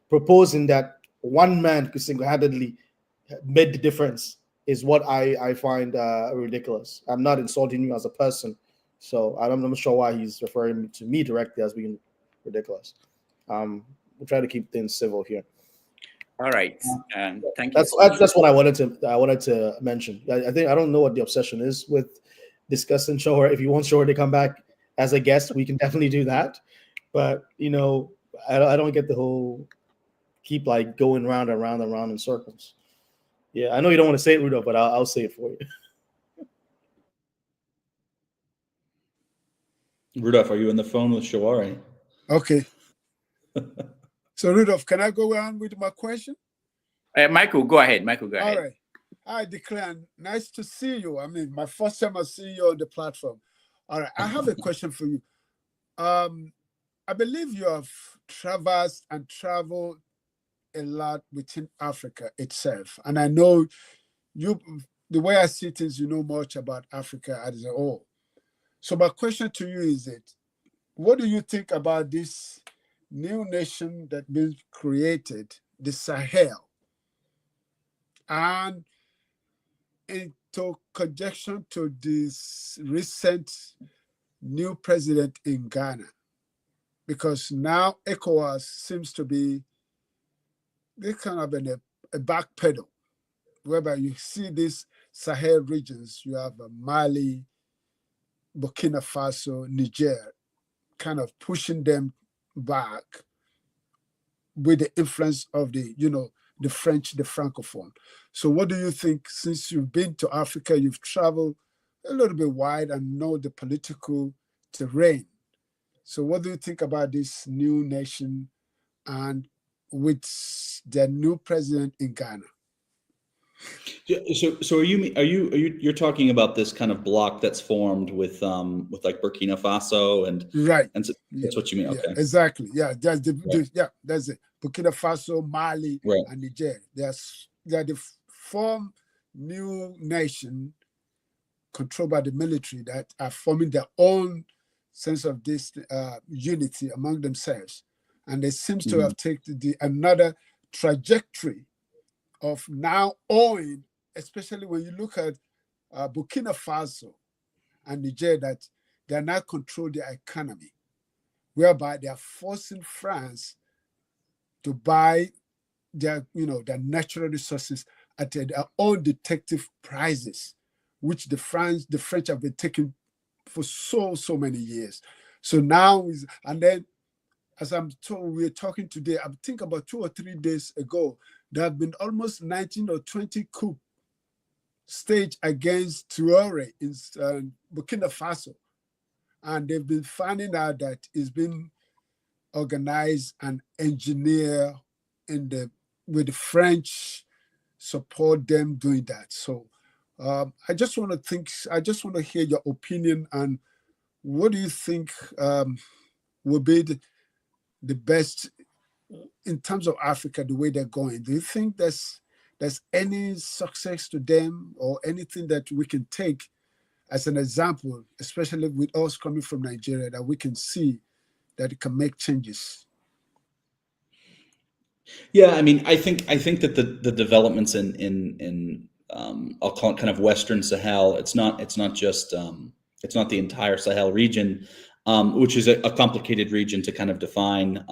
proposing that one man could single-handedly made the difference is what I find ridiculous. I'm not insulting you as a person, so I'm not sure why he's referring to me directly as being ridiculous. We'll try to keep things civil here. All right, thank you. That's what I wanted to mention. I don't know what the obsession is with discussing Showore. If you want Showore to come back as a guest, we can definitely do that. But I don't get the whole keep like going round and round and round in circles. Yeah, I know you don't want to say it, Rudolph, but I'll say it for you. Rudolph, are you on the phone with Showore? Okay. So, Rudolph, can I go on with my question? Michael, go ahead. All right. Hi, Declan. Nice to see you. I mean, my first time I see you on the platform. All right. I have a question for you. I believe you have traversed and traveled a lot within Africa itself. And I know the way I see things, you know much about Africa as a whole. So my question to you is what do you think about this new nation that been created, the Sahel, and into conjunction to this recent new president in Ghana? Because now ECOWAS seems to be, they kind of in a back pedal, whereby you see these Sahel regions, you have Mali, Burkina Faso, Niger, kind of pushing them back with the influence of the French, the Francophone. So what do you think, since you've been to Africa, you've traveled a little bit wide and know the political terrain? So what do you think about this new nation and with the new president in Ghana? So you're talking about this kind of block that's formed with like Burkina Faso and right, and so that's what you mean? Okay, exactly. Yeah, that's that's it. Burkina Faso, Mali, and Niger. They are the form new nation controlled by the military that are forming their own sense of this unity among themselves, and they seem to have taken another trajectory of now owing, especially when you look at Burkina Faso and Niger, that they are now control their economy, whereby they are forcing France to buy their natural resources at their own detective prices, which the French have been taking for so many years. So now and then, as I'm told, we're talking today, I think about 2 or 3 days ago, there have been almost 19 or 20 coups staged against Traoré in Burkina Faso. And they've been finding out that it's been organized and engineered with the French support them doing that. So I just want to hear your opinion on what do you think will be the best in terms of Africa, the way they're going. Do you think there's any success to them or anything that we can take as an example, especially with us coming from Nigeria, that we can see that it can make changes? Yeah, I mean, I think that the developments in I'll call it kind of Western Sahel. It's not just it's not the entire Sahel region, which is a complicated region to kind of define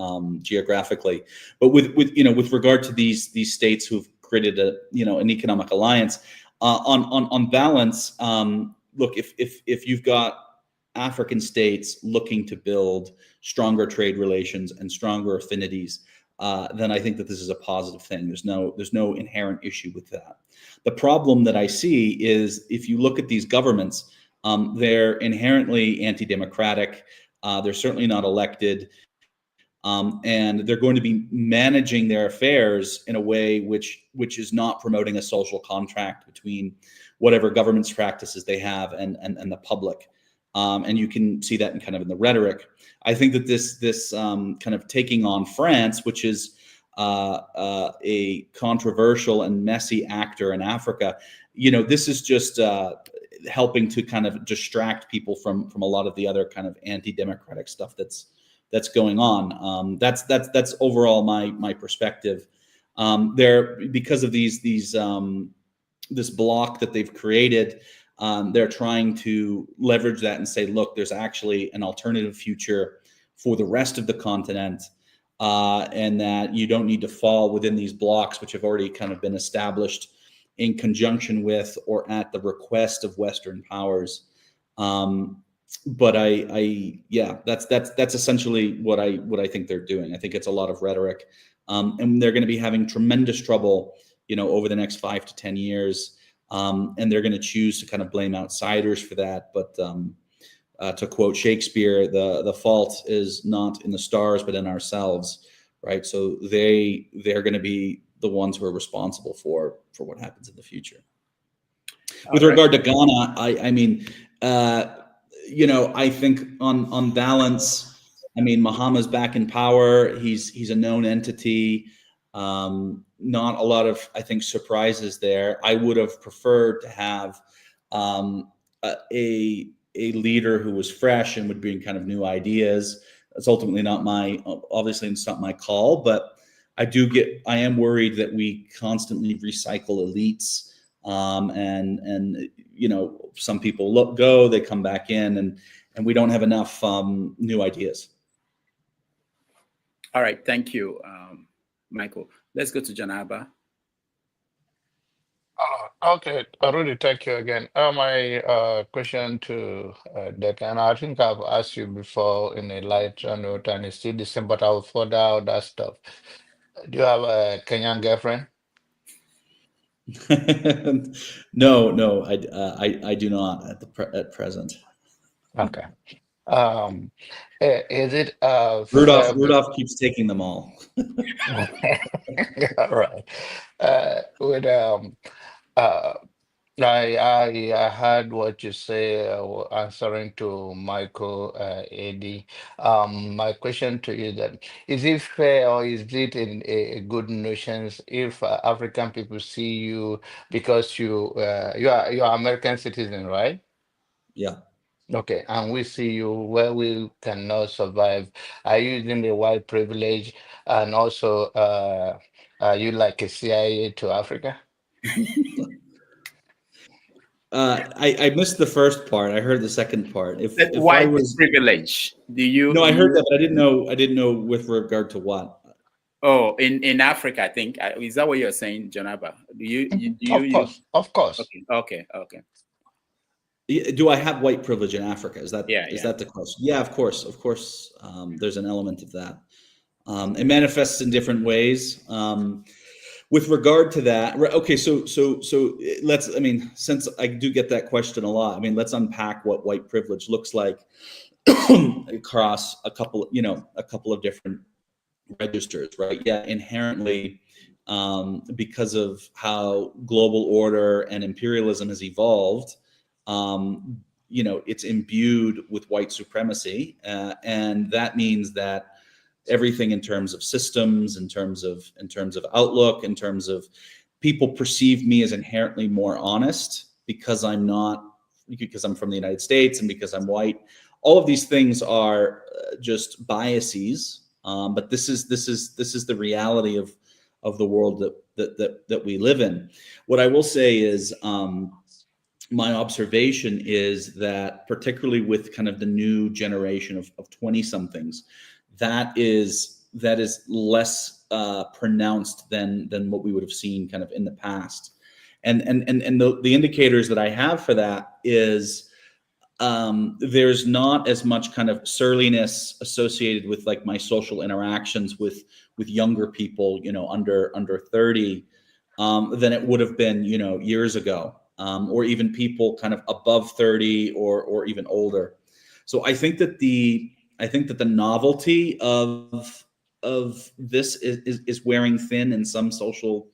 geographically. But with regard to these states who've created an economic alliance, on balance, look, if you've got African states looking to build stronger trade relations and stronger affinities, then I think that this is a positive thing. There's no inherent issue with that. The problem that I see is if you look at these governments, they're inherently anti-democratic. They're certainly not elected. And they're going to be managing their affairs in a way which is not promoting a social contract between whatever governance practices they have and the public. And you can see that in the rhetoric. I think that this kind of taking on France, which is a controversial and messy actor in Africa, this is just helping to kind of distract people from a lot of the other kind of anti-democratic stuff that's going on. That's overall my perspective. Because of this block that they've created, they're trying to leverage that and say, look, there's actually an alternative future for the rest of the continent, and that you don't need to fall within these blocks, which have already kind of been established in conjunction with or at the request of Western powers. But that's essentially what I think they're doing. I think it's a lot of rhetoric, and they're going to be having tremendous trouble, over the next 5 to 10 years. And they're going to choose to kind of blame outsiders for that. But to quote Shakespeare, the fault is not in the stars, but in ourselves, right? So they're going to be the ones who are responsible for what happens in the future. With regard to Ghana, I think on balance, Mahama's back in power. He's a known entity. Not a lot of, I think, surprises there. I would have preferred to have a leader who was fresh and would bring kind of new ideas. That's ultimately obviously it's not my call, but I am worried that we constantly recycle elites, and some people go, they come back in, and we don't have enough new ideas. All right, thank you, Michael. Let's go to Janaba. Okay, Rudy, thank you again. My question to Deccan, I think I've asked you before in a light note, and it's still the same, but I'll further out that stuff. Do you have a Kenyan girlfriend? No, I do not at present. Okay. Is it Rudolph keeps taking them all. All right. I heard what you say answering to Michael AD. My question to you then, is it fair or is it in a good notions if African people see you because you are American citizen, right? Yeah. Okay, and we see you where we cannot survive. Are you using the white privilege, and also are you like a CIA to Africa? I missed the first part. I heard the second part. If white I was privilege, do you? No, I heard that, but I didn't know with regard to what. Oh, in Africa, I think. Is that what you're saying, Janaba? Do you? Of course. Okay. Do I have white privilege in Africa? Is that that the question? Yeah, of course. There's an element of that. It manifests in different ways. With regard to that, okay, so let's. Since I do get that question a lot, let's unpack what white privilege looks like across a couple of different registers, right? Yeah, inherently, because of how global order and imperialism has evolved. It's imbued with white supremacy, and that means that everything in terms of systems, in terms of outlook, in terms of people perceive me as inherently more honest because I'm from the United States and because I'm white. All of these things are just biases, but this is the reality of the world that we live in. What I will say is, my observation is that particularly with kind of the new generation of 20-somethings, that is less pronounced than what we would have seen kind of in the past. And the indicators that I have for that is there's not as much kind of surliness associated with like my social interactions with younger people, under 30, than it would have been, years ago. Or even people kind of above 30 or even older. So I think that the novelty of this is wearing thin in some social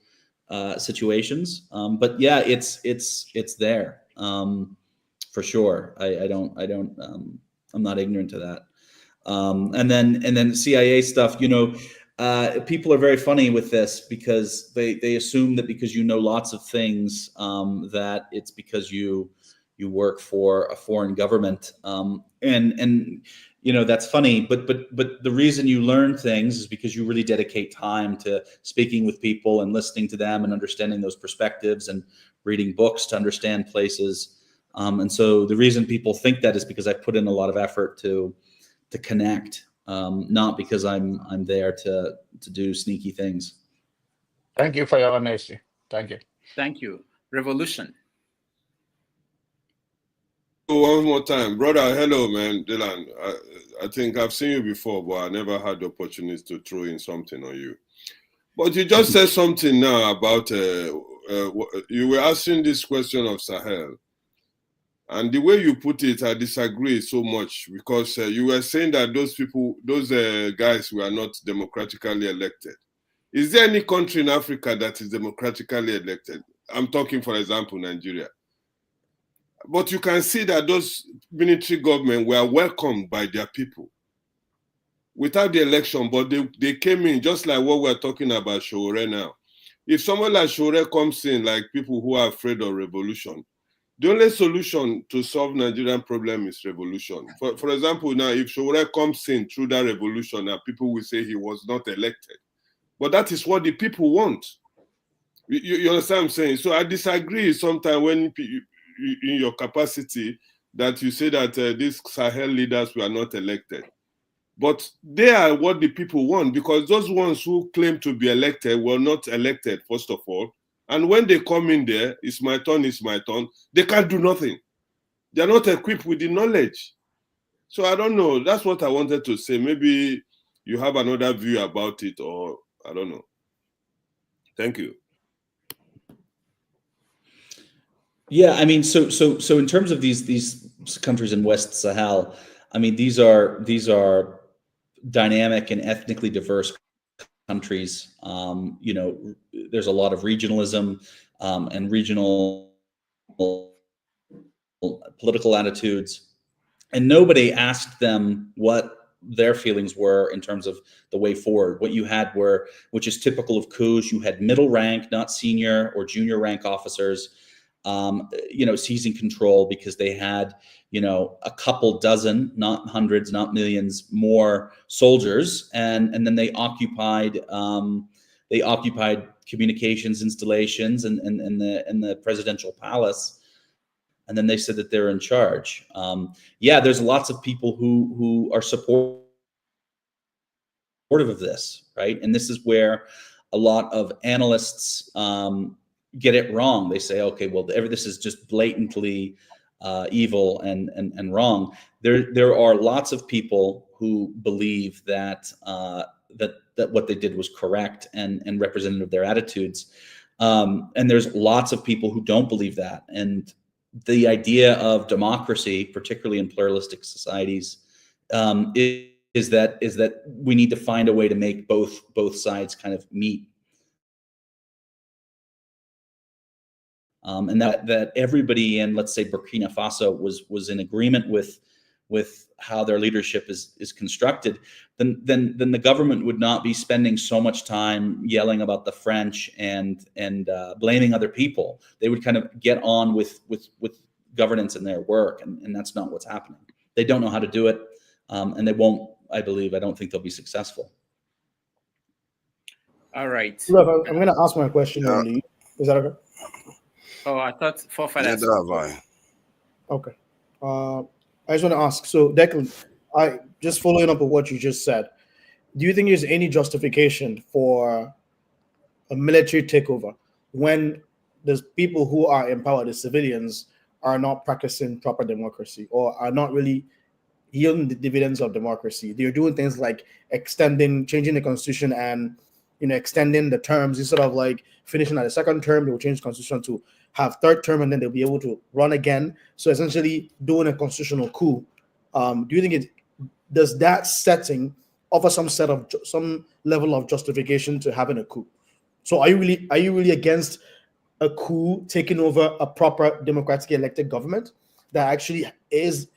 situations. But yeah, it's there for sure. I'm not ignorant to that. And then CIA stuff, people are very funny with this because they assume that because you know lots of things, that it's because you work for a foreign government. And that's funny, but the reason you learn things is because you really dedicate time to speaking with people and listening to them and understanding those perspectives and reading books to understand places. And so the reason people think that is because I put in a lot of effort to connect. Not because I'm there to do sneaky things. Thank you for your honesty. Thank you. Thank you. Revolution. One more time, brother. Hello, man, Dylan. I think I've seen you before, but I never had the opportunity to throw in something on you. But you just said something now about you were asking this question of Sahel. And the way you put it, I disagree so much because you were saying that those guys were not democratically elected. Is there any country in Africa that is democratically elected? I'm talking, for example, Nigeria. But you can see that those military government were welcomed by their people without the election, but they came in just like what we're talking about Shore now. If someone like Shore comes in, like people who are afraid of revolution, the only solution to solve Nigerian problem is revolution. For example, now, if Shore comes in through that revolution, now people will say he was not elected. But that is what the people want. You understand what I'm saying? So I disagree sometimes when in your capacity that you say that these Sahel leaders were not elected. But they are what the people want, because those ones who claim to be elected were not elected, first of all. And when they come in there, it's my turn, they can't do nothing. They're not equipped with the knowledge. So I don't know. That's what I wanted to say. Maybe you have another view about it, or I don't know. Thank you. Yeah, I mean, so in terms of these countries in West Sahel, I mean, these are dynamic and ethnically diverse countries. There's a lot of regionalism and regional political attitudes, and nobody asked them what their feelings were in terms of the way forward. What you had were, which is typical of coups, you had middle rank, not senior or junior rank officers, seizing control because they had, a couple dozen, not hundreds, not millions, more soldiers, and then they occupied communications installations and the presidential palace, and then they said that they're in charge. There's lots of people who are supportive of this, right? And this is where a lot of analysts get it wrong. They say, okay, well, this is just blatantly evil and wrong. There are lots of people who believe that what they did was correct and representative of their attitudes. And there's lots of people who don't believe that. And the idea of democracy, particularly in pluralistic societies, is that we need to find a way to make both sides kind of meet. And that everybody in, let's say, Burkina Faso was in agreement with how their leadership is constructed, then the government would not be spending so much time yelling about the French and blaming other people. They would kind of get on with governance in their work, and that's not what's happening. They don't know how to do it, and they won't. I don't think they'll be successful. All right. Look, I'm going to ask my question and leave. Is that okay? Oh, I thought forefathers. Neither have I. Okay. I just want to ask. So, Declan, I just following up on what you just said. Do you think there's any justification for a military takeover when there's people who are in power, the civilians, are not practicing proper democracy or are not really yielding the dividends of democracy? They're doing things like changing the constitution and extending the terms instead of like finishing at the second term. They will change the constitution to have third term and then they'll be able to run again. So essentially doing a constitutional coup. Do you think does that setting offer some level of justification to having a coup? So are you really against a coup taking over a proper democratically elected government that actually is,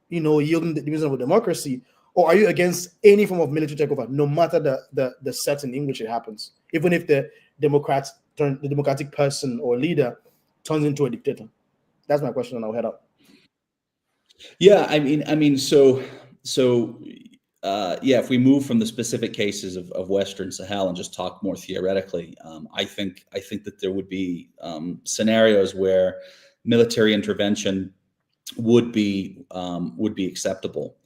yielding the dividends of democracy, or are you against any form of military takeover, no matter the setting in which it happens, even if the democratic person or leader turns into a dictator? That's my question, and I'll head up. Yeah, if we move from the specific cases of Western Sahel and just talk more theoretically, I think that there would be scenarios where military intervention would be acceptable,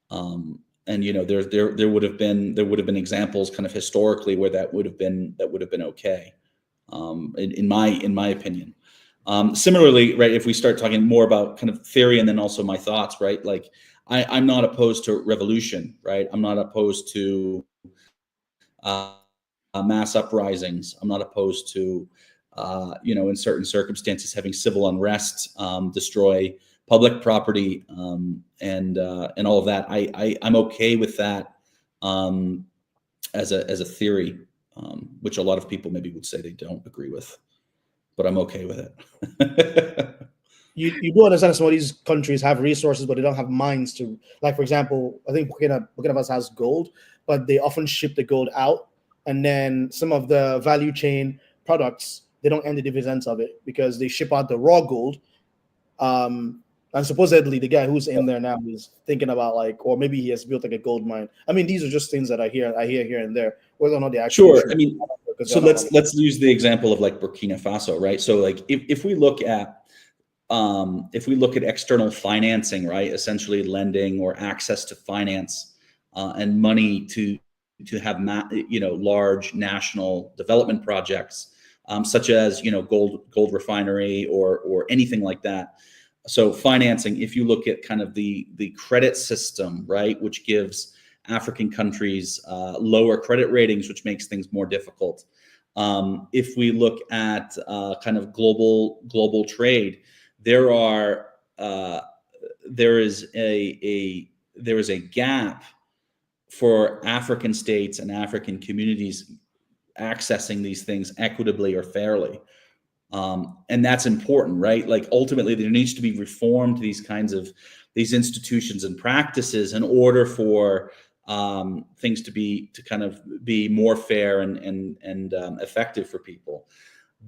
and there would have been examples kind of historically where that would have been okay, in my opinion. Similarly, right, if we start talking more about kind of theory and then also my thoughts, right, like I'm not opposed to revolution, right? I'm not opposed to mass uprisings. I'm not opposed to, in certain circumstances, having civil unrest destroy public property and all of that. I'm okay with that as a theory, which a lot of people maybe would say they don't agree with, but I'm okay with it. You do understand that some of these countries have resources, but they don't have mines to, like, for example, I think Burkina Faso has gold, but they often ship the gold out. And then some of the value chain products, they don't earn the dividends of it because they ship out the raw gold. And supposedly the guy who's in there now is thinking about or maybe he has built like a gold mine. I mean, these are just things that I hear here and there, whether or not they actually. Sure. I mean, so let's use the example of like Burkina Faso, right? So like if we look at external financing, right, essentially lending or access to finance and money to have large national development projects, such as gold refinery or anything like that. So financing, if you look at kind of the credit system, right, which gives African countries lower credit ratings, which makes things more difficult. If we look at kind of global trade, there is a gap for African states and African communities accessing these things equitably or fairly. And that's important, right? Like ultimately there needs to be reform to these institutions and practices in order for things to kind of be more fair and effective for people.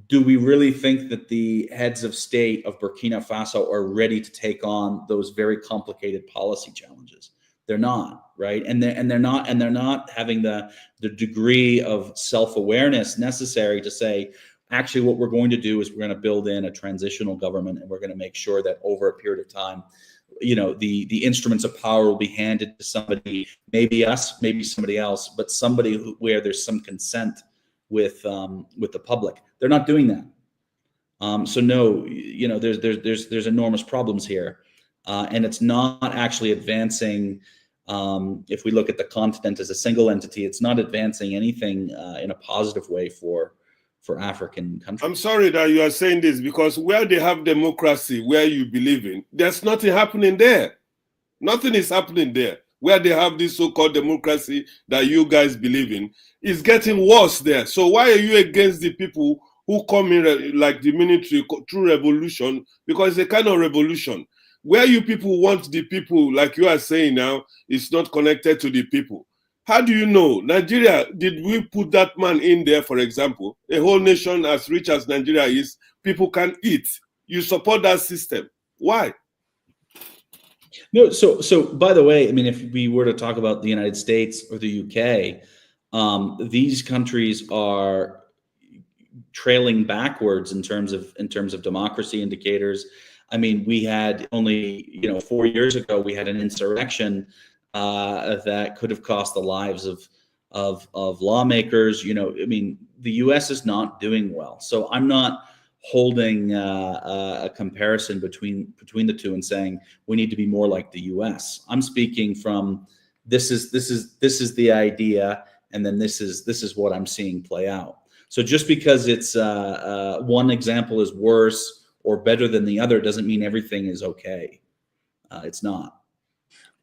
Do we really think that the heads of state of Burkina Faso are ready to take on those very complicated policy challenges? They're not, right? And they're not having the degree of self-awareness necessary to say, actually, what we're going to do is we're going to build in a transitional government, and we're going to make sure that over a period of time, the instruments of power will be handed to somebody, maybe us, maybe somebody else, but somebody where there's some consent with the public. They're not doing that. So no, there's enormous problems here, and it's not actually advancing. If we look at the continent as a single entity, it's not advancing anything in a positive way for African countries. I'm sorry that you are saying this, because where they have democracy, where you believe in, there's nothing happening there. Nothing is happening there. Where they have this so-called democracy that you guys believe in, is getting worse there. So why are you against the people who come in like the military through revolution? Because it's a kind of revolution. Where you people want the people, like you are saying now, it's not connected to the people. How do you know? Nigeria, did we put that man in there, for example? A whole nation as rich as Nigeria is, people can eat. You support that system. Why? No, so by the way, I mean, if we were to talk about the United States or the UK, these countries are trailing backwards in terms of democracy indicators. I mean, we had only 4 years ago we had an insurrection that could have cost the lives of lawmakers. I mean, the U.S. is not doing well. So I'm not holding a comparison between the two and saying we need to be more like the U.S. I'm speaking from this is the idea, and then this is what I'm seeing play out. So just because it's one example is worse or better than the other doesn't mean everything is okay. It's not.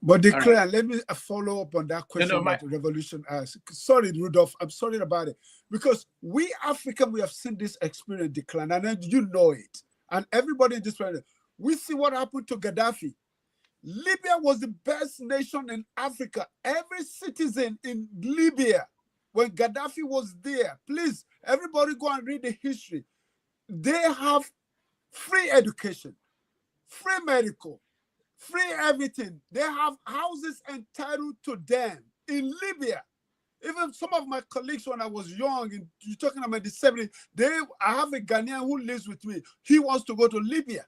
But declare, let me follow up on that question that Revolution asked. Sorry, Rudolph, I'm sorry about it. Because we African, we have seen this experience decline, and then you know it. And everybody in this planet, we see what happened to Gaddafi. Libya was the best nation in Africa. Every citizen in Libya, when Gaddafi was there, please, everybody go and read the history. They have free education, free medical, free everything. They have houses entitled to them in Libya. Even some of my colleagues when I was young, you're talking about the 70s, I have a Ghanaian who lives with me. He wants to go to Libya.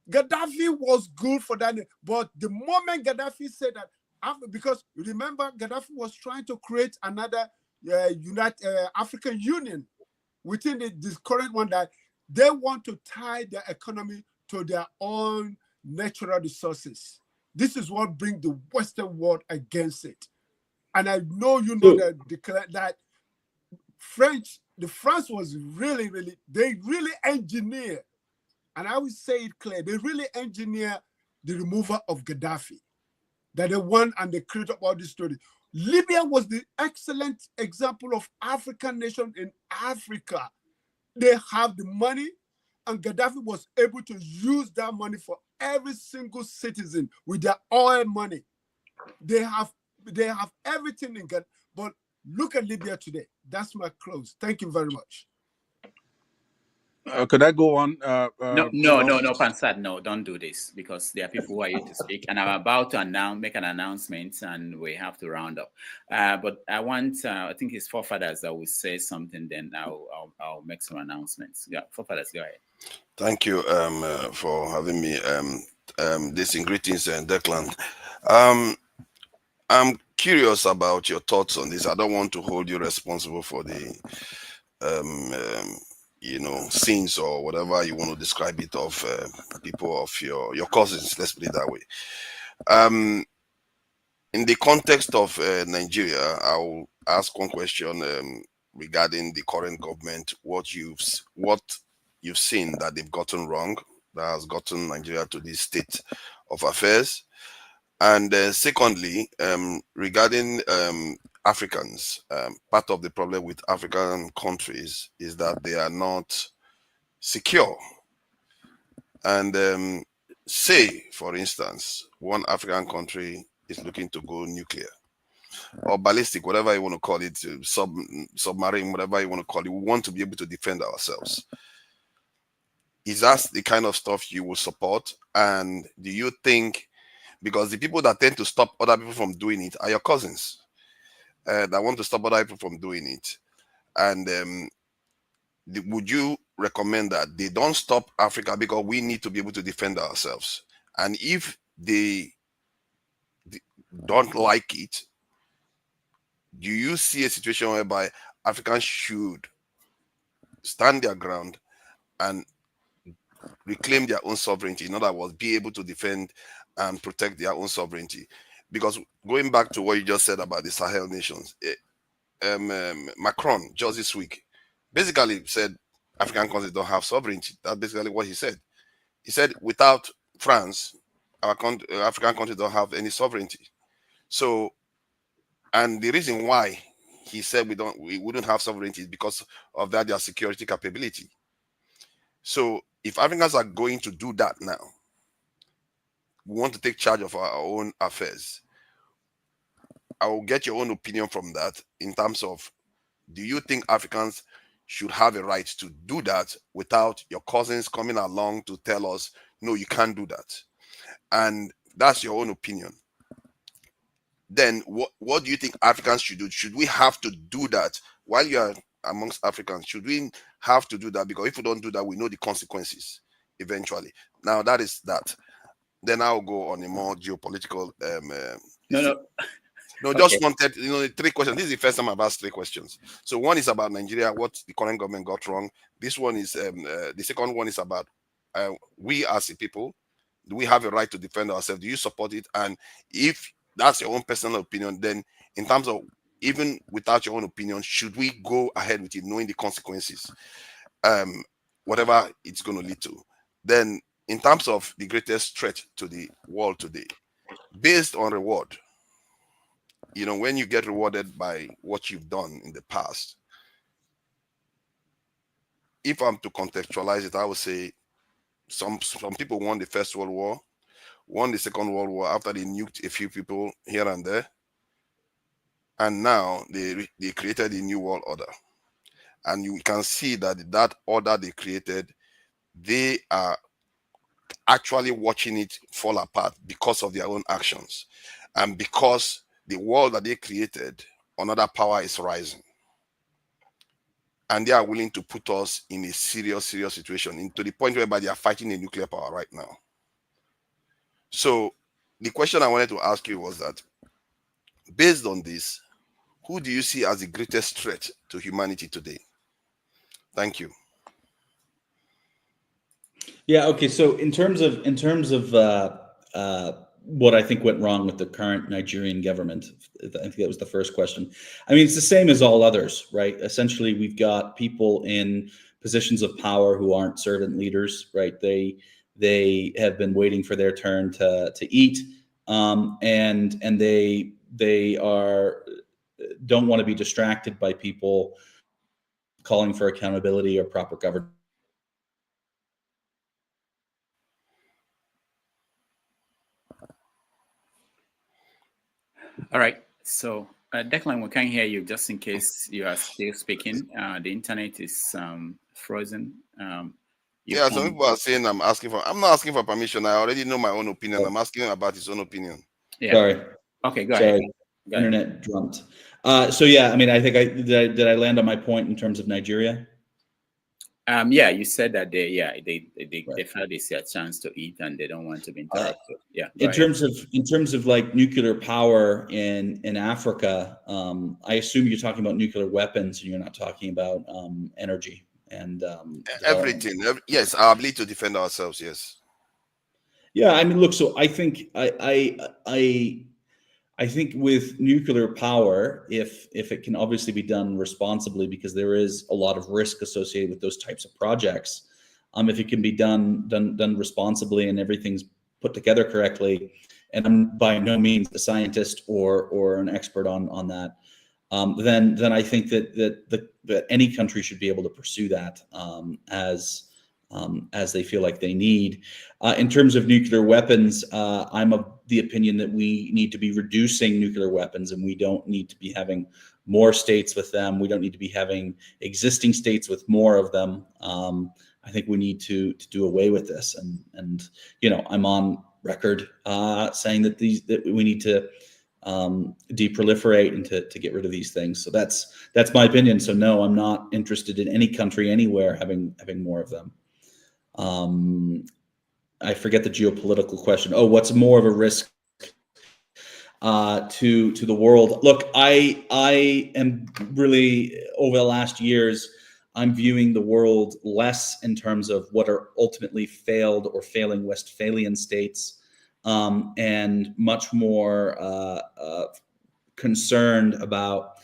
Gaddafi was good for that. But the moment Gaddafi said that, because remember, Gaddafi was trying to create another African Union within this current one that they want to tie their economy to their own natural resources. This is what brings the Western world against it. And I know you know that France was really, they really engineered, and I will say it clear, they really engineered the removal of Gaddafi. That they won and they created all this story. Libya was the excellent example of African nation in Africa. They have the money, and Gaddafi was able to use that money for every single citizen with their oil money. They have everything in Gaddafi. But look at Libya today. That's my close. Thank you very much. Could I go on? No, Pansad, no, don't do this, because there are people who are here to speak, and I'm about to make an announcement, and we have to round up. But I want, I think it's Forefathers that will say something, then I'll make some announcements. Yeah, Forefathers, go ahead. Thank you for having me. This in greetings, Declan. I'm curious about your thoughts on this. I don't want to hold you responsible for the scenes or whatever you want to describe it of people of your cousins, let's put it that way. In the context of Nigeria, I'll ask one question regarding the current government, what you've seen that they've gotten wrong, that has gotten Nigeria to this state of affairs. And secondly, regarding Africans, part of the problem with African countries is that they are not secure. And say, for instance, one African country is looking to go nuclear or ballistic, whatever you want to call it, submarine, whatever you want to call it. We want to be able to defend ourselves. Is that the kind of stuff you will support? And do you think, because the people that tend to stop other people from doing it are your cousins that want to stop other people from doing it. And would you recommend that they don't stop Africa because we need to be able to defend ourselves? And if they don't like it, do you see a situation whereby Africans should stand their ground and reclaim their own sovereignty? In other words, be able to defend and protect their own sovereignty? Because going back to what you just said about the Sahel nations, Macron just this week basically said African countries don't have sovereignty. That's basically what he said. He said without France, African countries don't have any sovereignty. So, and the reason why he said we wouldn't have sovereignty is because of that their security capability. So if Africans are going to do that now, we want to take charge of our own affairs, I will get your own opinion from that in terms of, do you think Africans should have a right to do that without your cousins coming along to tell us, no, you can't do that? And that's your own opinion. then what do you think Africans should do? Should we have to do that while you are amongst Africans? Should we have to do that? Because if we don't do that, we know the consequences eventually. Now that is that. Then I'll go on a more geopolitical. No, just wanted, the 3 questions. This is the first time I've asked 3 questions. So one is about Nigeria, what the current government got wrong. This one is, the second one is about we as a people, do we have a right to defend ourselves? Do you support it? And if that's your own personal opinion, then in terms of even without your own opinion, should we go ahead with it knowing the consequences, whatever it's going to lead to? Then in terms of the greatest threat to the world today, based on reward, when you get rewarded by what you've done in the past, if I'm to contextualize it, I would say some people won the First World War, won the Second World War after they nuked a few people here and there, and now they created a new world order. And you can see that order they created, they are actually watching it fall apart because of their own actions, and because the world that they created, another power is rising. And they are willing to put us in a serious situation, to the point whereby they are fighting a nuclear power right now. So the question I wanted to ask you was that, based on this, who do you see as the greatest threat to humanity today? Thank you. Yeah. Okay. So in terms of what I think went wrong with the current Nigerian government, I think that was the first question. I mean, it's the same as all others, right? Essentially, we've got people in positions of power who aren't servant leaders, right? They have been waiting for their turn to eat, and they don't want to be distracted by people calling for accountability or proper governance. All right. So, Declan, we can't hear you. Just in case you are still speaking, the internet is frozen. Yeah, some people are saying I'm not asking for permission. I already know my own opinion. I'm asking him about his own opinion. Yeah. Sorry. Okay, go ahead. Internet jumped. So yeah, I mean, I think did I land on my point in terms of Nigeria? Yeah, you said that they felt they see a chance to eat and they don't want to be interrupted. Yeah. In terms of like nuclear power in Africa, I assume you're talking about nuclear weapons and you're not talking about energy and everything. Yes, our ability to defend ourselves. Yes. Yeah, I mean, look. So I think I think with nuclear power, if it can obviously be done responsibly, because there is a lot of risk associated with those types of projects, if it can be done responsibly and everything's put together correctly, and I'm by no means a scientist or an expert on that, then I think that any country should be able to pursue that as they feel like they need. In terms of nuclear weapons, I'm of the opinion that we need to be reducing nuclear weapons, and we don't need to be having more states with them. We don't need to be having existing states with more of them. I think we need to do away with this. And I'm on record saying that we need to deproliferate and to get rid of these things. So that's my opinion. So no, I'm not interested in any country anywhere having more of them. I forget the geopolitical question. Oh, what's more of a risk to the world? Look, I am really, over the last years, I'm viewing the world less in terms of what are ultimately failed or failing Westphalian states, and much more concerned about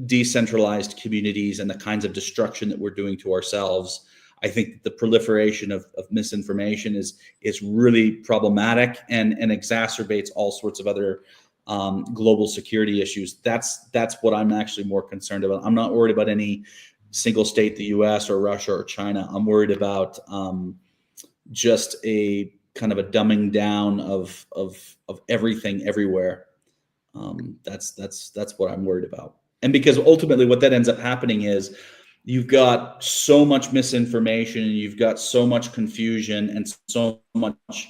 decentralized communities and the kinds of destruction that we're doing to ourselves. I think the proliferation of misinformation is really problematic and exacerbates all sorts of other global security issues. That's what I'm actually more concerned about. I'm not worried about any single state, the US or Russia or China. I'm worried about just a kind of a dumbing down of everything everywhere. That's what I'm worried about. And because ultimately what that ends up happening is you've got so much misinformation, and you've got so much confusion and so much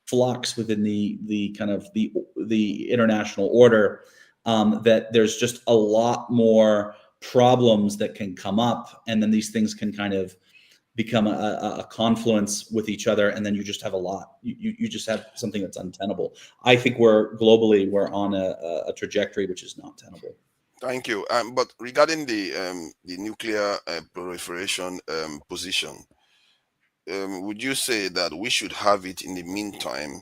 flux within the kind of the international order, that there's just a lot more problems that can come up, and then these things can kind of become a confluence with each other, and then you just have a lot. You just have something that's untenable. I think we're on a trajectory which is not tenable. Thank you. But regarding the nuclear proliferation position, would you say that we should have it in the meantime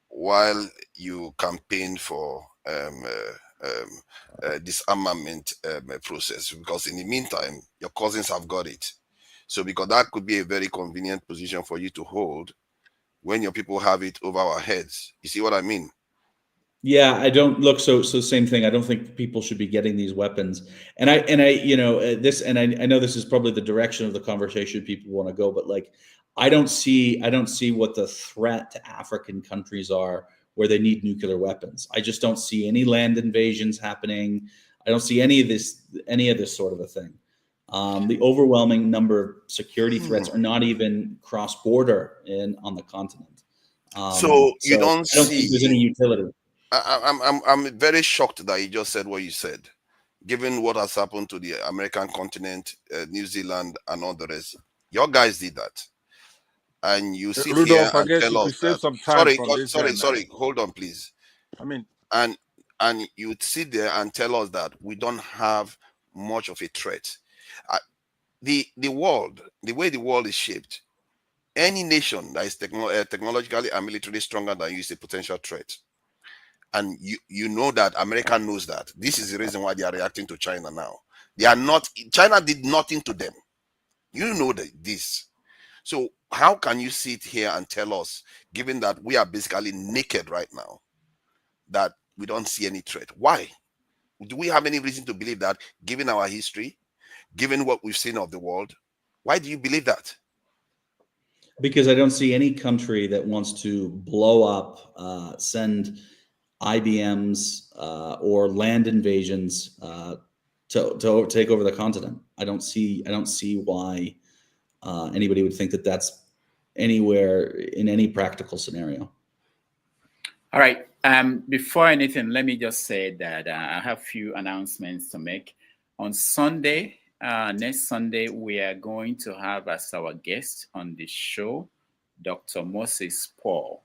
while you campaign for disarmament process? Because in the meantime, your cousins have got it. So because that could be a very convenient position for you to hold when your people have it over our heads. You see what I mean? Yeah, I don't look so same thing. I don't think people should be getting these weapons. And I you know, I know this is probably the direction of the conversation people want to go, but like I don't see what the threat to African countries are where they need nuclear weapons. I just don't see any land invasions happening. I don't see any of this sort of a thing. The overwhelming number of security threats are not even cross-border on the continent. So you don't I don't see think there's any utility. I'm very shocked that you just said what you said, given what has happened to the American continent, New Zealand, and all the rest. Your guys did that, and you sit here Rudolph, I and guess you tell could us save that. some time from Sorry. Hold on, please. I mean, and you would sit there and tell us that we don't have much of a threat. The world, the way the world is shaped, any nation that is technologically and militarily stronger than you is a potential threat. And you know that America knows that. This is the reason why they are reacting to China now. They are not. China did nothing to them. You know this. So how can you sit here and tell us, given that we are basically naked right now, that we don't see any threat? Why? Do we have any reason to believe that, given our history, given what we've seen of the world? Why do you believe that? Because I don't see any country that wants to blow up, send IBMs or land invasions to take over the continent. I don't see why anybody would think that that's anywhere in any practical scenario. All right. Before anything, let me just say that I have a few announcements to make. On Sunday, next Sunday, we are going to have as our guest on the show, Dr. Moses Paul.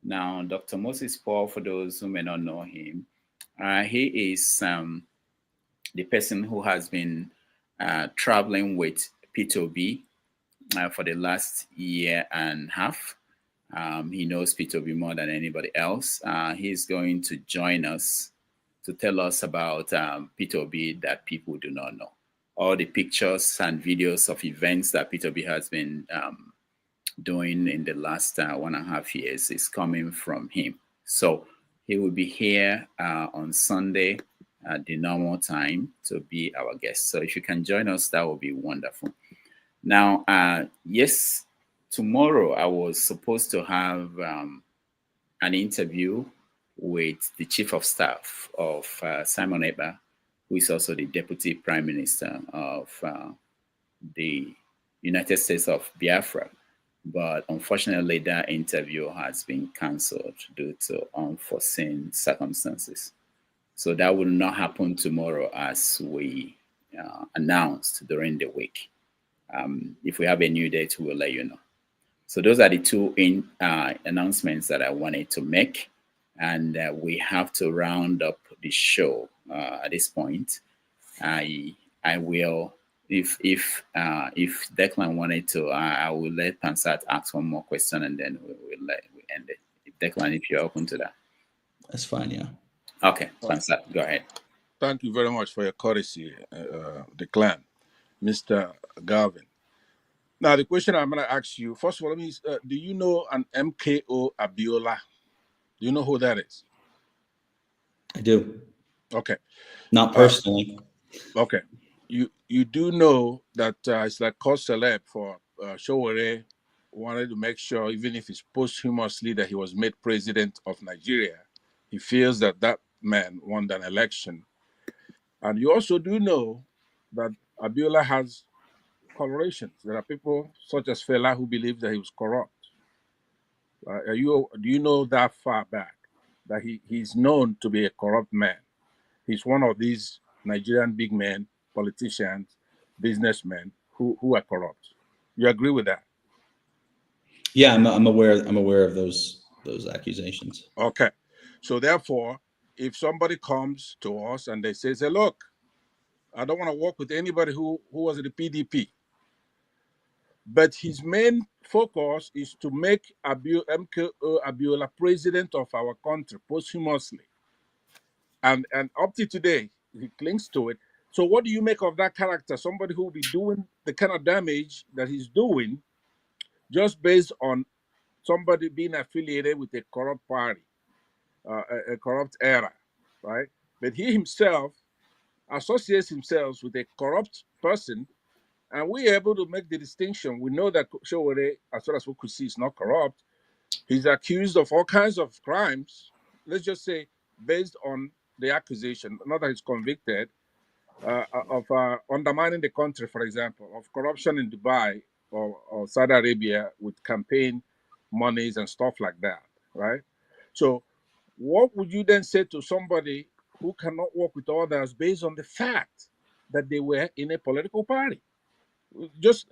Now, Dr. Moses Paul, for those who may not know him, he is the person who has been traveling with P2B for the last year and a half. He knows P2B more than anybody else. He's going to join us to tell us about P2B that people do not know. All the pictures and videos of events that P2B has been doing in the last 1.5 years is coming from him. So he will be here on Sunday at the normal time to be our guest. So if you can join us, that would be wonderful. Now, yes, tomorrow I was supposed to have an interview with the Chief of Staff of Simon Ekpa, who is also the Deputy Prime Minister of the United States of Biafra. But unfortunately, that interview has been cancelled due to unforeseen circumstances. So that will not happen tomorrow as we announced during the week. If we have a new date, we will let you know. So those are the two announcements that I wanted to make. And we have to round up the show at this point. I will, if Declan wanted to, I will let Pansat ask one more question and then we end it. Declan, if you're open to that. That's fine, yeah. Okay, Pansat, go ahead. Thank you very much for your courtesy, Declan, Mr. Garvin. Now, the question I'm going to ask you, first of all, do you know an MKO Adeola? Do you know who that is? I do. Okay. Not personally. Okay. You do know that it's like cause celeb for Showore wanted to make sure, even if it's posthumously that he was made president of Nigeria, he feels that that man won an election. And you also do know that Abiola has colorations. There are people such as Fela who believe that he was corrupt. Do you know that far back that he's known to be a corrupt man? He's one of these Nigerian big men, politicians, businessmen who are corrupt. You agree with that? Yeah, I'm aware of those accusations. Okay. So therefore, if somebody comes to us and they say, look, I don't want to work with anybody who was in the PDP, but his main focus is to make MKO Abiola president of our country posthumously. And up to today, he clings to it. So what do you make of that character? Somebody who will be doing the kind of damage that he's doing just based on somebody being affiliated with a corrupt party, a corrupt era, right? But he himself associates himself with a corrupt person, and we're able to make the distinction. We know that Showore, as far as we could see, is not corrupt. He's accused of all kinds of crimes, let's just say, based on the accusation, not that he's convicted, of undermining the country, for example, of corruption in Dubai or Saudi Arabia with campaign monies and stuff like that, right? So what would you then say to somebody who cannot work with others based on the fact that they were in a political party? Just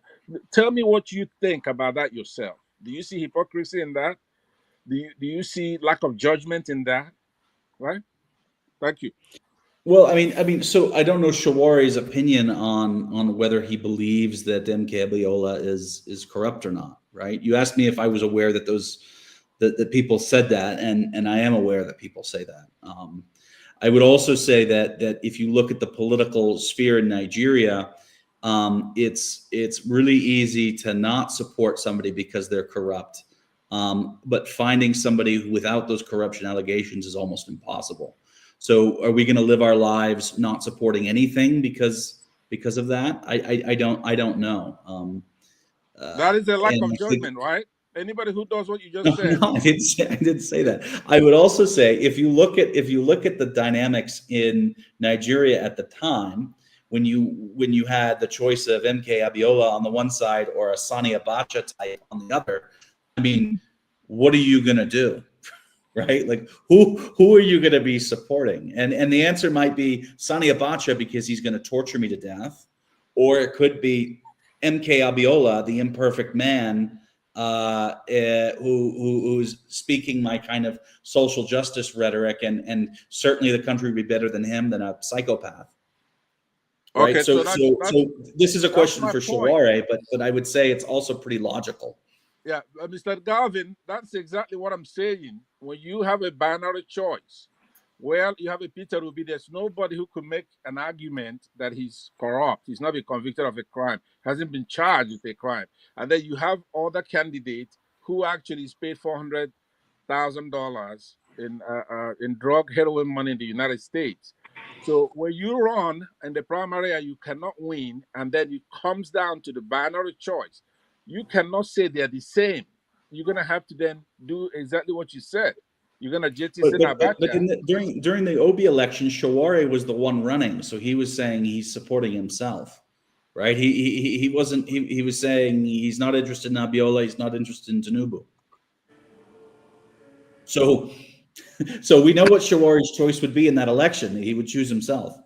tell me what you think about that yourself. Do you see hypocrisy in that? Do you see lack of judgment in that? Right? Thank you. Well, I mean, so I don't know Shaware's opinion on whether he believes that MK Abiola is corrupt or not, right? You asked me if I was aware that that people said that, and I am aware that people say that. I would also say that if you look at the political sphere in Nigeria, it's really easy to not support somebody because they're corrupt. But finding somebody without those corruption allegations is almost impossible. So are we going to live our lives not supporting anything because of that? I don't know. That is a lack of judgment, right? Anybody who does what you just said. No, I didn't say that. I would also say if you look at the dynamics in Nigeria at the time, when you had the choice of MK Abiola on the one side or a Sani Abacha type on the other, I mean, what are you going to do? Right? Like who are you going to be supporting? And the answer might be Sani Abacha because he's going to torture me to death, or it could be MK Abiola, the imperfect man, who's speaking my kind of social justice rhetoric, and certainly the country would be better than him than a psychopath. Right. Okay, So this is a question for Shaware, but I would say it's also pretty logical. Yeah, Mr. Garvin, that's exactly what I'm saying. When you have a binary choice, well, you have a Peter Ruby, there's nobody who could make an argument that he's corrupt. He's not been convicted of a crime, hasn't been charged with a crime. And then you have other candidates who actually is paid $400,000 in drug heroin money in the United States. So when you run in the primary and you cannot win, and then it comes down to the binary choice, you cannot say they're the same. You're going to have to then do exactly what you said. You're going to jettison Abacha. But during the Obi election, Shaware was the one running, so he was saying he's supporting himself, right? He wasn't. He was saying he's not interested in Abiola. He's not interested in Tinubu. So we know what Shaware's choice would be in that election. He would choose himself.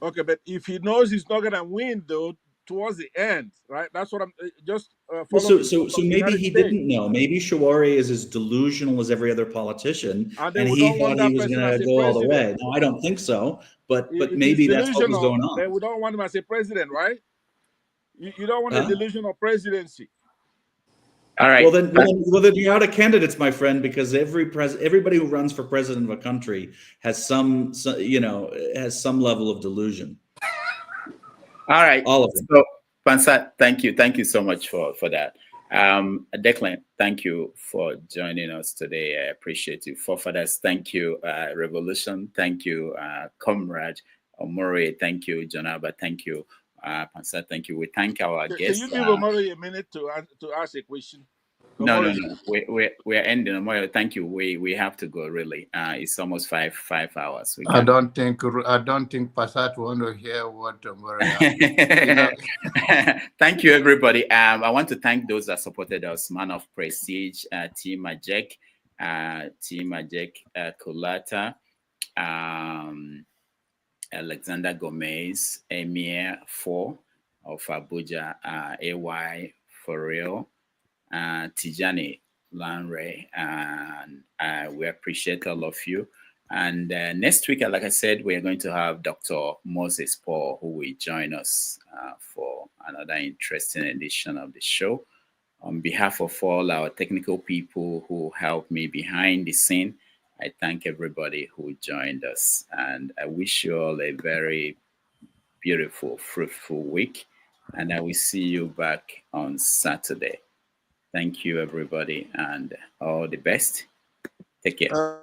Okay, but if he knows he's not going to win, though, towards the end, right? That's what I'm just. So maybe he didn't know. Maybe Shaware is as delusional as every other politician, and he thought he was going to go all the way. No, I don't think so. But maybe that's what was going on. Then we don't want him as a president, right? You don't want a delusional presidency. All right. Well, then you're out of candidates, my friend, because everybody who runs for president of a country has some level of delusion. All right. All of them. So, Pansat, thank you so much for that. Declan, thank you for joining us today. I appreciate you. Forefathers, thank you. Revolution, thank you. Comrade Omori, thank you. Jonaba, thank you. Pansat, thank you. We thank our guests. Can you give Omori a minute to ask a question? No. We're ending. Omoyo, thank you. We have to go. Really, it's almost five hours. I don't think Passat want to hear what Thank you, everybody. I want to thank those that supported us: Man of Prestige, Team Ajek, Kulata, Alexander Gomez, Emir 4 of Abuja, AY for real, Tijani Lanre, and we appreciate all of you. And next week, like I said, we are going to have Dr. Moses Paul, who will join us for another interesting edition of the show. On behalf of all our technical people who helped me behind the scene, I thank everybody who joined us. And I wish you all a very beautiful, fruitful week. And I will see you back on Saturday. Thank you, everybody, and all the best. Take care.